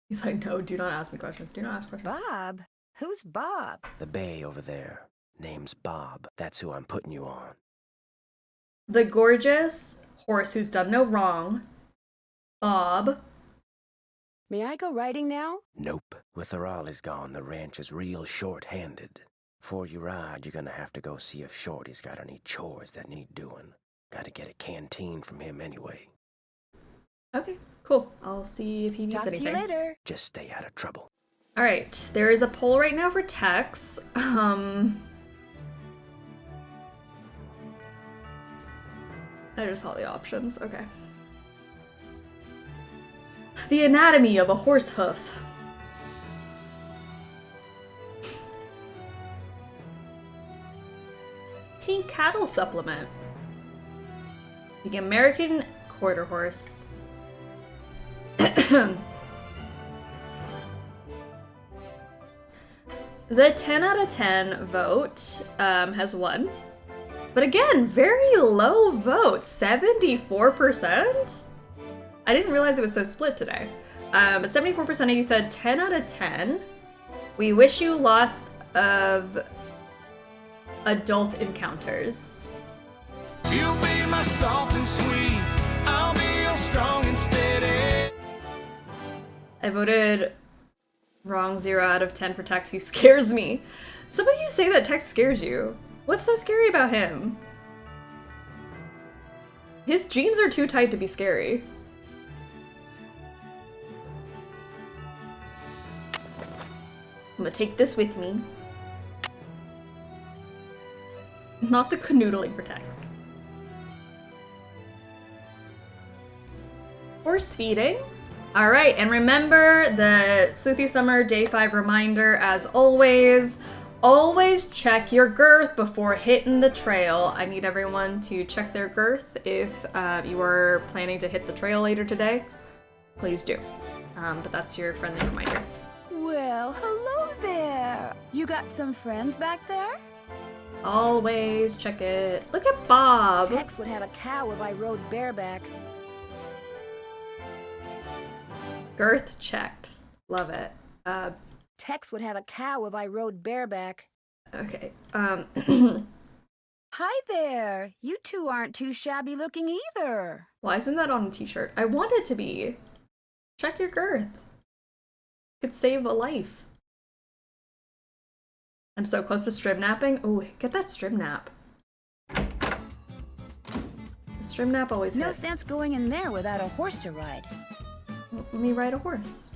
He's like, no, do not ask me questions. Do not ask questions. Bob? Who's Bob? The bay over there. Name's Bob. That's who I'm putting you on. The gorgeous horse who's done no wrong. Bob. May I go riding now? Nope. With the Raleigh's gone, the ranch is real short-handed. Before you ride, you're gonna have to go see if Shorty's got any chores that need doing. Gotta get a canteen from him anyway. Okay, cool. I'll see if he needs Talk anything. to you later. Just stay out of trouble. All right, there is a poll right now for Tex. I just saw the options. Okay. The anatomy of a horse hoof. Pink cattle supplement. The American quarter horse. The 10 out of 10 vote has won. But again, very low vote, 74%? I didn't realize it was so split today. But 74% of you said 10 out of 10. We wish you lots of adult encounters. You'll be my soft and sweet. I'll be your strong and steady. I voted wrong 0 out of 10 for Tex. He scares me. Some of you say that Tex scares you. What's so scary about him? His jeans are too tight to be scary. I'm gonna take this with me. Lots of canoodling for Tex. Horse feeding. All right, and remember the Sleuthy Summer Day 5 reminder, as always, always check your girth before hitting the trail. I need everyone to check their girth if you are planning to hit the trail later today. Please do. But that's your friendly reminder. Well, hello there. You got some friends back there? Always check it. Look at Bob. Tex would have a cow if I rode bareback. Girth checked. Love it. Tex would have a cow if I rode bareback. Okay. Hi there. You two aren't too shabby looking either. Why isn't that on a t-shirt? I want it to be. Check your girth. Could save a life. I'm so close to strim napping. Oh, get that strim nap. The strim nap always No hits. sense going in there without a horse to ride. Let me ride a horse.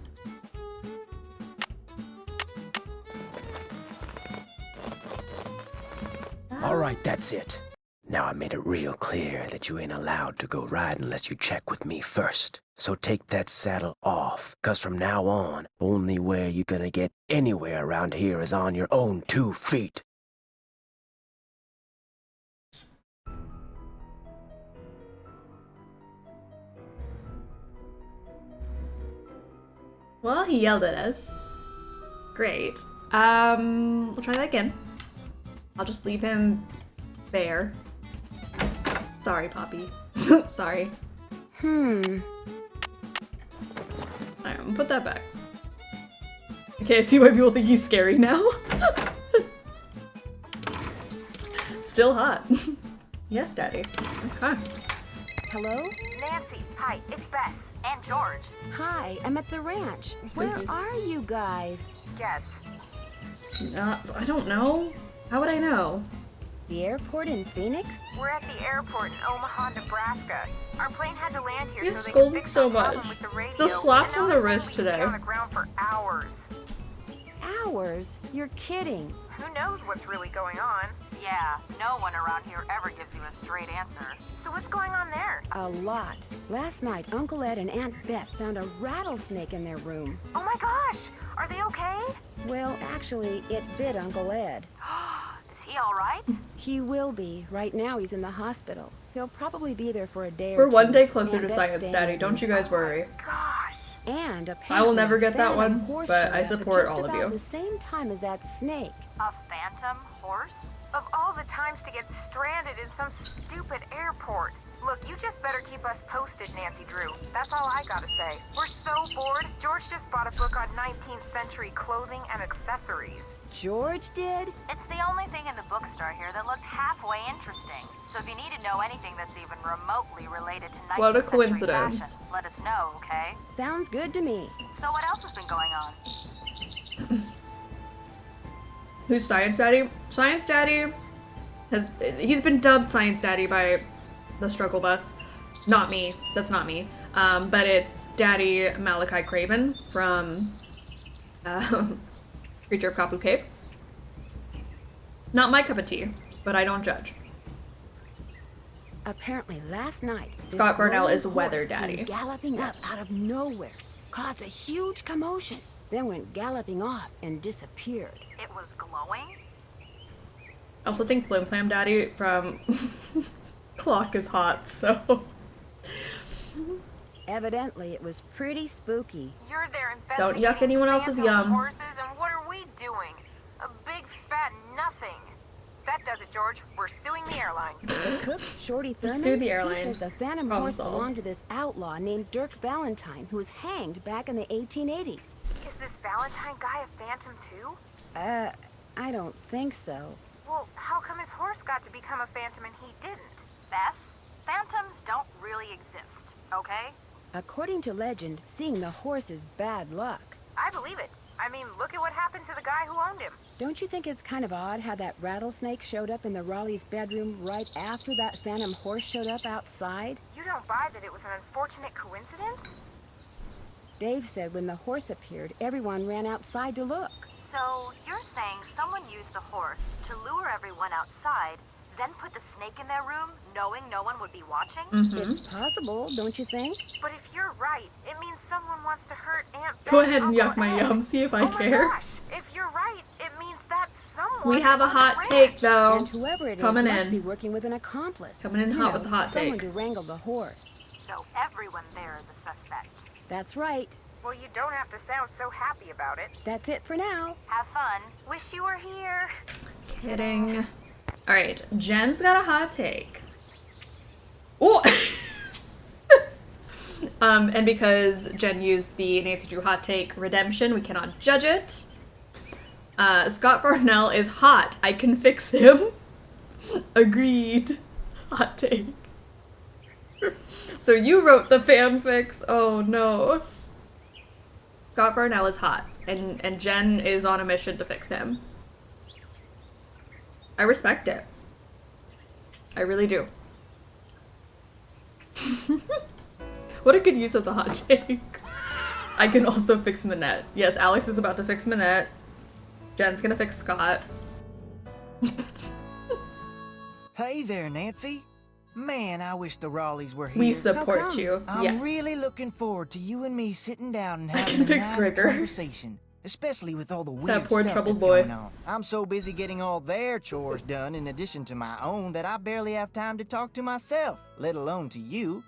All right, that's it. Now I made it real clear that you ain't allowed to go ride unless you check with me first. So take that saddle off, 'cause from now on, only way you're gonna get anywhere around here is on your own 2 feet. Well, he yelled at us. Great. We'll try that again. I'll just leave him there. Sorry, Poppy. Sorry. Hmm. Alright, I'm gonna put that back. Okay, I see why people think he's scary now. Still hot. Yes, Daddy. Okay. Hello? Nancy, hi, it's Bess and George. Hi, I'm at the ranch. Spooky. Where are you guys? Guess. I don't know. How would I know? The airport in Phoenix? We're at the airport in Omaha, Nebraska. Our plane had to land here You so they scold could fix so the problem much. with the radio. The slaps and on now the they're wrist going to be today. on the ground for hours. Hours? You're kidding. Who knows what's really going on? Yeah, no one around here ever gives you a straight answer. So what's going on there? A lot. Last night, Uncle Ed and Aunt Beth found a rattlesnake in their room. Oh my gosh! Are they okay? Well, actually, it bit Uncle Ed. Is he alright? He will be. Right now, he's in the hospital. He'll probably be there for a day We're or two. one day closer Aunt to Beth's science, staying Daddy. with Don't me. you guys worry. Gosh. And I will never apparently get a that phantom one, horse but showed I up support just all of about you. the same time as that snake. A phantom horse? Of all the times to get stranded in some stupid airport. Look, you just better keep us posted, Nancy Drew. That's all I gotta say. We're so bored. George just bought a book on 19th century clothing and accessories. George did? It's the only thing in the bookstore here that looked halfway interesting. So if you need to know anything that's even remotely related to 19th What a century coincidence. fashion, let us know, okay? Sounds good to me. So what else has been going on? Who's Science Daddy? Science Daddy he's been dubbed Science Daddy by the Struggle Bus. Not me. That's not me. But it's Daddy Malachi Craven from Creature of Kapu Cave. Not my cup of tea, but I don't judge. Apparently last night, Scott Parnell is horse Weather came Daddy. Galloping up out of nowhere, caused a huge commotion, then went galloping off and disappeared. It was glowing? I also think Flim Flam Daddy from Clock is hot, so... Evidently, it was pretty spooky. You're there Don't yuck anyone else's yum. horses, and what are we doing? A big fat nothing. That does it, George. We're suing the airline. The cook, Shorty Thurman, Sue the airline. he says the Phantom Problem horse solved. belonged to this outlaw named Dirk Valentine, who was hanged back in the 1880s. Is this Valentine guy a phantom too? I don't think so. Well, how come his horse got to become a phantom and he didn't? Bess, phantoms don't really exist, okay? According to legend, seeing the horse is bad luck. I believe it. I mean, look at what happened to the guy who owned him. Don't you think it's kind of odd how that rattlesnake showed up in the Raleigh's bedroom right after that phantom horse showed up outside? You don't buy that it was an unfortunate coincidence? Dave said when the horse appeared, everyone ran outside to look. So, you're saying someone used the horse to lure everyone outside, then put the snake in their room, knowing no one would be watching? It's possible, don't you think? But if you're right, it means someone wants to hurt Aunt Bess. Go ahead and yuck my yum, see if I care. Gosh, if you're right, it means that someone We have a is hot rich. take, though. And whoever it is Coming must in. be working with an accomplice. Coming in You hot know, with the hot someone take. to wrangle the horse. So everyone there is a suspect. That's right. Well, you don't have to sound so happy about it. That's it for now. Have fun. Wish you were here. Kidding. Alright, Jen's got a hot take. Oh! And because Jen used the Nancy Drew hot take redemption, we cannot judge it. Scott Parnell is hot. I can fix him. Agreed. Hot take. So you wrote the fanfics. Oh no. Scott Parnell is hot, and Jen is on a mission to fix him. I respect it. I really do. What a good use of the hot take. I can also fix Minette. Yes, Alex is about to fix Minette. Jen's gonna fix Scott. Hey there, Nancy. Man, I wish the Raleighs were here. We support you. I'm Yes. really looking forward to you and me sitting down and having a Fix nice Gregor. conversation. Especially with all the weird poor stuff troubled that's boy. going on. I'm so busy getting all their chores done in addition to my own that I barely have time to talk to myself, let alone to you.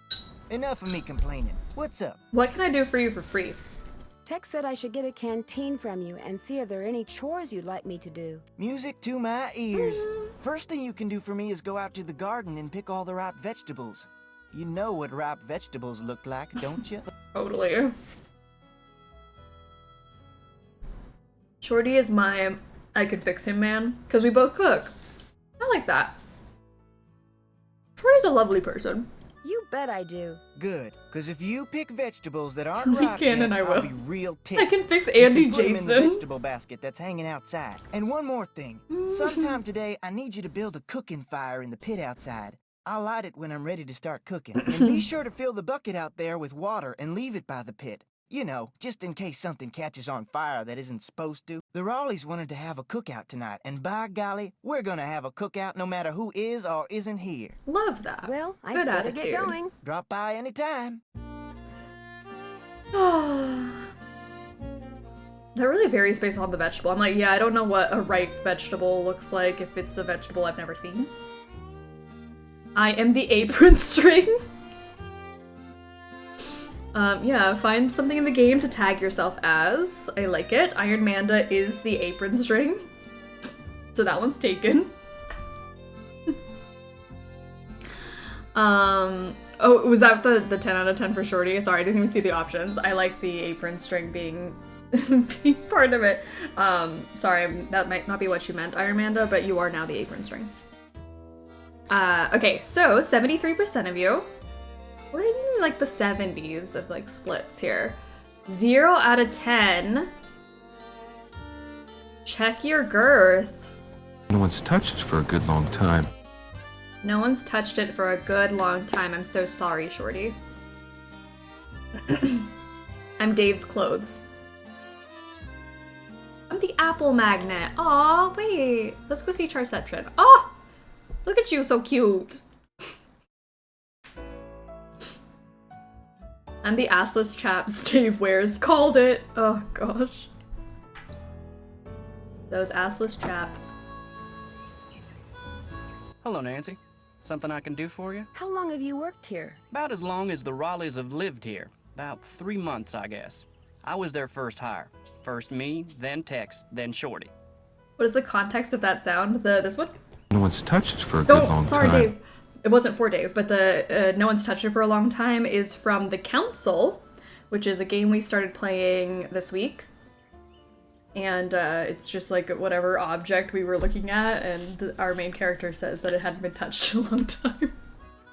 Enough of me complaining. What's up? What can I do for you for free? Tex said I should get a canteen from you and see if there are any chores you'd like me to do. Music to my ears. First thing you can do for me is go out to the garden and pick all the ripe vegetables. You know what ripe vegetables look like, don't you? Totally. Shorty is my I could fix him man, because we both cook. I like that. Shorty's a lovely person. You bet I do. Good, because if you pick vegetables that aren't You ripe can yet, and I I'll will. be real ticked. I can fix You Andy put 'em in the Jason. vegetable basket that's hanging outside. And one more thing. Sometime today, I need you to build a cooking fire in the pit outside. I'll light it when I'm ready to start cooking. And be sure to fill the bucket out there with water and leave it by the pit. You know, just in case something catches on fire that isn't supposed to. The Raleighs wanted to have a cookout tonight, and by golly, we're gonna have a cookout no matter who is or isn't here. Love that. Well, I Good better attitude. get going. Drop by anytime. That really varies based on the vegetable. I'm like, yeah, I don't know what a ripe vegetable looks like if it's a vegetable I've never seen. I am the apron string. Yeah, find something in the game to tag yourself as. I like it. Iron Manda is the apron string. So that one's taken. Oh, was that the 10 out of 10 for Shorty? Sorry, I didn't even see the options. I like the apron string being being part of it. Sorry, that might not be what you meant, Ironmanda, but you are now the apron string. Okay, so 73% of you. We're in like the 70s of like splits here. 0 out of 10. Check your girth. No one's touched it for a good long time. No one's touched it for a good long time. I'm so sorry, Shorty. I'm Dave's clothes. I'm the apple magnet. Aw, wait. Let's go see Charception. Oh! Look at you, so cute. I'm the assless chaps Dave wears. Called it. Oh, gosh. Those assless chaps. Hello, Nancy. Something I can do for you? How long have you worked here? About as long as the Raleighs have lived here. About 3 months, I guess. I was their first hire. First me, then Tex, then Shorty. What is the context of that sound? This one? No one's touched it for a good long sorry, time. Dave. It wasn't for Dave, but the no one's touched it for a long time is from The Council, which is a game we started playing this week. And it's just like whatever object we were looking at, and our main character says that it hadn't been touched in a long time.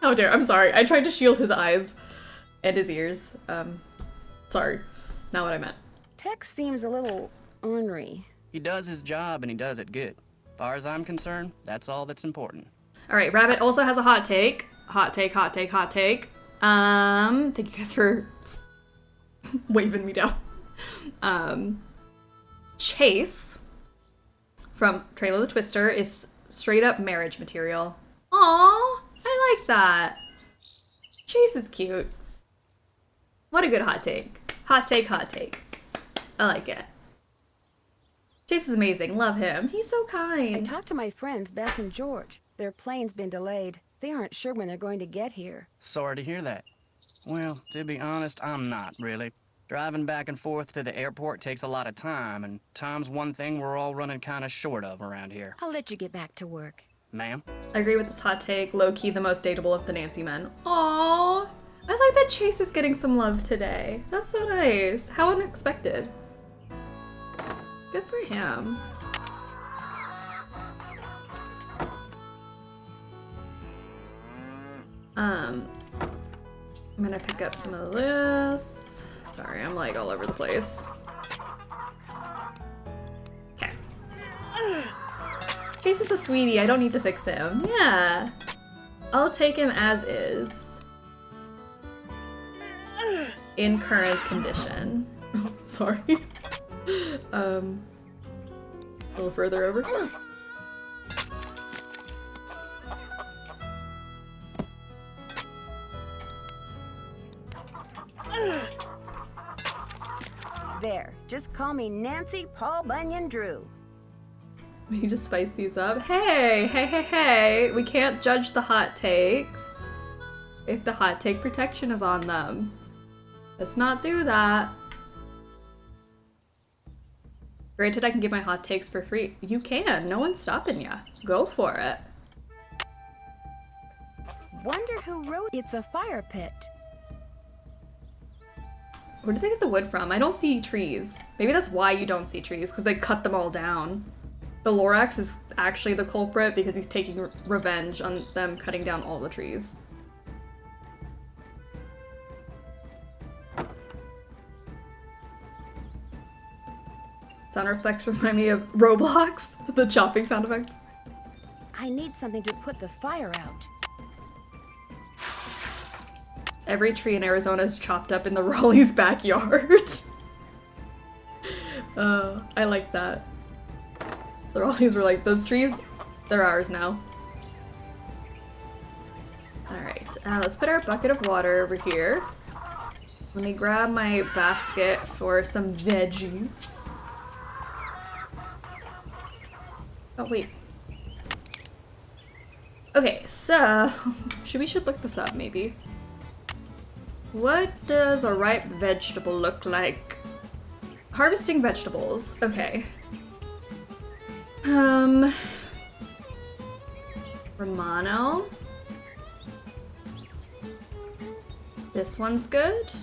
How dare, I'm sorry. I tried to shield his eyes and his ears. Sorry, not what I meant. Tex seems a little ornery. He does his job and he does it good. As far as I'm concerned, that's all that's important. All right, Rabbit also has a hot take. Hot take, hot take, hot take. Thank you guys for waving me down. Chase from Trail of the Twister is straight up marriage material. Aww, I like that. Chase is cute. What a good hot take. Hot take, hot take. I like it. Chase is amazing. Love him. He's so kind. I talked to my friends, Bess and George. Their plane's been delayed. They aren't sure when they're going to get here. Sorry to hear that. Well, to be honest, I'm not, really. Driving back and forth to the airport takes a lot of time, and time's one thing we're all running kind of short of around here. I'll let you get back to work. Ma'am? I agree with this hot take. Low-key the most dateable of the Nancy men. Aww. I like that Chase is getting some love today. That's so nice. How unexpected. Good for him. I'm gonna pick up some of this. Sorry, I'm like all over the place. Okay. Chase is a sweetie, I don't need to fix him. Yeah. I'll take him as is. In current condition. Oh, sorry. A little further over. There, just call me Nancy Paul Bunyan Drew. We just spice these up. Hey, hey, hey, hey. We can't judge the hot takes if the hot take protection is on them. Let's not do that. Granted, I can give my hot takes for free. You can. No one's stopping ya. Go for it. Wonder who wrote It's a Fire Pit. Where did they get the wood from? I don't see trees. Maybe that's why you don't see trees, because they cut them all down. The Lorax is actually the culprit because he's taking revenge on them cutting down all the trees. Sound effects remind me of Roblox, the chopping sound effects. I need something to put the fire out. Every tree in Arizona is chopped up in the Raleigh's backyard. I like that. The Raleighs were like, those trees, they're ours now. Alright, let's put our bucket of water over here. Let me grab my basket for some veggies. Oh, wait. Okay, so, we should look this up, maybe. What does a ripe vegetable look like? Harvesting vegetables. Okay. Romano. This one's good.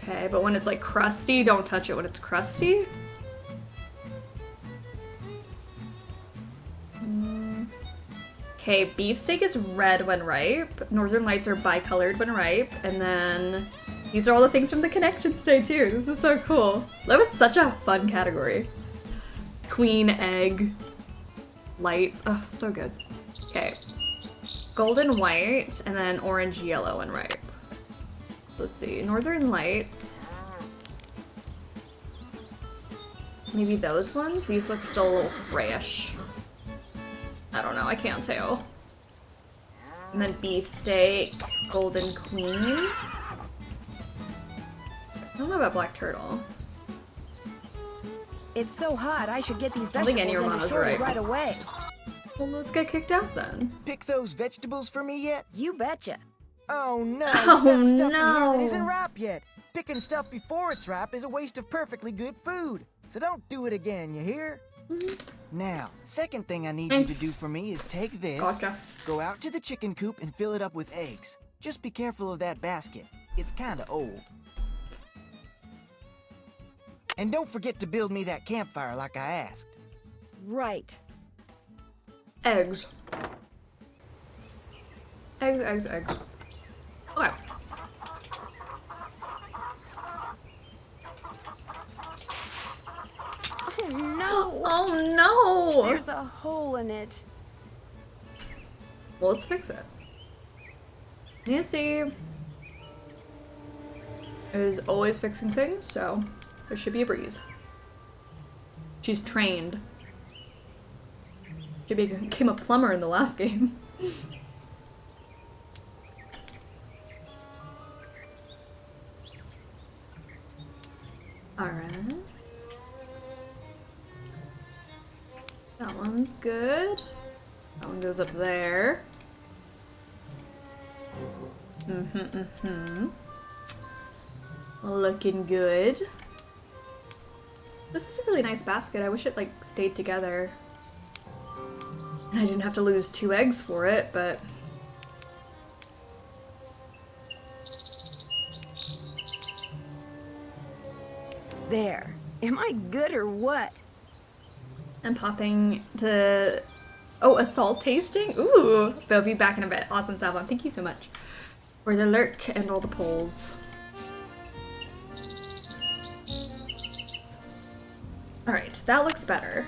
Okay, but when it's like crusty, don't touch it when it's crusty. Okay, beefsteak is red when ripe. Northern Lights are bicolored when ripe. And then these are all the things from the connections today too. This is so cool. That was such a fun category. Queen, egg, lights. Oh, so good. Okay. Golden white and then orange yellow when ripe. Let's see. Northern Lights. Maybe those ones? These look still a little grayish. I don't know, I can't tell. And then beefsteak, golden queen. I don't know about black turtle. It's so hot, I should get these I don't think vegetables any into Romano's Shorty right away. Well, let's get kicked out then. Pick those vegetables for me yet? You betcha. Oh no, Oh, you got stuff in here no. that isn't ripe yet. Picking stuff before it's ripe is a waste of perfectly good food. So don't do it again, you hear? Now, second thing I need you to do for me is take this, go out to the chicken coop and fill it up with eggs. Just be careful of that basket. It's kinda old. And don't forget to build me that campfire like I asked. Right. Eggs. Eggs, eggs, eggs. Okay. Oh no! Oh no! There's a hole in it. Well, let's fix it. Nancy is always fixing things, so there should be a breeze. She's trained. She became a plumber in the last game. Alright. That one's good. That one goes up there. Looking good. This is a really nice basket. I wish it like stayed together. I didn't have to lose 2 eggs for it, but... There. Am I good or what? I'm popping to... Oh, a salt tasting? Ooh! They'll be back in a bit. Awesome, Savon. Thank you so much for the lurk and all the polls. Alright, that looks better.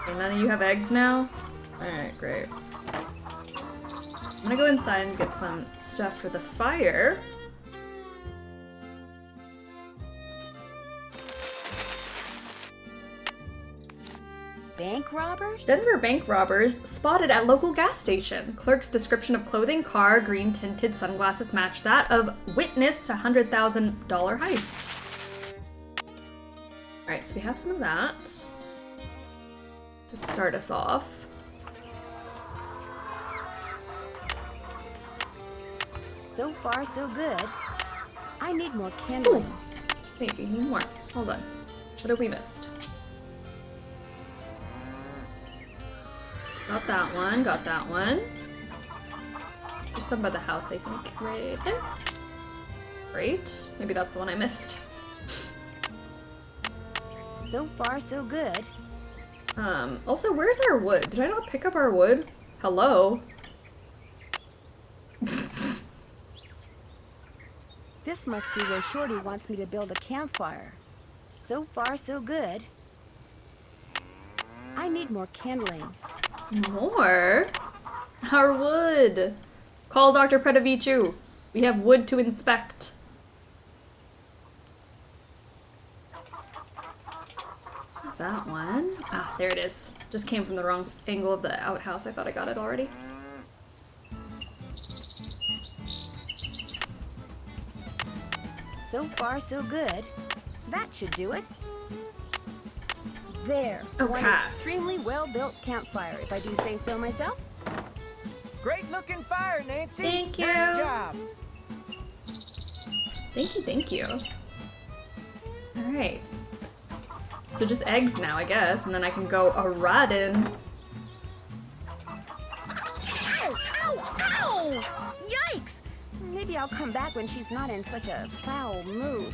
Okay, none of you have eggs now? Alright, great. I'm gonna go inside and get some stuff for the fire. Bank robbers? Denver bank robbers spotted at local gas station. Clerk's description of clothing, car, green tinted sunglasses matched that of witness to $100,000 heist. Alright, so we have some of that to start us off. So far, so good. I need more kindling. Maybe, need more. Hold on. What have we missed? Got that one, got that one. There's some by the house, I think, right there. Great. Maybe that's the one I missed. So far, so good. Also, where's our wood? Did I not pick up our wood? Hello? This must be where Shorty wants me to build a campfire. So far, so good. I need more kindling. More? Our wood! Call Dr. Predavichu. We have wood to inspect. That one. Ah, there it is. Just came from the wrong angle of the outhouse. I thought I got it already. So far, so good. That should do it. There. Okay. One extremely well-built campfire, if I do say so myself. Great looking fire, Nancy. Thank you. Nice job. Thank you, thank you. Alright. So just eggs now, I guess, and then I can go a-riding. Ow! Ow! Ow! Yikes! Maybe I'll come back when she's not in such a foul mood.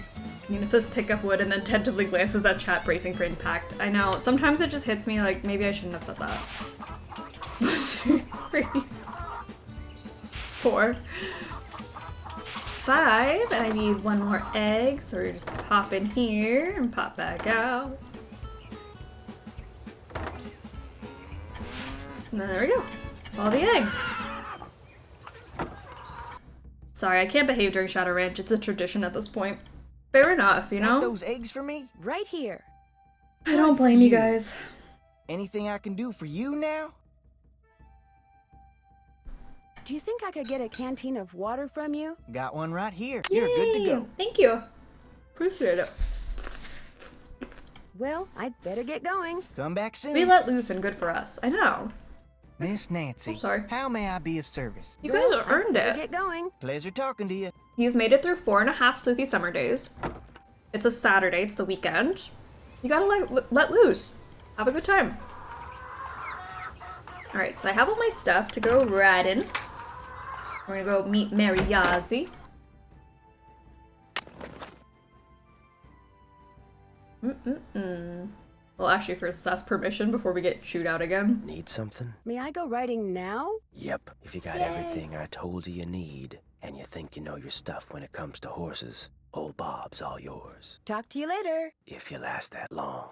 Nina says pick up wood and then tentatively glances at chat bracing for impact. I know, sometimes it just hits me like maybe I shouldn't have said that. 3, 4, 5, and I need 1 more egg, so we're just pop in here and pop back out. And then there we go. All the eggs. Sorry, I can't behave during Shadow Ranch. It's a tradition at this point. Fair enough, you know? Got those eggs for me? Right here. I don't blame you guys. Anything I can do for you now? Do you think I could get a canteen of water from you? Got one right here. Yay! You're good to go. Thank you. Appreciate it. Well, I'd better get going. Come back soon. We let loose and good for us. I know. Miss Nancy, I'm sorry. How may I be of service? You guys earned it. Get going. Pleasure talking to you. You've made it through 4.5 Sleuthy Summer days. It's a Saturday. It's the weekend. You gotta let loose. Have a good time. Alright, so I have all my stuff to go riding. We're gonna go meet Mary Yazzie. Well, actually, first ask permission before we get chewed out again. Need something? May I go riding now? Yep, if you got everything I told you need, and you think you know your stuff when it comes to horses, old Bob's all yours. Talk to you later. If you last that long.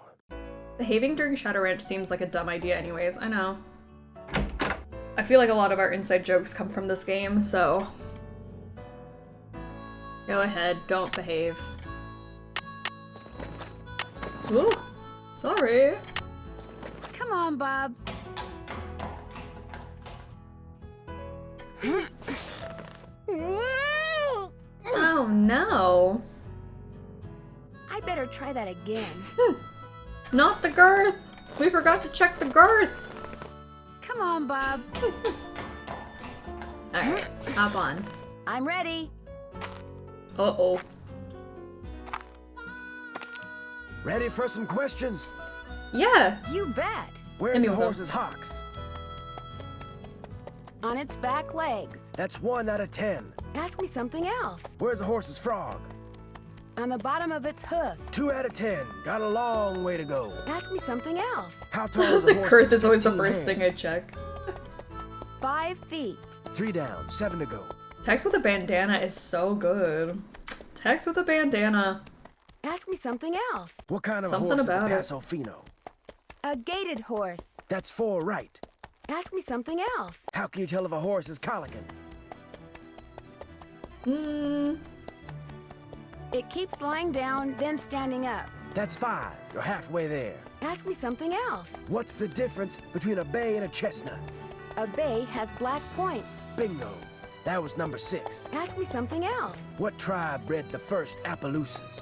Behaving during Shadow Ranch seems like a dumb idea anyways, I know. I feel like a lot of our inside jokes come from this game, so... Go ahead, don't behave. Ooh, sorry. Come on, Bob. Oh no. I better try that again. Not the girth! We forgot to check the girth! Come on, Bob. Alright, hop on. I'm ready. Uh-oh. Ready for some questions? Yeah! You bet. Where's the horse's hocks? On its back legs. That's 1 out of 10. Ask me something else. Where's the horse's frog? On the bottom of its hoof. 2 out of 10. Got a long way to go. Ask me something else. How tall is the The horse? girth is always the first thing I check. 5 feet. 3 down, 7 to go. Text with a bandana is so good. Text with a bandana. Ask me something else. What kind of Something horse about it. is a Paso Fino? A gaited horse. That's 4 right. Ask me something else. How can you tell if a horse is colicking? It keeps lying down, then standing up. That's 5. You're halfway there. Ask me something else. What's the difference between a bay and a chestnut? A bay has black points. Bingo. That was number 6. Ask me something else. What tribe bred the first Appaloosas?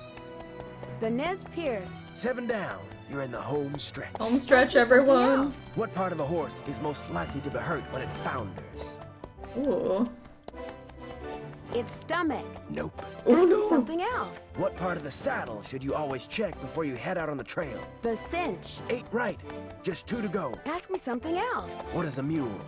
The Nez Perce. 7 down. You're in the home stretch. Home stretch, everyone. What part of a horse is most likely to be hurt when it founders? Ooh. Its stomach. Nope. Ask me something else. What part of the saddle should you always check before you head out on the trail? The cinch. 8 right. Just 2 to go. Ask me something else. What is a mule?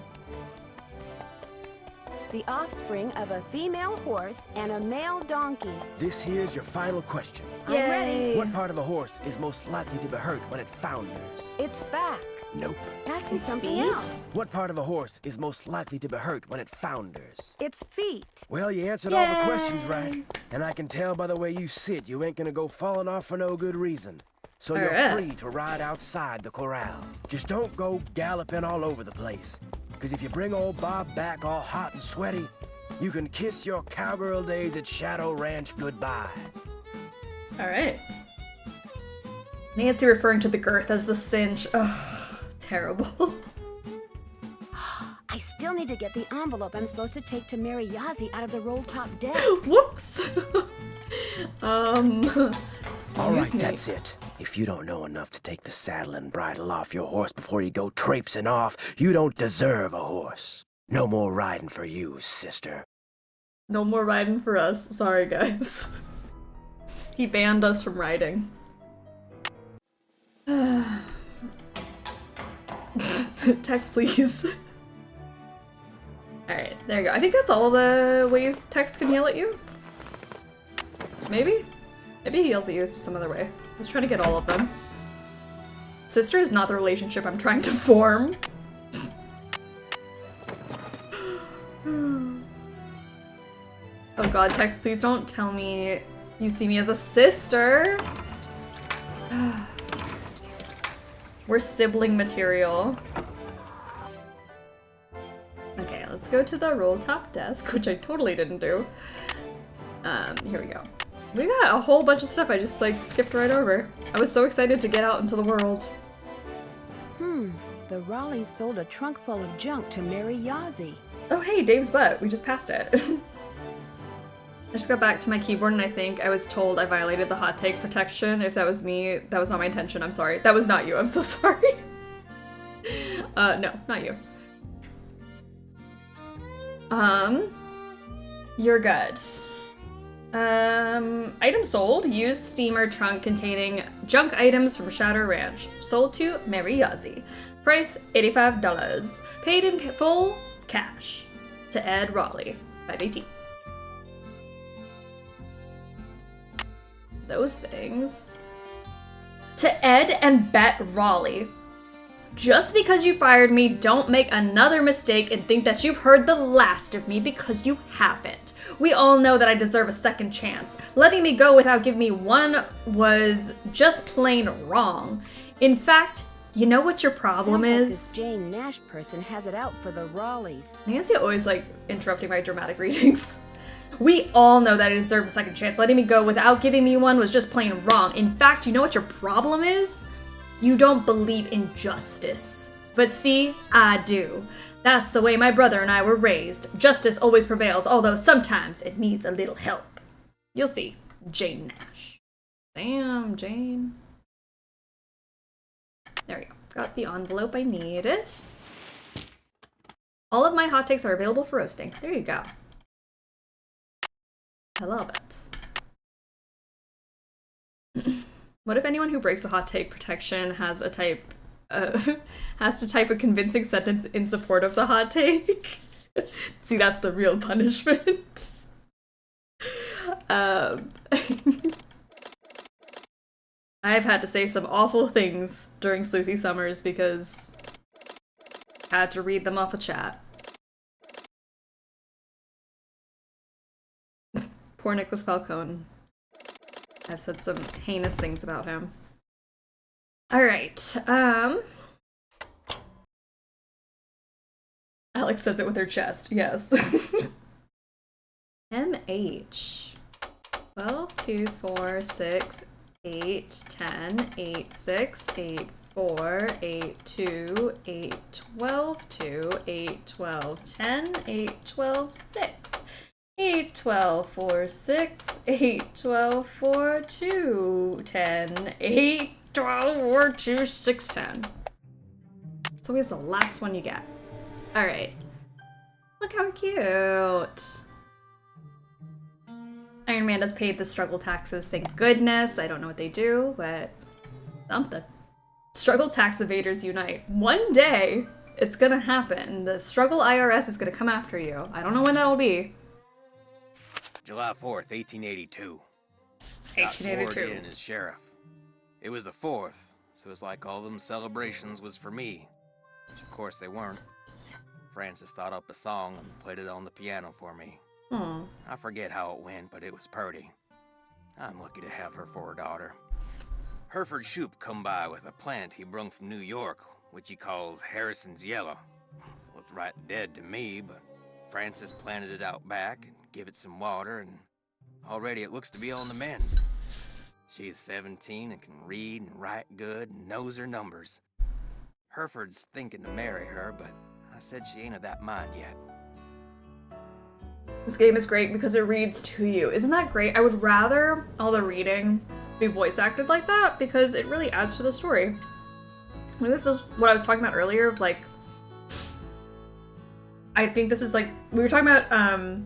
The offspring of a female horse and a male donkey. This here's your final question. I'm ready. What part of a horse is most likely to be hurt when it founders? Its back. Nope. Ask me something feet? else. What part of a horse is most likely to be hurt when it founders? Its feet. Well, you answered all the questions right. And I can tell by the way you sit, you ain't gonna go falling off for no good reason. So you're Alright. free to ride outside the corral. Just don't go galloping all over the place. Because if you bring old Bob back all hot and sweaty, you can kiss your cowgirl days at Shadow Ranch goodbye. Alright. Nancy referring to the girth as the cinch. Ugh, terrible. I still need to get the envelope I'm supposed to take to Mary Yazzie out of the roll-top desk. Whoops! Alright, excuse me. that's it. If you don't know enough to take the saddle and bridle off your horse before you go traipsing off, you don't deserve a horse. No more riding for you, sister. No more riding for us. Sorry, guys. He banned us from riding. Text, please. Alright, there you go. I think that's all the ways text can yell at you. Maybe? Maybe he yells at you some other way. Let's try to get all of them. Sister is not the relationship I'm trying to form. Oh god, text, please don't tell me you see me as a sister. We're sibling material. Okay, let's go to the roll top desk, which I totally didn't do. Here we go. We got a whole bunch of stuff I just like skipped right over. I was so excited to get out into the world. The Raleighs sold a trunk full of junk to Mary Yazzie. Oh hey, Dave's butt. We just passed it. I just got back to my keyboard and I think I was told I violated the hot take protection. If that was me, that was not my intention. I'm sorry. That was not you. I'm so sorry. No, not you. You're good. Item sold. Used steamer trunk containing junk items from Shadow Ranch. Sold to Mary Yazzie. Price $85. Paid in full cash to Ed Raleigh. 518. Those things. To Ed and Bet Raleigh. Just because you fired me, don't make another mistake and think that you've heard the last of me, because you haven't. We all know that I deserve a second chance. Letting me go without giving me one was just plain wrong. In fact, you know what your problem is? This Jane Nash person has it out for the Raleighs. Nancy always like interrupting my dramatic readings. We all know that I deserve a second chance. Letting me go without giving me one was just plain wrong. In fact, you know what your problem is? You don't believe in justice. But see, I do. That's the way my brother and I were raised. Justice always prevails, although sometimes it needs a little help. You'll see. Jane Nash. Damn, Jane. There we go. Got the envelope I needed. All of my hot takes are available for roasting. There you go. I love it. What if anyone who breaks the hot take protection has to type a convincing sentence in support of the hot take? See, that's the real punishment. I've had to say some awful things during Sleuthy Summers because I had to read them off a chat. Poor Nicholas Falcone. I've said some heinous things about him. Alright, Alex says it with her chest, yes. MH. 12, 2, 4, 6, 8, 10, 8, 6, 8, 4, 8, 2, 8, 12, 2, 8, 12, 10, 8, 12, 6. 8, 12, 4, 6, 8, 12, 4, 2, 10, 8, 12, 4, 2, 6, 10. It's always the last one you get. Alright. Look how cute. Iron Man has paid the struggle taxes, thank goodness. I don't know what they do, but something. Struggle tax evaders unite. One day, it's gonna happen. The struggle IRS is gonna come after you. I don't know when that'll be. July 4th, 1882. 1882. Got in as sheriff. It was the 4th, so it's like all them celebrations was for me. Which of course they weren't. Frances thought up a song and played it on the piano for me. Aww. I forget how it went, but it was purty. I'm lucky to have her for a daughter. Hereford Shoup come by with a plant he brung from New York, which he calls Harrison's Yellow. Looked right dead to me, but Frances planted it out back and give it some water, and already it looks to be on the mend. She's 17 and can read and write good and knows her numbers. Hereford's thinking to marry her, but I said she ain't of that mind yet. This game is great because it reads to you. Isn't that great? I would rather all the reading be voice acted like that because it really adds to the story. I mean, this is what I was talking about earlier, like, I think this is like, we were talking about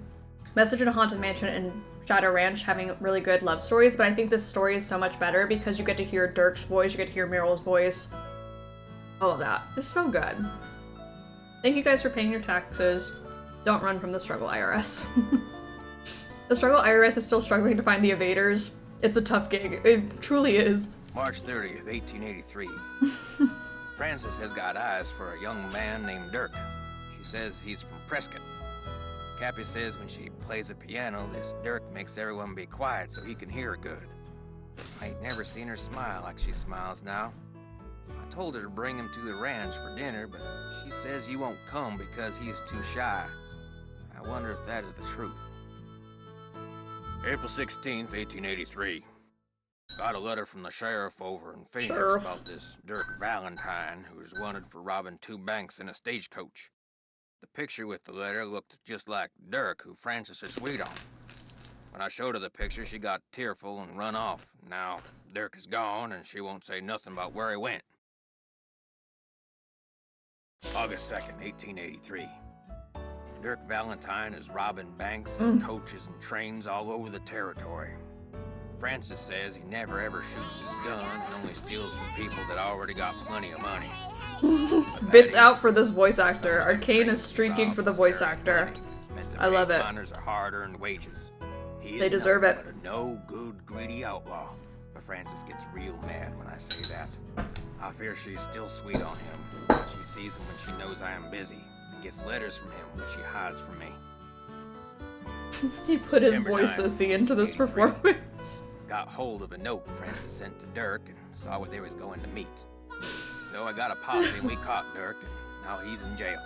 Message in a Haunted Mansion and Shadow Ranch having really good love stories, but I think this story is so much better because you get to hear Dirk's voice, you get to hear Meryl's voice, all of that. It's so good. Thank you guys for paying your taxes. Don't run from the struggle, IRS. The struggle IRS is still struggling to find the evaders. It's a tough gig. It truly is. March 30th, 1883. Frances has got eyes for a young man named Dirk. She says he's from Prescott. Cappy says when she plays the piano, this Dirk makes everyone be quiet so he can hear her good. I ain't never seen her smile like she smiles now. I told her to bring him to the ranch for dinner, but she says he won't come because he's too shy. I wonder if that is the truth. April 16th, 1883. Got a letter from the sheriff over in Phoenix about this Dirk Valentine, who's wanted for robbing 2 banks in a stagecoach. The picture with the letter looked just like Dirk, who Frances is sweet on. When I showed her the picture, she got tearful and run off. Now, Dirk is gone, and she won't say nothing about where he went. August 2nd, 1883. Dirk Valentine is robbing banks and coaches and trains all over the territory. Frances says he never ever shoots his gun and only steals from people that already got plenty of money. Bits out for this voice actor. Arcane is streaking for the voice actor. I love it. Miners are hard-earned wages. They deserve it. But a no-good, greedy outlaw. But Frances gets real mad when I say that. I fear she's still sweet on him. She sees him when she knows I am busy and gets letters from him which she hides from me. He put his voice into this performance. Got hold of a note Frances sent to Dirk and saw where they was going to meet. So I got a posse and we caught Dirk, and now he's in jail.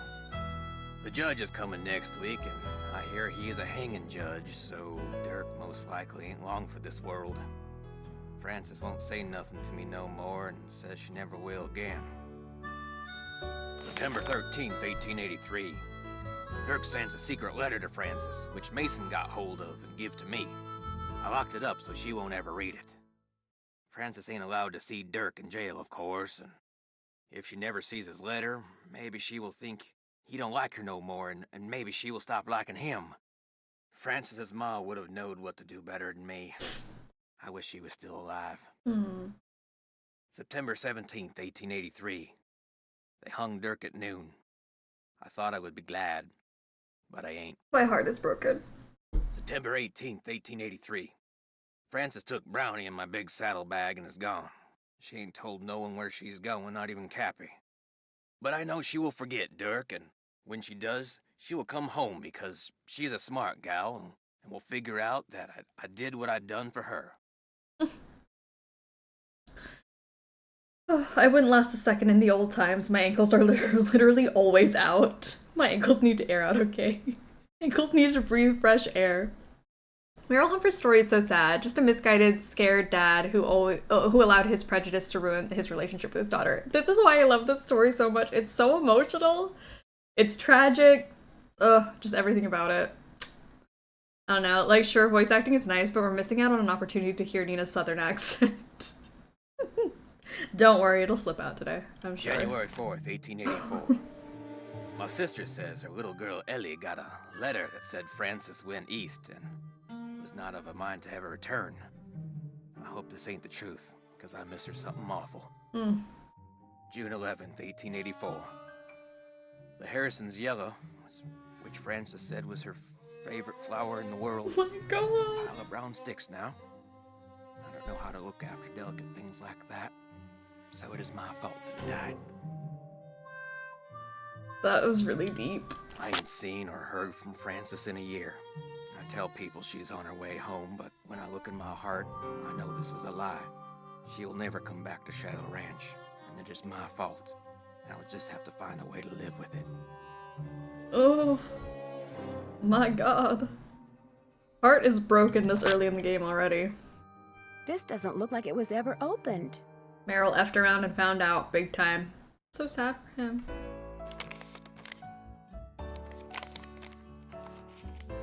The judge is coming next week, and I hear he is a hanging judge, so Dirk most likely ain't long for this world. Frances won't say nothing to me no more and says she never will again. September 13th, 1883. Dirk sends a secret letter to Frances, which Mason got hold of and give to me. I locked it up so she won't ever read it. Frances ain't allowed to see Dirk in jail, of course, and if she never sees his letter, maybe she will think he don't like her no more, and maybe she will stop liking him. Frances's ma would have knowed what to do better than me. I wish she was still alive. September 17th, 1883. They hung Dirk at noon. I thought I would be glad, but I ain't. My heart is broken. September 18th, 1883. Frances took Brownie in my big saddlebag and is gone. She ain't told no one where she's going, not even Cappy. But I know she will forget Dirk, and when she does, she will come home because she's a smart gal and will figure out that I did what I'd done for her. I wouldn't last a second in the old times. My ankles are literally always out. My ankles need to air out, okay? Ankles need to breathe fresh air. Meryl Humphrey's story is so sad. Just a misguided, scared dad who allowed his prejudice to ruin his relationship with his daughter. This is why I love this story so much. It's so emotional. It's tragic. Just everything about it. I don't know. Like, sure, voice acting is nice, but we're missing out on an opportunity to hear Nina's southern accent. Don't worry, it'll slip out today, I'm sure. January 4th, 1884. My sister says her little girl Ellie got a letter that said Frances went east and was not of a mind to ever return. I hope this ain't the truth, because I miss her something awful. June 11th, 1884. The Harrison's yellow, which Frances said was her favorite flower in the world, oh my God. Just a pile of brown sticks now. I don't know how to look after delicate things like that, so it is my fault that it died. That was really deep. I ain't seen or heard from Frances in a year. I tell people she's on her way home, but when I look in my heart, I know this is a lie. She will never come back to Shadow Ranch, and it is my fault. I'll just have to find a way to live with it. Oh my God. Heart is broken this early in the game already. This doesn't look like it was ever opened. Meryl effed around and found out big time. So sad for him.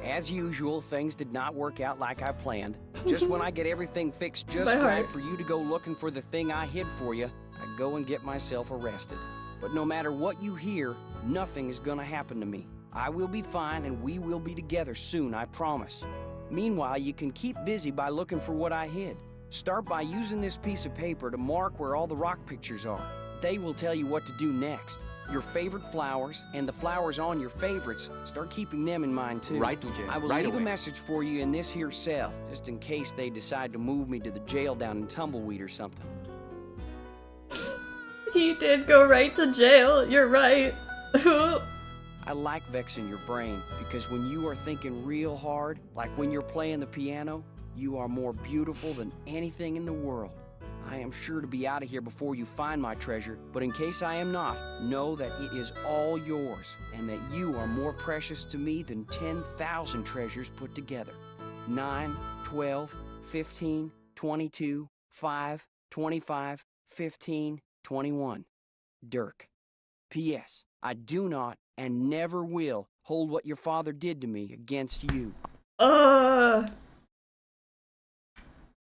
As usual, things did not work out like I planned. Just when I get everything fixed just My right heart. for you to go looking for the thing I hid for you, I go and get myself arrested. But no matter what you hear, nothing is gonna happen to me. I will be fine and we will be together soon, I promise. Meanwhile, you can keep busy by looking for what I hid. Start by using this piece of paper to mark where all the rock pictures are. They will tell you what to do next. your favorite flowers, and the flowers on your favorites. Start keeping them in mind, too. Right, Jay. I will Right leave away. a message for you in this here cell, just in case they decide to move me to the jail down in Tumbleweed or something. He did go right to jail. You're right. I like vexing your brain, because when you are thinking real hard, like when you're playing the piano, you are more beautiful than anything in the world. I am sure to be out of here before you find my treasure, but in case I am not, know that it is all yours, and that you are more precious to me than 10,000 treasures put together. 9, 12, 15, 22, 5, 25, 15, 21. Dirk. P.S. I do not and never will hold what your father did to me against you.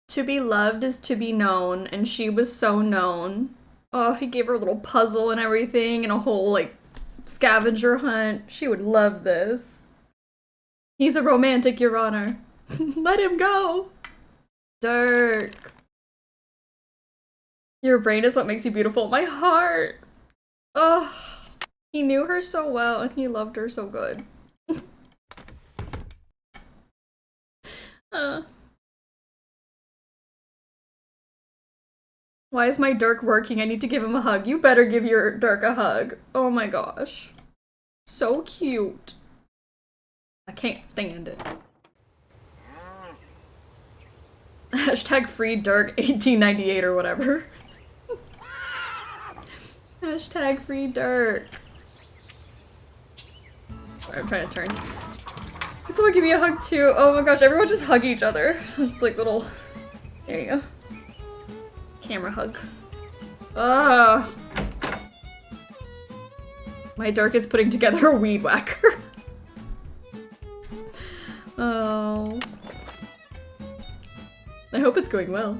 To be loved is to be known, and she was so known. Oh, he gave her a little puzzle and everything, and a whole, like, scavenger hunt. She would love this. He's a romantic, Your Honor. Let him go. Dirk. Your brain is what makes you beautiful. My heart. Ugh. He knew her so well, and he loved her so good. Why is my Dirk working? I need to give him a hug. You better give your Dirk a hug. Oh my gosh. So cute. I can't stand it. Hashtag free Dirk 1898 or whatever. Hashtag free Dirk. Sorry, I'm trying to turn. Can someone give me a hug too? Oh my gosh, everyone just hug each other. Just like little... There you go. Camera hug. Ugh. My Dirk is putting together a weed whacker. Oh. I hope it's going well.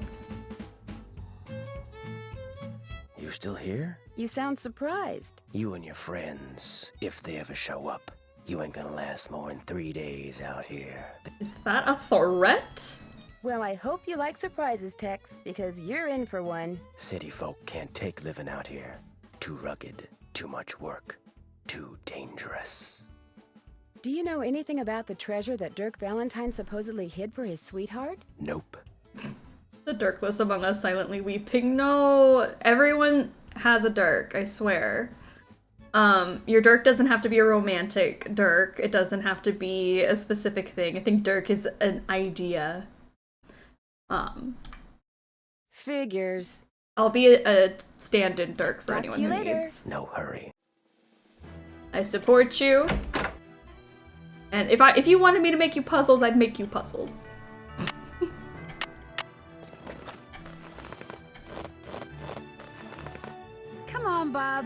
You still here? You sound surprised. You and your friends, if they ever show up, you ain't gonna last more than 3 days out here. Is that a threat? Well, I hope you like surprises, Tex, because you're in for one. City folk can't take living out here. Too rugged, too much work, too dangerous. Do you know anything about the treasure that Dirk Valentine supposedly hid for his sweetheart? Nope. The Dirkless among us silently weeping. No, everyone has a Dirk, I swear. Your Dirk doesn't have to be a romantic Dirk. It doesn't have to be a specific thing. I think Dirk is an idea. Figures. I'll be a stand-in Dirk for Talk anyone to you who later. needs. No hurry. I support you. And if you wanted me to make you puzzles, I'd make you puzzles. Come on, Bob.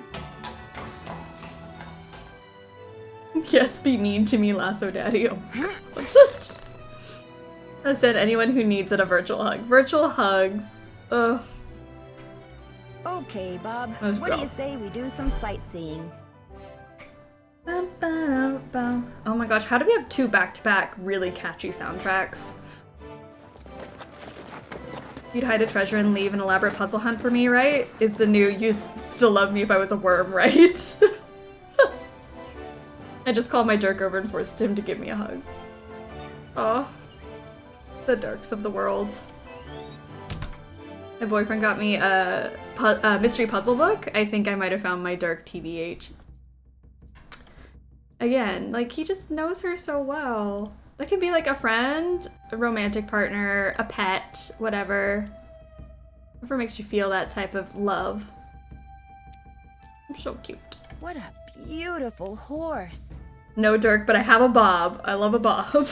Yes, be mean to me, Lasso Daddy. Oh my gosh. I said anyone who needs it a virtual hug. Virtual hugs. Ugh. Okay, Bob. Let's What go. do you say we do some sightseeing? Oh my gosh, how do we have two back-to-back really catchy soundtracks? You'd hide a treasure and leave an elaborate puzzle hunt for me, right? Is the new you'd still love me if I was a worm, right? I just called my Dirk over and forced him to give me a hug. Oh, the Dirks of the world. My boyfriend got me a mystery puzzle book. I think I might have found my Dirk TBH. Again, like, he just knows her so well. That can be like a friend, a romantic partner, a pet, whatever. Whatever makes you feel that type of love. So cute. What a beautiful horse. No Dirk, but I have a Bob. I love a Bob.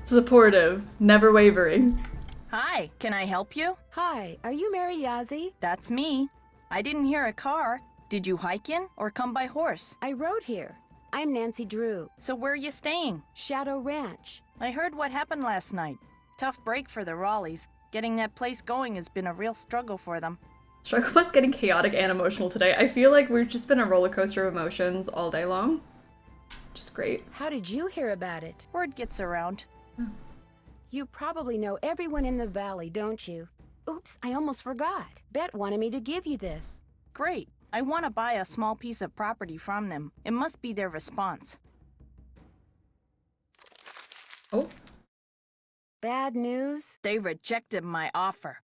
Supportive, never wavering. Hi, can I help you? Hi, are you Mary Yazzie? That's me. I didn't hear a car. Did you hike in or come by horse? I rode here. I'm Nancy Drew. So where are you staying? Shadow Ranch. I heard what happened last night. Tough break for the Raleighs. Getting that place going has been a real struggle for them. Struggle was getting chaotic and emotional today. I feel like we've just been a roller coaster of emotions all day long. Just great. How did you hear about it? Word gets around. You probably know everyone in the valley, don't you? Oops, I almost forgot. Bet wanted me to give you this. Great. I want to buy a small piece of property from them. It must be their response. Oh. Bad news? They rejected my offer.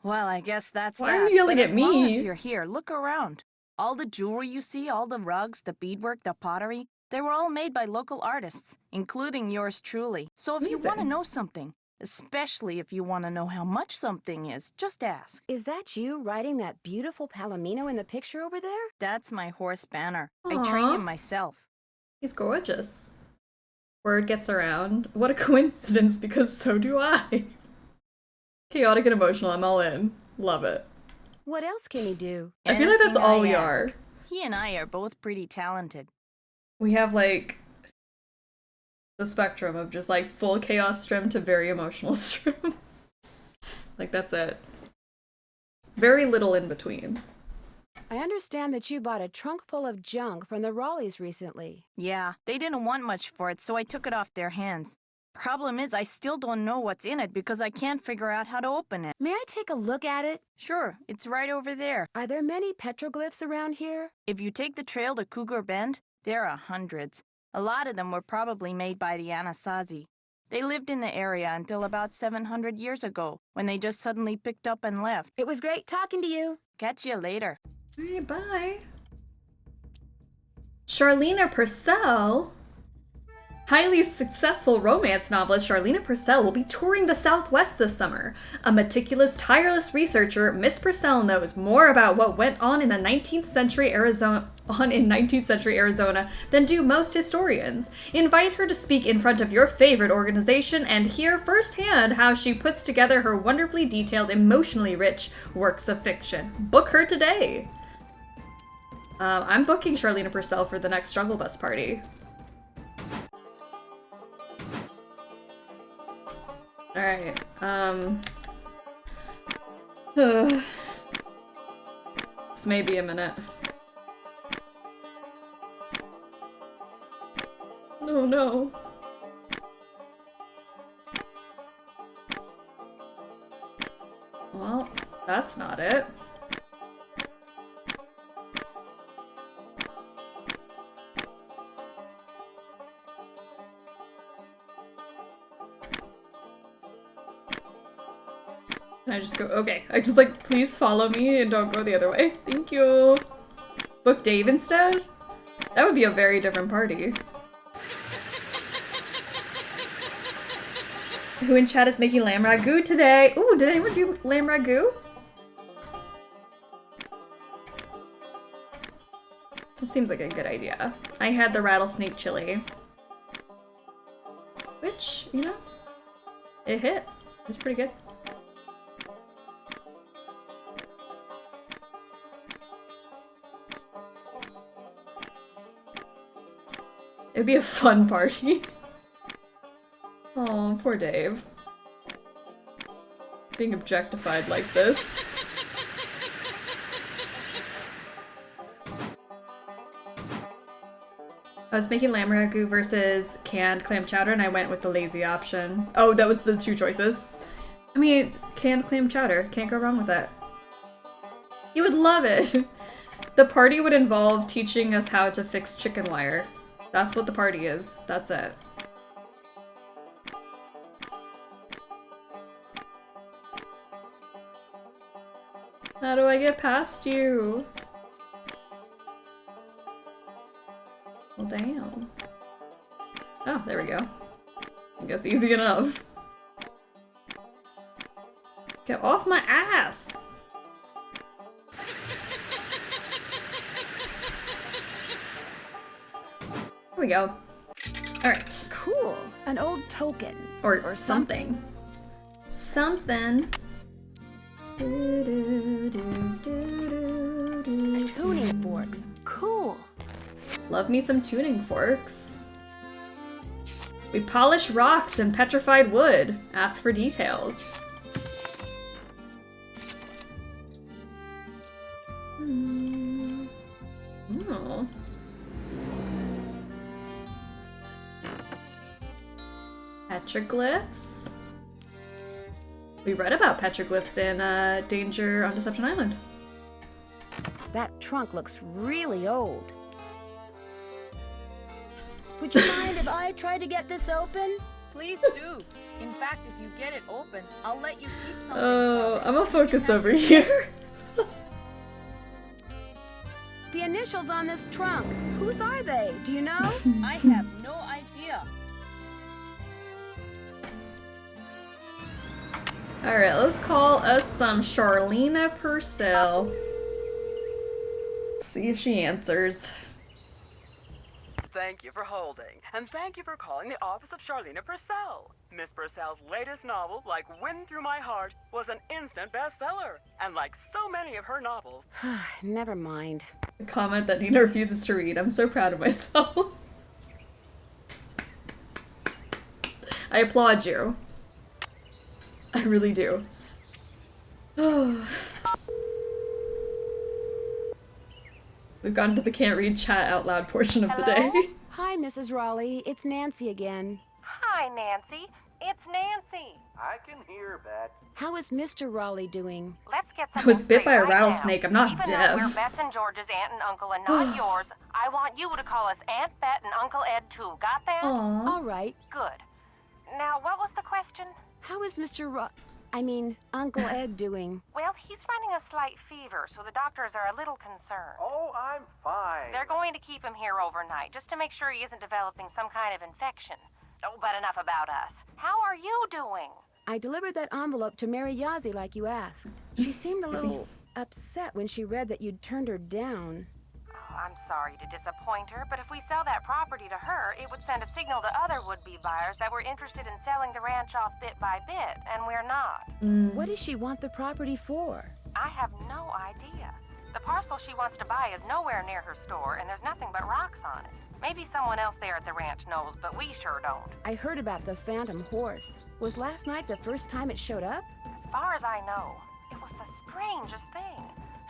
Well, I guess that's that. Why are you yelling But at as long as me? you're here, look around. All the jewelry you see, all the rugs, the beadwork, the pottery, they were all made by local artists, including yours truly. So if you want to know something, especially if you want to know how much something is, just ask. Is that you riding that beautiful Palomino in the picture over there? That's my horse Banner. Aw. I train him myself. He's gorgeous. Word gets around. What a coincidence, because so do I. Chaotic and emotional, I'm all in. Love it. What else can he do? I feel like that's Anything all I we ask. are. He and I are both pretty talented. We have, like, the spectrum of just, like, full chaos Strim to very emotional Strim. Like, that's it. Very little in between. I understand that you bought a trunk full of junk from the Raleighs recently. Yeah, they didn't want much for it, so I took it off their hands. Problem is, I still don't know what's in it because I can't figure out how to open it. May I take a look at it? Sure, it's right over there. Are there many petroglyphs around here? If you take the trail to Cougar Bend, there are hundreds. A lot of them were probably made by the Anasazi. They lived in the area until about 700 years ago, when they just suddenly picked up and left. It was great talking to you. Catch you later. Alright, bye. Charlena Purcell. Highly successful romance novelist Charlena Purcell will be touring the Southwest this summer. A meticulous, tireless researcher, Miss Purcell knows more about what went on in 19th century Arizona than do most historians. Invite her to speak in front of your favorite organization and hear firsthand how she puts together her wonderfully detailed, emotionally rich works of fiction. Book her today. I'm booking Charlena Purcell for the next Struggle Bus party. Alright, this may be a minute. Oh no. Well, that's not it. Can I just go? Okay. I just like, please follow me and don't go the other way. Thank you. Book Dave instead? That would be a very different party. Who in chat is making lamb ragu today? Ooh, did anyone do lamb ragu? That seems like a good idea. I had the rattlesnake chili. Which, you know, it hit. It was pretty good. It'd be a fun party. Oh, poor Dave. Being objectified like this. I was making lamb ragu versus canned clam chowder and I went with the lazy option. Oh, that was the two choices. I mean, canned clam chowder. Can't go wrong with that. You would love it. The party would involve teaching us how to fix chicken wire. That's what the party is. That's it. How do I get past you? Well, damn. Oh, there we go. I guess easy enough. Get off my ass! There we go. Alright. Cool. An old token. Or something. Something. Tuning forks. Cool. Love me some tuning forks. We polish rocks and petrified wood. Ask for details. Oh. Petroglyphs. We read about petroglyphs in Danger on Deception Island. That trunk looks really old. Would you mind if I try to get this open? Please do. In fact, if you get it open, I'll let you keep something. Oh, I'm gonna focus over here. The initials on this trunk, whose are they? Do you know? I have no idea. Alright, let's call us some Charlena Purcell. See if she answers. Thank you for holding, and thank you for calling the office of Charlena Purcell. Miss Purcell's latest novel, Like Wind Through My Heart, was an instant bestseller. And like so many of her novels... Never mind. A comment that Nina refuses to read. I'm so proud of myself. I applaud you. I really do. We've gotten to the can't read chat out loud portion of the day. Hi, Mrs. Raleigh. It's Nancy again. Hi, Nancy. It's Nancy. I can hear, Bet. How is Mr. Raleigh doing? Let's get I something was bit straight by a right rattlesnake. now. I'm not Even deaf. though we're Bess and George's aunt and uncle and not yours, I want you to call us Aunt Bet and Uncle Ed too. Got that? All right. Good. Now, what was the question? How is Uncle Ed doing? Well, he's running a slight fever, so the doctors are a little concerned. Oh, I'm fine. They're going to keep him here overnight, just to make sure he isn't developing some kind of infection. Oh, but enough about us. How are you doing? I delivered that envelope to Mary Yazzie like you asked. She seemed a little upset when she read that you'd turned her down. Oh, I'm sorry to disappoint her, but if we sell that property to her, it would send a signal to other would-be buyers that we're interested in selling the ranch off bit by bit, and we're not. What does she want the property for? I have no idea. The parcel she wants to buy is nowhere near her store, and there's nothing but rocks on it. Maybe someone else there at the ranch knows, but we sure don't. I heard about the phantom horse. Was last night the first time it showed up? As far as I know, it was the strangest thing.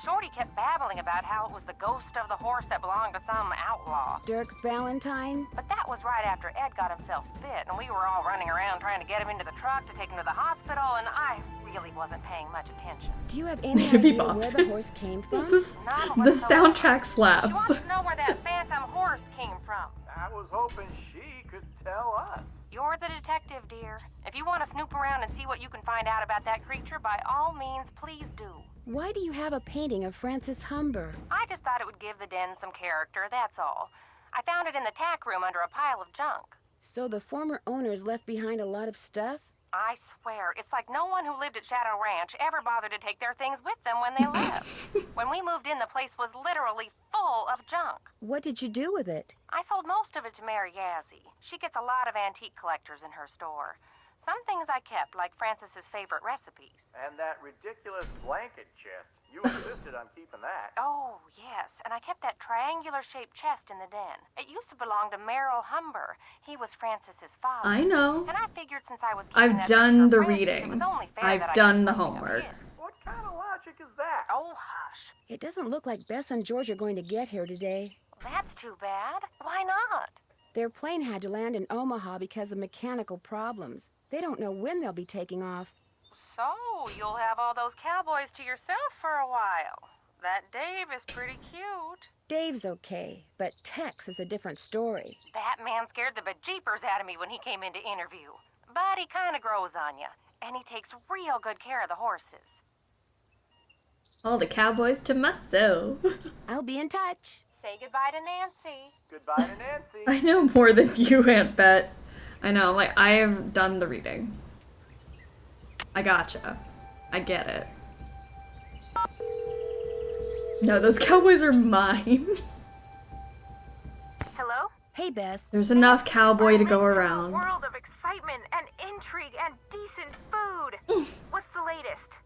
Shorty kept babbling about how it was the ghost of the horse that belonged to some outlaw. Dirk Valentine? But that was right after Ed got himself bit, and we were all running around trying to get him into the truck to take him to the hospital, and I really wasn't paying much attention. Do you have any idea where the horse came from? The soundtrack slaps. She wants to know where that phantom horse came from. I was hoping she could tell us. You're the detective, dear. If you want to snoop around and see what you can find out about that creature, by all means, please do. Why do you have a painting of Francis Humber? I just thought it would give the den some character, that's all. I found it in the tack room under a pile of junk. So the former owners left behind a lot of stuff? I swear, it's like no one who lived at Shadow Ranch ever bothered to take their things with them when they left. When we moved in, the place was literally full of junk. What did you do with it? I sold most of it to Mary Yazzie. She gets a lot of antique collectors in her store. Some things I kept, like Francis's favorite recipes. And that ridiculous blanket chest. You insisted on keeping that. Oh, yes. And I kept that triangular-shaped chest in the den. It used to belong to Merrill Humber. He was Francis's father. I know. And I figured since I was I've done the reading. I've done the homework. What kind of logic is that? Oh, hush. It doesn't look like Bess and George are going to get here today. That's too bad. Why not? Their plane had to land in Omaha because of mechanical problems. They don't know when they'll be taking off. So, you'll have all those cowboys to yourself for a while. That Dave is pretty cute. Dave's okay, but Tex is a different story. That man scared the bejeepers out of me when he came in to interview. But he kind of grows on you, and he takes real good care of the horses. All the cowboys to myself. I'll be in touch. Say goodbye to Nancy. Goodbye to Nancy. I know more than you, Aunt Bet. I know, like, I have done the reading. I gotcha. I get it. No, those cowboys are mine. Hello? Hey, Bess. There's enough cowboy to go around. A world of excitement and intrigue and decent food. What's the latest?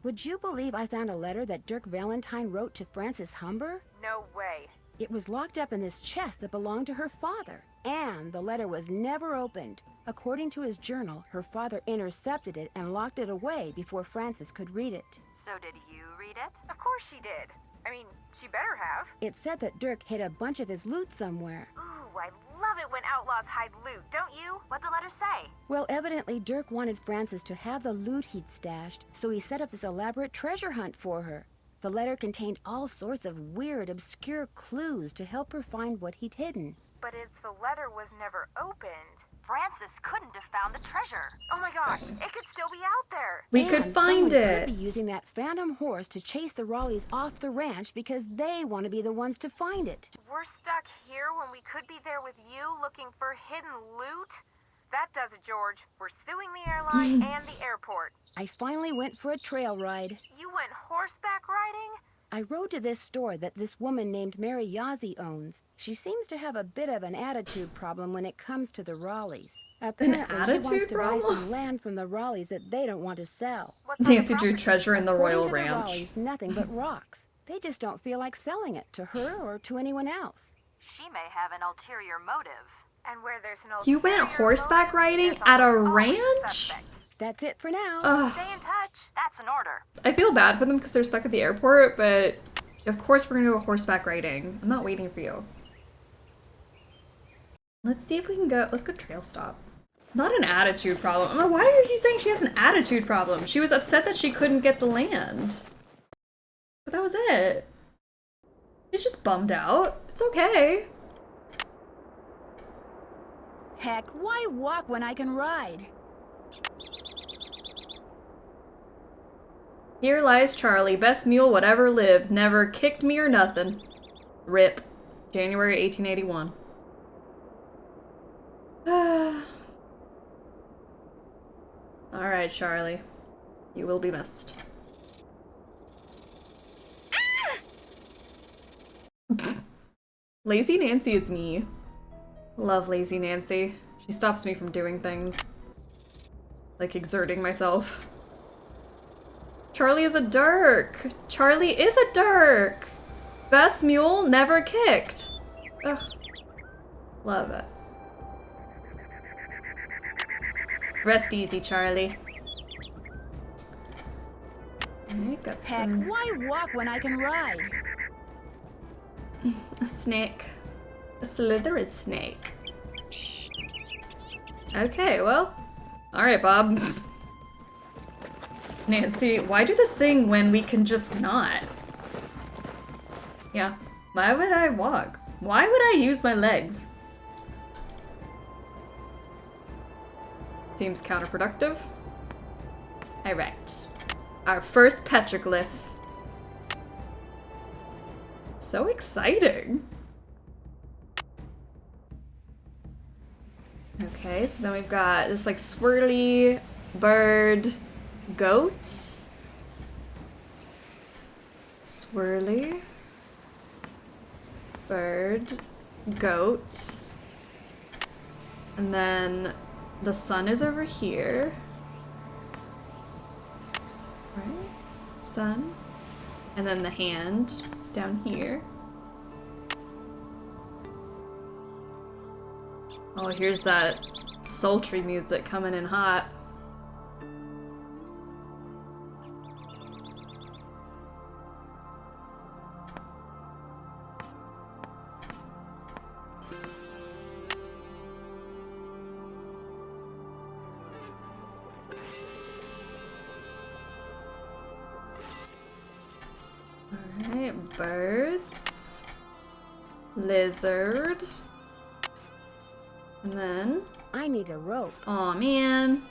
Would you believe I found a letter that Dirk Valentine wrote to Francis Humber? No way. It was locked up in this chest that belonged to her father, and the letter was never opened. According to his journal, her father intercepted it and locked it away before Francis could read it. So did you read it? Of course she did. I mean, she better have. It said that Dirk hid a bunch of his loot somewhere. Ooh, I love it when outlaws hide loot, don't you? What'd the letter say? Well, evidently Dirk wanted Francis to have the loot he'd stashed, so he set up this elaborate treasure hunt for her. The letter contained all sorts of weird, obscure clues to help her find what he'd hidden. But if the letter was never opened, Francis couldn't have found the treasure. Oh my gosh, it could still be out there. We could find it. Could be using that phantom horse to chase the Raleighs off the ranch because they want to be the ones to find it. We're stuck here when we could be there with you looking for hidden loot? That does it, George. We're suing the airline and the airport. I finally went for a trail ride. You went horseback riding? I rode to this store that this woman named Mary Yazzie owns. She seems to have a bit of an attitude problem when it comes to the Raleighs. Apparently, she wants to buy some land from the Raleighs that they don't want to sell. Nancy drew treasure in the Royal According to the Ranch. Raleighs, nothing but rocks. They just don't feel like selling it to her or to anyone else. She may have an ulterior motive. And where there's an You went horseback riding at a ranch? That's it for now. Ugh. Stay in touch. That's an order. I feel bad for them because they're stuck at the airport, but of course we're gonna go horseback riding. I'm not waiting for you. Let's see if we can go. Let's go trail stop. Not an attitude problem. Why are you saying she has an attitude problem? She was upset that she couldn't get the land. But that was it. She's just bummed out. It's okay. Heck, why walk when I can ride? Here lies Charlie, best mule whatever lived, never kicked me or nothing. Rip. January 1881. Alright, Charlie. You will be missed. Lazy Nancy is me. Love Lazy Nancy. She stops me from doing things. Like exerting myself. Charlie is a dirk! Charlie is a dirk! Best mule, never kicked. Ugh. Love it. Rest easy, Charlie. Alright, got Heck, some... why walk when I can ride? A snake. A slithered snake. Okay, well. Alright, Bob. Nancy, why do this thing when we can just not? Yeah, why would I walk? Why would I use my legs? Seems counterproductive. Alright. Our first petroglyph. So exciting. Okay, so then we've got this like swirly bird goat. Swirly bird goat. And then the sun is over here. Right? Sun. And then the hand is down here. Oh, here's that sultry music coming in hot. Alright, birds. Lizard. And then... I need a rope. Aw, man.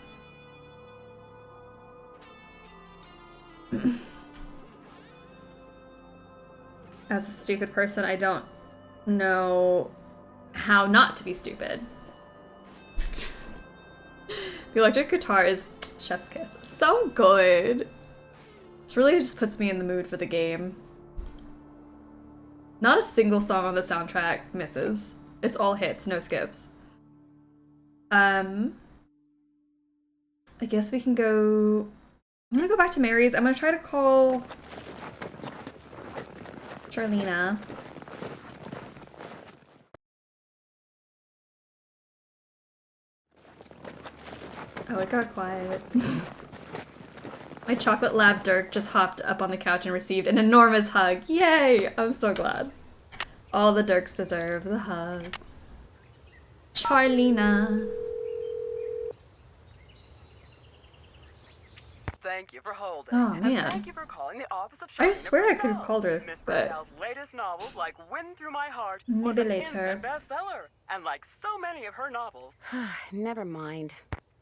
As a stupid person, I don't know how not to be stupid. The electric guitar is chef's kiss. So good. This really just puts me in the mood for the game. Not a single song on the soundtrack misses. It's all hits, no skips. I guess we can go... I'm gonna go back to Mary's. I'm gonna try to call Charlena. Oh, it got quiet. My chocolate lab Dirk just hopped up on the couch and received an enormous hug. Yay! I'm so glad. All the Dirks deserve the hugs. Charlena. Thank you for holding. Oh, And man. thank you for calling the office of I Charlene swear I could have Purcell. called her, Miss but Purcell's latest novels, like Wind Through My Heart, maybe was an later. instant bestseller. And like so many of her novels. Never mind.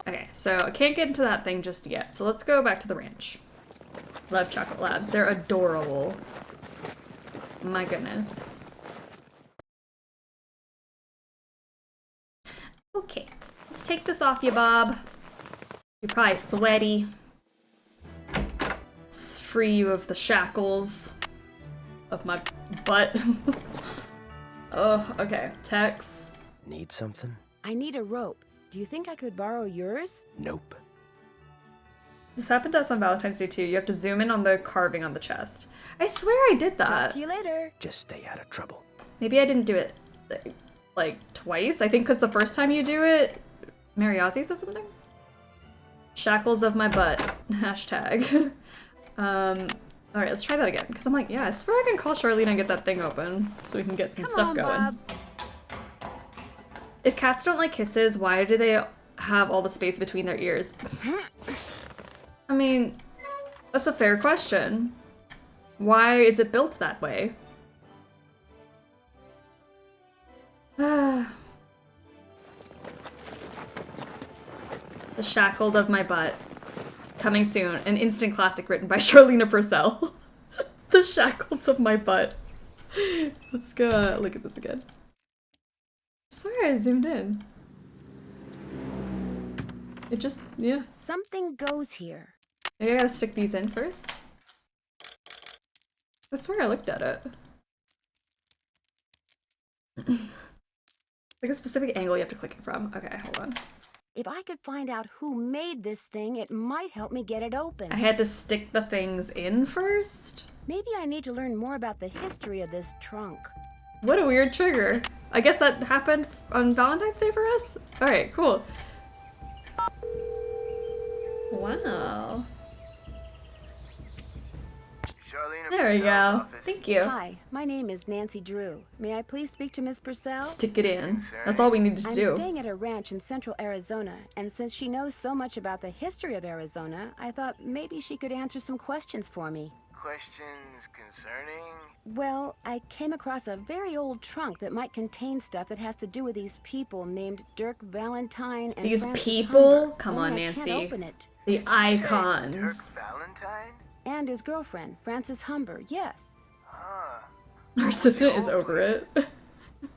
Okay, so I can't get into that thing just yet. So let's go back to the ranch. Love chocolate labs. They're adorable. My goodness. Okay, let's take this off you, Bob. You're probably sweaty. Let's free you of the shackles of my butt. Oh, okay. Tex. Need something? I need a rope. Do you think I could borrow yours? Nope. This happened to us on Valentine's Day too. You have to zoom in on the carving on the chest. I swear I did that. Talk to you later. Just stay out of trouble. Maybe I didn't do it like twice. I think because the first time you do it, Mariazzi says something. Shackles of my butt. Hashtag. Alright, let's try that again. Because I'm like, yeah, I swear I can call Charlene and get that thing open so we can get some stuff going. Bob. If cats don't like kisses, why do they have all the space between their ears? I mean, that's a fair question. Why is it built that way? The Shackled of My Butt. Coming soon. An instant classic written by Charlene Purcell. The Shackles of My Butt. Let's go look at this again. I swear I zoomed in. It just, yeah. Something goes here. Maybe I gotta stick these in first. I swear I looked at it. Like a specific angle you have to click it from. Okay, hold on. If I could find out who made this thing, it might help me get it open. I had to stick the things in first? Maybe I need to learn more about the history of this trunk. What a weird trigger. I guess that happened on Valentine's Day for us? Alright, cool. Wow. There we go. Thank you. Hi, my name is Nancy Drew. May I please speak to Miss Purcell? Stick it in. That's all we needed to do. I'm staying at a ranch in central Arizona, and since she knows so much about the history of Arizona, I thought maybe she could answer some questions for me. Questions concerning? Well, I came across a very old trunk that might contain stuff that has to do with these people named Dirk Valentine and These Francis people? Humber. Come Only on, I Nancy. can't open it. The icons. Dirk Valentine? And his girlfriend, Frances Humber, yes. Our assistant is over it.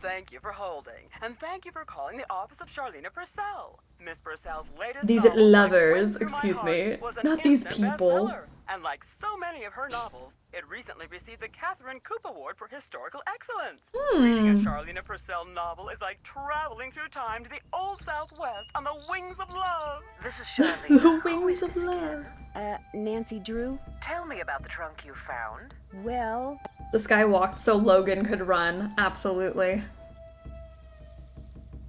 Thank you for holding. And thank you for calling the office of Charlene Purcell. Miss Purcell's latest These novel, lovers, Like Wind Through My excuse me. Heart, was an Not these instant people. bestseller. And like so many of her novels, it recently received the Catherine Coop Award for Historical Excellence. Reading a Charlene Purcell novel is like traveling through time to the old Southwest on the wings of love. This is Charlene. The wings of love. Nancy Drew? Tell me about the trunk you found. Well... This guy walked so Logan could run. Absolutely.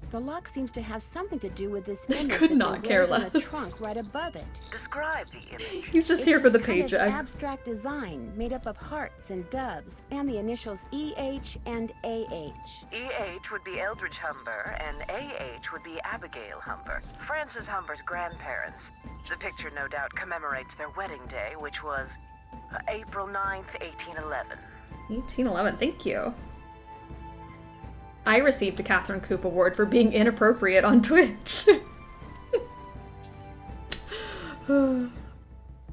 The lock seems to have something to do with this They image could that's not care engraved on the less. trunk right above it. Describe the image. He's just It's here for the this kind of paycheck. abstract design made up of hearts and doves, and the initials EH and AH. EH would be Eldridge Humber, and AH would be Abigail Humber, Frances Humber's grandparents. The picture no doubt commemorates their wedding day, which was April 9th, 1811. 1811, thank you. I received a Catherine Coop Award for being inappropriate on Twitch.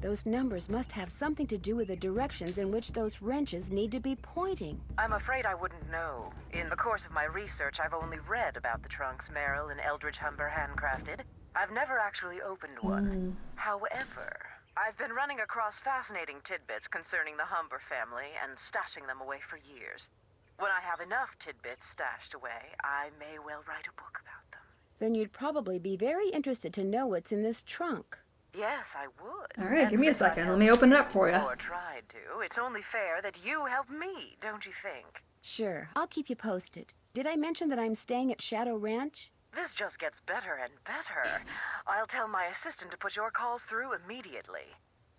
Those numbers must have something to do with the directions in which those wrenches need to be pointing. I'm afraid I wouldn't know. In the course of my research, I've only read about the trunks Merrill and Eldridge Humber handcrafted. I've never actually opened one. However, I've been running across fascinating tidbits concerning the Humber family and stashing them away for years. When I have enough tidbits stashed away, I may well write a book about them. Then you'd probably be very interested to know what's in this trunk. Yes, I would. All right, And give me a since I've second. Let me open it up for you. Or tried to, it's only fair that you help me, don't you think? Sure, I'll keep you posted. Did I mention that I'm staying at Shadow Ranch? This just gets better and better. I'll tell my assistant to put your calls through immediately.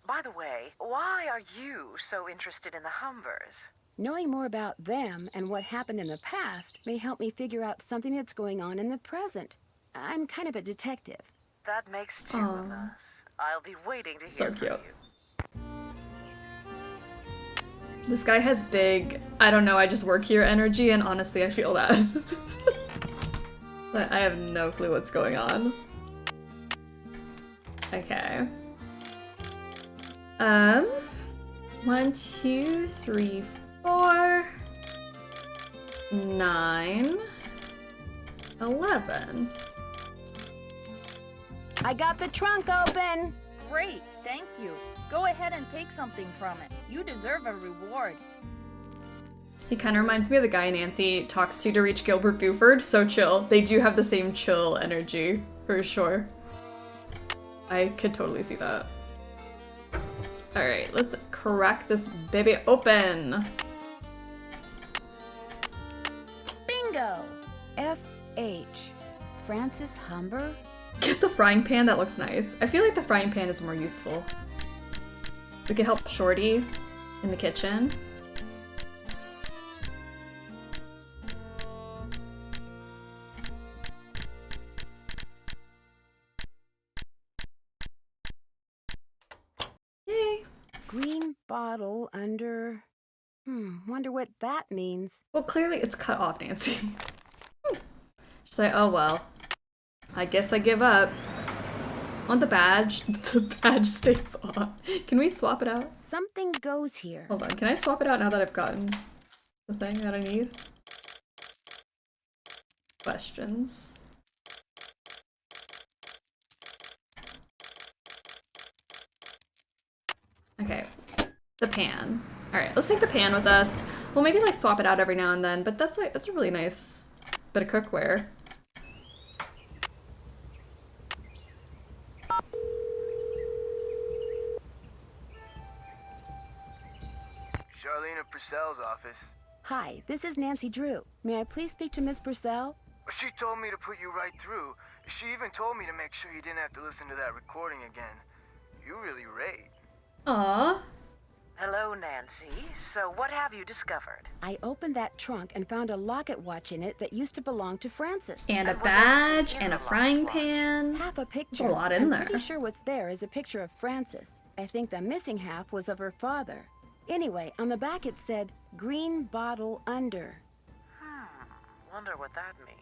By the way, why are you so interested in the Humbers? Knowing more about them and what happened in the past may help me figure out something that's going on in the present. I'm kind of a detective. That makes two of us. I'll be waiting to hear So from cute. you. This guy has big, I don't know, I just work here energy, and honestly, I feel that. But I have no clue what's going on. Okay. 1, 2, 3, 4, 9, 11. I got the trunk open! Great, thank you. Go ahead and take something from it. You deserve a reward. He kind of reminds me of the guy Nancy talks to reach Gilbert Buford. So chill. They do have the same chill energy, for sure. I could totally see that. Alright, let's crack this baby open. Bingo! F.H. Francis Humber? Get the frying pan, that looks nice. I feel like the frying pan is more useful. We could help Shorty in the kitchen. Yay! Green bottle under... wonder what that means. Well, clearly it's cut off, Nancy. She's like, oh well. I guess I give up. On the badge, the badge stays on. Can we swap it out? Something goes here. Hold on, can I swap it out now that I've gotten the thing that I need? Questions. Okay, the pan. Alright, let's take the pan with us. We'll maybe like swap it out every now and then, but that's a really nice bit of cookware. Charlene at Purcell's office. Hi, this is Nancy Drew. May I please speak to Miss Purcell? She told me to put you right through. She even told me to make sure you didn't have to listen to that recording again. You really rate. Aww. Hello, Nancy. So what have you discovered? I opened that trunk and found a locket watch in it that used to belong to Francis. And a badge, and a frying pan. Half a picture. There's a lot in there. I'm pretty sure what's there is a picture of Francis. I think the missing half was of her father. Anyway, on the back it said, green bottle under. Wonder what that means.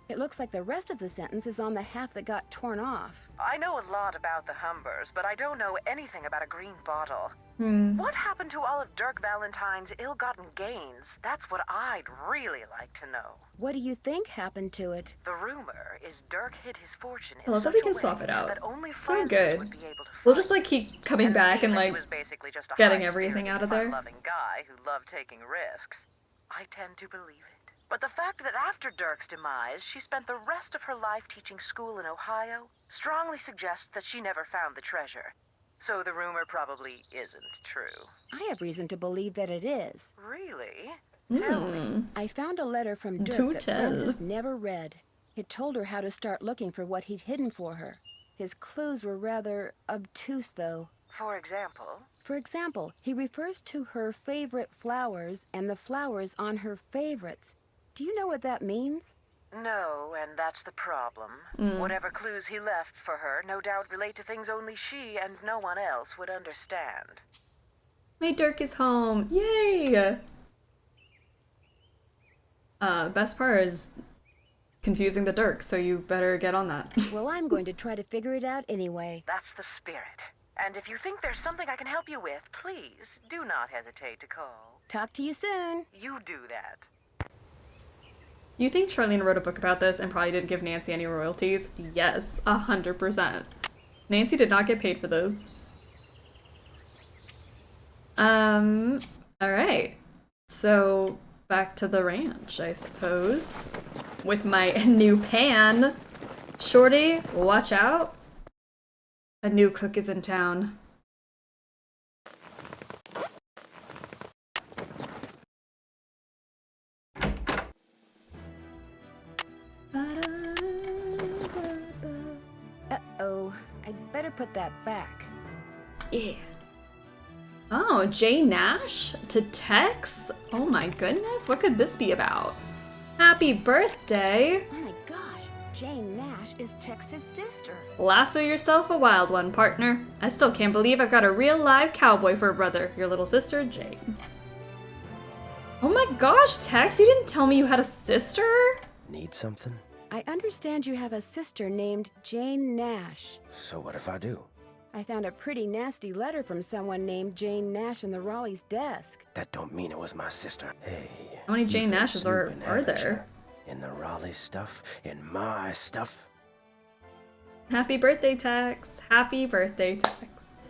It looks like the rest of the sentence is on the half that got torn off. I know a lot about the Humbers, but I don't know anything about a green bottle. What happened to all of Dirk Valentine's ill-gotten gains? That's what I'd really like to know. What do you think happened to it? The rumor is Dirk hid his fortune I in love that such we a can way swap it out. that only So Francis good. would be able to We'll just like keep coming back and seeing that he like was basically just a getting high-spirited, everything out of there. fun-loving guy who loved taking risks. I tend to believe it. But the fact that after Dirk's demise, she spent the rest of her life teaching school in Ohio strongly suggests that she never found the treasure. So the rumor probably isn't true. I have reason to believe that it is. Really? Tell me. I found a letter from Dirk Do that tell. Francis never read. It told her how to start looking for what he'd hidden for her. His clues were rather obtuse, though. For example? For example, he refers to her favorite flowers and the flowers on her favorites. Do you know what that means? No, and that's the problem. Whatever clues he left for her no doubt relate to things only she and no one else would understand. My Dirk is home. Yay! Best part is confusing the Dirk, so you better get on that. Well, I'm going to try to figure it out anyway. That's the spirit. And if you think there's something I can help you with, please do not hesitate to call. Talk to you soon. You do that. You think Charlene wrote a book about this and probably didn't give Nancy any royalties? Yes, 100%. Nancy did not get paid for this. Alright. So, back to the ranch, I suppose. With my new pan. Shorty, watch out. A new cook is in town. Uh-oh. I'd better put that back. Yeah. Oh, Jay Nash to Tex? Oh my goodness, what could this be about? Happy birthday! Oh my gosh, Jane Nash Nash is Tex's sister. Lasso yourself a wild one, partner. I still can't believe I've got a real live cowboy for a brother. Your little sister, Jane. Oh my gosh, Tex, you didn't tell me you had a sister? Need something? I understand you have a sister named Jane Nash. So what if I do? I found a pretty nasty letter from someone named Jane Nash in the Raleigh's desk. That don't mean it was my sister. Hey. How many Jane Nashes are there? In the Raleigh stuff? In my stuff? Happy birthday, Tex. Happy birthday, Tex.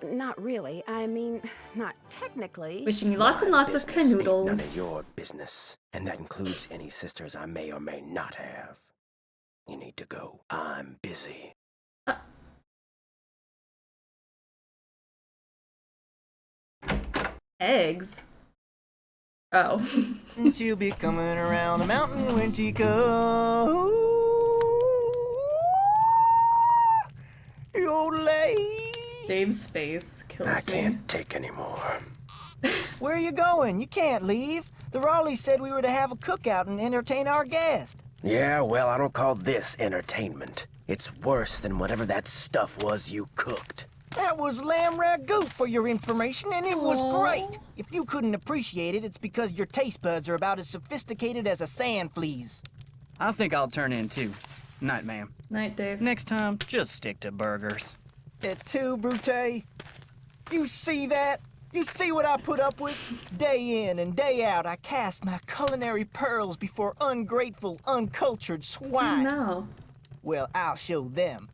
Not really. I mean, not technically. Wishing you lots and lots of canoodles. None of your business. And that includes any sisters I may or may not have. You need to go. I'm busy. Eggs? Oh. She'll be coming around the mountain when she goes. Dave's face kills me. I can't take any more. Where are you going? You can't leave. The Raleighs said we were to have a cookout and entertain our guest. Yeah, well, I don't call this entertainment. It's worse than whatever that stuff was you cooked. That was lamb ragout for your information, and it was great. If you couldn't appreciate it, it's because your taste buds are about as sophisticated as a sand flea's. I think I'll turn in too. Night, ma'am. Night, Dave. Next time, just stick to burgers. That too, Brute? You see that? You see what I put up with? Day in and day out, I cast my culinary pearls before ungrateful, uncultured swine. No. Well, I'll show them.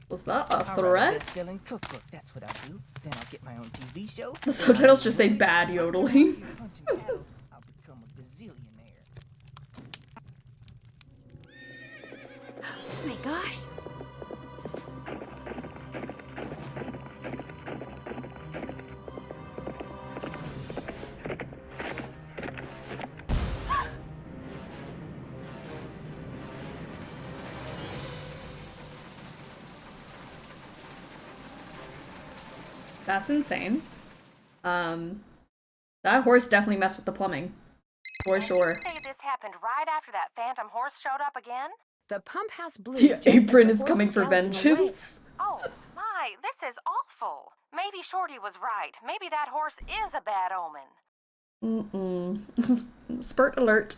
Was that a I'll write threat? best-selling cookbook. That's what I'll do. Then I'll get my own TV show. The subtitles just say bad yodeling. I'll become a gazillionaire. Oh my gosh. That's insane. That horse definitely messed with the plumbing. For sure. Did you say this happened right after that phantom horse showed up again? The pump house blew. The apron is coming for vengeance. Oh, my, this is awful. Maybe Shorty was right. Maybe that horse is a bad omen. This is spurt alert.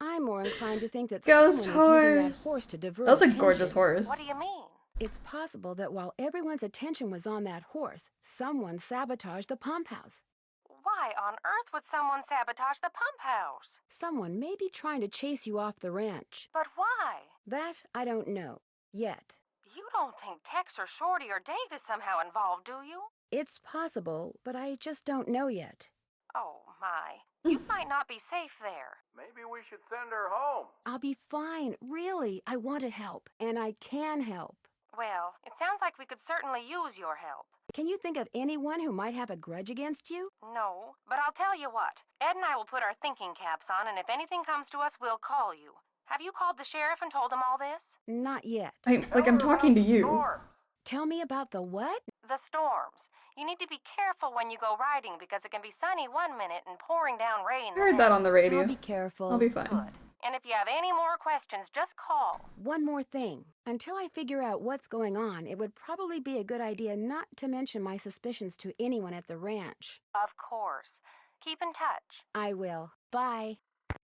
I'm more inclined to think that Ghost someone is using that horse. horse to divert That was a attention. gorgeous horse. What do you mean? It's possible that while everyone's attention was on that horse, someone sabotaged the pump house. Why on earth would someone sabotage the pump house? Someone may be trying to chase you off the ranch. But why? That I don't know. Yet. You don't think Tex or Shorty or Dave is somehow involved, do you? It's possible, but I just don't know yet. Oh, my. You might not be safe there. Maybe we should send her home. I'll be fine. Really, I want to help, and I can help. Well, it sounds like we could certainly use your help. Can you think of anyone who might have a grudge against you? No, but I'll tell you what. Ed and I will put our thinking caps on, and if anything comes to us, we'll call you. Have you called the sheriff and told him all this? Not yet. I'm talking to you. Tell me about the what? The storms. You need to be careful when you go riding because it can be sunny one minute and pouring down rain the I heard that on the radio. I'll be careful. I'll be fine. Good. And if you have any more questions, just call. One more thing. Until I figure out what's going on, it would probably be a good idea not to mention my suspicions to anyone at the ranch. Of course. Keep in touch. I will. Bye.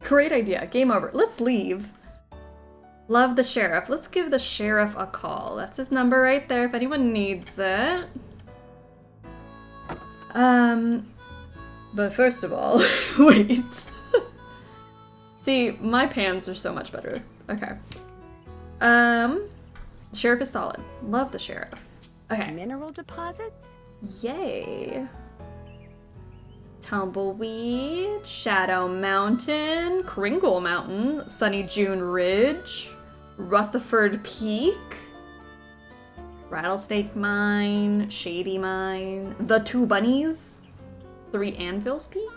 Great idea. Game over. Let's leave. Love the sheriff. Let's give the sheriff a call. That's his number right there if anyone needs it. But first of all, wait. See, my pans are so much better. Okay. Sheriff is solid. Love the sheriff. Okay. Mineral deposits? Yay. Tumbleweed, Shadow Mountain, Kringle Mountain, Sunny June Ridge, Rutherford Peak, Rattlesnake Mine, Shady Mine, The Two Bunnies, 3 Anvils Peak.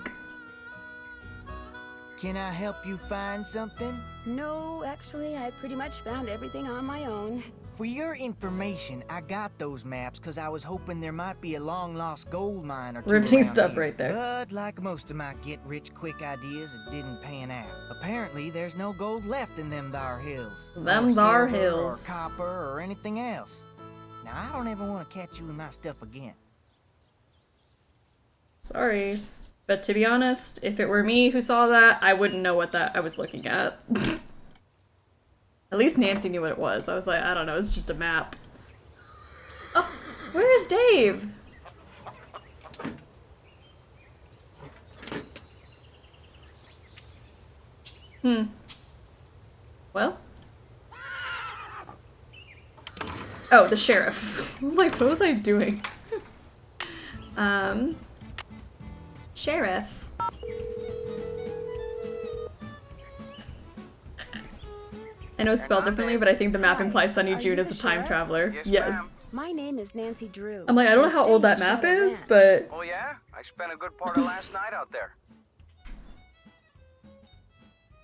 Can I help you find something? No, actually, I pretty much found everything on my own. For your information, I got those maps because I was hoping there might be a long-lost gold mine or two Riveting around stuff here. right there. But like most of my get-rich-quick ideas, it didn't pan out. Apparently, there's no gold left in them thar hills. Them Or thar silver hills. Or copper or anything else. Now, I don't ever want to catch you with my stuff again. Sorry. But to be honest, if it were me who saw that, I wouldn't know what that I was looking at. At least Nancy knew what it was. I was like, I don't know, it's just a map. Oh, where is Dave? Well? Oh, the sheriff. I'm like, what was I doing? Sheriff. I know it's spelled differently, but I think the map implies Sunny June as a time traveler. Yes. My name is Nancy Drew. I'm like, I don't know how old that map is, but... Oh yeah? I spent a good part of last night out there.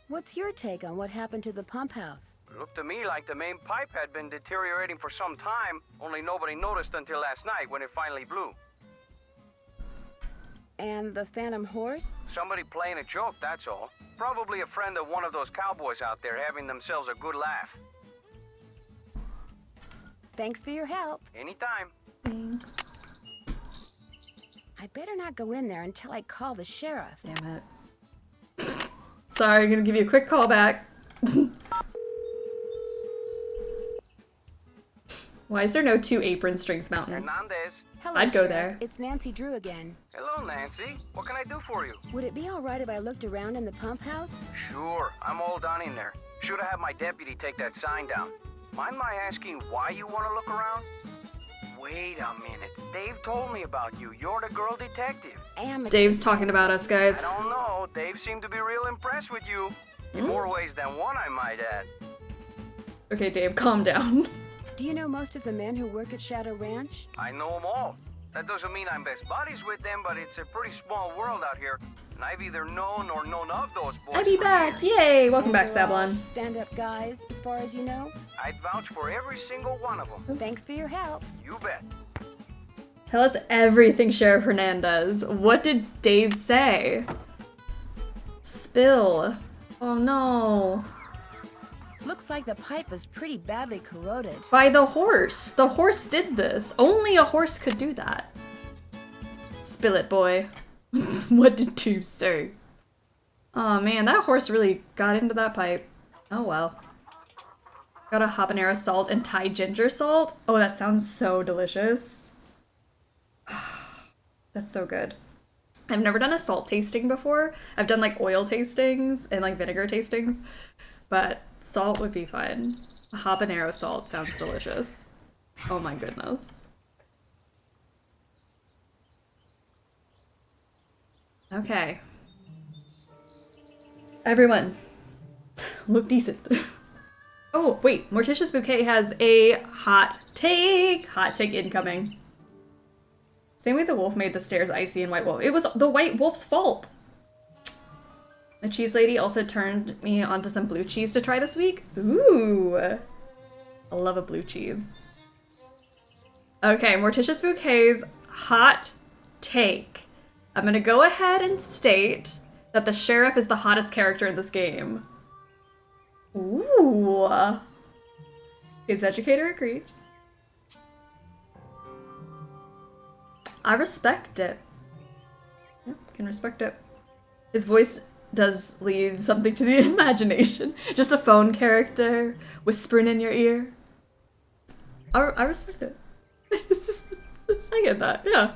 What's your take on what happened to the pump house? It looked to me like the main pipe had been deteriorating for some time, only nobody noticed until last night when it finally blew. And the phantom horse? Somebody playing a joke, that's all. Probably a friend of one of those cowboys out there having themselves a good laugh. Thanks for your help. Anytime. Thanks. I better not go in there until I call the sheriff. Damn it. Sorry, I'm gonna give you a quick call back. Why is there no 2 apron strings mountain? Hernandez. Hello, I'd go Sheriff. there. It's Nancy Drew again. Hello, Nancy. What can I do for you? Would it be all right if I looked around in the pump house? Sure. I'm all done in there. Should have had my deputy take that sign down. Mind my asking why you want to look around? Wait a minute. Dave told me about you. You're the girl detective. Dave's talking about us, guys. I don't know. Dave seemed to be real impressed with you. In more ways than one, I might add. Okay, Dave, calm down. Do you know most of the men who work at Shadow Ranch? I know them all. That doesn't mean I'm best buddies with them, but it's a pretty small world out here. And I've either known or known of those boys. I'll be back. Yay! Welcome back, Sablon. Stand-up guys, as far as you know? I'd vouch for every single one of them. Thanks for your help. You bet. Tell us everything, Sheriff Hernandez. What did Dave say? Spill. Oh no. Looks like the pipe was pretty badly corroded. By the horse. The horse did this. Only a horse could do that. Spill it, boy. What did you say? Oh man, that horse really got into that pipe. Oh well. Got a habanero salt and Thai ginger salt. Oh, that sounds so delicious. That's so good. I've never done a salt tasting before. I've done like oil tastings and like vinegar tastings, but salt would be fun. A habanero salt sounds delicious. Oh my goodness. Okay. Everyone, look decent. Oh, wait. Morticia's Bouquet has a hot take. Hot take incoming. Same way the wolf made the stairs icy and White Wolf. It was the White Wolf's fault. The cheese lady also turned me onto some blue cheese to try this week. Ooh. I love a blue cheese. Okay, Morticia's Bouquet's hot take. I'm gonna go ahead and state that the sheriff is the hottest character in this game. Ooh. His educator agrees. I respect it. Yeah, can respect it. His voice does leave something to the imagination. Just a phone character whispering in your ear. I respect it. I get that, yeah.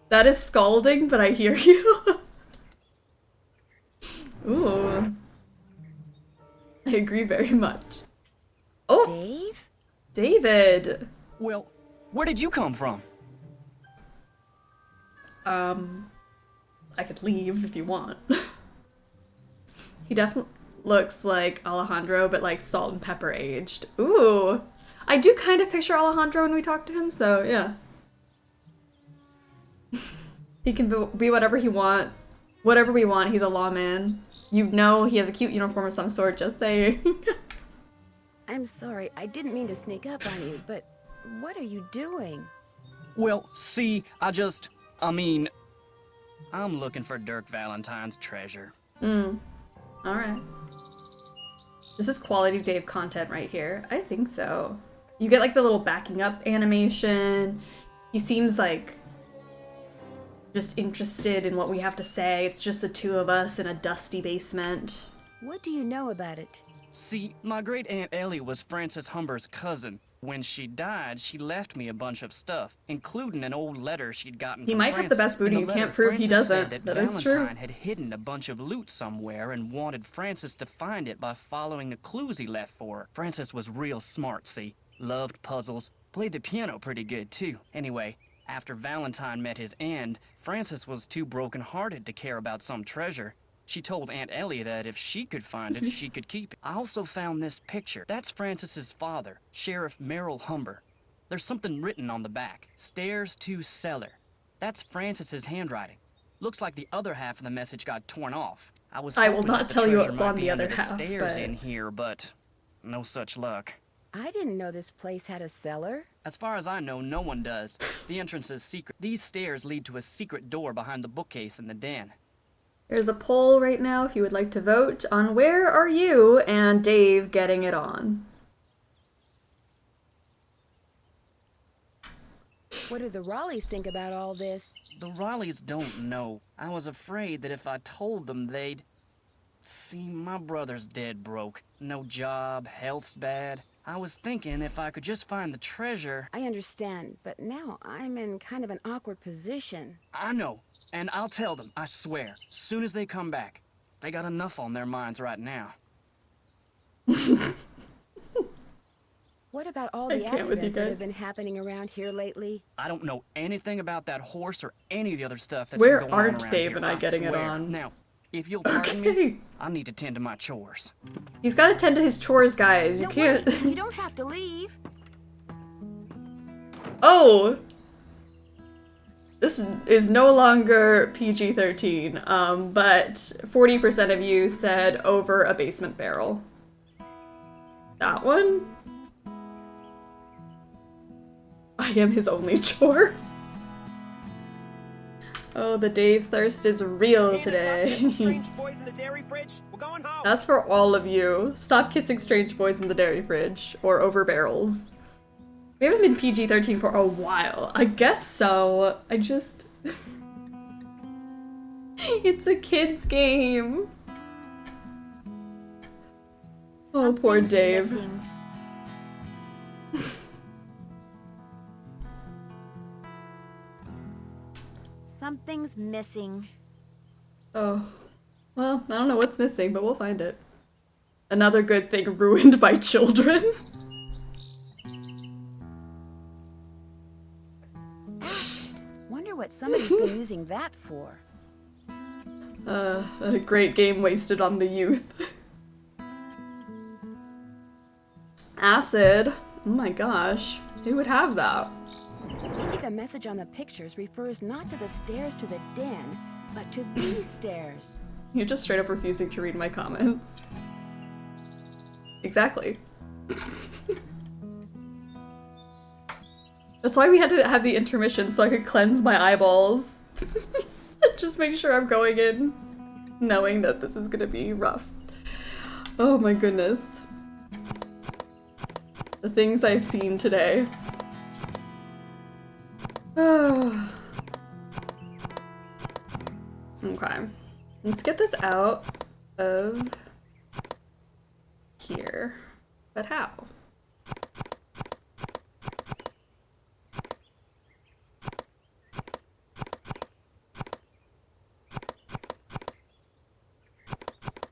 That is scalding, but I hear you. Ooh. I agree very much. Oh! Dave? David! Well, where did you come from? I could leave if you want. He definitely looks like Alejandro, but like salt and pepper aged. Ooh! I do kind of picture Alejandro when we talk to him, so yeah. He can be whatever he want. Whatever we want, he's a lawman. You know he has a cute uniform of some sort, just saying. I'm sorry. I didn't mean to sneak up on you, but what are you doing? Well, see, I'm looking for Dirk Valentine's treasure. Alright. This is quality Dave content right here. I think so. You get like the little backing up animation. He seems like just interested in what we have to say. It's just the two of us in a dusty basement. What do you know about it? See, my great Aunt Ellie was Frances Humber's cousin. When she died, she left me a bunch of stuff, including an old letter she'd gotten He from might have the best booty. You can't prove he doesn't. That That is true. Valentine had hidden a bunch of loot somewhere and wanted Frances to find it by following the clues he left for her. Frances was real smart, see? Loved puzzles, played the piano pretty good too. Anyway, after Valentine met his end, Frances was too broken-hearted to care about some treasure. She told Aunt Ellie that if she could find it, she could keep it. I also found this picture. That's Frances's father, Sheriff Merrill Humber. There's something written on the back. Stairs to cellar. That's Frances's handwriting. Looks like the other half of the message got torn off. I will not tell you what's on the other half, stairs but... in here, but no such luck. I didn't know this place had a cellar. As far as I know, no one does. The entrance is secret. These stairs lead to a secret door behind the bookcase in the den. There's a poll right now if you would like to vote on where are you and Dave getting it on. What do the Raleighs think about all this? The Raleighs don't know. I was afraid that if I told them they'd... See, my brother's dead broke. No job, health's bad. I was thinking if I could just find the treasure... I understand, but now I'm in kind of an awkward position. I know, and I'll tell them, I swear, soon as they come back. They got enough on their minds right now. What about all the accidents that have been happening around here lately? I don't know anything about that horse or any of the other stuff that's Where been going on aren't around Dave here, and I getting it swear. on? Now, if you'll pardon me, I need to tend to my chores. He's got to tend to his chores, guys. You No, can't... wait, you don't have to leave. Oh! This is no longer PG-13, but 40% of you said over a basement barrel. That one? I am his only chore. Oh, the Dave thirst is real today. Strange boys in the dairy fridge. We're going home. That's for all of you. Stop kissing strange boys in the dairy fridge or over barrels. We haven't been PG-13 for a while. I guess so. I just... It's a kid's game. Oh, poor Dave. Missing. Something's missing. Oh. Well, I don't know what's missing, but we'll find it. Another good thing ruined by children. Wonder what somebody's been using that for. A great game wasted on the youth. Acid. Oh my gosh. Who would have that? Maybe the message on the pictures refers not to the stairs to the den, but to these stairs. You're just straight up refusing to read my comments. Exactly. That's why we had to have the intermission, so I could cleanse my eyeballs. Just make sure I'm going in knowing that this is gonna be rough. Oh my goodness. The things I've seen today. Okay. Let's get this out of here. But how?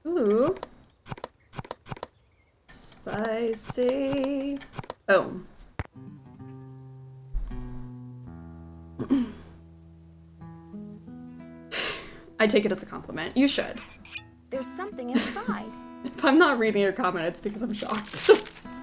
Ooh. Spicy. Boom. I take it as a compliment. You should. There's something inside. If I'm not reading your comment, it's because I'm shocked.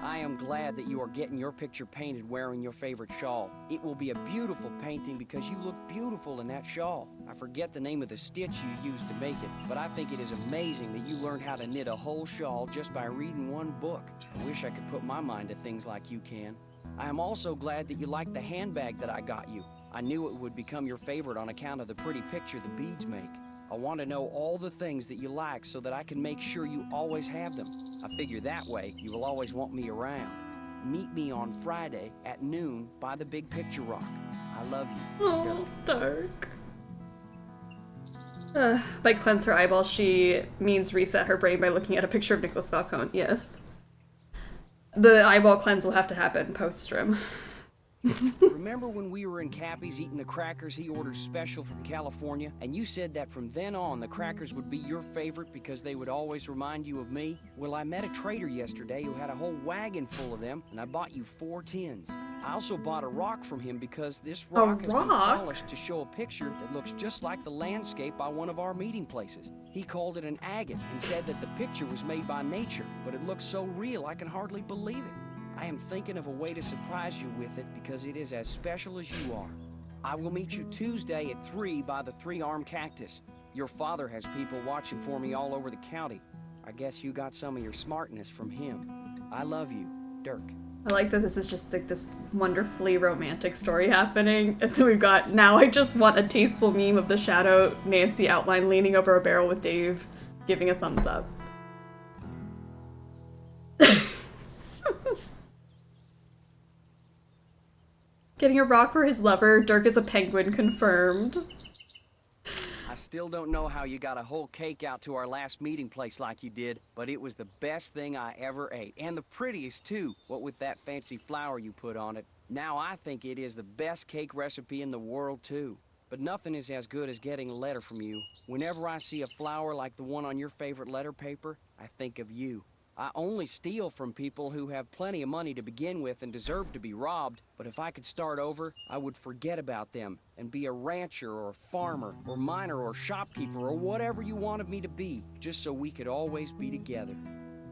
I I am glad that you are getting your picture painted wearing your favorite shawl. It will be a beautiful painting because you look beautiful in that shawl. I forget the name of the stitch you used to make it, but I think it is amazing that you learned how to knit a whole shawl just by reading one book. I wish I could put my mind to things like you can. I am also glad that you like the handbag that I got you. I knew it would become your favorite on account of the pretty picture the beads make. I want to know all the things that you like so that I can make sure you always have them. I figure that way you will always want me around. Meet me on Friday at noon by the Big Picture Rock. I love you. Oh, dark. By cleanse her eyeballs, she means reset her brain by looking at a picture of Nicholas Falcone. Yes. The eyeball cleanse will have to happen post-stream. Remember when we were in Cappy's eating the crackers he orders special from California, and you said that from then on the crackers would be your favorite because they would always remind you of me? Well, I met a trader yesterday who had a whole wagon full of them, and I bought you 4 tins. I also bought a rock from him because this rock has been polished to show a picture that looks just like the landscape by one of our meeting places. He called it an agate and said that the picture was made by nature, but it looks so real I can hardly believe it. I am thinking of a way to surprise you with it because it is as special as you are. I will meet you Tuesday at 3 by the 3-armed cactus. Your father has people watching for me all over the county. I guess you got some of your smartness from him. I love you, Dirk. I like that this is just like this wonderfully romantic story happening. And then we've got, now I just want a tasteful meme of the shadow Nancy outline leaning over a barrel with Dave giving a thumbs up. Getting a rock for his lover. Dirk is a penguin, confirmed. I still don't know how you got a whole cake out to our last meeting place like you did, but it was the best thing I ever ate. And the prettiest, too, what with that fancy flower you put on it. Now I think it is the best cake recipe in the world, too. But nothing is as good as getting a letter from you. Whenever I see a flower like the one on your favorite letter paper, I think of you. I only steal from people who have plenty of money to begin with and deserve to be robbed, but if I could start over, I would forget about them and be a rancher or a farmer or miner or shopkeeper or whatever you wanted me to be, just so we could always be together.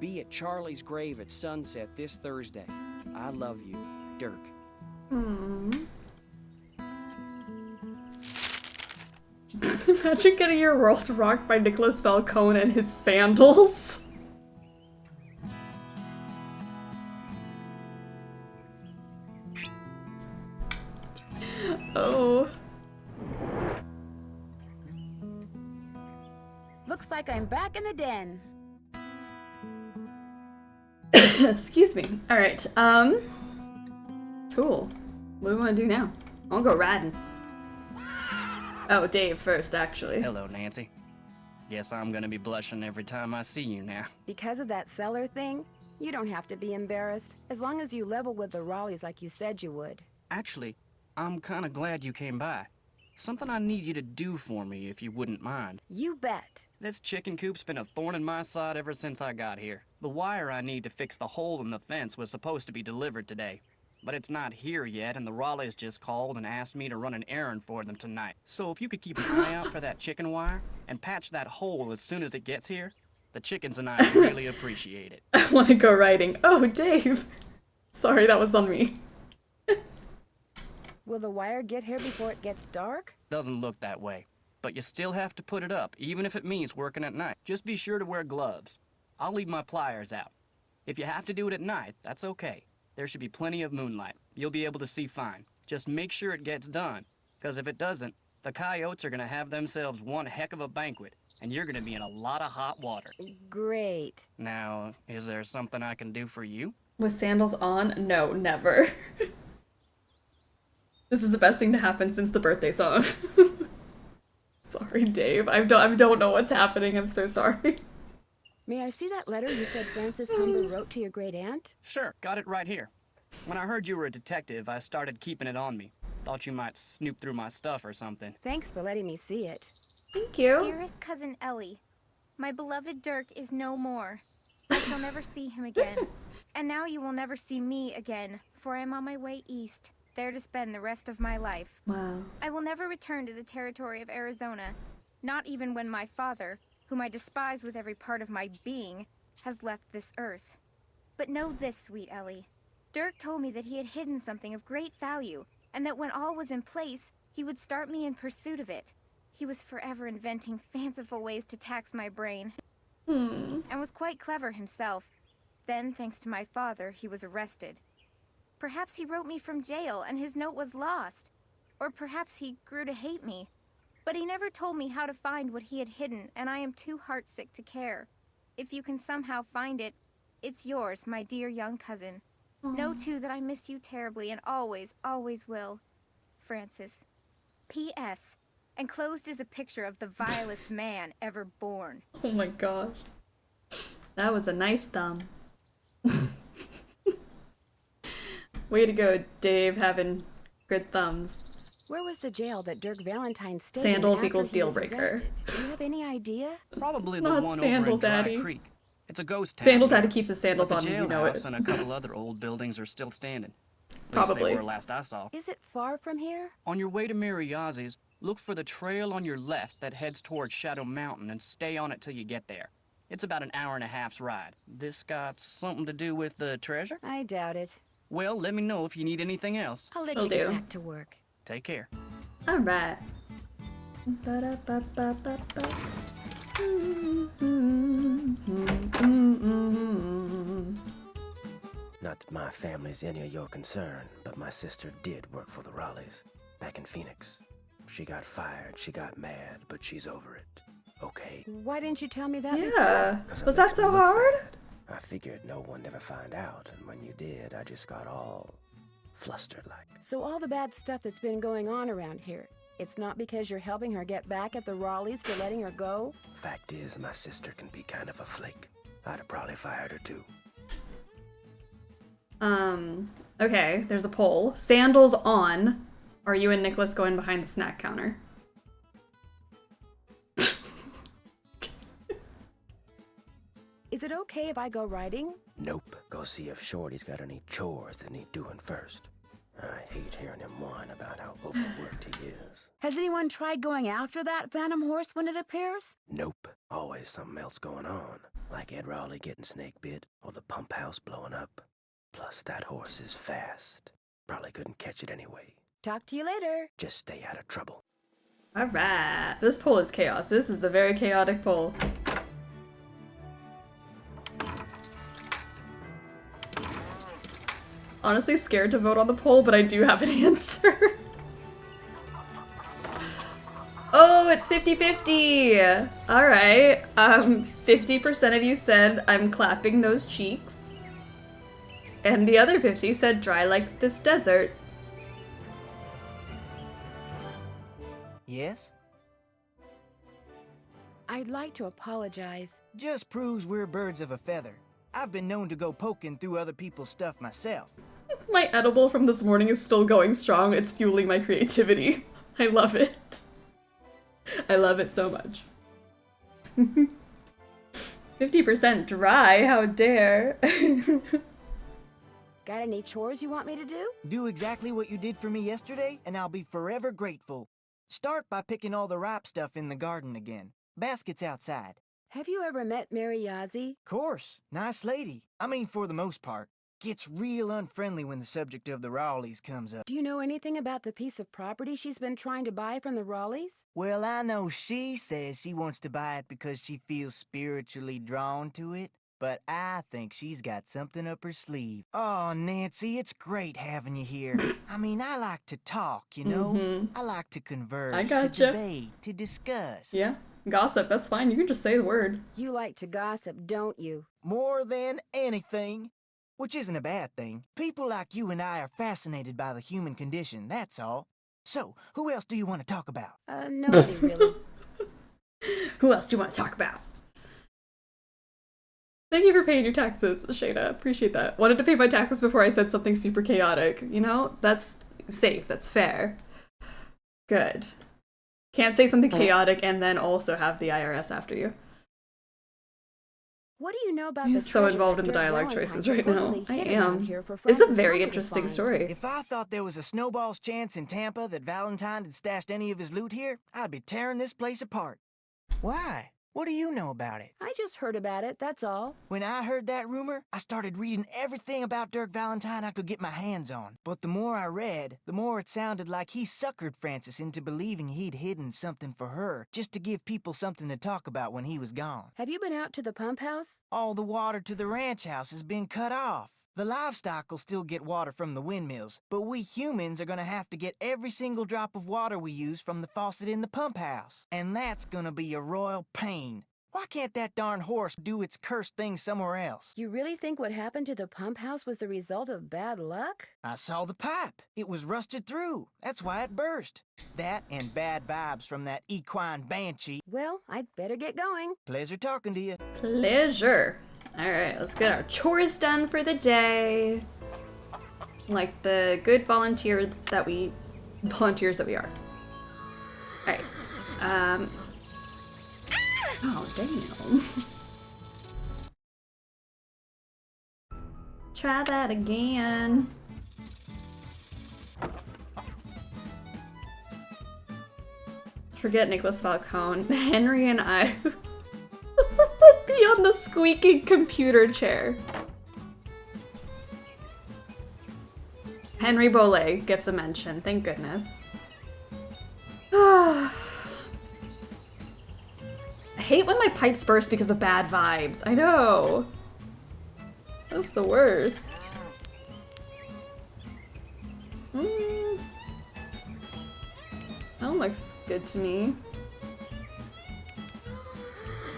Be at Charlie's grave at sunset this Thursday. I love you, Dirk. Imagine getting your world rocked by Nicholas Falcone and his sandals. Oh. Looks like I'm back in the den. Excuse me. Alright, cool. What do we want to do now? I'll go riding. Oh, Dave first, actually. Hello, Nancy. Guess I'm gonna be blushing every time I see you now. Because of that cellar thing, you don't have to be embarrassed, as long as you level with the Raleighs like you said you would. Actually, I'm kinda glad you came by. Something I need you to do for me, if you wouldn't mind. You bet. This chicken coop's been a thorn in my side ever since I got here. The wire I need to fix the hole in the fence was supposed to be delivered today, but it's not here yet, and the Raleighs just called and asked me to run an errand for them tonight. So if you could keep an eye out for that chicken wire and patch that hole as soon as it gets here, the chickens and I really appreciate it. I want to go riding. Oh, Dave. Sorry, that was on me. Will the wire get here before it gets dark? Doesn't look that way, but you still have to put it up, even if it means working at night. Just be sure to wear gloves. I'll leave my pliers out. If you have to do it at night, that's okay. There should be plenty of moonlight. You'll be able to see fine. Just make sure it gets done, because if it doesn't, the coyotes are gonna have themselves one heck of a banquet, and you're gonna be in a lot of hot water. Great. Now, is there something I can do for you? With sandals on? No, never. This is the best thing to happen since the birthday song. Sorry, Dave. I don't know what's happening. I'm so sorry. May I see that letter you said Francis Humber wrote to your great aunt? Sure, got it right here. When I heard you were a detective, I started keeping it on me. Thought you might snoop through my stuff or something. Thanks for letting me see it. Thank you. Dearest cousin Ellie, my beloved Dirk is no more. I shall never see him again. And now you will never see me again, for I am on my way east, there to spend the rest of my life. Wow. I will never return to the territory of Arizona, not even when my father, whom I despise with every part of my being, has left this earth. But know this, sweet Ellie. Dirk told me that he had hidden something of great value, and that when all was in place, he would start me in pursuit of it. He was forever inventing fanciful ways to tax my brain. And was quite clever himself. Then, thanks to my father, he was arrested. Perhaps he wrote me from jail and his note was lost. Or perhaps he grew to hate me. But he never told me how to find what he had hidden, and I am too heartsick to care. If you can somehow find it, it's yours, my dear young cousin. Know, too, that I miss you terribly and always, always will. Francis. P.S. Enclosed is a picture of the vilest man ever born. Oh my gosh. That was a nice thumb. Way to go, Dave, having good thumbs. Where was the jail that Dirk Valentine stayed Sandals in after equals he deal was breaker. arrested? Do you have any idea? Probably the Not one Sandal over in Dry Daddy. Creek. It's a ghost town. Sandal here, Daddy keeps his sandals but on, the and you know it. jailhouse and a couple other old buildings are still standing. At least Probably. they were last I saw. Is it far from here? On your way to Mariazi's, look for the trail on your left that heads towards Shadow Mountain and stay on it till you get there. It's about an hour and a half's ride. This got something to do with the treasure? I doubt it. Well, let me know if you need anything else. I'll let Will you get do. back to work. Take care. All right. Not that my family's any of your concern, but my sister did work for the Raleighs back in Phoenix. She got fired, she got mad, but she's over it. Okay. Why didn't you tell me that Yeah. before? Was that so hard? I figured no one ever find out, and when you did, I just got all flustered like. So all the bad stuff that's been going on around here, it's not because you're helping her get back at the Raleighs for letting her go? Fact is, my sister can be kind of a flake. I'd have probably fired her too. Okay, there's a poll. Sandals on. Are you and Nicholas going behind the snack counter? Is it okay if I go riding? Nope. Go see if Shorty's got any chores that need doing first. I hate hearing him whine about how overworked he is. Has anyone tried going after that phantom horse when it appears? Nope. Always something else going on. Like Ed Raleigh getting snake bit, or the pump house blowing up. Plus, that horse is fast. Probably couldn't catch it anyway. Talk to you later. Just stay out of trouble. Alright. This poll is chaos. This is a very chaotic poll. Honestly scared to vote on the poll, but I do have an answer. Oh, it's 50-50! Alright, 50% of you said I'm clapping those cheeks. And the other 50 said dry like this desert. Yes? I'd like to apologize. Just proves we're birds of a feather. I've been known to go poking through other people's stuff myself. My edible from this morning is still going strong. It's fueling my creativity. I love it. I love it so much. 50% dry, how dare. Got any chores you want me to do? Do exactly what you did for me yesterday, and I'll be forever grateful. Start by picking all the ripe stuff in the garden again. Basket's outside. Have you ever met Mary Yazzie? Course. Nice lady. I mean, for the most part. Gets real unfriendly when the subject of the Raleighs comes up. Do you know anything about the piece of property she's been trying to buy from the Raleighs? Well, I know she says she wants to buy it because she feels spiritually drawn to it. But I think she's got something up her sleeve. Oh, Nancy, it's great having you here. I mean, I like to talk, you know? I like to converse, I to gotcha. debate, to discuss. Yeah, gossip, that's fine. You can just say the word. You like to gossip, don't you? More than anything. Which isn't a bad thing. People like you and I are fascinated by the human condition, that's all. So, who else do you want to talk about? Nobody really. Who else do you want to talk about? Thank you for paying your taxes, Shayna. Appreciate that. Wanted to pay my taxes before I said something super chaotic. You know, that's safe. That's fair. Good. Can't say something chaotic and then also have the IRS after you. What do you know about I'm the so treasure involved that in the Dirk dialogue Valentine choices right now. supposedly I hid around am. here for It's a Francis very Harper to interesting find? story. If I thought there was a snowball's chance in Tampa that Valentine had stashed any of his loot here, I'd be tearing this place apart. Why? What do you know about it? I just heard about it, that's all. When I heard that rumor, I started reading everything about Dirk Valentine I could get my hands on. But the more I read, the more it sounded like he suckered Frances into believing he'd hidden something for her, just to give people something to talk about when he was gone. Have you been out to the pump house? All the water to the ranch house has been cut off. The livestock will still get water from the windmills, but we humans are gonna have to get every single drop of water we use from the faucet in the pump house. And that's gonna be a royal pain. Why can't that darn horse do its cursed thing somewhere else? You really think what happened to the pump house was the result of bad luck? I saw the pipe. It was rusted through. That's why it burst. That and bad vibes from that equine banshee. Well, I'd better get going. Pleasure talking to you. Pleasure. Alright, let's get our chores done for the day. Like the good volunteers that we are. Alright. Oh, damn. Try that again. Forget Nicholas Falcone. Henry and I be on the squeaking computer chair. Henry Bolet gets a mention, thank goodness. I hate when my pipes burst because of bad vibes. I know. That's the worst. That looks good to me.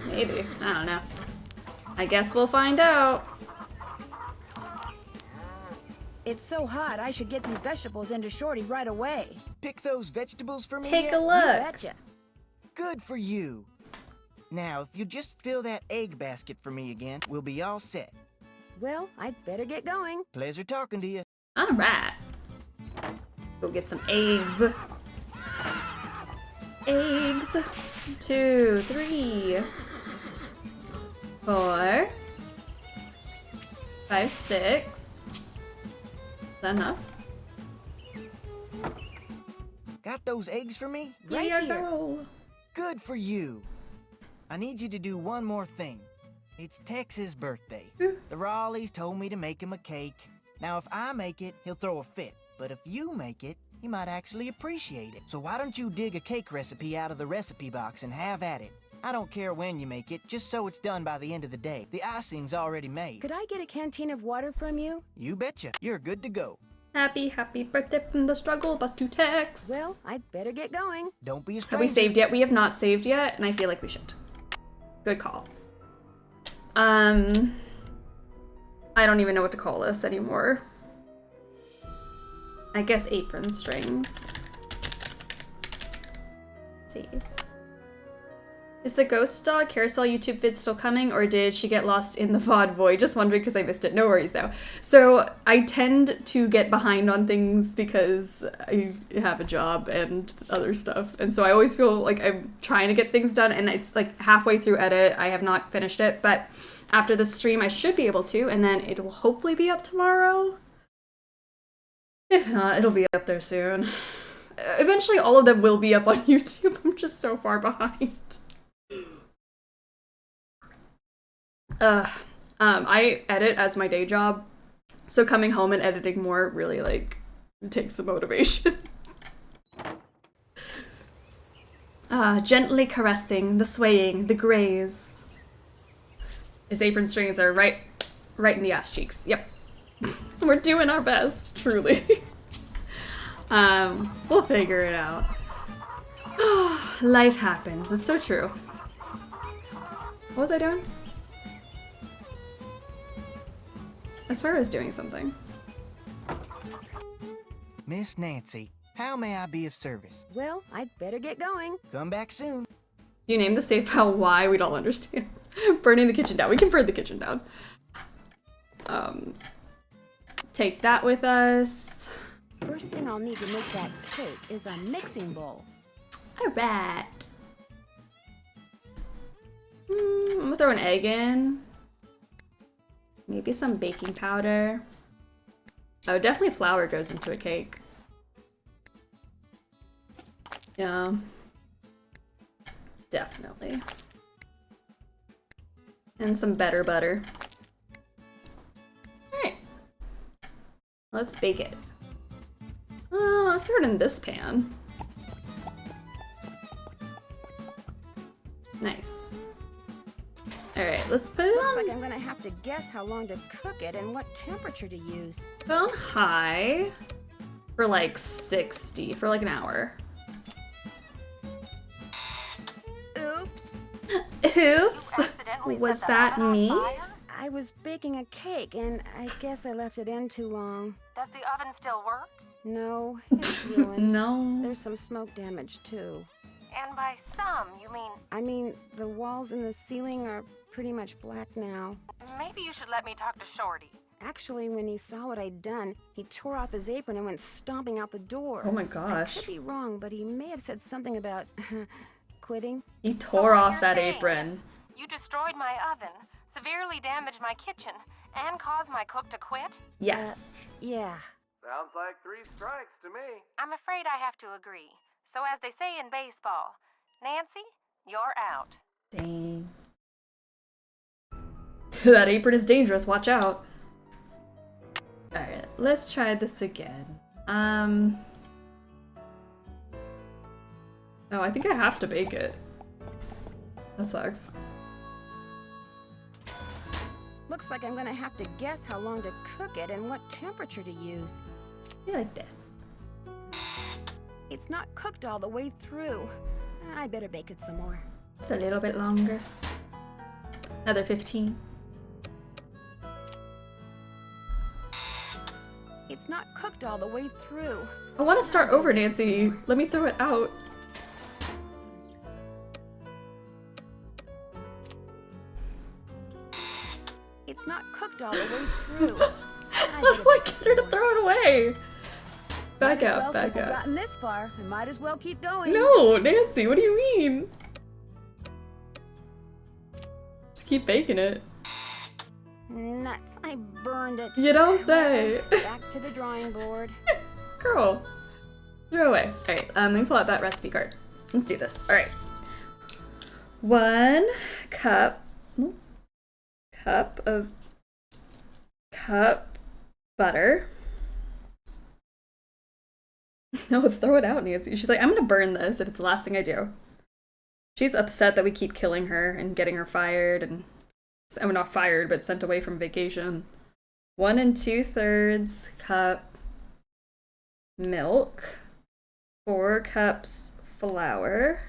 Maybe. I don't know. I guess we'll find out. It's so hot, I should get these vegetables into Shorty right away. Pick those vegetables for me. Take a look. You betcha. Good for you. Now, if you just fill that egg basket for me again, we'll be all set. Well, I'd better get going. Pleasure talking to you. Alright. Go get some eggs. Eggs. 2, 3, 4, 5, 6. Is that enough? Got those eggs for me? Right here. Good for you. I need you to do one more thing. It's Tex's birthday. The Raleighs told me to make him a cake. Now, if I make it, he'll throw a fit. But if you make it, he might actually appreciate it. So why don't you dig a cake recipe out of the recipe box and have at it? I don't care when you make it, just so it's done by the end of the day. The icing's already made. Could I get a canteen of water from you? You betcha. You're good to go. Happy birthday from the struggle bus to Tex. Well, I'd better get going. Don't be a Have stranger. we saved yet? We have not saved yet, and I feel like we should. Good call. I don't even know what to call this anymore. I guess apron strings. Let's see. Is the ghost dog carousel YouTube vid still coming, or did she get lost in the VOD void? Just wondering because I missed it. No worries though. So I tend to get behind on things because I have a job and other stuff. And so I always feel like I'm trying to get things done, and it's like halfway through edit. I have not finished it, but after this stream I should be able to, and then it will hopefully be up tomorrow. If not, it'll be up there soon. Eventually all of them will be up on YouTube. I'm just so far behind. I edit as my day job, so coming home and editing more really like takes some motivation. Gently caressing, the swaying, the graze. His apron strings are right in the ass cheeks. Yep. We're doing our best, truly. We'll figure it out. Life happens. It's so true. What was I doing? I swear I was doing something. Miss Nancy, how may I be of service? Well, I'd better get going. Come back soon. You named the save file why? We don't understand. Burning the kitchen down. We can burn the kitchen down. Take that with us. First thing I'll need to make that cake is a mixing bowl. Alright. I'm gonna throw an egg in. Maybe some baking powder. Oh, definitely flour goes into a cake. Yeah. Definitely. And some better butter. Alright. Let's bake it. Let's start in this pan. Nice. Alright, let's put it on. Looks like I'm gonna have to guess how long to cook it and what temperature to use. Put it on high for like 60, for like an hour. Oops. Oops. Was that me? I was baking a cake and I guess I left it in too long. Does the oven still work? No, it's ruined. No. There's some smoke damage too. And by some, you mean... I mean, the walls and the ceiling are pretty much black now. Maybe you should let me talk to Shorty. Actually, when he saw what I'd done, he tore off his apron and went stomping out the door. Oh my gosh. I could be wrong, but he may have said something about quitting. He tore off that apron. You destroyed my oven, severely damaged my kitchen, and caused my cook to quit? Yes. Yeah. Sounds like 3 strikes to me. I'm afraid I have to agree. So as they say in baseball, Nancy, you're out. Dang. That apron is dangerous, watch out. Alright, let's try this again. Oh, I think I have to bake it. That sucks. Looks like I'm gonna have to guess how long to cook it and what temperature to use. I like this. It's not cooked all the way through. I better bake it some more. Just a little bit longer. Another 15. It's not cooked all the way through. I want to start over, Nancy. Let me throw it out. It's not cooked all the way through. How do I get her to throw it away? Back out, back We've out. gotten this far, I might as well keep going. No, Nancy, what do you mean? Just keep baking it. Nuts, I burned it. You don't say. Back to the drawing board. Girl. Throw away. Alright, let me pull out that recipe card. Let's do this. Alright. 1 cup butter. No, throw it out, Nancy. She's like, I'm gonna burn this if it's the last thing I do. She's upset that we keep killing her and getting her fired and... I'm not fired, but sent away from vacation. 1 2/3 cup milk. 4 cups flour.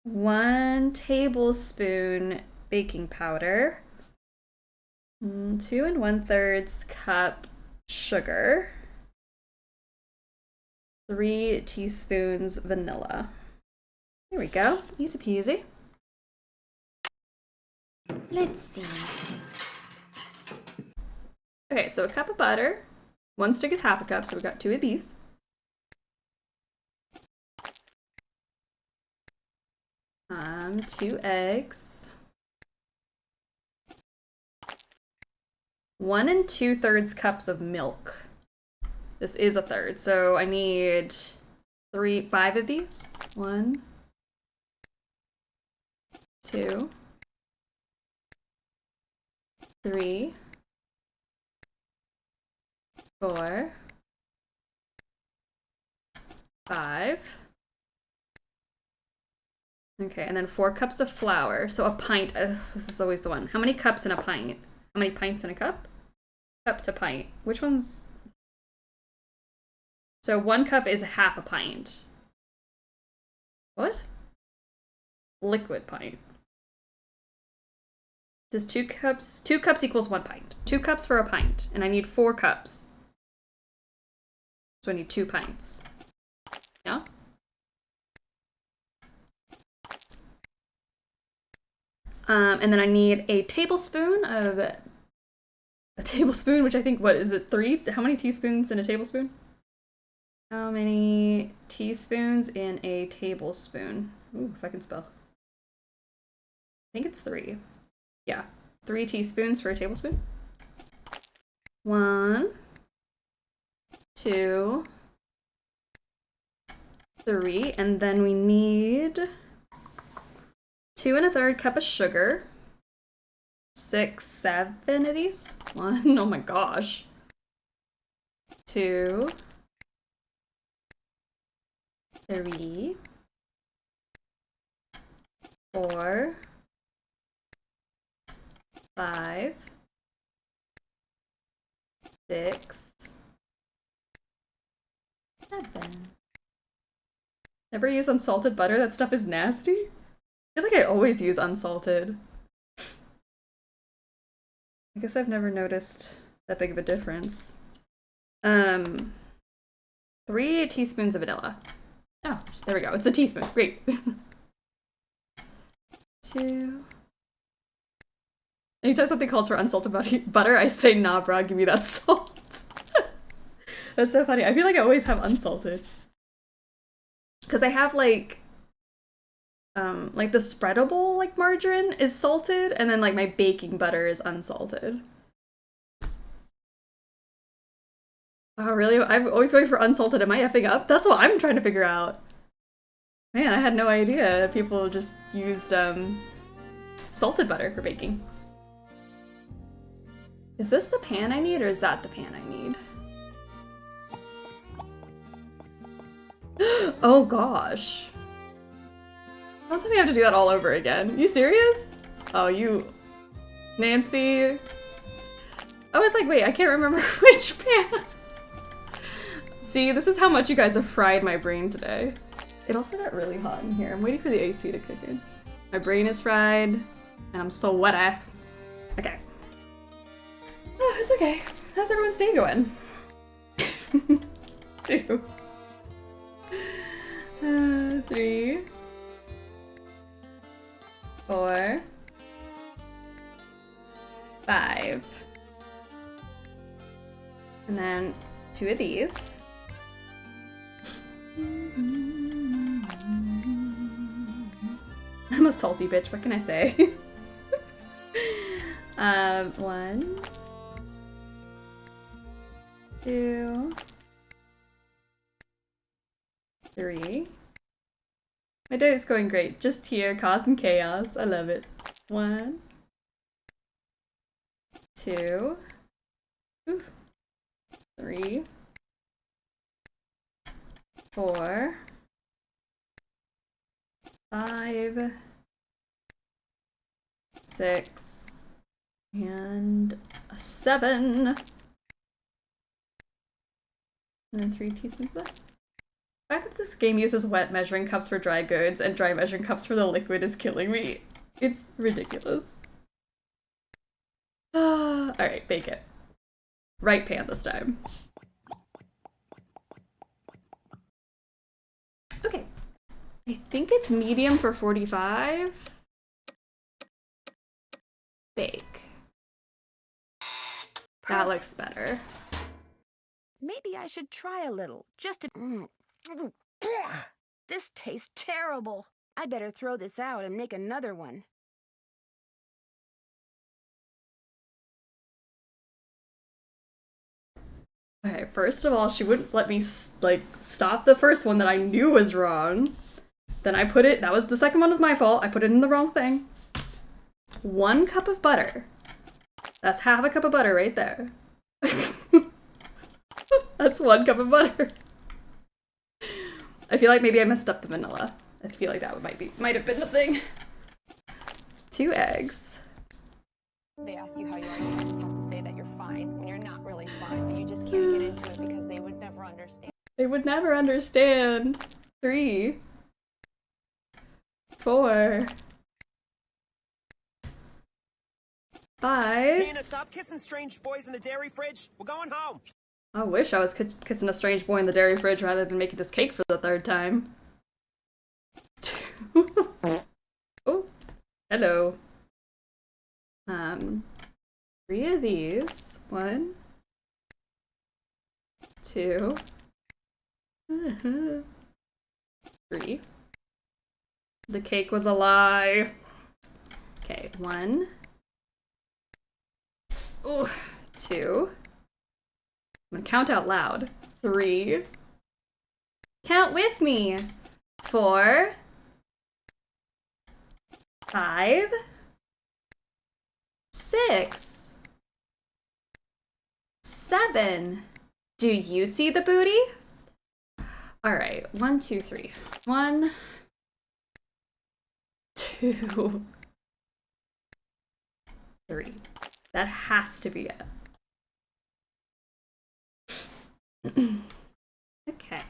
1 tablespoon baking powder. 2 1/3 cup sugar. 3 teaspoons vanilla. There we go. Easy peasy. Let's see. Okay, so a cup of butter. 1 stick is half a cup, so we got 2 of these. Two eggs. 1 2/3 cups of milk. This is a third, so I need 5 of these. 1, 2, 3, 4, 5. Okay, and then 4 cups of flour. So a pint. This is always the one. How many cups in a pint? How many pints in a cup? Cup to pint. Which one's... So 1 cup is half a pint. What? Liquid pint. This is 2 cups. 2 cups equals 1 pint. 2 cups for a pint. And I need 4 cups. So I need 2 pints. Yeah? And then I need a tablespoon of... A tablespoon, which I think, what is it, 3? How many teaspoons in a tablespoon? How many teaspoons in a tablespoon? Ooh, if I can spell. I think it's 3. Yeah, 3 teaspoons for a tablespoon. 1, 2, 3, and then we need 2 1/3 cup of sugar. 6, 7 of these. 1, oh my gosh. 2, 3, 4, 5, 6, 7. Never use unsalted butter? That stuff is nasty? I feel like I always use unsalted. I guess I've never noticed that big of a difference. 3 teaspoons of vanilla. Oh, there we go. It's a teaspoon. Great. 2. Anytime something calls for unsalted butter, I say, nah, bro, give me that salt. That's so funny. I feel like I always have unsalted. Because I have, like the spreadable, like, margarine is salted, and then, like, my baking butter is unsalted. Oh, really? I'm always going for unsalted. Am I effing up? That's what I'm trying to figure out. Man, I had no idea people just used, salted butter for baking. Is this the pan I need, or is that the pan I need? Oh gosh. Don't tell me I have to do that all over again. You serious? Oh, you... Nancy... I was like, wait, I can't remember which pan. See, this is how much you guys have fried my brain today. It also got really hot in here. I'm waiting for the AC to kick in. My brain is fried, and I'm so wet. Okay. Oh, it's okay. How's everyone's day going? 2. 3. 4. 5. And then 2 of these. I'm a salty bitch, what can I say? 1, 2, 3. My day is going great. Just here, causing chaos. I love it. 1, 2, 3, 4, 5, 6, and 7. And then 3 teaspoons of this. The fact that this game uses wet measuring cups for dry goods and dry measuring cups for the liquid is killing me. It's ridiculous. Alright, bake it. Right pan this time. Okay. I think it's medium for 45. Bake. That looks better. Maybe I should try a little, just to... This tastes terrible. I'd better throw this out and make another one. Okay, first of all, she wouldn't let me, like, stop the first one that I knew was wrong. Then I put it, that was the second one was my fault. I put it in the wrong thing. 1 cup of butter. That's half a cup of butter right there. That's 1 cup of butter. I feel like maybe I messed up the vanilla. I feel like that might have been the thing. 2 eggs. They ask you how you are, you just have to say that you're fine when you're not really fine, but you just can't get into it because they would never understand. They would never understand. 3, 4, 5. Nina, stop kissing strange boys in the dairy fridge. We're going home. I wish I was kissing a strange boy in the dairy fridge rather than making this cake for the 3rd time. 2. Oh, hello. 3 of these. 1, 2, 3. The cake was a lie. Okay, 1. Ooh, 2. I'm gonna count out loud. 3. Count with me. 4. 5. 6. 6, 7. Do you see the booty? All right, 1, 2, 3. 1, 2, 3. That has to be it. Okay,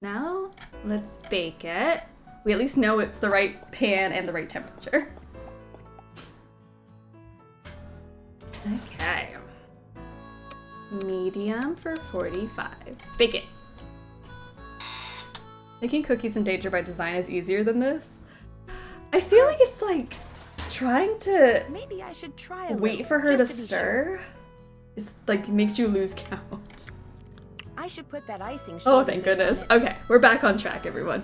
now let's bake it. We at least know it's the right pan and the right temperature. Okay. Medium for 45. Bake it. Making cookies in Danger by Design is easier than this. I feel like it's like trying to maybe I should try wait for her to stir. Is like makes you lose count. I should put that icing. Oh, thank goodness. Okay, we're back on track, everyone.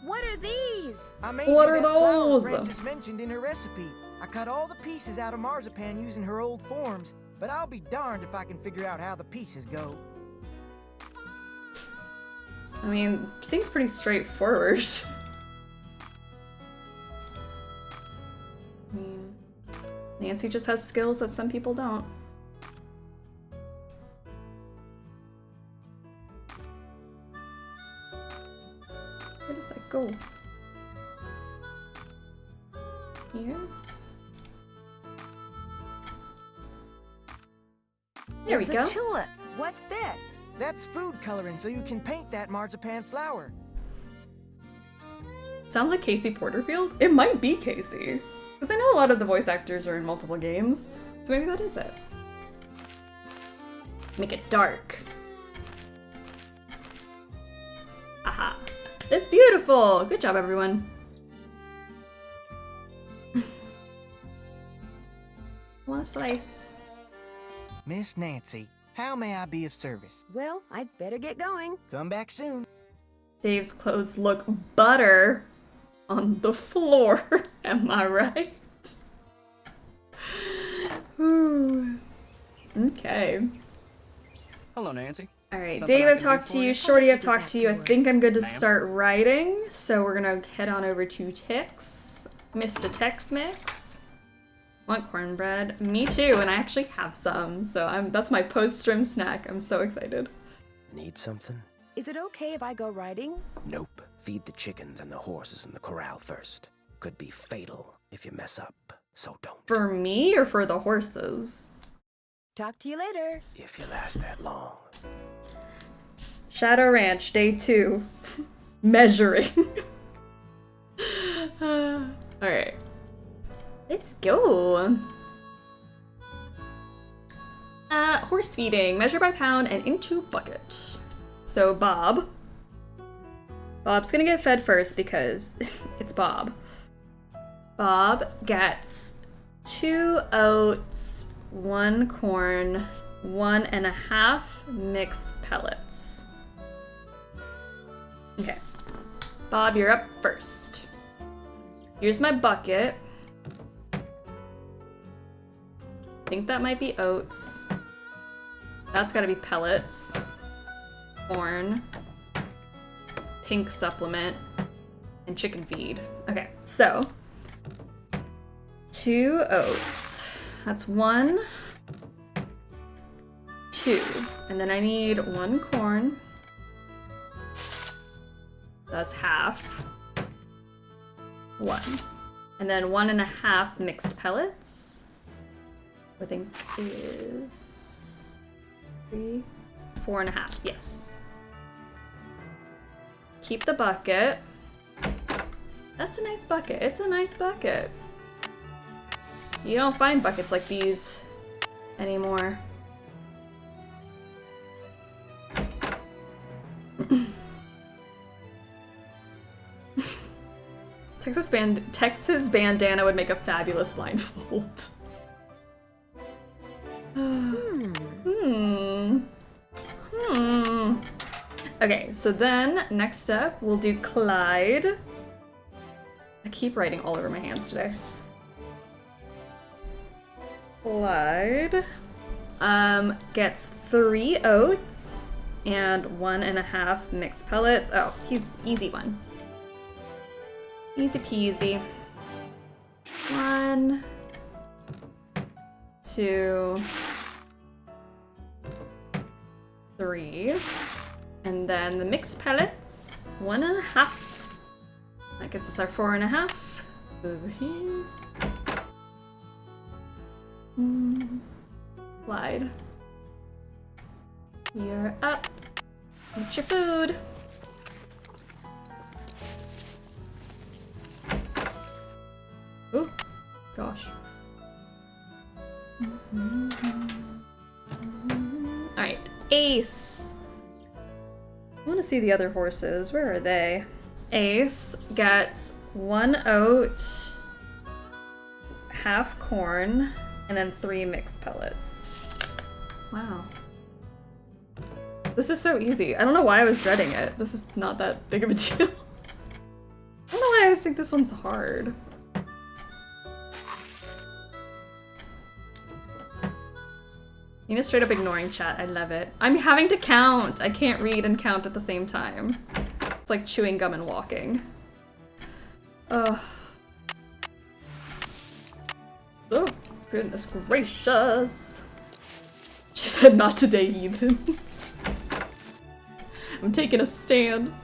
What are these? I made What you are that flour those? Frances mentioned in her recipe. I cut all the pieces out of marzipan using her old forms, but I'll be darned if I can figure out how the pieces go. I mean, seems pretty straightforward. I mean, Nancy just has skills that some people don't. Where does that go? Here? There we go. It's a tulip. What's this? That's food coloring, so you can paint that marzipan flower. Sounds like Casey Porterfield? It might be Casey. Because I know a lot of the voice actors are in multiple games. So maybe that is it. Make it dark. Aha. It's beautiful! Good job, everyone. Want a slice? Miss Nancy, how may I be of service? Well, I'd better get going. Come back soon. Dave's clothes look butter on the floor. Am I right? Ooh. Okay. Hello, Nancy. All right, Something Dave, I I've can do talked for to you. you? Shorty, I've talked to you. I think I'm good to Ma'am? start writing. So we're gonna head on over to Tix. Mr. Tex-Mix. Want cornbread? Me too, and I actually have some. So that's my post-stream snack. I'm so excited. Need something? Is it okay if I go riding? Nope. Feed the chickens and the horses in the corral first. Could be fatal if you mess up, so don't. For me or for the horses? Talk to you later. If you last that long. Shadow Ranch, day 2. Measuring. Alright. Let's go. Horse feeding. Measure by pound and into bucket. So Bob's gonna get fed first because it's Bob. Bob gets 2 oats, 1 corn, 1.5 mixed pellets. Okay. Bob, you're up first. Here's my bucket. I think that might be oats. That's gotta be pellets. Corn. Pink supplement. And chicken feed. Okay, so 2 oats. That's 1, 2. And then I need 1 corn. That's half. 1. And then 1.5 mixed pellets. I think is 3, 4.5. Yes. Keep the bucket. That's a nice bucket. It's a nice bucket. You don't find buckets like these anymore. Texas bandana would make a fabulous blindfold. Okay, so then next up we'll do Clyde. I keep writing all over my hands today. Clyde gets 3 oats and 1.5 mixed pellets. Oh, he's easy one. Easy peasy. 1, 2, 3. And then the mixed pellets, 1.5. That gets us our 4.5. Over here. Glide. You're up. Eat your food. Ooh, gosh. Alright, Ace. I want to see the other horses. Where are they? Ace gets 1 oat, half corn, and then 3 mixed pellets. Wow. This is so easy. I don't know why I was dreading it. This is not that big of a deal. I don't know why I always think this one's hard. Nina's straight up ignoring chat. I love it. I'm having to count. I can't read and count at the same time. It's like chewing gum and walking. Ugh. Oh, goodness gracious. She said, not today, heathens. I'm taking a stand.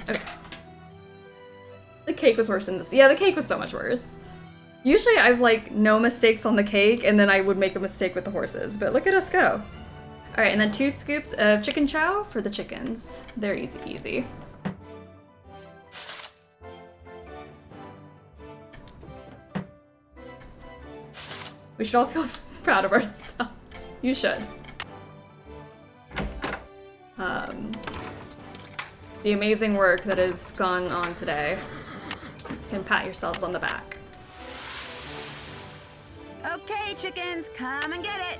Okay. The cake was worse than this. Yeah, the cake was so much worse. Usually I've like no mistakes on the cake and then I would make a mistake with the horses, but look at us go. All right, and then 2 scoops of chicken chow for the chickens. They're easy peasy. We should all feel proud of ourselves. You should. The amazing work that has gone on today. You can pat yourselves on the back. Okay, chickens, come and get it.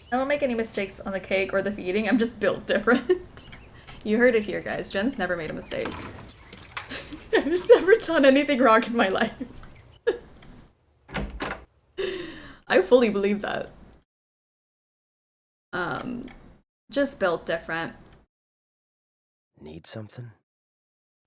I don't make any mistakes on the cake or the feeding. I'm just built different. You heard it here, guys. Jen's never made a mistake. I've just never done anything wrong in my life. I fully believe that. Just built different. Need something?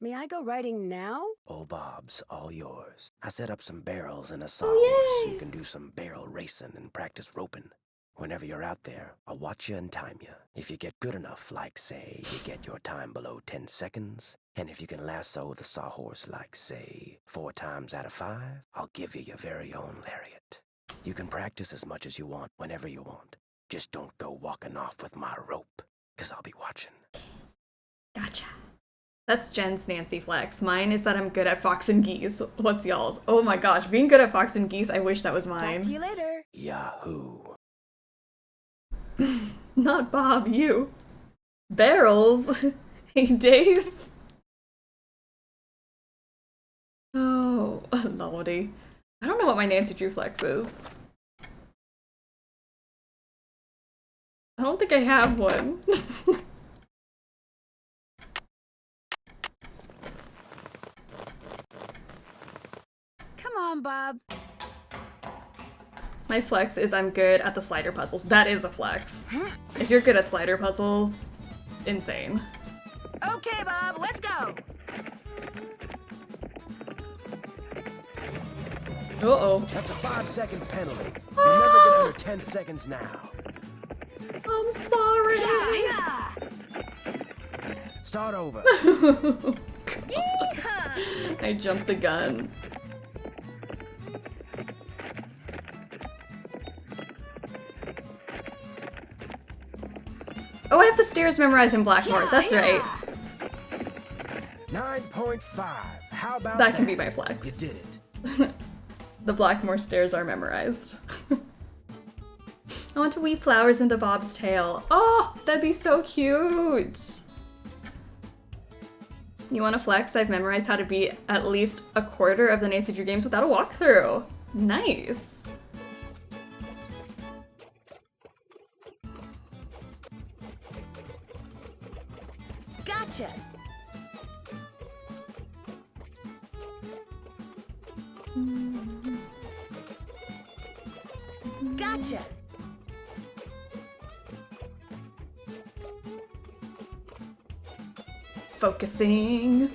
May I go riding now? Old Bob's all yours. I set up some barrels in a sawhorse so you can do some barrel racing and practice roping. Whenever you're out there, I'll watch you and time you. If you get good enough, like, say, you get your time below 10 seconds, and if you can lasso the sawhorse, like, say, 4 times out of 5, I'll give you your very own lariat. You can practice as much as you want, whenever you want. Just don't go walking off with my rope, 'cause I'll be watching. Gotcha. That's Jen's Nancy flex. Mine is that I'm good at fox and geese. What's y'all's? Oh my gosh, being good at fox and geese, I wish that was mine. Talk to you later. Yahoo. Not Bob, you. Barrels? Hey, Dave. Oh, lordy. I don't know what my Nancy Drew flex is. I don't think I have one. Come on, Bob. My flex is I'm good at the slider puzzles. That is a flex. If you're good at slider puzzles, insane. Okay, Bob, let's go. Uh-oh. That's a 5-second penalty. You'll never get under 10 seconds now. I'm sorry. Yeah. Start over. I jumped the gun. Oh, I have the stairs memorized in Blackmore. That's right. 9.5. How about That can be my flex. You did it. The Blackmore stairs are memorized. I want to weave flowers into Bob's tail. Oh, that'd be so cute. You want to flex? I've memorized how to beat at least a quarter of the Nancy Drew games without a walkthrough. Nice. Gotcha. Gotcha. Focusing.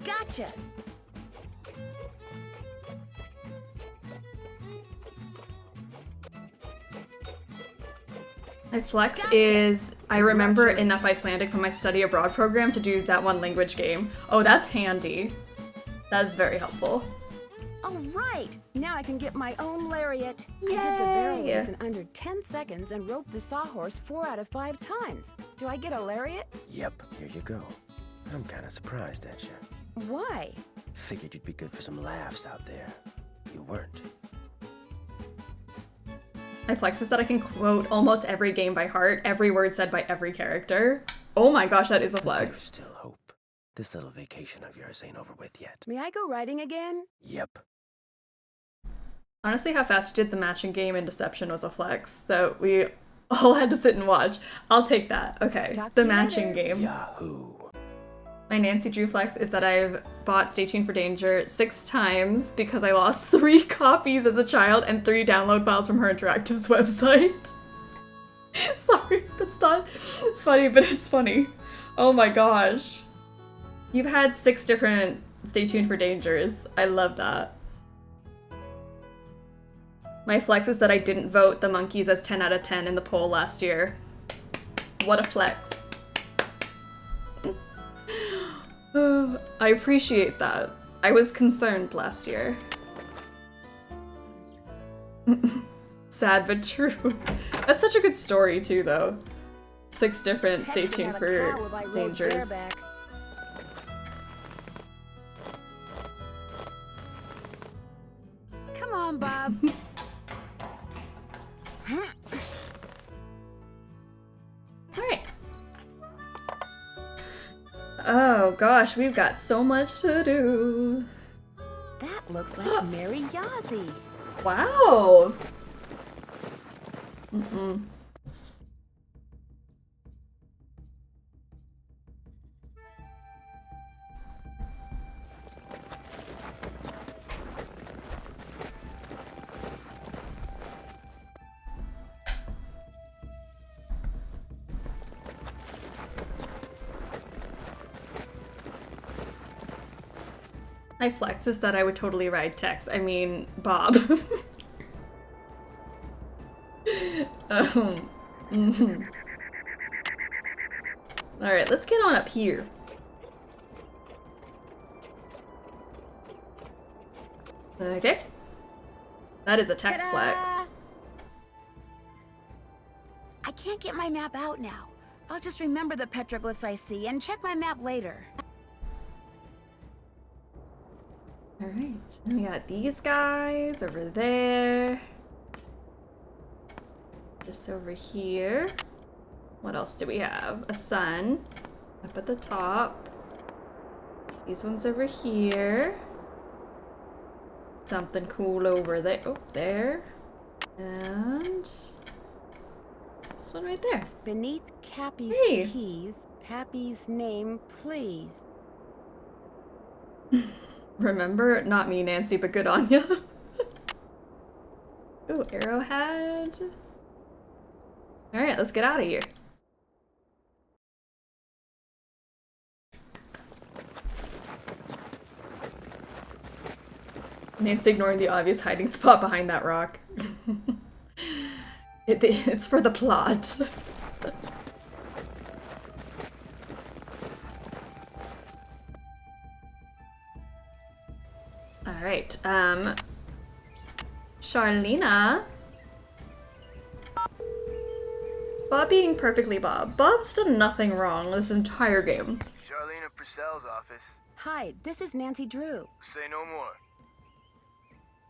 Gotcha. My flex is I remember enough Icelandic from my study abroad program to do that one language game. Oh, that's handy. That's very helpful. All right, now I can get my own lariat. Yay. I did the barrel race in under 10 seconds and roped the sawhorse 4 out of 5 times. Do I get a lariat? Yep, here you go. I'm kind of surprised at you. Why? Figured you'd be good for some laughs out there. You weren't. My flex is that I can quote almost every game by heart, every word said by every character. Oh my gosh, that is a flex. There's still hope. This little vacation of yours ain't over with yet. May I go riding again? Yep. Honestly, how fast you did the matching game in Deception was a flex that we all had to sit and watch. I'll take that. Okay, the matching game. Yahoo. My Nancy Drew flex is that I've bought Stay Tuned for Danger 6 times because I lost 3 copies as a child and 3 download files from her Interactive's website. Sorry, that's not funny, but it's funny. Oh my gosh. You've had 6 different Stay Tuned for Dangers. I love that. My flex is that I didn't vote the monkeys as 10 out of 10 in the poll last year. What a flex. I appreciate that. I was concerned last year. Sad but true. That's such a good story too, though. 6 different Stay Tuned for Dangers. Come on, Bob. Alright. Oh gosh, we've got so much to do. That looks like Mary Yazzie. Wow. My flex is that I would totally ride Tex. I mean, Bob. Alright, let's get on up here. Okay. That is a Tex flex. I can't get my map out now. I'll just remember the petroglyphs I see and check my map later. Alright, we got these guys over there. This over here. What else do we have? A sun up at the top. These ones over here. Something cool over there. Oh, there. And this one right there. Beneath Cappy's keys, Pappy's name, please. Remember? Not me, Nancy, but good on ya. Ooh, arrowhead. Alright, let's get out of here. Nancy ignoring the obvious hiding spot behind that rock. It's for the plot. Alright, Charlena. Bob being perfectly Bob. Bob's done nothing wrong this entire game. Charlena Purcell's office. Hi, this is Nancy Drew. Say no more.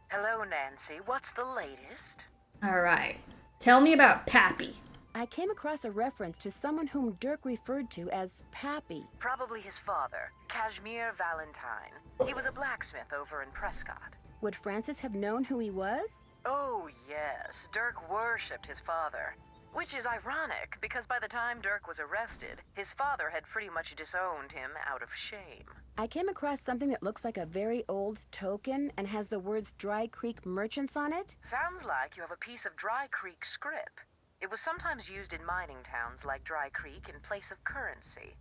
Hello, Nancy. What's the latest? Alright, tell me about Pappy. I came across a reference to someone whom Dirk referred to as Pappy. Probably his father, Kashmir Valentine. He was a blacksmith over in Prescott. Would Francis have known who he was? Oh, yes. Dirk worshipped his father. Which is ironic, because by the time Dirk was arrested, his father had pretty much disowned him out of shame. I came across something that looks like a very old token and has the words Dry Creek Merchants on it. Sounds like you have a piece of Dry Creek script. It was sometimes used in mining towns like Dry Creek in place of currency.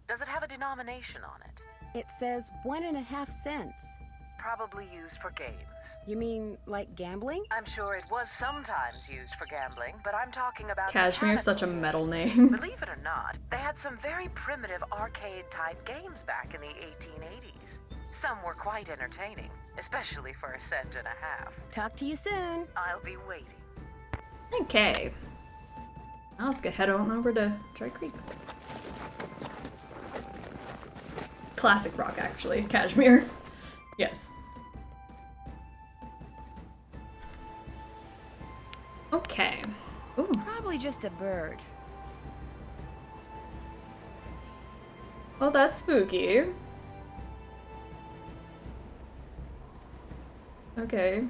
Does it have a denomination on it? It says 1.5 cents. probably used for games. You mean like gambling? I'm sure it was sometimes used for gambling, but I'm talking about Cashmere's such a mechanical metal games. name. Believe it or not, they had some very primitive arcade-type games back in the 1880s. Some were quite entertaining, especially for a cent and a half. Talk to you soon. I'll be waiting. Okay. Now let's get head on over to Dry Creek. Classic rock, actually. Cashmere. Yes. Okay. Ooh. Probably just a bird. Well, that's spooky. Okay.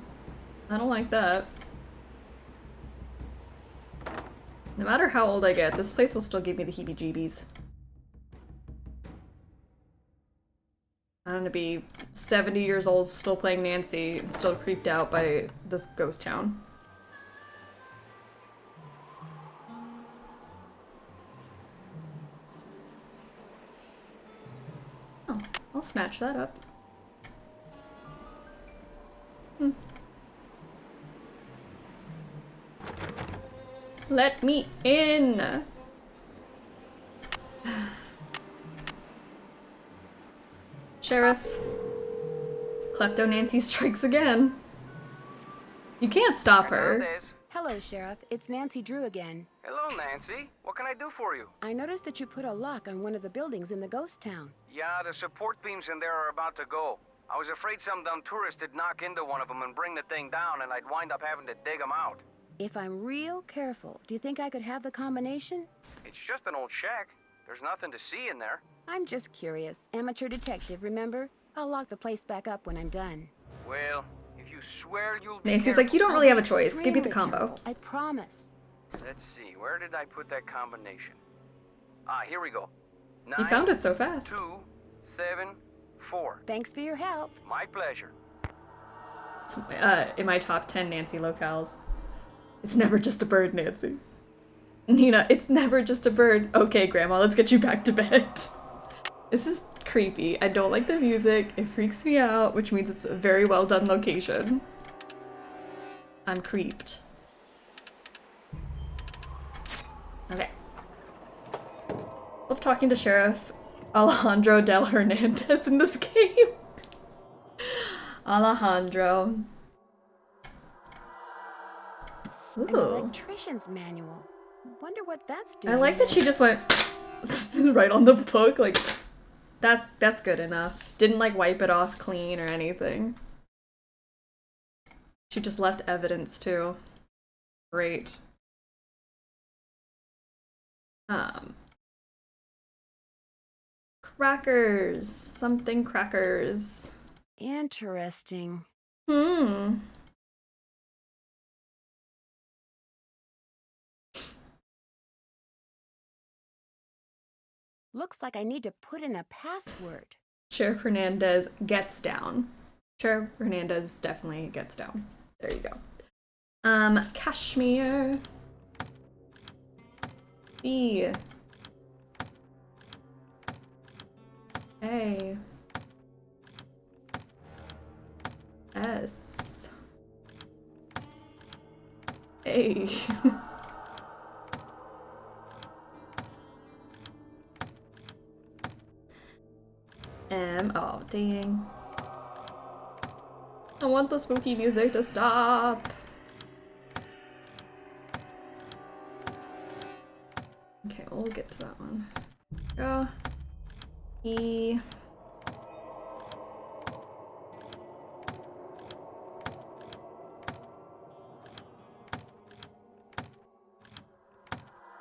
I don't like that. No matter how old I get, this place will still give me the heebie-jeebies. I'm gonna be 70 years old, still playing Nancy, and still creeped out by this ghost town. Oh, I'll snatch that up. Let me in! Sheriff. Klepto Nancy strikes again. You can't stop her. Hello, Sheriff. It's Nancy Drew again. Hello, Nancy. What can I do for you? I noticed that you put a lock on one of the buildings in the ghost town. Yeah, the support beams in there are about to go. I was afraid some dumb tourist would knock into one of them and bring the thing down, and I'd wind up having to dig them out. If I'm real careful, do you think I could have the combination? It's just an old shack. There's nothing to see in there. I'm just curious. Amateur detective, remember? I'll lock the place back up when I'm done. Well, if you swear you'll be Nancy's careful. like, you don't really have a choice. Give me the combo. Careful, I promise. Let's see, where did I put that combination? Ah, here we go. You found it so fast. 2, 7, 4. Thanks for your help. My pleasure. It's, in my top 10 Nancy locales. It's never just a bird, Nancy. Nina, it's never just a bird. Okay, Grandma, let's get you back to bed. This is creepy. I don't like the music. It freaks me out, which means it's a very well done location. I'm creeped. Okay. Love talking to Sheriff Alejandro Del Hernandez in this game. Alejandro. An Ooh. electrician's manual. Wonder what that's doing. I like that she just went right on the book, like, that's good enough. Didn't, like, wipe it off clean or anything. She just left evidence, too. Great. Crackers. Something crackers. Interesting. Looks like I need to put in a password. Sheriff Hernandez gets down. Sheriff Hernandez definitely gets down. There you go. Kashmir. B. A. S. A. M. Oh, dang. I want the spooky music to stop. Okay, we'll get to that one. Go. E.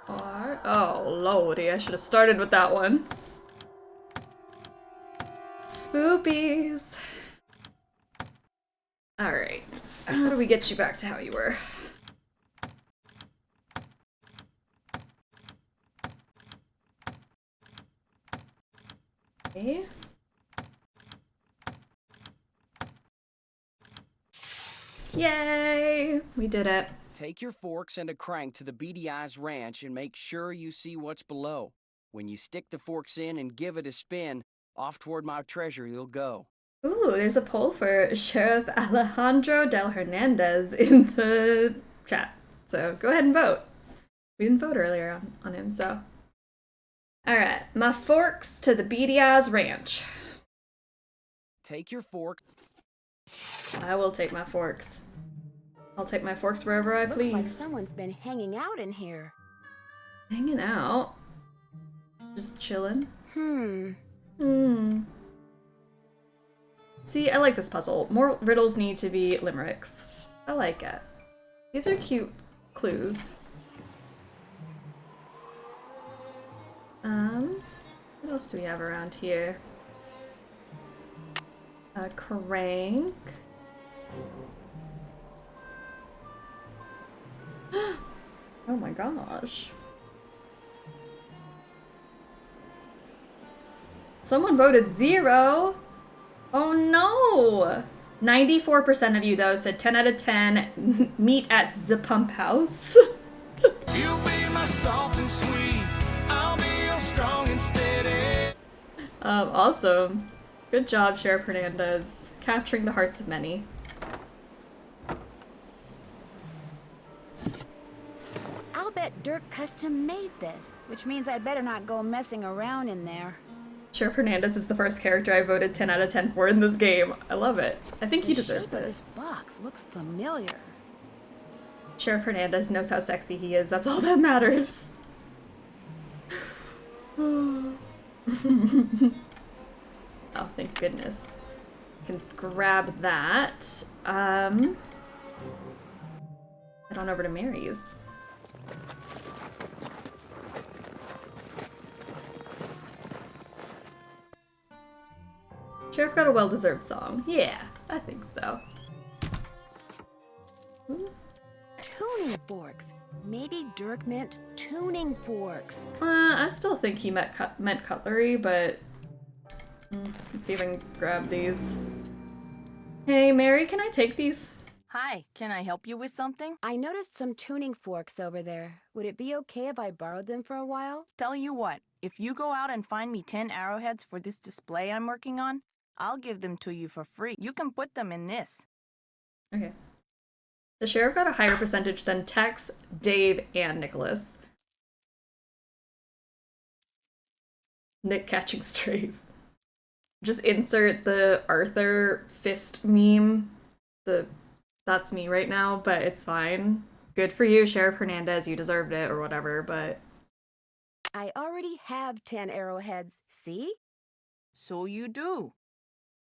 R. Oh, lordy, I should have started with that one. Spoopies. Alright. How do we get you back to how you were? Okay. Yay! We did it. Take your forks and a crank to the Beady Eyes Ranch and make sure you see what's below. When you stick the forks in and give it a spin, off toward my treasure you'll go. Ooh, there's a poll for Sheriff Alejandro Del Hernandez in the chat. So go ahead and vote. We didn't vote earlier on him, so. Alright, my forks to the Beady Eyes Ranch. Take your fork. I will take my forks. I'll take my forks wherever I please. Looks like someone's been hanging out in here. Hanging out? Just chilling? See, I like this puzzle. More riddles need to be limericks. I like it. These are cute clues. What else do we have around here? A crank. Oh my gosh. Someone voted 0. Oh no! 94% of you though said 10 out of 10 meet at the pump house. You be my soft and sweet, I'll be your strong and steady. Awesome. Good job, Sheriff Hernandez, capturing the hearts of many. I'll bet Dirk custom made this, which means I better not go messing around in there. Sheriff Hernandez is the first character I voted 10 out of 10 for in this game. I love it. I think he deserves it. This box looks familiar. Sheriff Hernandez knows how sexy he is. That's all that matters. Oh, thank goodness. I can grab that. Head on over to Mary's. Sheriff got a well-deserved song. Yeah, I think so. Tuning forks. Maybe Dirk meant tuning forks. I still think he meant cutlery, but let's see if I can grab these. Hey, Mary, can I take these? Hi, can I help you with something? I noticed some tuning forks over there. Would it be okay if I borrowed them for a while? Tell you what, if you go out and find me 10 arrowheads for this display I'm working on, I'll give them to you for free. You can put them in this. Okay. The sheriff got a higher percentage than Tex, Dave, and Nicholas. Nick catching strays. Just insert the Arthur fist meme. That's me right now, but it's fine. Good for you, Sheriff Hernandez. You deserved it or whatever, but... I already have 10 arrowheads, see? So you do.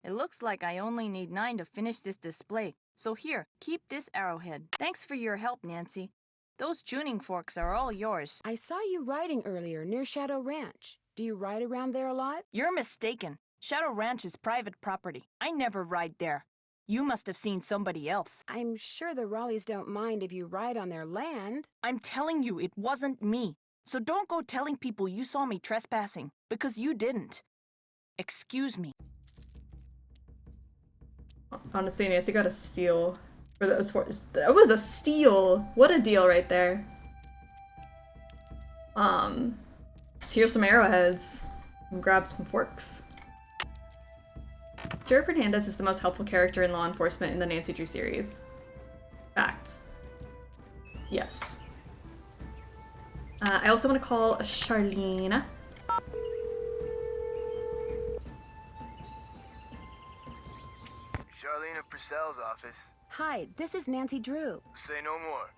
It looks like I only need 9 to finish this display. So here, keep this arrowhead. Thanks for your help, Nancy. Those tuning forks are all yours. I saw you riding earlier near Shadow Ranch. Do you ride around there a lot? You're mistaken. Shadow Ranch is private property. I never ride there. You must have seen somebody else. I'm sure the Raleighs don't mind if you ride on their land. I'm telling you, it wasn't me. So don't go telling people you saw me trespassing, because you didn't. Excuse me. Honestly, Nancy got a steal for those forks. That was a steal! What a deal right there. Just here's some arrowheads. And grab some forks. Sheriff Hernandez is the most helpful character in law enforcement in the Nancy Drew series. Facts. Yes. I also want to call Charlene. Charlene of Purcell's office. Hi, this is Nancy Drew. Say no more.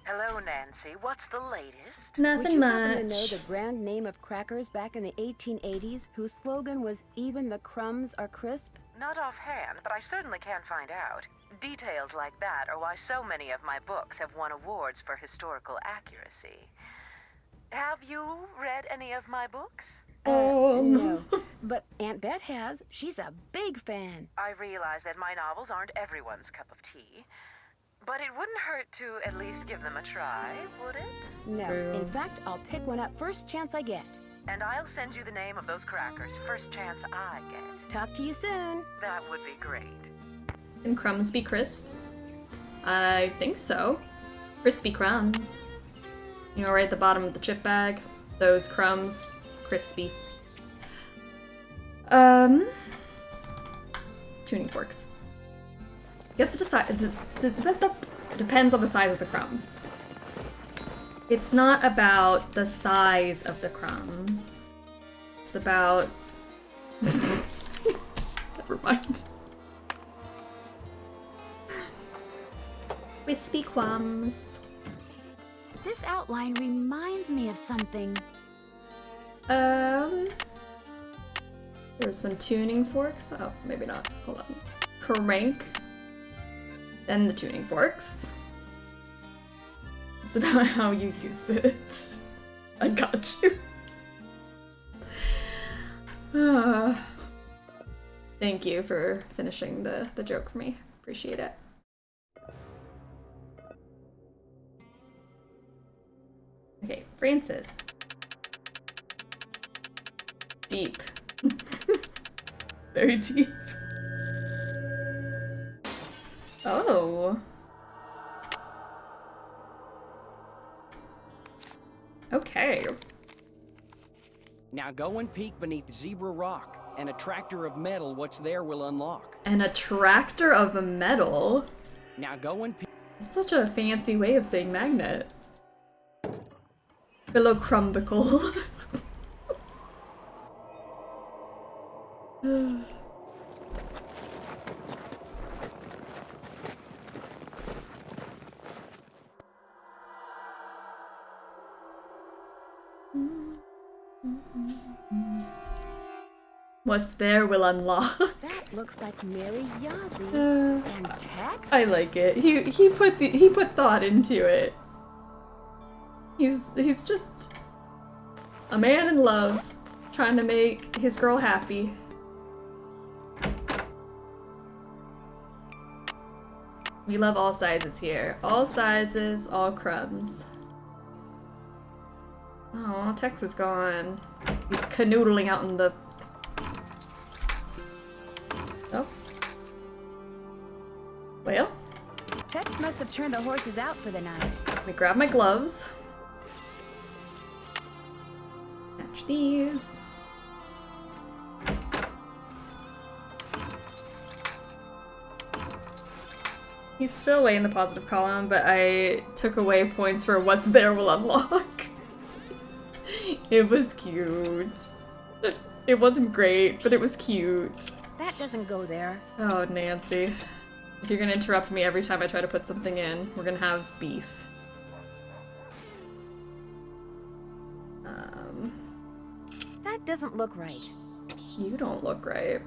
Hello, Nancy. What's the latest? Nothing Would you much. happen to know the brand name of crackers back in the 1880s whose slogan was "Even the crumbs are crisp"? Not offhand, but I certainly can find out. Details like that are why so many of my books have won awards for historical accuracy. Have you read any of my books? No, but Aunt Beth has. She's a big fan. I realize that my novels aren't everyone's cup of tea, but it wouldn't hurt to at least give them a try, would it? No, in fact, I'll pick one up first chance I get. And I'll send you the name of those crackers first chance I get. Talk to you soon. That would be great. Can crumbs be crisp? I think so. Crispy crumbs. You know, right at the bottom of the chip bag, those crumbs, crispy. tuning forks. I guess it depends on the size of the crumb. It's not about the size of the crumb. It's about... Never mind. Wispy crumbs. This outline reminds me of something. There's some tuning forks. Oh, maybe not. Hold on. Crank. Then the tuning forks. It's about how you use it. I got you. Thank you for finishing the joke for me. Appreciate it. Okay, Francis. Deep. Very deep. Oh. Okay. Now go and peek beneath Zebra Rock. An attractor of metal what's there will unlock. An attractor of metal? Now go and peek. Such a fancy way of saying magnet. Below Crumbicle. What's there will unlock. That looks like Mary Yazzie and Tex. I like it. He put thought into it. He's just a man in love, trying to make his girl happy. We love all sizes here. All sizes, all crumbs. Oh, Tex is gone. He's canoodling out in the... Oh. Well? Tex must have turned the horses out for the night. Let me grab my gloves. Match these. He's still away in the positive column, but I took away points for what's there will unlock. It was cute. It wasn't great, but it was cute. That doesn't go there. Oh, Nancy. If you're gonna interrupt me every time I try to put something in, we're gonna have beef. That doesn't look right. You don't look right.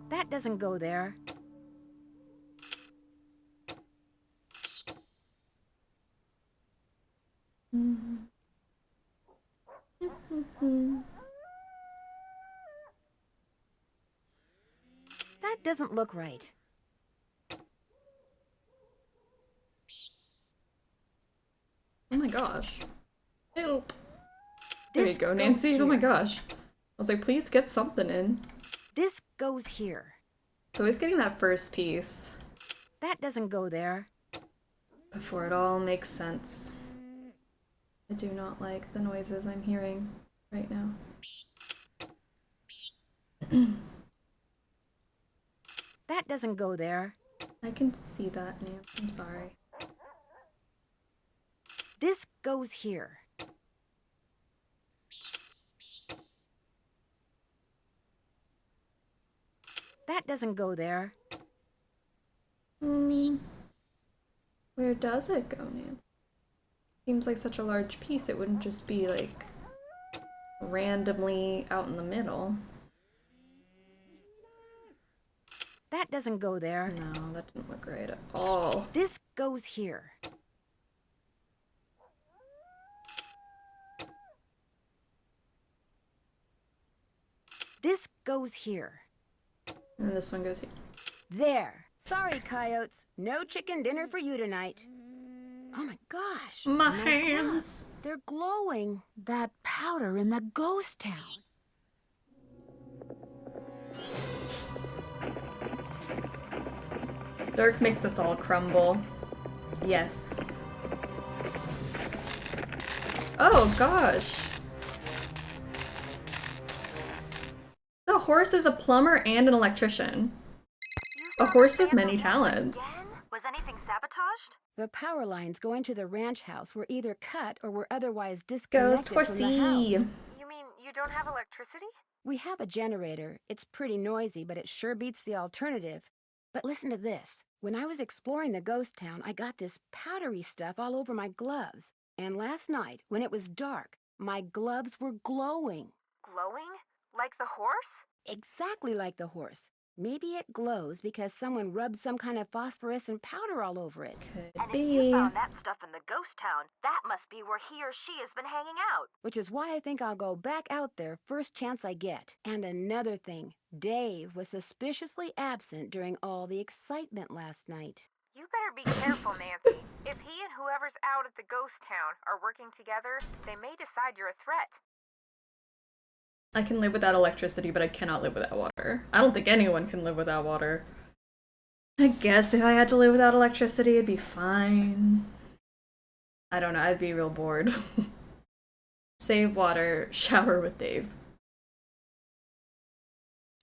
That doesn't go there. That doesn't look right. Oh my gosh. Help. There you go, Nancy. Oh my gosh. I was like, please get something in. This goes here. So he's getting that first piece. That doesn't go there. Before it all makes sense. I do not like the noises I'm hearing right now. That doesn't go there. I can see that, Nance. I'm sorry. This goes here. That doesn't go there. Where does it go, Nance? Seems like such a large piece, it wouldn't just be like randomly out in the middle. That doesn't go there. No, that didn't look right at all. This goes here. This goes here. And this one goes here. There. Sorry, coyotes. No chicken dinner for you tonight. Oh my gosh. My hands. They're glowing. That powder in the ghost town. Dirk makes us all crumble. Yes. Oh gosh. The horse is a plumber and an electrician. A horse of many talents. Was anything sabotaged? The power lines going to the ranch house were either cut or were otherwise disconnected Ghost from the horsey. house. You mean you don't have electricity? We have a generator. It's pretty noisy, but it sure beats the alternative. But listen to this. When I was exploring the ghost town, I got this powdery stuff all over my gloves. And last night, when it was dark, my gloves were glowing. Glowing? Like the horse? Exactly like the horse. Maybe it glows because someone rubbed some kind of phosphorescent powder all over it. And if you found that stuff in the ghost town, that must be where he or she has been hanging out. Which is why I think I'll go back out there first chance I get. And another thing, Dave was suspiciously absent during all the excitement last night. You better be careful, Nancy. If he and whoever's out at the ghost town are working together, they may decide you're a threat. I can live without electricity, but I cannot live without water. I don't think anyone can live without water. I guess if I had to live without electricity, it'd be fine. I don't know, I'd be real bored. Save water, shower with Dave.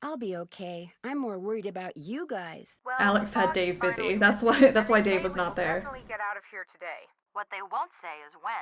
I'll be okay. I'm more worried about you guys. Well, Alex had Dave busy. That's why Dave was not there. Definitely get out of here today. What they won't say is when.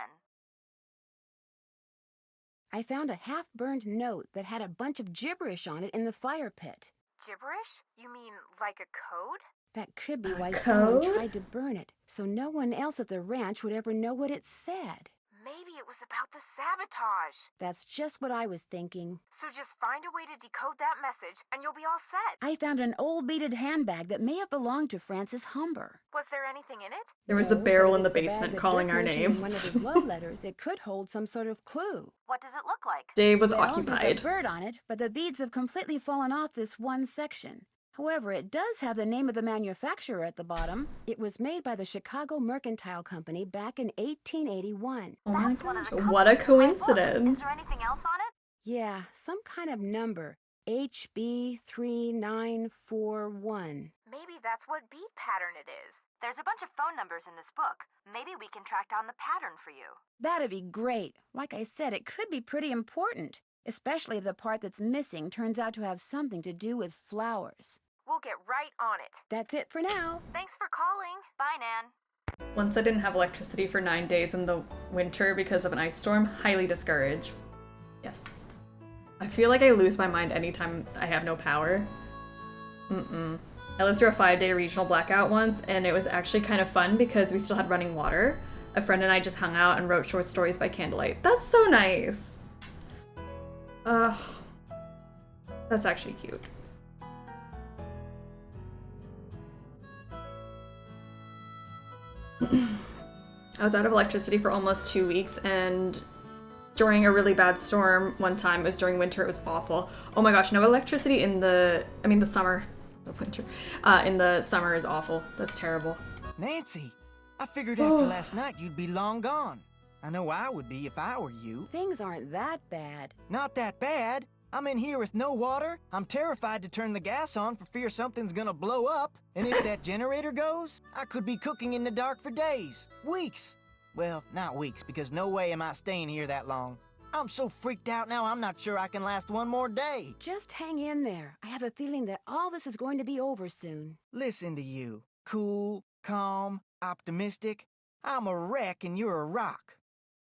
I found a half-burned note that had a bunch of gibberish on it in the fire pit. Gibberish? You mean like a code? That could be why code? someone tried to burn it, so no one else at the ranch would ever know what it said. Maybe it was about the sabotage. That's just what I was thinking. So just find a way to decode that message, and you'll be all set. I found an old beaded handbag that may have belonged to Francis Humber. Was there anything in it? There was a barrel in the basement calling our names. In one of his love letters, it could hold some sort of clue. What does it look like? Dave was Well, occupied. there's a bird on it, but the beads have completely fallen off this one section. However, it does have the name of the manufacturer at the bottom. It was made by the Chicago Mercantile Company back in 1881. Oh my gosh, what a coincidence. Is there anything else on it? Yeah, some kind of number. HB3941. Maybe that's what beat pattern it is. There's a bunch of phone numbers in this book. Maybe we can track down the pattern for you. That'd be great. Like I said, it could be pretty important. Especially if the part that's missing turns out to have something to do with flowers. We'll get right on it. That's it for now. Thanks for calling. Bye, Nan. Once I didn't have electricity for 9 days in the winter because of an ice storm, highly discouraged. Yes. I feel like I lose my mind anytime I have no power. I lived through a 5-day regional blackout once, and it was actually kind of fun because we still had running water. A friend and I just hung out and wrote short stories by candlelight. That's so nice. That's actually cute. I was out of electricity for almost 2 weeks, and during a really bad storm one time, it was during winter, it was awful. Oh my gosh, no electricity in the summer. The winter. In the summer is awful. That's terrible. Nancy, I figured after last night you'd be long gone. I know I would be if I were you. Things aren't that bad. Not that bad. I'm in here with no water. I'm terrified to turn the gas on for fear something's gonna blow up. And if that generator goes, I could be cooking in the dark for days. Weeks. Well, not weeks, because no way am I staying here that long. I'm so freaked out now, I'm not sure I can last one more day. Just hang in there. I have a feeling that all this is going to be over soon. Listen to you. Cool, calm, optimistic. I'm a wreck and you're a rock.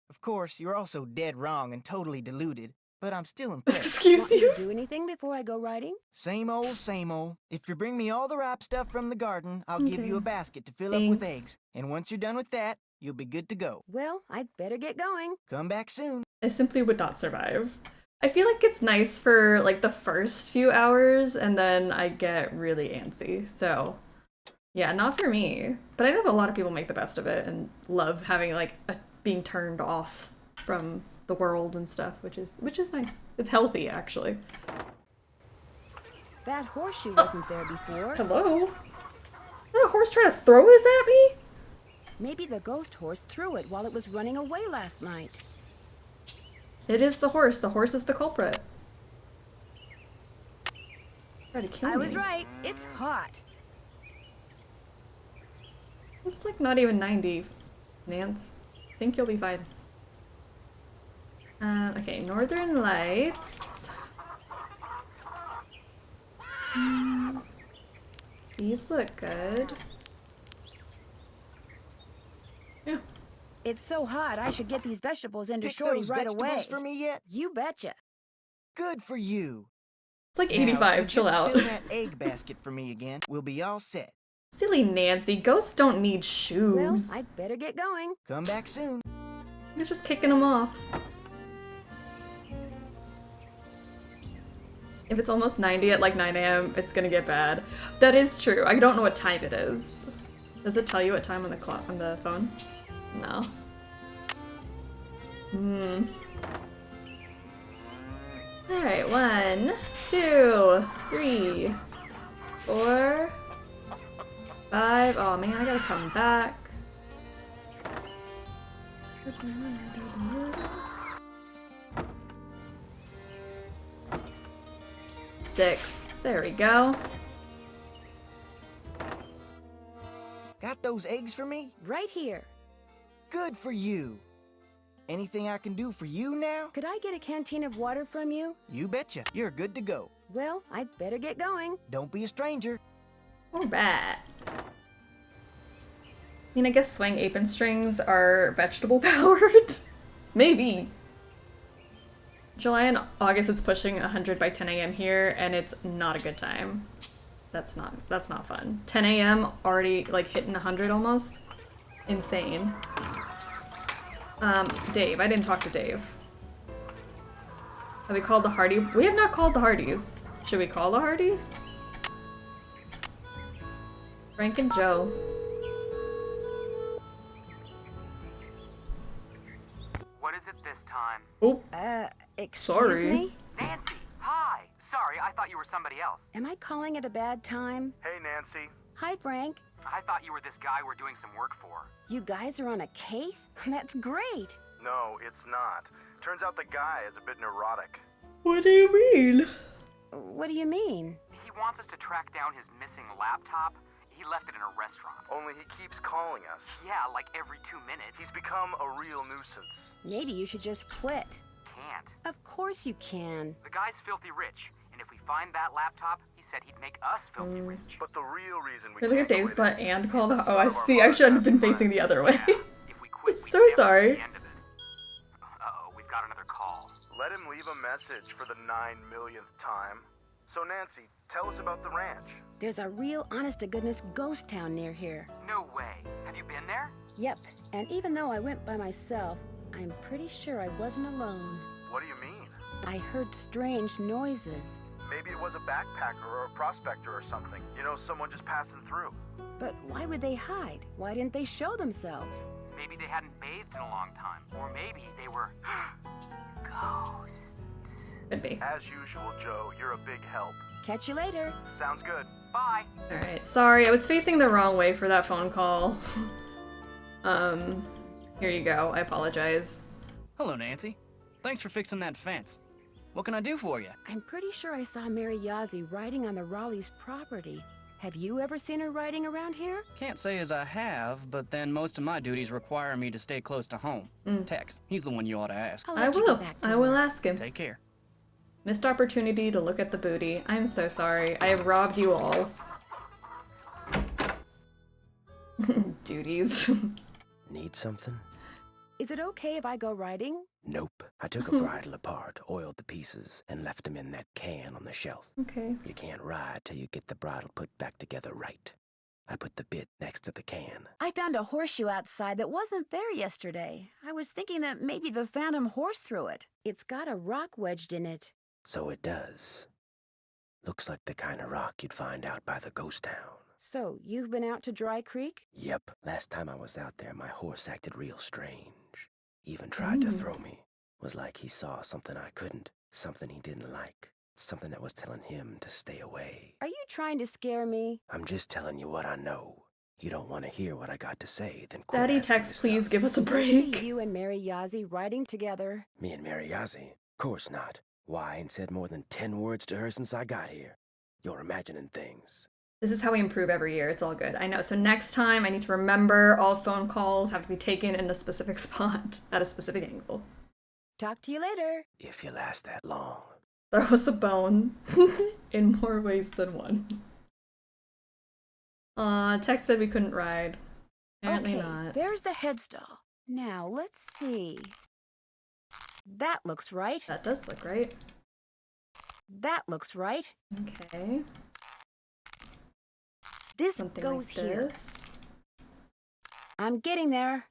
Of course, you're also dead wrong and totally deluded, but I'm still impressed. Excuse you? Want me to do anything before I go riding? Same old, same old. If you bring me all the ripe stuff from the garden, I'll give you a basket to fill up with eggs. And once you're done with that, you'll be good to go. Well, I'd better get going. Come back soon. I simply would not survive. I feel like it's nice for like the first few hours, and then I get really antsy. So yeah, not for me. But I know a lot of people make the best of it and love having like being turned off from the world and stuff, which is nice. It's healthy, actually. That horseshoe wasn't there before. Hello? Did a horse try to throw this at me? Maybe the ghost horse threw it while it was running away last night. It is the horse. The horse is the culprit. Try to kill me. I was right. It's hot. It's like not even 90, Nance. I think you'll be fine. Okay, Northern Lights. These look good. Yeah. It's so hot, I should get these vegetables into Pick Shorty those right vegetables away. for me yet? You betcha. Good for you. It's like Now, 85, if chill you out. Fill that egg basket for me again. We'll be all set. Silly Nancy, ghosts don't need shoes. Well, I'd better get going. Come back soon. He's just kicking them off. If it's almost 90 at like 9 a.m., it's gonna get bad. That is true. I don't know what time it is. Does it tell you what time on the clock on the phone? No. Alright, 1, 2, 3, 4, 5. Oh man, I gotta come back. 6. There we go. Got those eggs for me? Right here. Good for you. Anything I can do for you now? Could I get a canteen of water from you? You betcha. You're good to go. Well, I'd better get going. Don't be a stranger. Alright. I mean, I guess swing apron strings are vegetable powered. Maybe. July and August it's pushing 100 by 10 a.m. here, and it's not a good time. That's not fun. 10 a.m. already like hitting 100 almost. Insane. Dave. I didn't talk to Dave. Have we called the Hardy? We have not called the Hardys. Should we call the Hardys? Frank and Joe. What is it this time? Oh. Excuse me? Nancy, hi. Sorry, I thought you were somebody else. Am I calling at a bad time? Hey, Nancy. Hi, Frank. I thought you were this guy we're doing some work for. You guys are on a case? That's great. No, it's not. Turns out the guy is a bit neurotic. What do you mean? What do you mean? He wants us to track down his missing laptop. He left it in a restaurant. Only he keeps calling us. Yeah, like every 2 minutes. He's become a real nuisance. Maybe you should just quit. Can't. Of course you can. The guy's filthy rich, and if we find that laptop, he said he'd make us filthy rich. But the real reason we Really can't good Dave's quit butt is and call the. Oh, I see. I should have been facing the other way. So sorry. Uh-oh, we've got another call. Let him leave a message for the 9 millionth time. So Nancy, tell us about the ranch. There's a real honest-to-goodness ghost town near here. No way. Have you been there? Yep, and even though I went by myself, I'm pretty sure I wasn't alone. What do you mean? I heard strange noises. Maybe it was a backpacker or a prospector or something. You know, someone just passing through. But why would they hide? Why didn't they show themselves? Maybe they hadn't bathed in a long time. Or maybe they were ghosts. Could be. As usual, Joe, you're a big help. Catch you later. Sounds good. Bye. Alright, sorry, I was facing the wrong way for that phone call. Here you go, I apologize. Hello, Nancy. Thanks for fixing that fence. What can I do for you? I'm pretty sure I saw Mary Yazzie riding on the Raleigh's property. Have you ever seen her riding around here? Can't say as I have, but then most of my duties require me to stay close to home. Tex, he's the one you ought to ask. I will ask him. Take care. Missed opportunity to look at the booty. I'm so sorry. I have robbed you all. Duties. Need something? Is it okay if I go riding? Nope. I took a bridle apart, oiled the pieces, and left them in that can on the shelf. Okay. You can't ride till you get the bridle put back together right. I put the bit next to the can. I found a horseshoe outside that wasn't there yesterday. I was thinking that maybe the phantom horse threw it. It's got a rock wedged in it. So it does. Looks like the kind of rock you'd find out by the ghost town. So, you've been out to Dry Creek? Yep. Last time I was out there, my horse acted real strange. Even tried to throw me. Was like he saw something I couldn't. Something he didn't like. Something that was telling him to stay away. Are you trying to scare me? I'm just telling you what I know. You don't want to hear what I got to say, then quit Daddy asking Tex, yourself. please give us a I break. see you and Mary Yazzie riding together. Me and Mary Yazzie? Course not. Why, I ain't said more than 10 words to her since I got here. You're imagining things. This is how we improve every year. It's all good. I know. So next time I need to remember all phone calls have to be taken in a specific spot at a specific angle. Talk to you later. If you last that long. Throw us a bone in more ways than one. Tex said we couldn't ride. Apparently okay, not. There's the headstall. Now, let's see. That looks right. That does look right. That looks right. Okay. This Something goes like here. this. I'm getting there.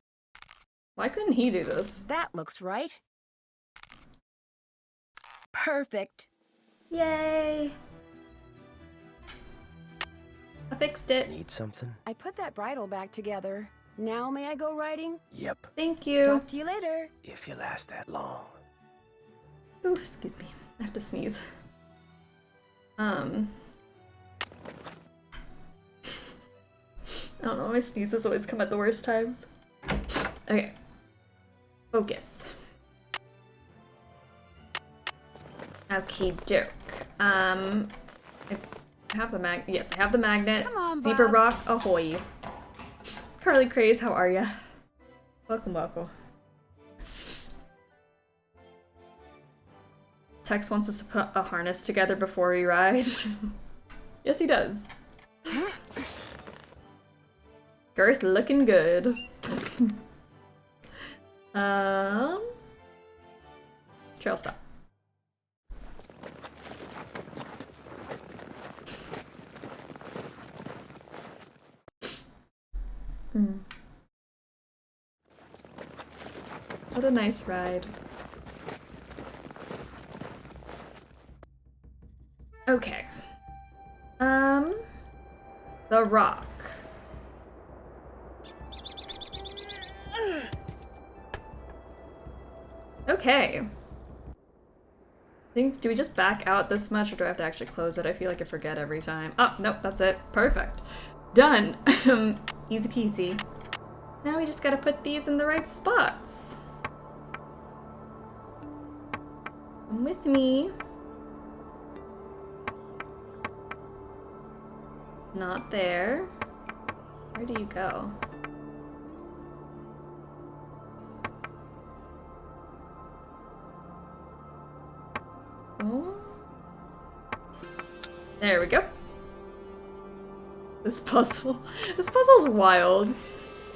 Why couldn't he do this? That looks right. Perfect. Yay! I fixed it. Need something? I put that bridle back together. Now may I go riding? Yep. Thank you. Talk to you later. If you last that long. Ooh, excuse me. I have to sneeze. I don't know, my sneezes always come at the worst times. Okay. Focus. Okay, doke. I have the yes, I have the magnet. Come on, Zebra Bob. Rock, ahoy. Carly Craze, how are ya? Welcome, welcome. Tex wants us to put a harness together before we ride. Yes, he does. Girth looking good. Trail stop. What a nice ride. Okay. The rock. Okay. Do we just back out this much or do I have to actually close it? I feel like I forget every time. Oh, nope, that's it. Perfect. Done. Easy peasy. Now we just gotta put these in the right spots. Come with me. Not there. Where do you go? Oh. There we go. This puzzle's wild.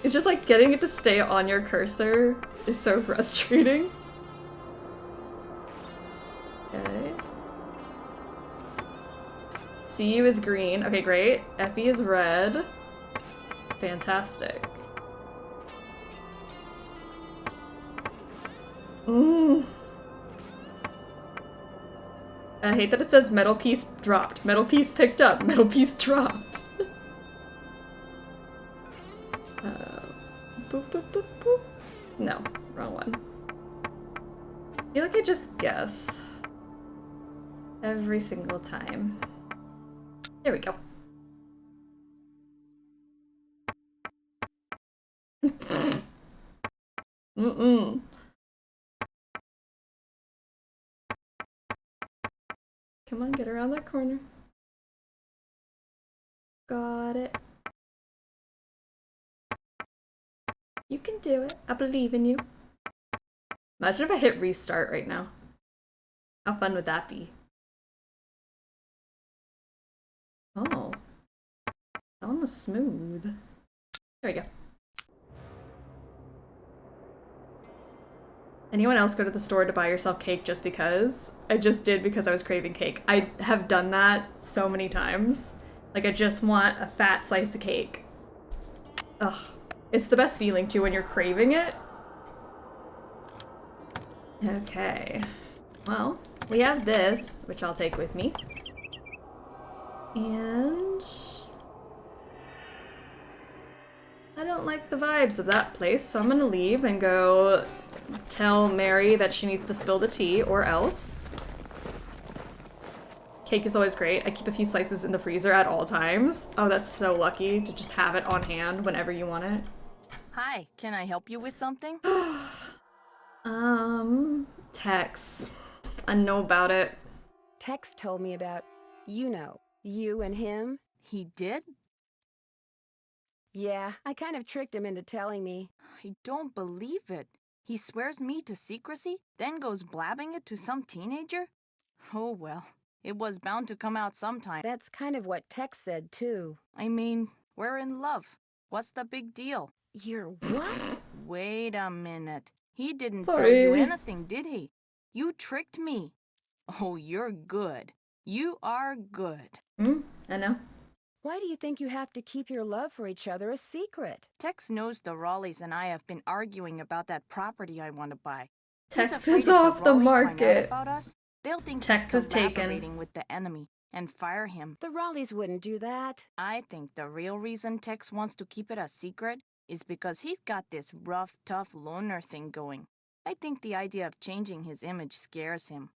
It's just like getting it to stay on your cursor is so frustrating. Okay. CU is green. Okay, great. Effie is red. Fantastic. Ooh. I hate that it says metal piece dropped. Metal piece picked up. Metal piece dropped. Boop, boop, boop, boop. No, wrong one. I feel like I just guess. Every single time. There we go. Mm-mm. Come on, get around that corner. Got it. You can do it. I believe in you. Imagine if I hit restart right now. How fun would that be? Oh. That one was smooth. There we go. Anyone else go to the store to buy yourself cake just because? I just did because I was craving cake. I have done that so many times. Like, I just want a fat slice of cake. Ugh. It's the best feeling, too, when you're craving it. Okay. Well, we have this, which I'll take with me. And... I don't like the vibes of that place, so I'm gonna leave and go tell Mary that she needs to spill the tea, or else. Cake is always great. I keep a few slices in the freezer at all times. Oh, that's so lucky to just have it on hand whenever you want it. Hi, can I help you with something? Tex. I know about it. Tex told me about, you and him. He did? Yeah, I kind of tricked him into telling me. I don't believe it. He swears me to secrecy, then goes blabbing it to some teenager? Oh well, it was bound to come out sometime. That's kind of what Tex said, too. I mean, we're in love. What's the big deal? You're what? Wait a minute. He didn't tell Sorry. you anything, did he? You tricked me. Oh, you're good. You are good. I know. Why do you think you have to keep your love for each other a secret? Tex knows the Raleighs and I have been arguing about that property I want to buy. Tex is off the market. About us, they'll think Tex he's is taken. collaborating with the enemy and fire him. The Raleighs wouldn't do that. I think the real reason Tex wants to keep it a secret is because he's got this rough, tough loner thing going. I think the idea of changing his image scares him.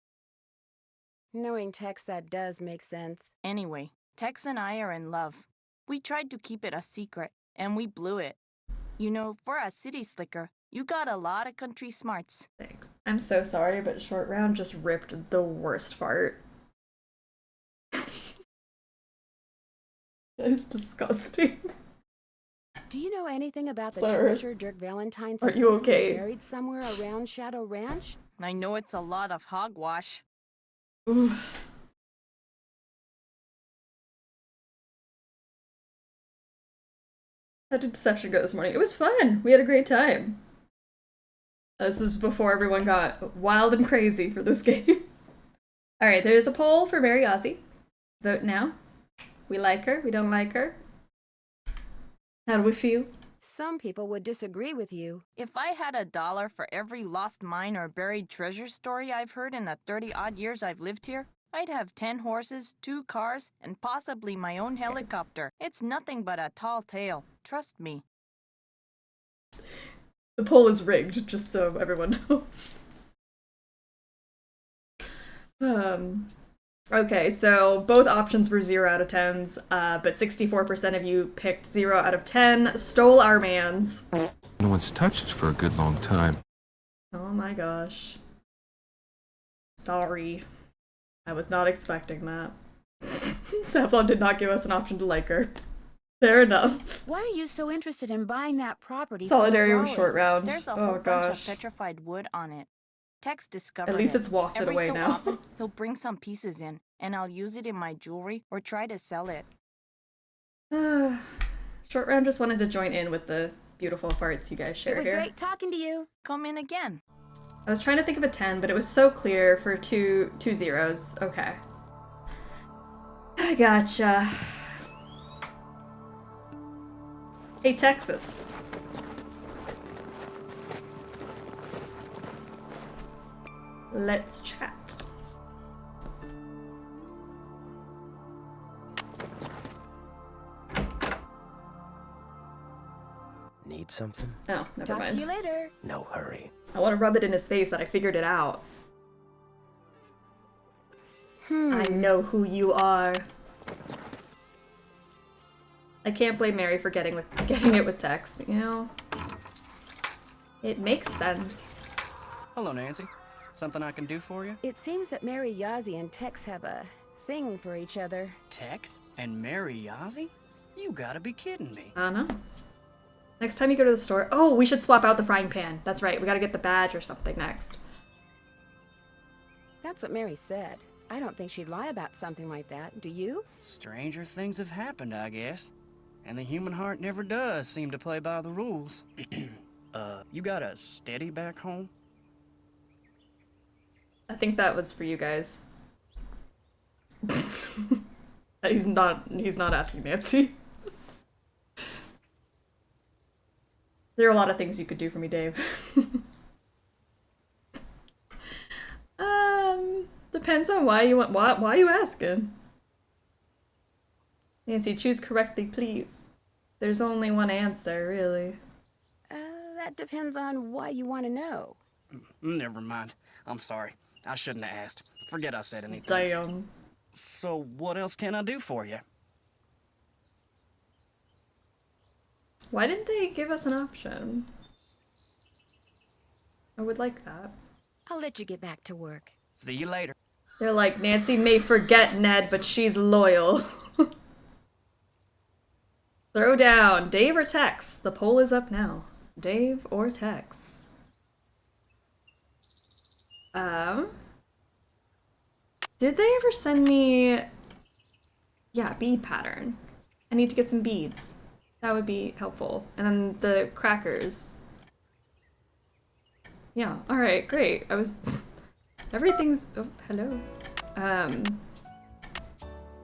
Knowing Tex, that does make sense. Anyway, Tex and I are in love. We tried to keep it a secret, and we blew it. You know, for a city slicker, you got a lot of country smarts. Thanks. I'm so sorry, but Short Round just ripped the worst fart. That is disgusting. Do you know anything about the Sir, treasure Dirk Valentine's are you okay? buried somewhere around Shadow Ranch? I know it's a lot of hogwash. Oof. How did Deception go this morning? It was fun. We had a great time. This is before everyone got wild and crazy for this game. Alright, there's a poll for Mary Ozzy. Vote now. We like her. We don't like her. How do we feel? Some people would disagree with you. If I had $1 for every lost mine or buried treasure story I've heard in the 30-odd years I've lived here, I'd have 10 horses, 2 cars, and possibly my own helicopter. It's nothing but a tall tale. Trust me. The poll is rigged, just so everyone knows. Okay, so both options were 0 out of 10s, but 64% of you picked 0 out of 10. Stole our mans. No one's touched it for a good long time. Oh my gosh. Sorry. I was not expecting that. Savlon did not give us an option to like her. Fair enough. Why are you so interested in buying that property? Solidarity with Short Round. There's a oh whole bunch of gosh. petrified wood on it. Tex discovered At least it. it's wafted Every away so now. often, he'll bring some pieces in, and I'll use it in my jewelry or try to sell it. Short Round just wanted to join in with the beautiful farts you guys share It was here. great talking to you. Come in again. I was trying to think of a 10, but it was so clear for two zeros. Okay. I gotcha. Hey, Texas. Let's chat. Need something? Oh, never Talk mind. to you later. No hurry. I want to rub it in his face that I figured it out. I know who you are. I can't blame Mary for getting it with Tex, you know? It makes sense. Hello, Nancy. Something I can do for you? It seems that Mary Yazzie and Tex have a thing for each other. Tex and Mary Yazzie? You gotta be kidding me. I don't know. Next time you go to the store... Oh, we should swap out the frying pan. That's right, we gotta get the badge or something next. That's what Mary said. I don't think she'd lie about something like that, do you? Stranger things have happened, I guess. And the human heart never does seem to play by the rules. You got a steady back home? I think that was for you guys. He's not asking Nancy. There are a lot of things you could do for me, Dave. Depends on why you want. Why are you asking? Nancy, choose correctly, please. There's only one answer, really. That depends on why you want to know. Never mind. I'm sorry. I shouldn't have asked. Forget I said anything. Damn. So what else can I do for you? Why didn't they give us an option? I would like that. I'll let you get back to work. See you later. They're like, Nancy may forget Ned, but she's loyal. Throw down. Dave or Tex? The poll is up now. Dave or Tex? Did they ever send me... Yeah, bead pattern. I need to get some beads. That would be helpful. And then the crackers. Yeah, alright, great. I was... Everything's... Oh, hello.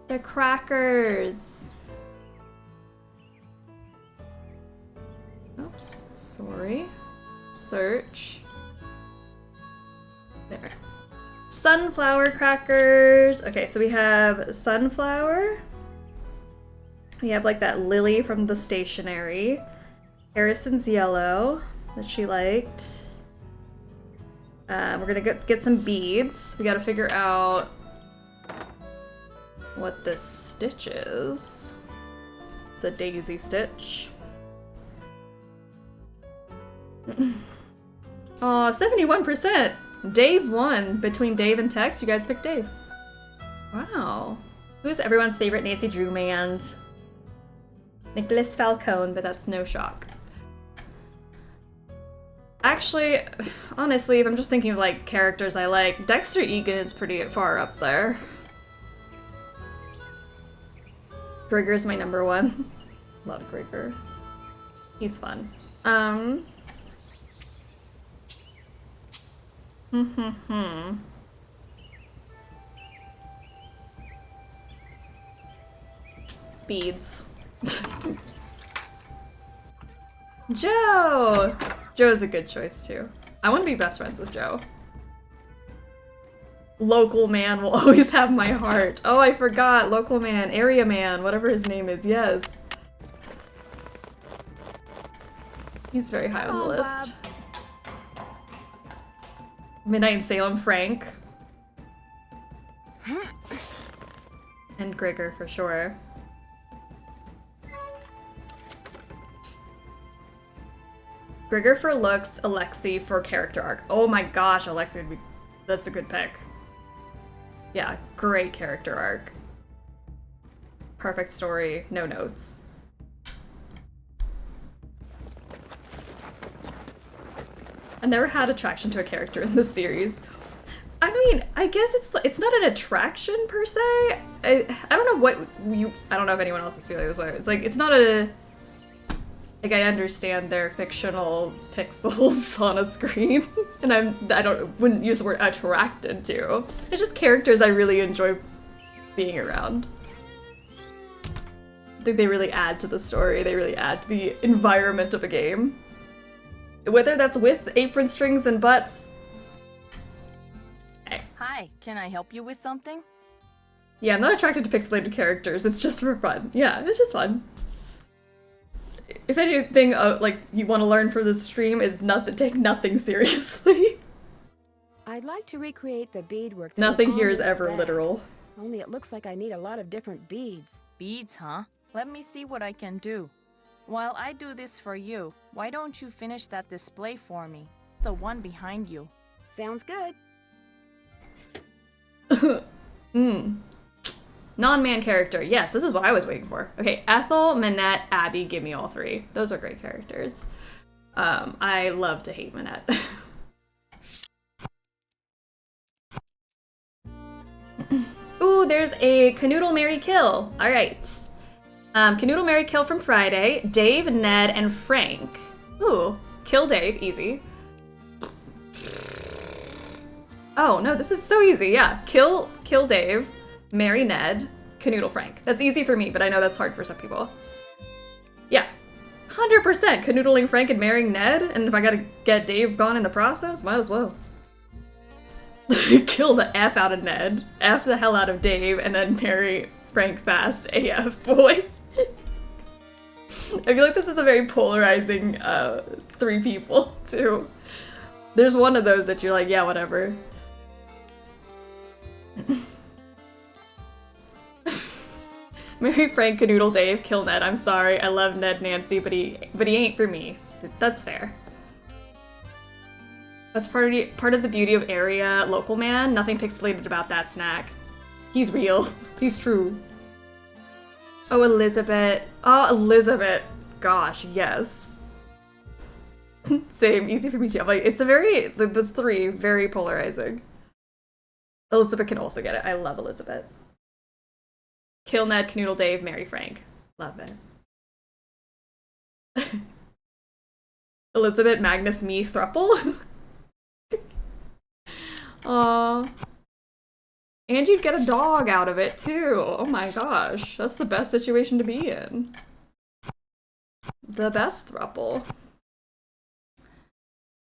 The crackers. Oops, sorry. Search. There. Sunflower crackers. Okay, so we have sunflower. We have like that lily from the stationery. Harrison's yellow that she liked. We're gonna get some beads. We gotta figure out what this stitch is. It's a daisy stitch. Aw, 71%! Dave won between Dave and Tex. You guys picked Dave. Wow. Who's everyone's favorite Nancy Drew man? Nicholas Falcone, but that's no shock. Actually, honestly, if I'm just thinking of like characters I like, Dexter Egan is pretty far up there. Grigger's my number one. Love Grigger. He's fun. Beads. Joe! Joe's a good choice too. I want to be best friends with Joe. Local man will always have my heart. Oh, I forgot. Local man, area man, whatever his name is. Yes. He's very high on the list. Midnight in Salem, Frank. And Grigger for sure. Grigger for looks, Alexi for character arc. Oh my gosh, Alexi would be... That's a good pick. Yeah, great character arc. Perfect story, no notes. I never had attraction to a character in this series. I mean, I guess it's not an attraction per se. I don't know what you... I don't know if anyone else is feeling this way. It's like, it's not a... Like, I understand they're fictional pixels on a screen, and wouldn't use the word attracted to. It's just characters I really enjoy being around. I think they really add to the story, they really add to the environment of a game. Whether that's with apron strings and butts. Hey. Hi, can I help you with something? Yeah, I'm not attracted to pixelated characters, it's just for fun. Yeah, it's just fun. If anything, like, you want to learn from this stream is take nothing seriously. I'd like to recreate the beadwork. Nothing here is ever literal. Only it looks like I need a lot of different beads. Beads, huh? Let me see what I can do. While I do this for you, why don't you finish that display for me? The one behind you. Sounds good. Non-man character. Yes, this is what I was waiting for. Okay, Ethel, Minette, Abby, give me all three. Those are great characters. I love to hate Minette. Ooh, there's a Canoodle, Marry, Kill. All right. Canoodle, Marry, Kill from Friday. Dave, Ned, and Frank. Ooh, kill Dave, easy. Oh, no, this is so easy, yeah. Kill Dave. Marry Ned, Canoodle Frank. That's easy for me, but I know that's hard for some people. Yeah, 100% canoodling Frank and marrying Ned, and if I gotta get Dave gone in the process, might as well. Kill the F out of Ned, F the hell out of Dave, and then marry Frank fast AF, boy. I feel like this is a very polarizing three people, too. There's one of those that you're like, yeah, whatever. Marry Frank, Canoodle Dave, kill Ned. I'm sorry, I love Ned Nancy, but he ain't for me. That's fair. That's part of the beauty of area local man. Nothing pixelated about that snack. He's real. He's true. Oh, Elizabeth. Oh, Elizabeth. Gosh, yes. Same, easy for me too. Like, it's a very, those three, very polarizing. Elizabeth can also get it. I love Elizabeth. Kill Ned, Canoodle Dave, marry Frank. Love it. Elizabeth, Magnus, me, thruple. Aww. And you'd get a dog out of it, too. Oh my gosh. That's the best situation to be in. The best thruple.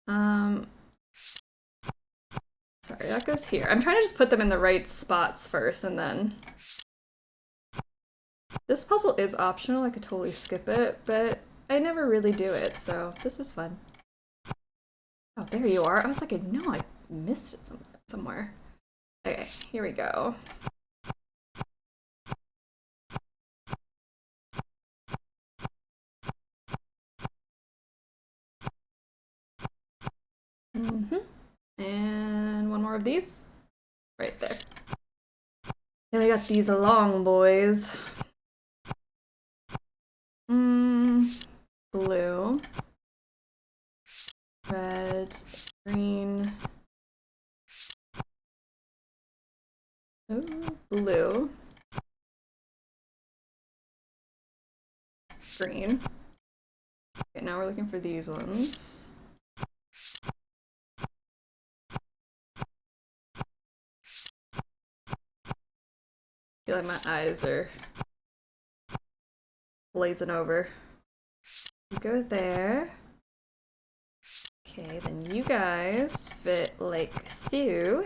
Sorry, that goes here. I'm trying to just put them in the right spots first, and then... This puzzle is optional. I could totally skip it, but I never really do it, so this is fun. Oh, there you are. I was like, no, I missed it somewhere. Okay, here we go. And one more of these. Right there. Then we got these long boys. Blue. Red. Green. Ooh, blue. Green. Okay, now we're looking for these ones. I feel like my eyes are blazing over. You go there. Okay, then you guys fit like so.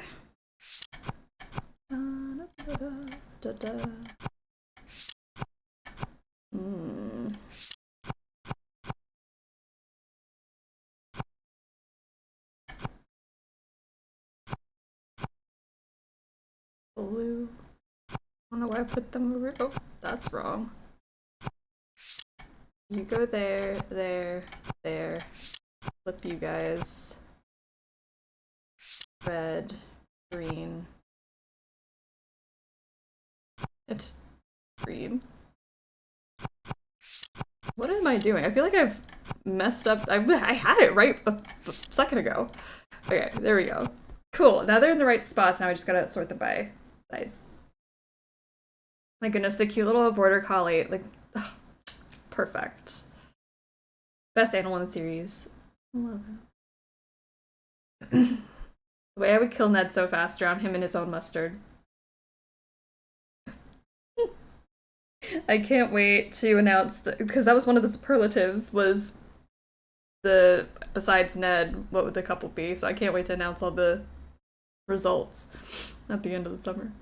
Blue. I don't know why I put them over. Oh, that's wrong. You go there, there, there. Flip you guys. Red, green. It's green. What am I doing? I feel like I've messed up. I had it right a second ago. Okay, there we go. Cool. Now they're in the right spots. Now I just gotta sort them by size. My goodness, the cute little border collie. Like, ugh, perfect. Best animal in the series. I love it. The way I would kill Ned so fast, drown him in his own mustard. I can't wait to announce that, because that was one of the superlatives, was the, besides Ned, what would the couple be? So I can't wait to announce all the results at the end of the summer.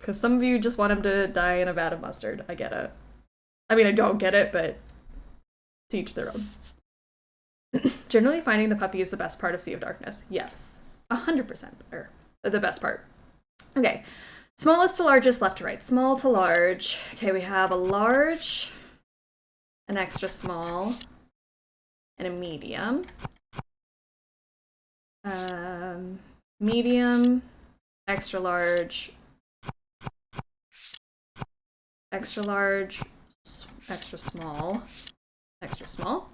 Because some of you just want him to die in a vat of mustard. I get it. I mean, I don't get it, but to each their own. Generally, finding the puppy is the best part of Sea of Darkness. Yes. 100% better. The best part. Okay. Smallest to largest, left to right. Small to large. Okay, we have a large, an extra small, and a medium. Medium, extra large, extra large, extra small, extra small,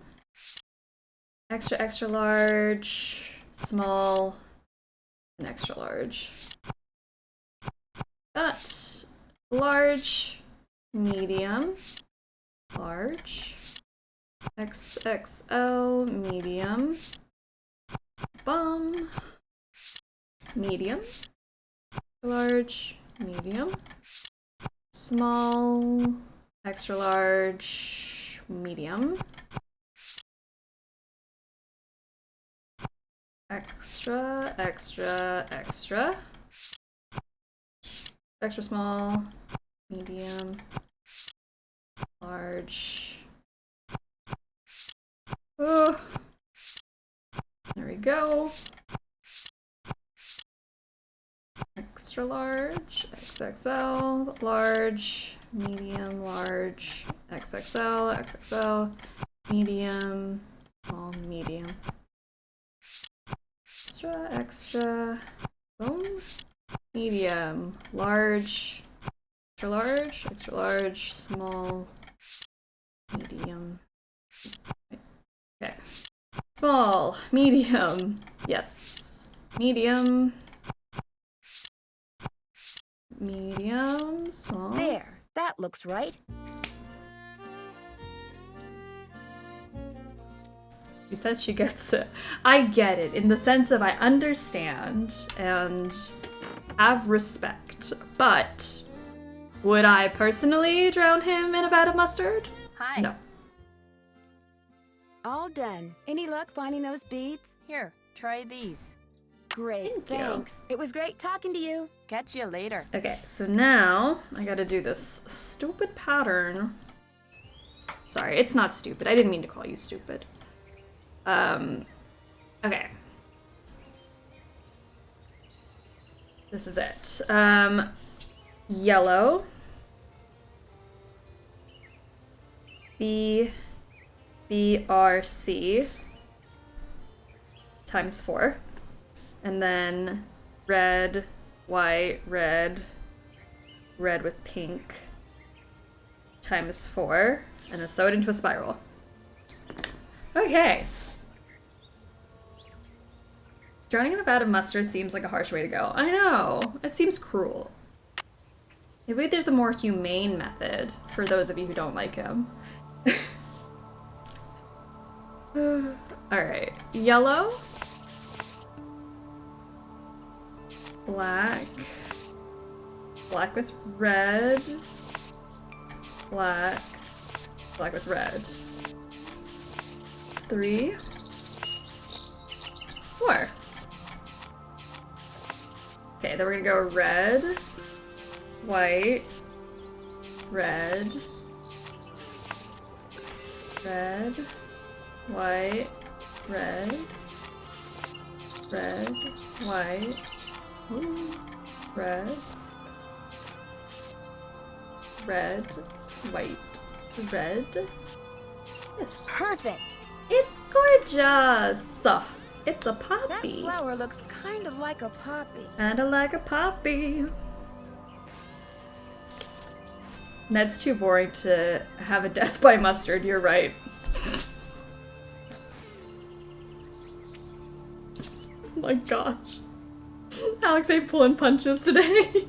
extra large, small, and extra large. That's large, medium, large, XXL, medium, bum, medium, large, medium, small, extra large, medium, extra, extra small, medium, large. Oh, there we go. Extra large, XXL, large, medium, large, XXL, XXL, medium, small, medium. Extra, boom. Medium, large, extra large, small, medium. Okay. Small, medium, yes. Medium, medium, small. There, that looks right. She said she gets it. I get it in the sense of I understand and have respect, but would I personally drown him in a vat of mustard? Hi. No. All done. Any luck finding those beads? Here, try these. Great, Thank you. thanks. It was great talking to you. Catch you later. Okay, so now I gotta do this stupid pattern. Sorry, it's not stupid. I didn't mean to call you stupid. Okay. This is it. Yellow. BRC times 4. And then red, white, red, red with pink times 4. And then sew it into a spiral. Okay. Drowning in a vat of mustard seems like a harsh way to go. I know. It seems cruel. Maybe there's a more humane method for those of you who don't like him. Alright. Yellow. Black. Black with red. Black. Black with red. It's 3. 4. Okay, then we're gonna go red, white, red, red, white, red, red, white, red, red, white, red. Yes. Perfect. It's gorgeous. It's a poppy. That flower looks kind of like a poppy. Kinda like a poppy. That's too boring to have a death by mustard, you're right. Oh my gosh. Alex ain't pulling punches today.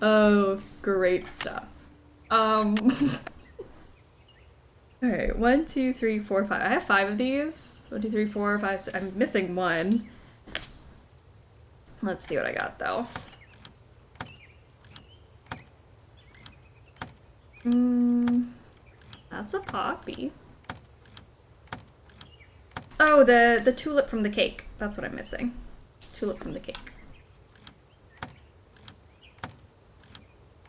Oh, great stuff. Alright, 1, 2, 3, 4, 5. I have 5 of these. 1, 2, 3, 4, 5, 6. I'm missing 1. Let's see what I got though. That's a poppy. Oh, the tulip from the cake. That's what I'm missing. Tulip from the cake.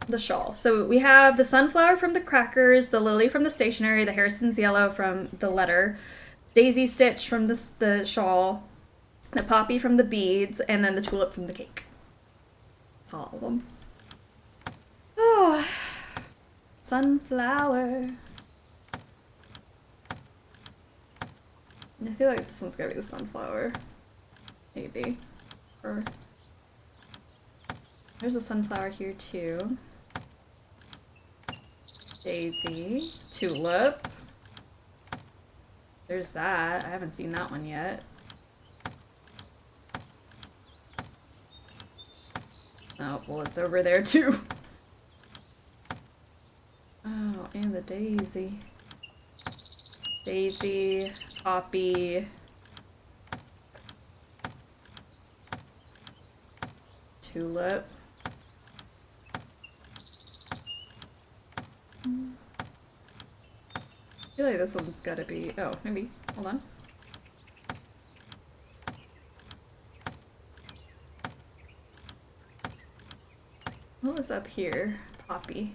The shawl. So we have the sunflower from the crackers, the lily from the stationery, the Harrison's yellow from the letter, daisy stitch from the shawl, the poppy from the beads, and then the tulip from the cake. That's all of them. Oh, sunflower. I feel like this one's gonna be the sunflower. Maybe. Or there's a sunflower here too. Daisy. Tulip. There's that. I haven't seen that one yet. Oh, well, it's over there too. Oh, and the daisy. Daisy, poppy. Tulip. I feel like this one's gotta be... Oh, maybe. Hold on. What was up here? Poppy.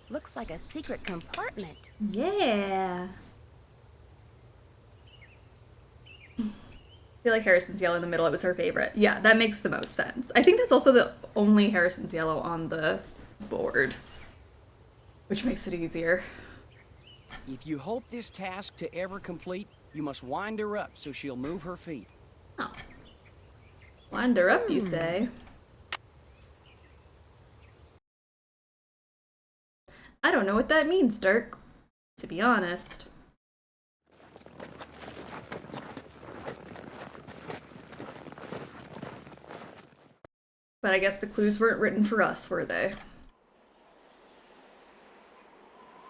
Looks like a secret compartment. Yeah. I feel like Harrison's yellow in the middle, it was her favorite. Yeah, that makes the most sense. I think that's also the only Harrison's yellow on the board, which makes it easier. If you hope this task to ever complete, you must wind her up so she'll move her feet. Oh. Wind her up, you say? I don't know what that means, Dirk, to be honest. But I guess the clues weren't written for us, were they?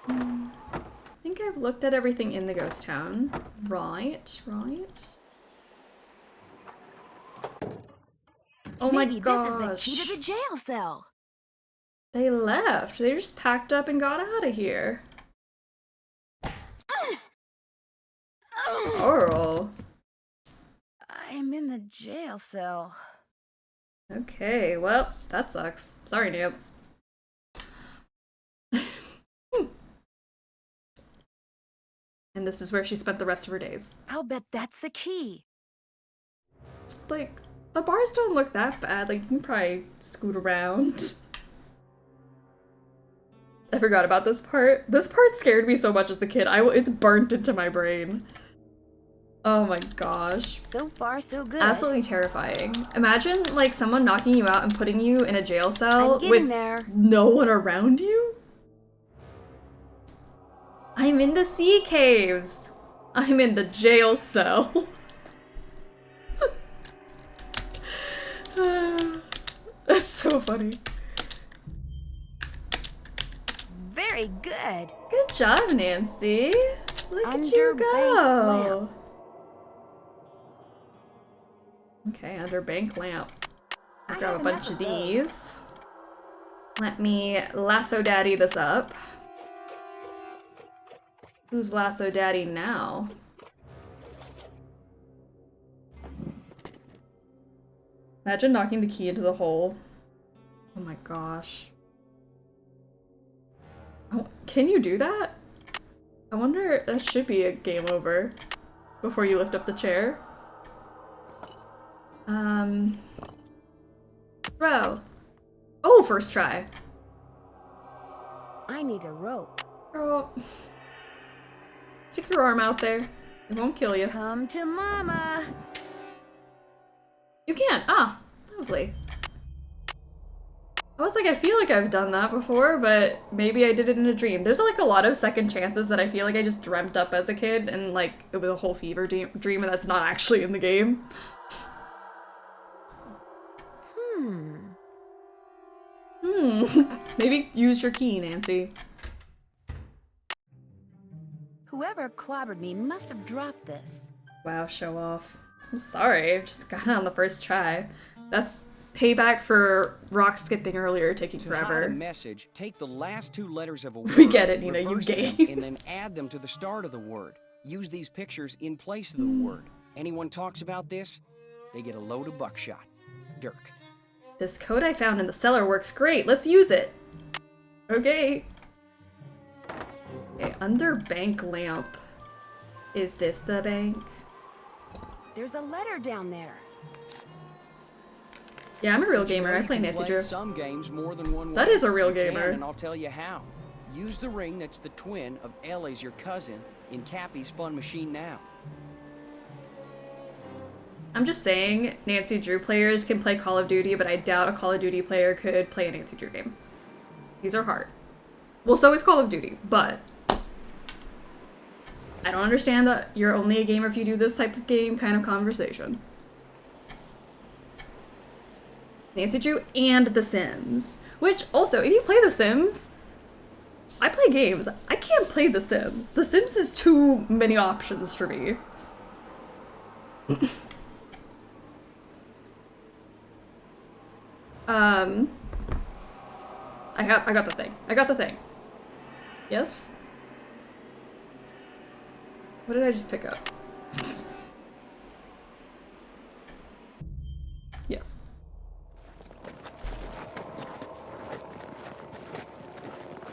I think I've looked at everything in the ghost town. Right. Oh my gosh. Maybe this is the key to the jail cell. They left. They just packed up and got out of here. Oral. I'm in the jail cell. Okay, well, that sucks. Sorry, Nance. And this is where she spent the rest of her days. I'll bet that's the key. Just like, the bars don't look that bad. Like, you can probably scoot around. I forgot about this part. This part scared me so much as a kid. It's burnt into my brain. Oh my gosh. So far, so good. Absolutely terrifying. Imagine, like, someone knocking you out and putting you in a jail cell with no one around you? I'm in the sea caves. I'm in the jail cell. That's so funny. Very good. Good job, Nancy. Look at you go. Okay, under bank lamp. I'll grab a bunch of these. Let me lasso daddy this up. Who's lasso daddy now? Imagine knocking the key into the hole. Oh my gosh. Oh, can you do that? I wonder, that should be a game over before you lift up the chair. Throw. Oh, first try. I need a rope. Girl. Stick your arm out there. It won't kill you. Come to mama. You can't. Ah, lovely. I was like, I feel like I've done that before, but maybe I did it in a dream. There's like a lot of second chances that I feel like I just dreamt up as a kid and like it was a whole fever dream and that's not actually in the game. Maybe use your key, Nancy. Whoever clobbered me must have dropped this. Wow, show off. I'm sorry, I just got it on the first try. That's payback for rock skipping earlier taking forever. To hide a message, take the last two letters of a word. We get it, Nina, you reverse them, gay. and then add them to the start of the word. Use these pictures in place of the word. Anyone talks about this, they get a load of buckshot. Dirk. This code I found in the cellar works great. Let's use it. Okay. Okay, under bank lamp. Is this the bank? There's a letter down there. Yeah, I'm a real gamer. I play Nancy Drew. Some games more than one That way. is a real You can, gamer. and I'll tell you how. Use the ring that's the twin of Ellie's, your cousin, in Cappy's fun machine now. I'm just saying, Nancy Drew players can play Call of Duty, but I doubt a Call of Duty player could play a Nancy Drew game. These are hard. Well, so is Call of Duty, but I don't understand that you're only a gamer if you do this type of game kind of conversation. Nancy Drew and The Sims. Which, also, if you play The Sims, I play games. I can't play The Sims. The Sims is too many options for me. I got the thing. I got the thing. Yes? What did I just pick up? Yes.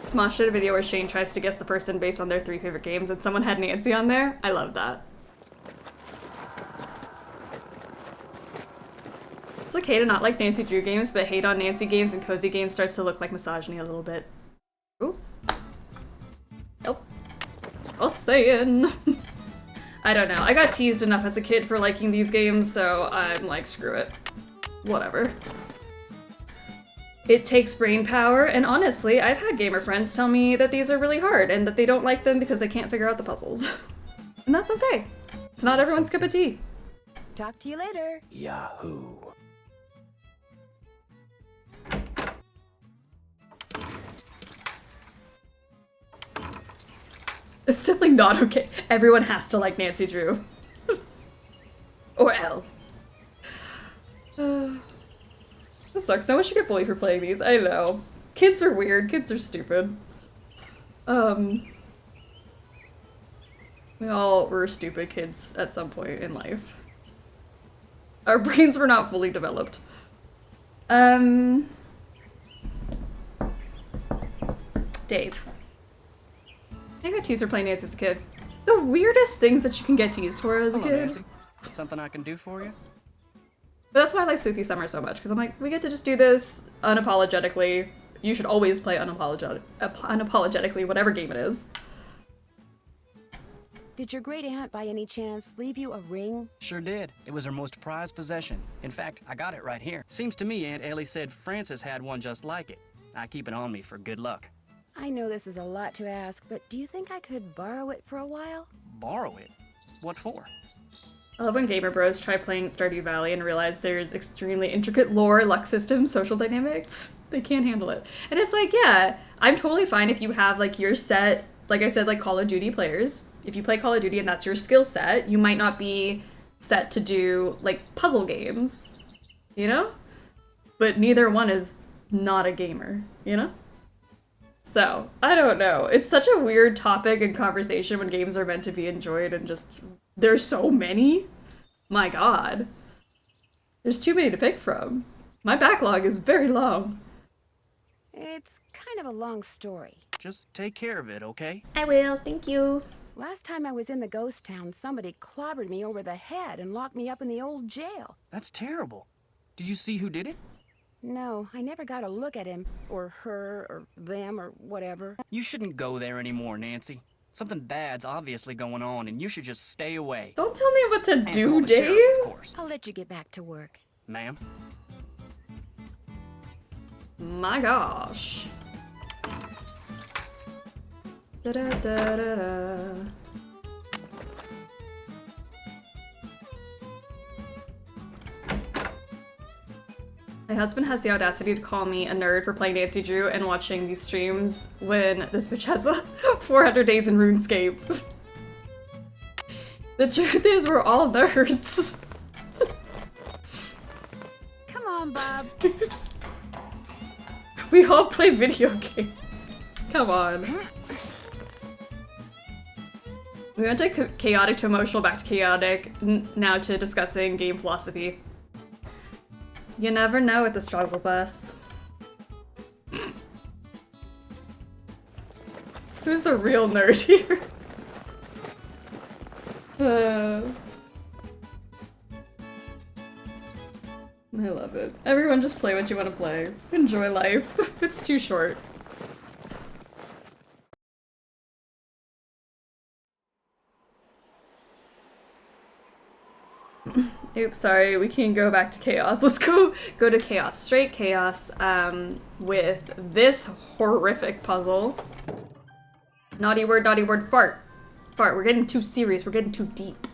Smosh did a video where Shane tries to guess the person based on their 3 favorite games and someone had Nancy on there. I love that. It's okay to not like Nancy Drew games, but hate on Nancy games and cozy games starts to look like misogyny a little bit. Ooh. Nope. Just saying. I don't know. I got teased enough as a kid for liking these games, so I'm like, screw it. Whatever. It takes brain power, and honestly, I've had gamer friends tell me that these are really hard and that they don't like them because they can't figure out the puzzles. And that's okay. It's not everyone's cup of tea. Talk to you later. Yahoo. It's definitely not okay. Everyone has to like Nancy Drew. Or else. This sucks. No one should get bullied for playing these. I know. Kids are weird. Kids are stupid. We all were stupid kids at some point in life. Our brains were not fully developed. Dave. I got teased for playing Nancy as a kid. The weirdest things that you can get teased for as a Hello, kid. Nancy. Something I can do for you? But that's why I like Sleuthy Summer so much, because I'm like, we get to just do this unapologetically. You should always play unapologetically, whatever game it is. Did your great aunt by any chance leave you a ring? Sure did. It was her most prized possession. In fact, I got it right here. Seems to me Aunt Ellie said Francis had one just like it. I keep it on me for good luck. I know this is a lot to ask, but do you think I could borrow it for a while? Borrow it? What for? I love when gamer bros try playing Stardew Valley and realize there's extremely intricate lore, luck systems, social dynamics. They can't handle it. And it's like, yeah, I'm totally fine if you have like your set, like I said, like Call of Duty players. If you play Call of Duty and that's your skill set, you might not be set to do like puzzle games, you know? But neither one is not a gamer, you know? So, I don't know. It's such a weird topic and conversation when games are meant to be enjoyed and just, there's so many. My god. There's too many to pick from. My backlog is very long. It's kind of a long story. Just take care of it, okay? I will, thank you. Last time I was in the ghost town, somebody clobbered me over the head and locked me up in the old jail. That's terrible. Did you see who did it? No, I never got a look at him, or her, or them, or whatever. You shouldn't go there anymore, Nancy. Something bad's obviously going on, and you should just stay away. Don't tell me what to do, And call the Dave. sheriff, of course. I'll let you get back to work. Ma'am? My gosh. Da-da-da-da-da. My husband has the audacity to call me a nerd for playing Nancy Drew and watching these streams when this bitch has 400 days in RuneScape. The truth is, we're all nerds. Come on, Bob. We all play video games. Come on. We went to chaotic to emotional, back to chaotic, now to discussing game philosophy. You never know with the struggle bus. Who's the real nerd here? I love it. Everyone just play what you want to play. Enjoy life. It's too short. Oops, sorry, we can go back to chaos. Let's go to chaos. Straight chaos, with this horrific puzzle. Naughty word, fart. Fart, we're getting too serious, we're getting too deep.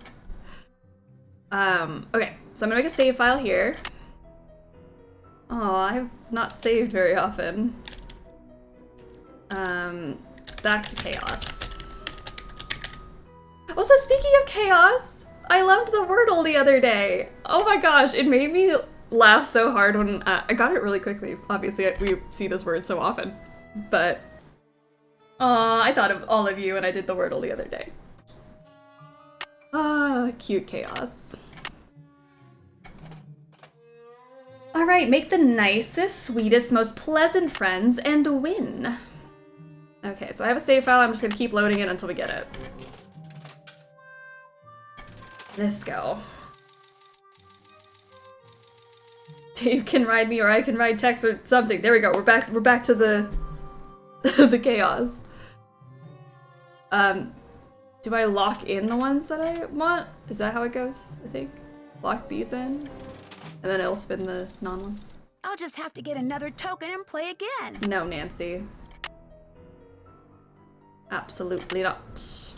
Okay, so I'm gonna make a save file here. Oh, I've not saved very often. Back to chaos. Also, speaking of chaos, I loved the Wordle the other day. Oh my gosh, it made me laugh so hard when I got it really quickly. Obviously, we see this word so often, but I thought of all of you when I did the Wordle the other day. Cute chaos. All right, make the nicest, sweetest, most pleasant friends and win. Okay, so I have a save file. I'm just gonna keep loading it until we get it. Let's go. Dave can ride me, or I can ride Tex, or something. There we go. We're back to the the chaos. Do I lock in the ones that I want? Is that how it goes? I think. Lock these in, and then it'll spin the non-one. I'll just have to get another token and play again. No, Nancy. Absolutely not.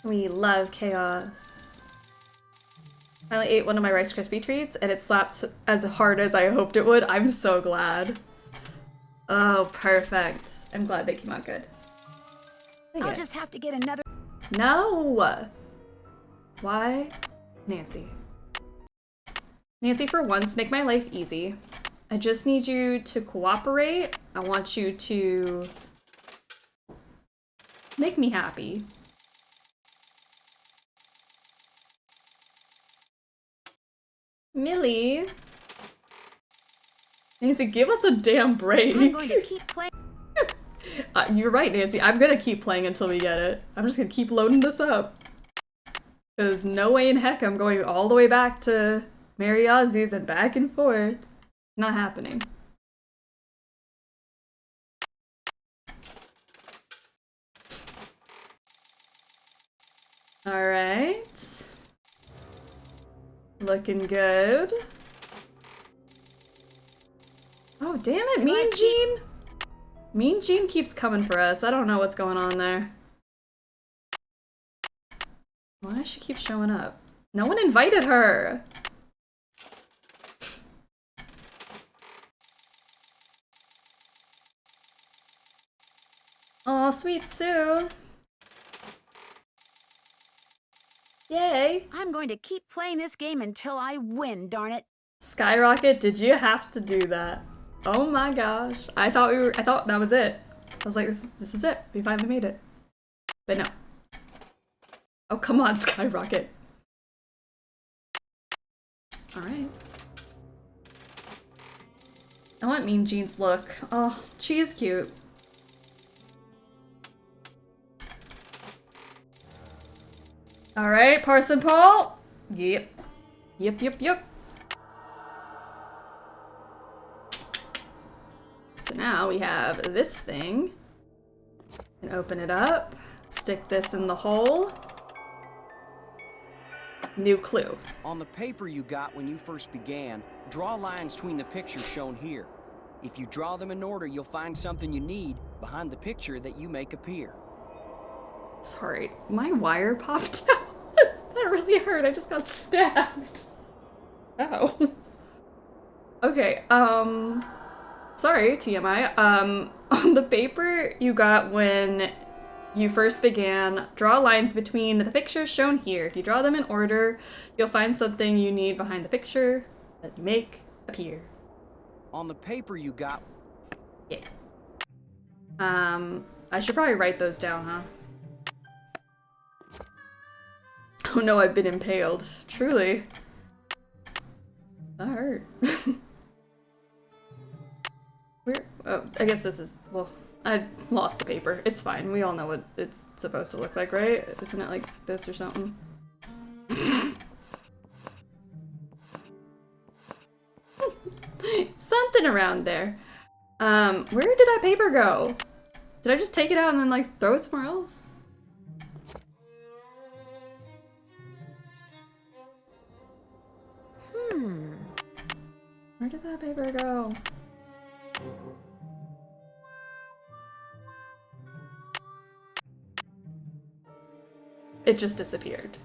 We love chaos. I ate one of my Rice Krispie treats and it slapped as hard as I hoped it would. I'm so glad. Oh, perfect. I'm glad they came out good. I'll just have to get another. No! Why? Nancy. Nancy, for once, make my life easy. I just need you to cooperate. I want you to make me happy. Millie. Nancy, give us a damn break. I'm going to keep playing. You're right, Nancy. I'm gonna keep playing until we get it. I'm just gonna keep loading this up. Because no way in heck I'm going all the way back to Mary Ozzy's and back and forth. Not happening. Alright. Looking good. Oh, damn it, Mean Gene! Mean Gene keeps coming for us. I don't know what's going on there. Why does she keep showing up? No one invited her! Aw, sweet Sue. Yay. I'm going to keep playing this game until I win, darn it. Skyrocket, did you have to do that? Oh my gosh. I thought that was it. I was like, this is it. We finally made it. But no. Oh, come on, Skyrocket. Alright. I want Mean Gene's look. Oh, she is cute. Alright, Parson Paul. Yep. Yep. So now we have this thing. And open it up. Stick this in the hole. New clue. On the paper you got when you first began, draw lines between the pictures shown here. If you draw them in order, you'll find something you need behind the picture that you make appear. Sorry, my wire popped out. That really hurt. I just got stabbed. Ow. Okay, sorry, TMI. On the paper you got when you first began, draw lines between the pictures shown here. If you draw them in order, you'll find something you need behind the picture that you make appear. On the paper you got... Yeah. I should probably write those down, huh? Oh no, I've been impaled. Truly. That hurt. Where? Oh, I guess this is... Well, I lost the paper. It's fine. We all know what it's supposed to look like, right? Isn't it like this or something? Something around there. Where did that paper go? Did I just take it out and then like throw it somewhere else? Where did that paper go? It just disappeared.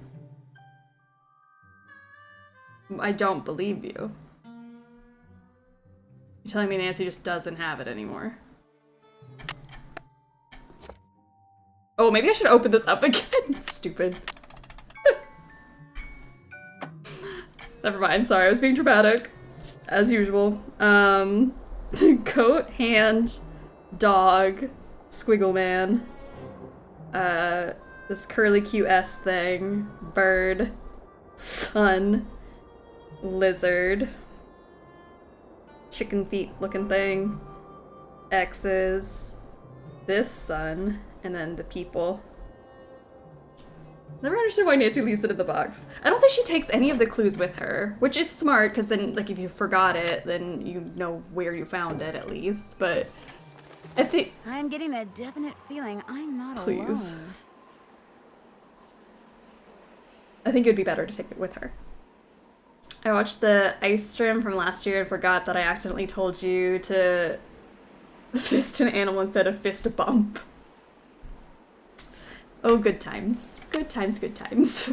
I don't believe you. You're telling me Nancy just doesn't have it anymore. Oh, maybe I should open this up again. Stupid. Never mind, sorry, I was being dramatic. As usual. Coat, hand, dog, squiggle man. This curly cute S thing. Bird. Sun. Lizard. Chicken feet looking thing. X's. This sun. And then the people. Never understood why Nancy leaves it in the box. I don't think she takes any of the clues with her, which is smart, because then, like, if you forgot it, then you know where you found it, at least, but I think... I'm getting that definite feeling I'm not Please. alone. I think it would be better to take it with her. I watched the ice stream from last year and forgot that I accidentally told you to fist an animal instead of fist a bump. Oh, good times. Good times, good times.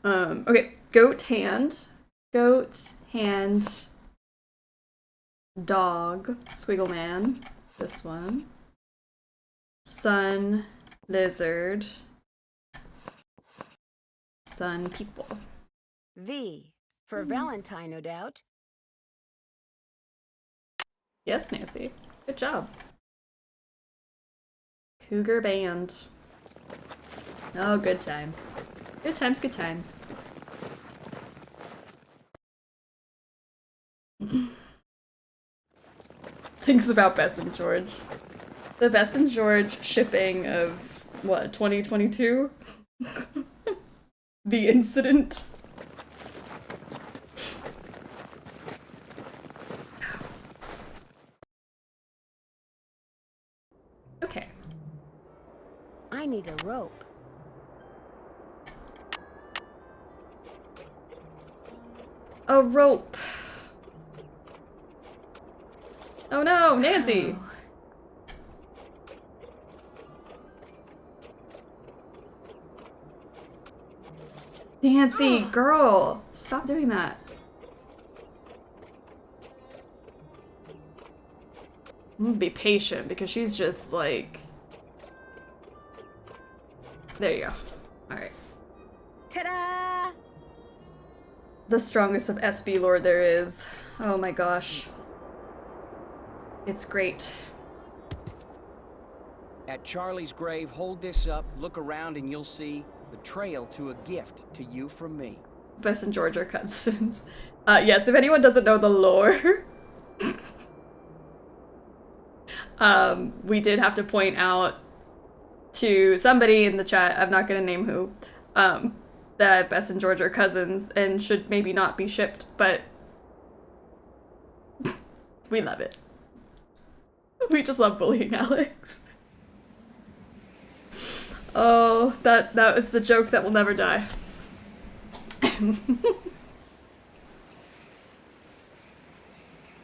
Okay, goat hand, dog, squiggle man, this one, sun, lizard, sun, people. V, for Valentine, no doubt. Yes, Nancy. Good job. Cougar band. Oh, good times. Good times, good times. Things about Bess and George. The Bess and George shipping of, what, 2022? The incident. Okay. I need a rope. A rope. Oh no, Nancy! Nancy, girl! Stop doing that. I'm gonna be patient because she's just like... There you go. Alright. Ta-da! The strongest of SB Lord there is. Oh my gosh. It's great. At Charlie's grave, hold this up, look around, and you'll see the trail to a gift to you from me. Bess and George are cousins. Yes, if anyone doesn't know the lore, we did have to point out to somebody in the chat, I'm not gonna name who, that Bess and George are cousins and should maybe not be shipped, but we love it. We just love bullying Alex. Oh, that was the joke that will never die.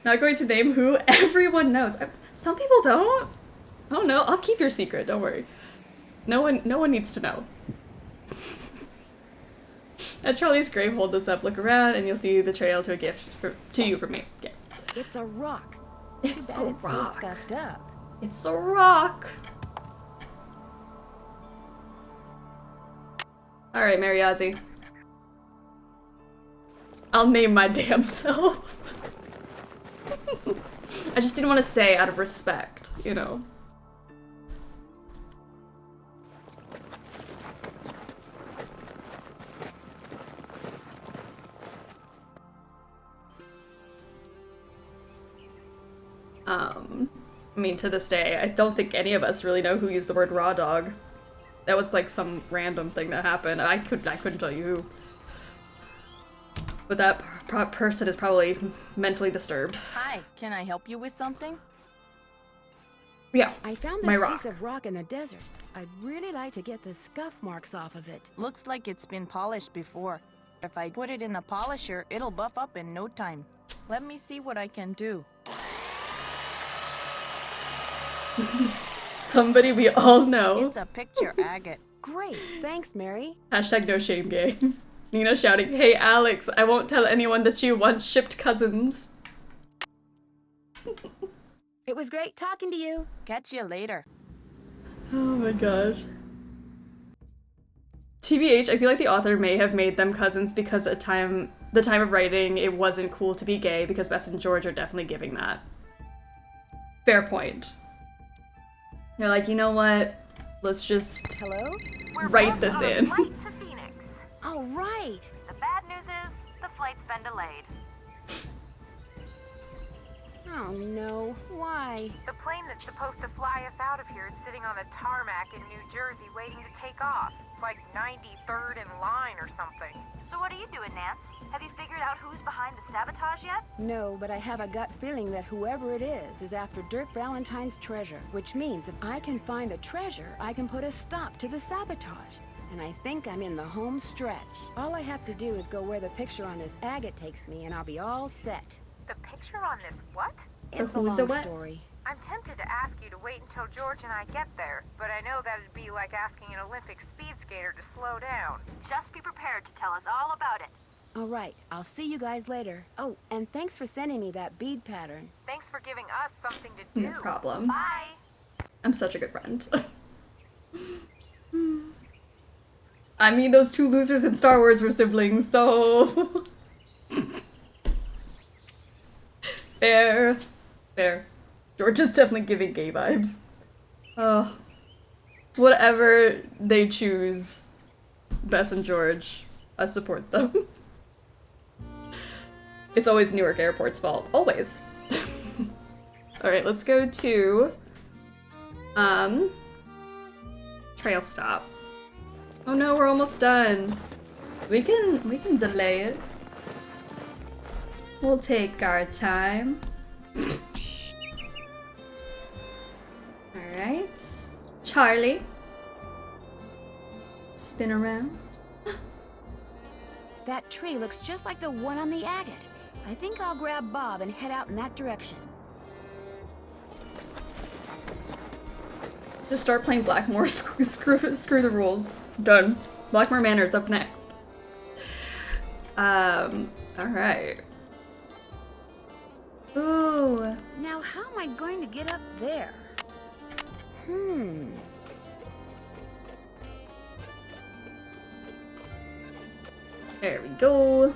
Not going to name who. Everyone knows. Some people don't. Oh no, I'll keep your secret. Don't worry. No one needs to know. At Charlie's grave, hold this up, look around, and you'll see the trail to a gift to you from me. Yeah. It's a rock. It's a rock. So scuffed up. It's a rock. All right, Mary Ozzy. I'll name my damn self. I just didn't want to say out of respect, you know. I mean, to this day, I don't think any of us really know who used the word raw dog. That was like some random thing that happened. I couldn't tell you who. But that person is probably mentally disturbed. Hi, can I help you with something? Yeah, I found my this rock. piece of rock in the desert. I'd really like to get the scuff marks off of it. Looks like it's been polished before. If I put it in the polisher, it'll buff up in no time. Let me see what I can do. Somebody we all know. It's a picture agate. Great, thanks, Mary. Hashtag no shame gay. Nina shouting, "Hey Alex, I won't tell anyone that you once shipped cousins." It was great talking to you. Catch you later. Oh my gosh. TBH, I feel like the author may have made them cousins because at the time of writing, it wasn't cool to be gay because Bess and George are definitely giving that. Fair point. They're like, you know what? Let's just write this in. All right. The bad news is the flight's been delayed. Oh no, why? The plane that's supposed to fly us out of here is sitting on the tarmac in New Jersey waiting to take off. It's like 93rd in line or something. So what are you doing, Nance? Have you figured out who's behind the sabotage yet? No, but I have a gut feeling that whoever it is after Dirk Valentine's treasure, which means if I can find the treasure, I can put a stop to the sabotage. And I think I'm in the home stretch. All I have to do is go where the picture on this agate takes me, and I'll be all set. The picture on this what? It's a long story. I'm tempted to ask you to wait until George and I get there, but I know that'd be like asking an Olympic speed skater to slow down. Just be prepared to tell us all about it. All right, I'll see you guys later. Oh, and thanks for sending me that bead pattern. Thanks for giving us something to do. No problem. Bye. I'm such a good friend. I mean, those two losers in Star Wars were siblings, so... Fair. Fair. George is definitely giving gay vibes. Whatever they choose, Bess and George, I support them. It's always Newark Airport's fault. Always. Alright, let's go to... trail stop. Oh no, we're almost done. We can delay it. We'll take our time. Alright. Charlie. Spin around. That tree looks just like the one on the agate. I think I'll grab Bob and head out in that direction. Just start playing Blackmore. Screw the rules. Done. Blackmore Manor's up next. Alright. Ooh. Now how am I going to get up there? There we go.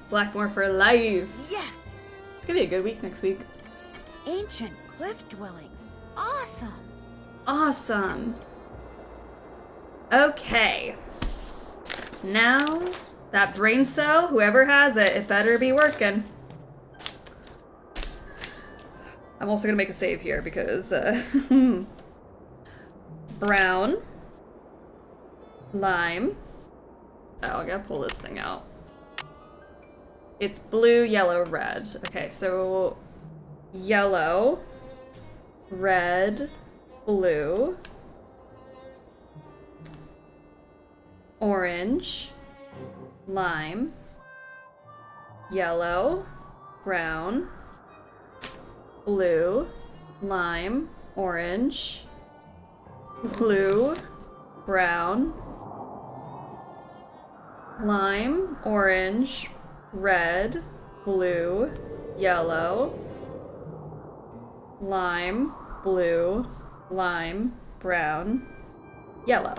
Blackmore for life. Yes! It's gonna be a good week next week. Ancient cliff dwellings. Awesome! Awesome. Okay. Now, that brain cell, whoever has it, it better be working. I'm also gonna make a save here because, brown, lime. Oh, I gotta pull this thing out. It's blue, yellow, red. Okay, so yellow, red, blue, orange, lime, yellow, brown, blue, lime, orange, blue, brown, lime, orange, red, blue, yellow, lime, blue, lime, brown, yellow.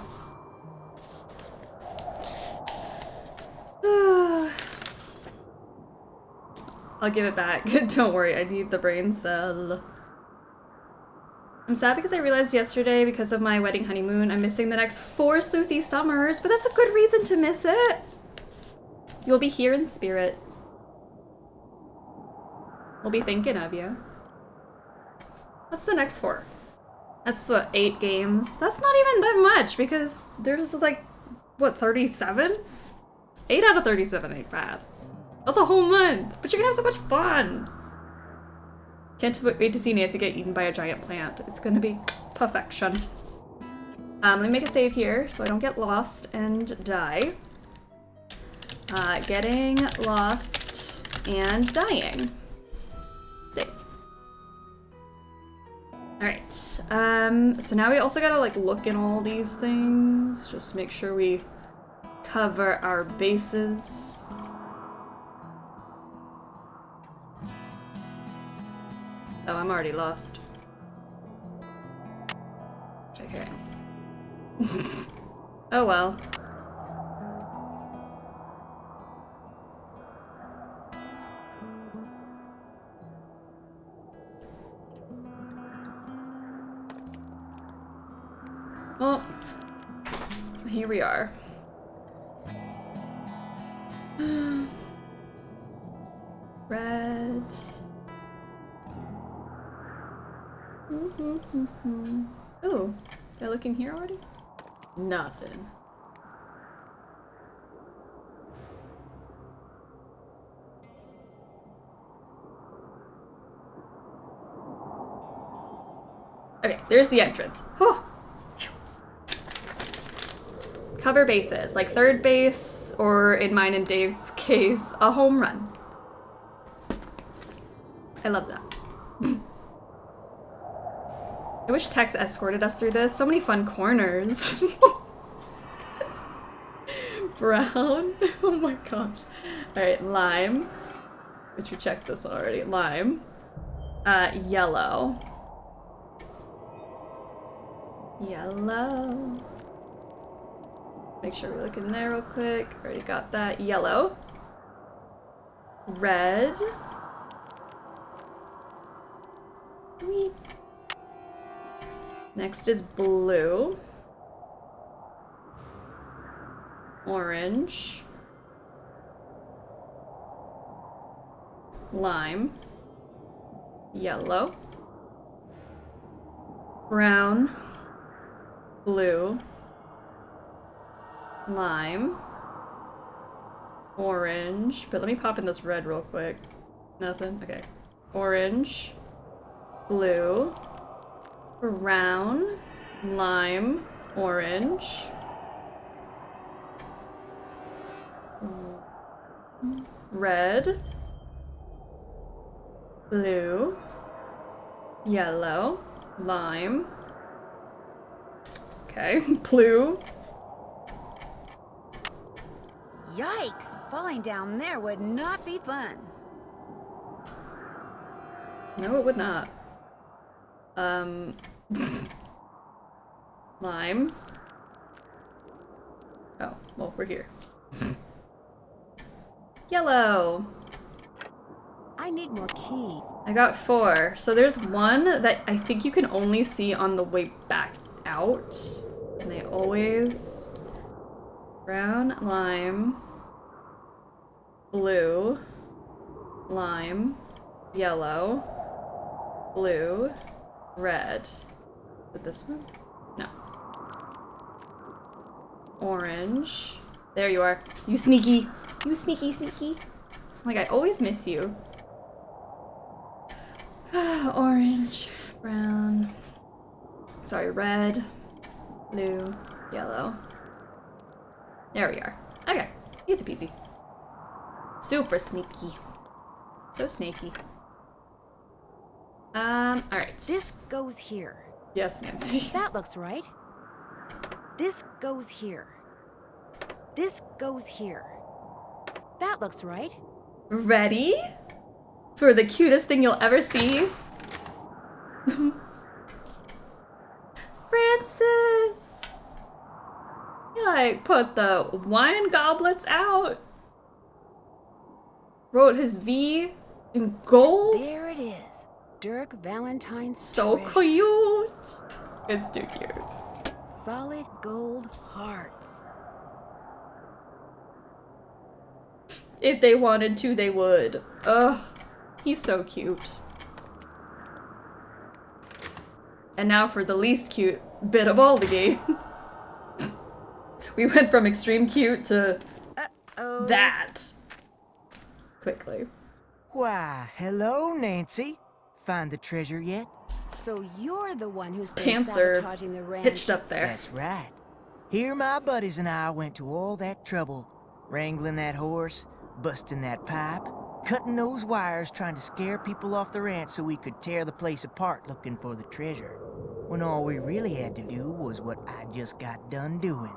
I'll give it back. Don't worry, I need the brain cell. I'm sad because I realized yesterday, because of my wedding honeymoon, I'm missing the next 4 Sleuthy Summers, but that's a good reason to miss it. You'll be here in spirit. We'll be thinking of you. What's the next 4? That's what, 8 games? That's not even that much because there's like, what, 37? 8 out of 37 ain't bad. That's a whole month, but you're gonna have so much fun. Can't wait to see Nancy get eaten by a giant plant. It's gonna be perfection. Let me make a save here so I don't get lost and die. Getting lost and dying. Save. Alright, so now we also gotta like look in all these things, just make sure we cover our bases. Oh, I'm already lost. Okay. Oh well. Well, here we are. Red. Oh, did I look in here already? Nothing. Okay, there's the entrance. Whew. Cover bases, like third base, or in mine and Dave's case, a home run. I love that. I wish Tex escorted us through this. So many fun corners. Brown. Oh my gosh. Alright, lime. Which we checked this already. Lime. Yellow. Yellow. Make sure we look in there real quick. Already got that. Yellow. Red. Sweet. Next is blue. Orange. Lime. Yellow. Brown. Blue. Lime. Orange. But let me pop in this red real quick. Nothing? Okay. Orange. Blue. Brown. Lime. Orange. Red. Blue. Yellow. Lime. Okay. Blue. Yikes! Falling down there would not be fun. No, it would not. Lime. Oh, well, we're here. Yellow. I need more keys. I got 4. So there's one that I think you can only see on the way back out. And they always... Brown, lime, blue, lime, yellow, blue, red. Is it this one? No. Orange. There you are. You sneaky. You sneaky, sneaky. Like, I always miss you. Orange, brown, sorry, red, blue, yellow. There we are. Okay, easy peasy. Super sneaky. So snaky. Alright. This goes here. Yes, Nancy. That looks right. This goes here. This goes here. That looks right. Ready? For the cutest thing you'll ever see? Francis! He like put the wine goblets out. Wrote his V in gold. There it is. Dirk Valentine's So treasure. cute. It's too cute. Solid gold hearts. If they wanted to, they would. Ugh. He's so cute. And now for the least cute bit of all the game. We went from extreme cute to that. Quickly. Why, hello, Nancy. Find the treasure yet? So you're the one who's been Pants are sabotaging the ranch. hitched up there. That's right. Here my buddies and I went to all that trouble. Wrangling that horse, busting that pipe, cutting those wires trying to scare people off the ranch so we could tear the place apart looking for the treasure. When all we really had to do was what I just got done doing.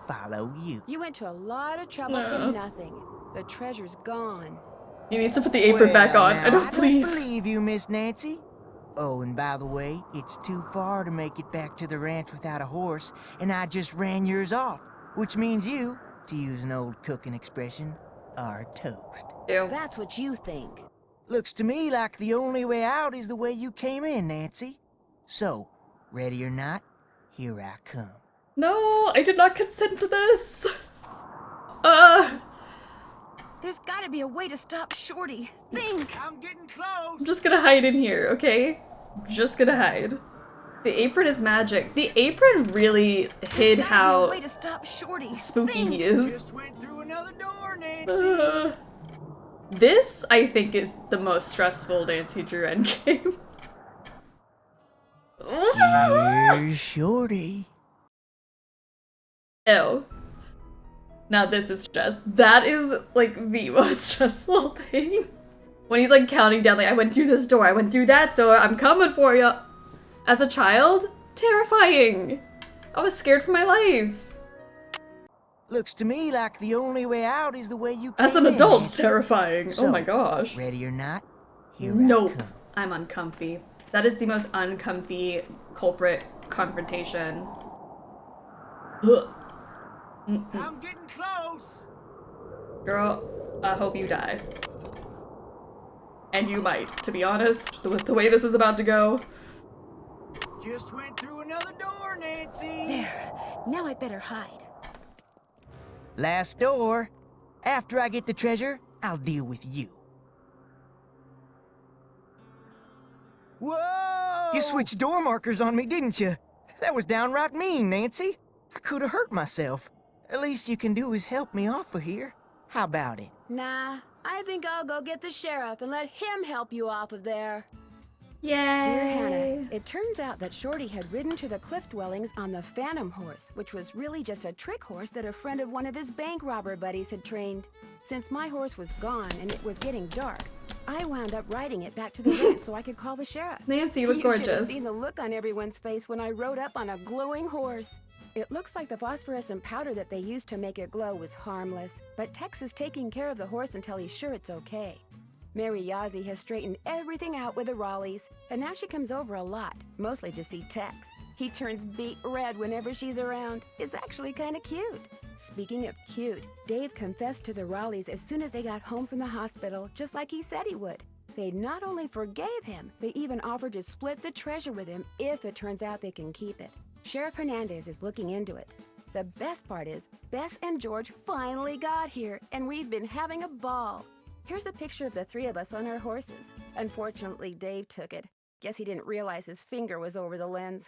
Follow you. You went to a lot of trouble for nothing. The treasure's gone. He needs to put the apron back on. Now, I know, I please. don't believe you, Miss Nancy. Oh, and by the way, it's too far to make it back to the ranch without a horse, and I just ran yours off, which means you, to use an old cooking expression, are toast. Ew. That's what you think. Looks to me like the only way out is the way you came in, Nancy. So, ready or not, here I come. No, I did not consent to this. There's gotta be a way to stop Shorty. Think! I'm getting close! I'm just gonna hide in here, okay? Just gonna hide. The apron is magic. The apron really hid how way to stop Shorty. spooky he is. Just went through another door, Nancy. This, I think, is the most stressful Nancy Drew endgame. Here's Shorty. Ew. Now this is stress. That is, like, the most stressful thing. When he's, like, counting down, like, I went through this door, I went through that door, I'm coming for you. As a child, terrifying. I was scared for my life. Looks to me like the only way out is the way you came As an adult, in. terrifying. So, oh my gosh. Ready or not, here Nope. I come. I'm uncomfy. That is the most uncomfy culprit confrontation. Ugh. I'm getting close. Girl, I hope you die. And you might, to be honest, with the way this is about to go. Just went through another door, Nancy. There. Now I better hide. Last door. After I get the treasure, I'll deal with you. Whoa! You switched door markers on me, didn't you? That was downright mean, Nancy. I could have hurt myself. At least you can do is help me off of here. How about it? Nah, I think I'll go get the sheriff and let him help you off of there. Yay! Dear Hannah, it turns out that Shorty had ridden to the cliff dwellings on the Phantom horse, which was really just a trick horse that a friend of one of his bank robber buddies had trained. Since my horse was gone and it was getting dark, I wound up riding it back to the ranch so I could call the sheriff. Nancy, you look should have gorgeous. seen the look on everyone's face when I rode up on a glowing horse. It looks like the phosphorescent powder that they used to make it glow was harmless, but Tex is taking care of the horse until he's sure it's okay. Mary Yazzie has straightened everything out with the Raleighs, and now she comes over a lot, mostly to see Tex. He turns beet red whenever she's around. It's actually kind of cute. Speaking of cute, Dave confessed to the Raleighs as soon as they got home from the hospital, just like he said he would. They not only forgave him, they even offered to split the treasure with him if it turns out they can keep it. Sheriff Hernandez is looking into it. The best part is, Bess and George finally got here, and we've been having a ball. Here's a picture of the three of us on our horses. Unfortunately, Dave took it. Guess he didn't realize his finger was over the lens.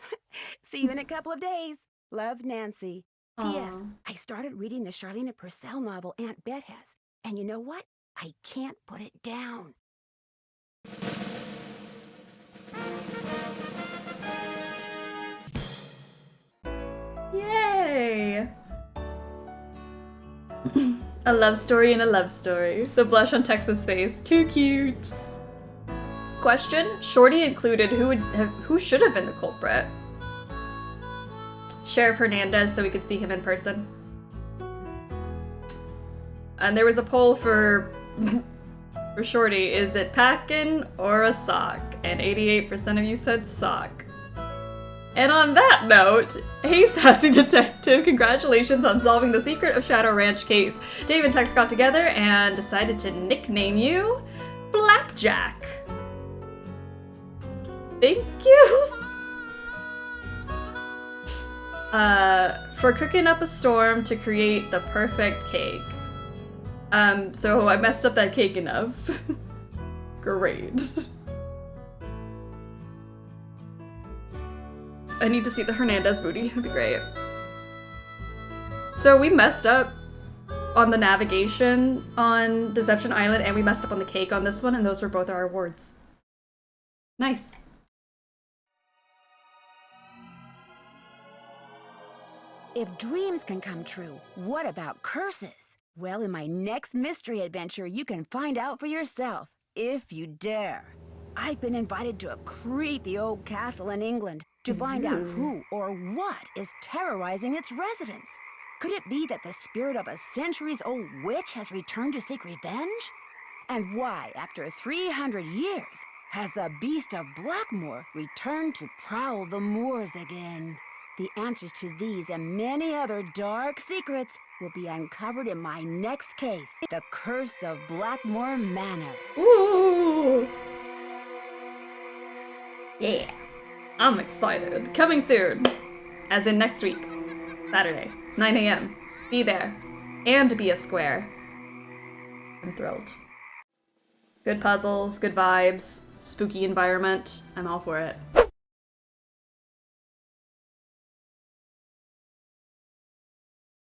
See you in a couple of days. Love, Nancy. P.S. I started reading the Charlene Purcell novel Aunt Bet has. And you know what? I can't put it down. Yay! A love story and a love story. The blush on Tex's face. Too cute. Question: Shorty included who should have been the culprit? Sheriff Hernandez, so we could see him in person. And there was a poll for Shorty. Is it packin' or a sock? And 88% of you said sock. And on that note, hey Sassy Detective, congratulations on solving the secret of Shadow Ranch case. Dave and Tex got together and decided to nickname you Flapjack. Thank you. For cooking up a storm to create the perfect cake. So I messed up that cake enough. Great. I need to see the Hernandez booty. That'd be great. So we messed up on the navigation on Deception Island, and we messed up on the cake on this one, and those were both our awards. Nice. If dreams can come true, what about curses? Well, in my next mystery adventure, you can find out for yourself, if you dare. I've been invited to a creepy old castle in England to find out who or what is terrorizing its residents. Could it be that the spirit of a centuries-old witch has returned to seek revenge? And why, after 300 years, has the beast of Blackmoor returned to prowl the moors again? The answers to these and many other dark secrets will be uncovered in my next case, The Curse of Blackmoor Manor. Ooh! Yeah. I'm excited. Coming soon. As in next week. Saturday, 9 a.m. Be there. And be a square. I'm thrilled. Good puzzles, good vibes, spooky environment. I'm all for it.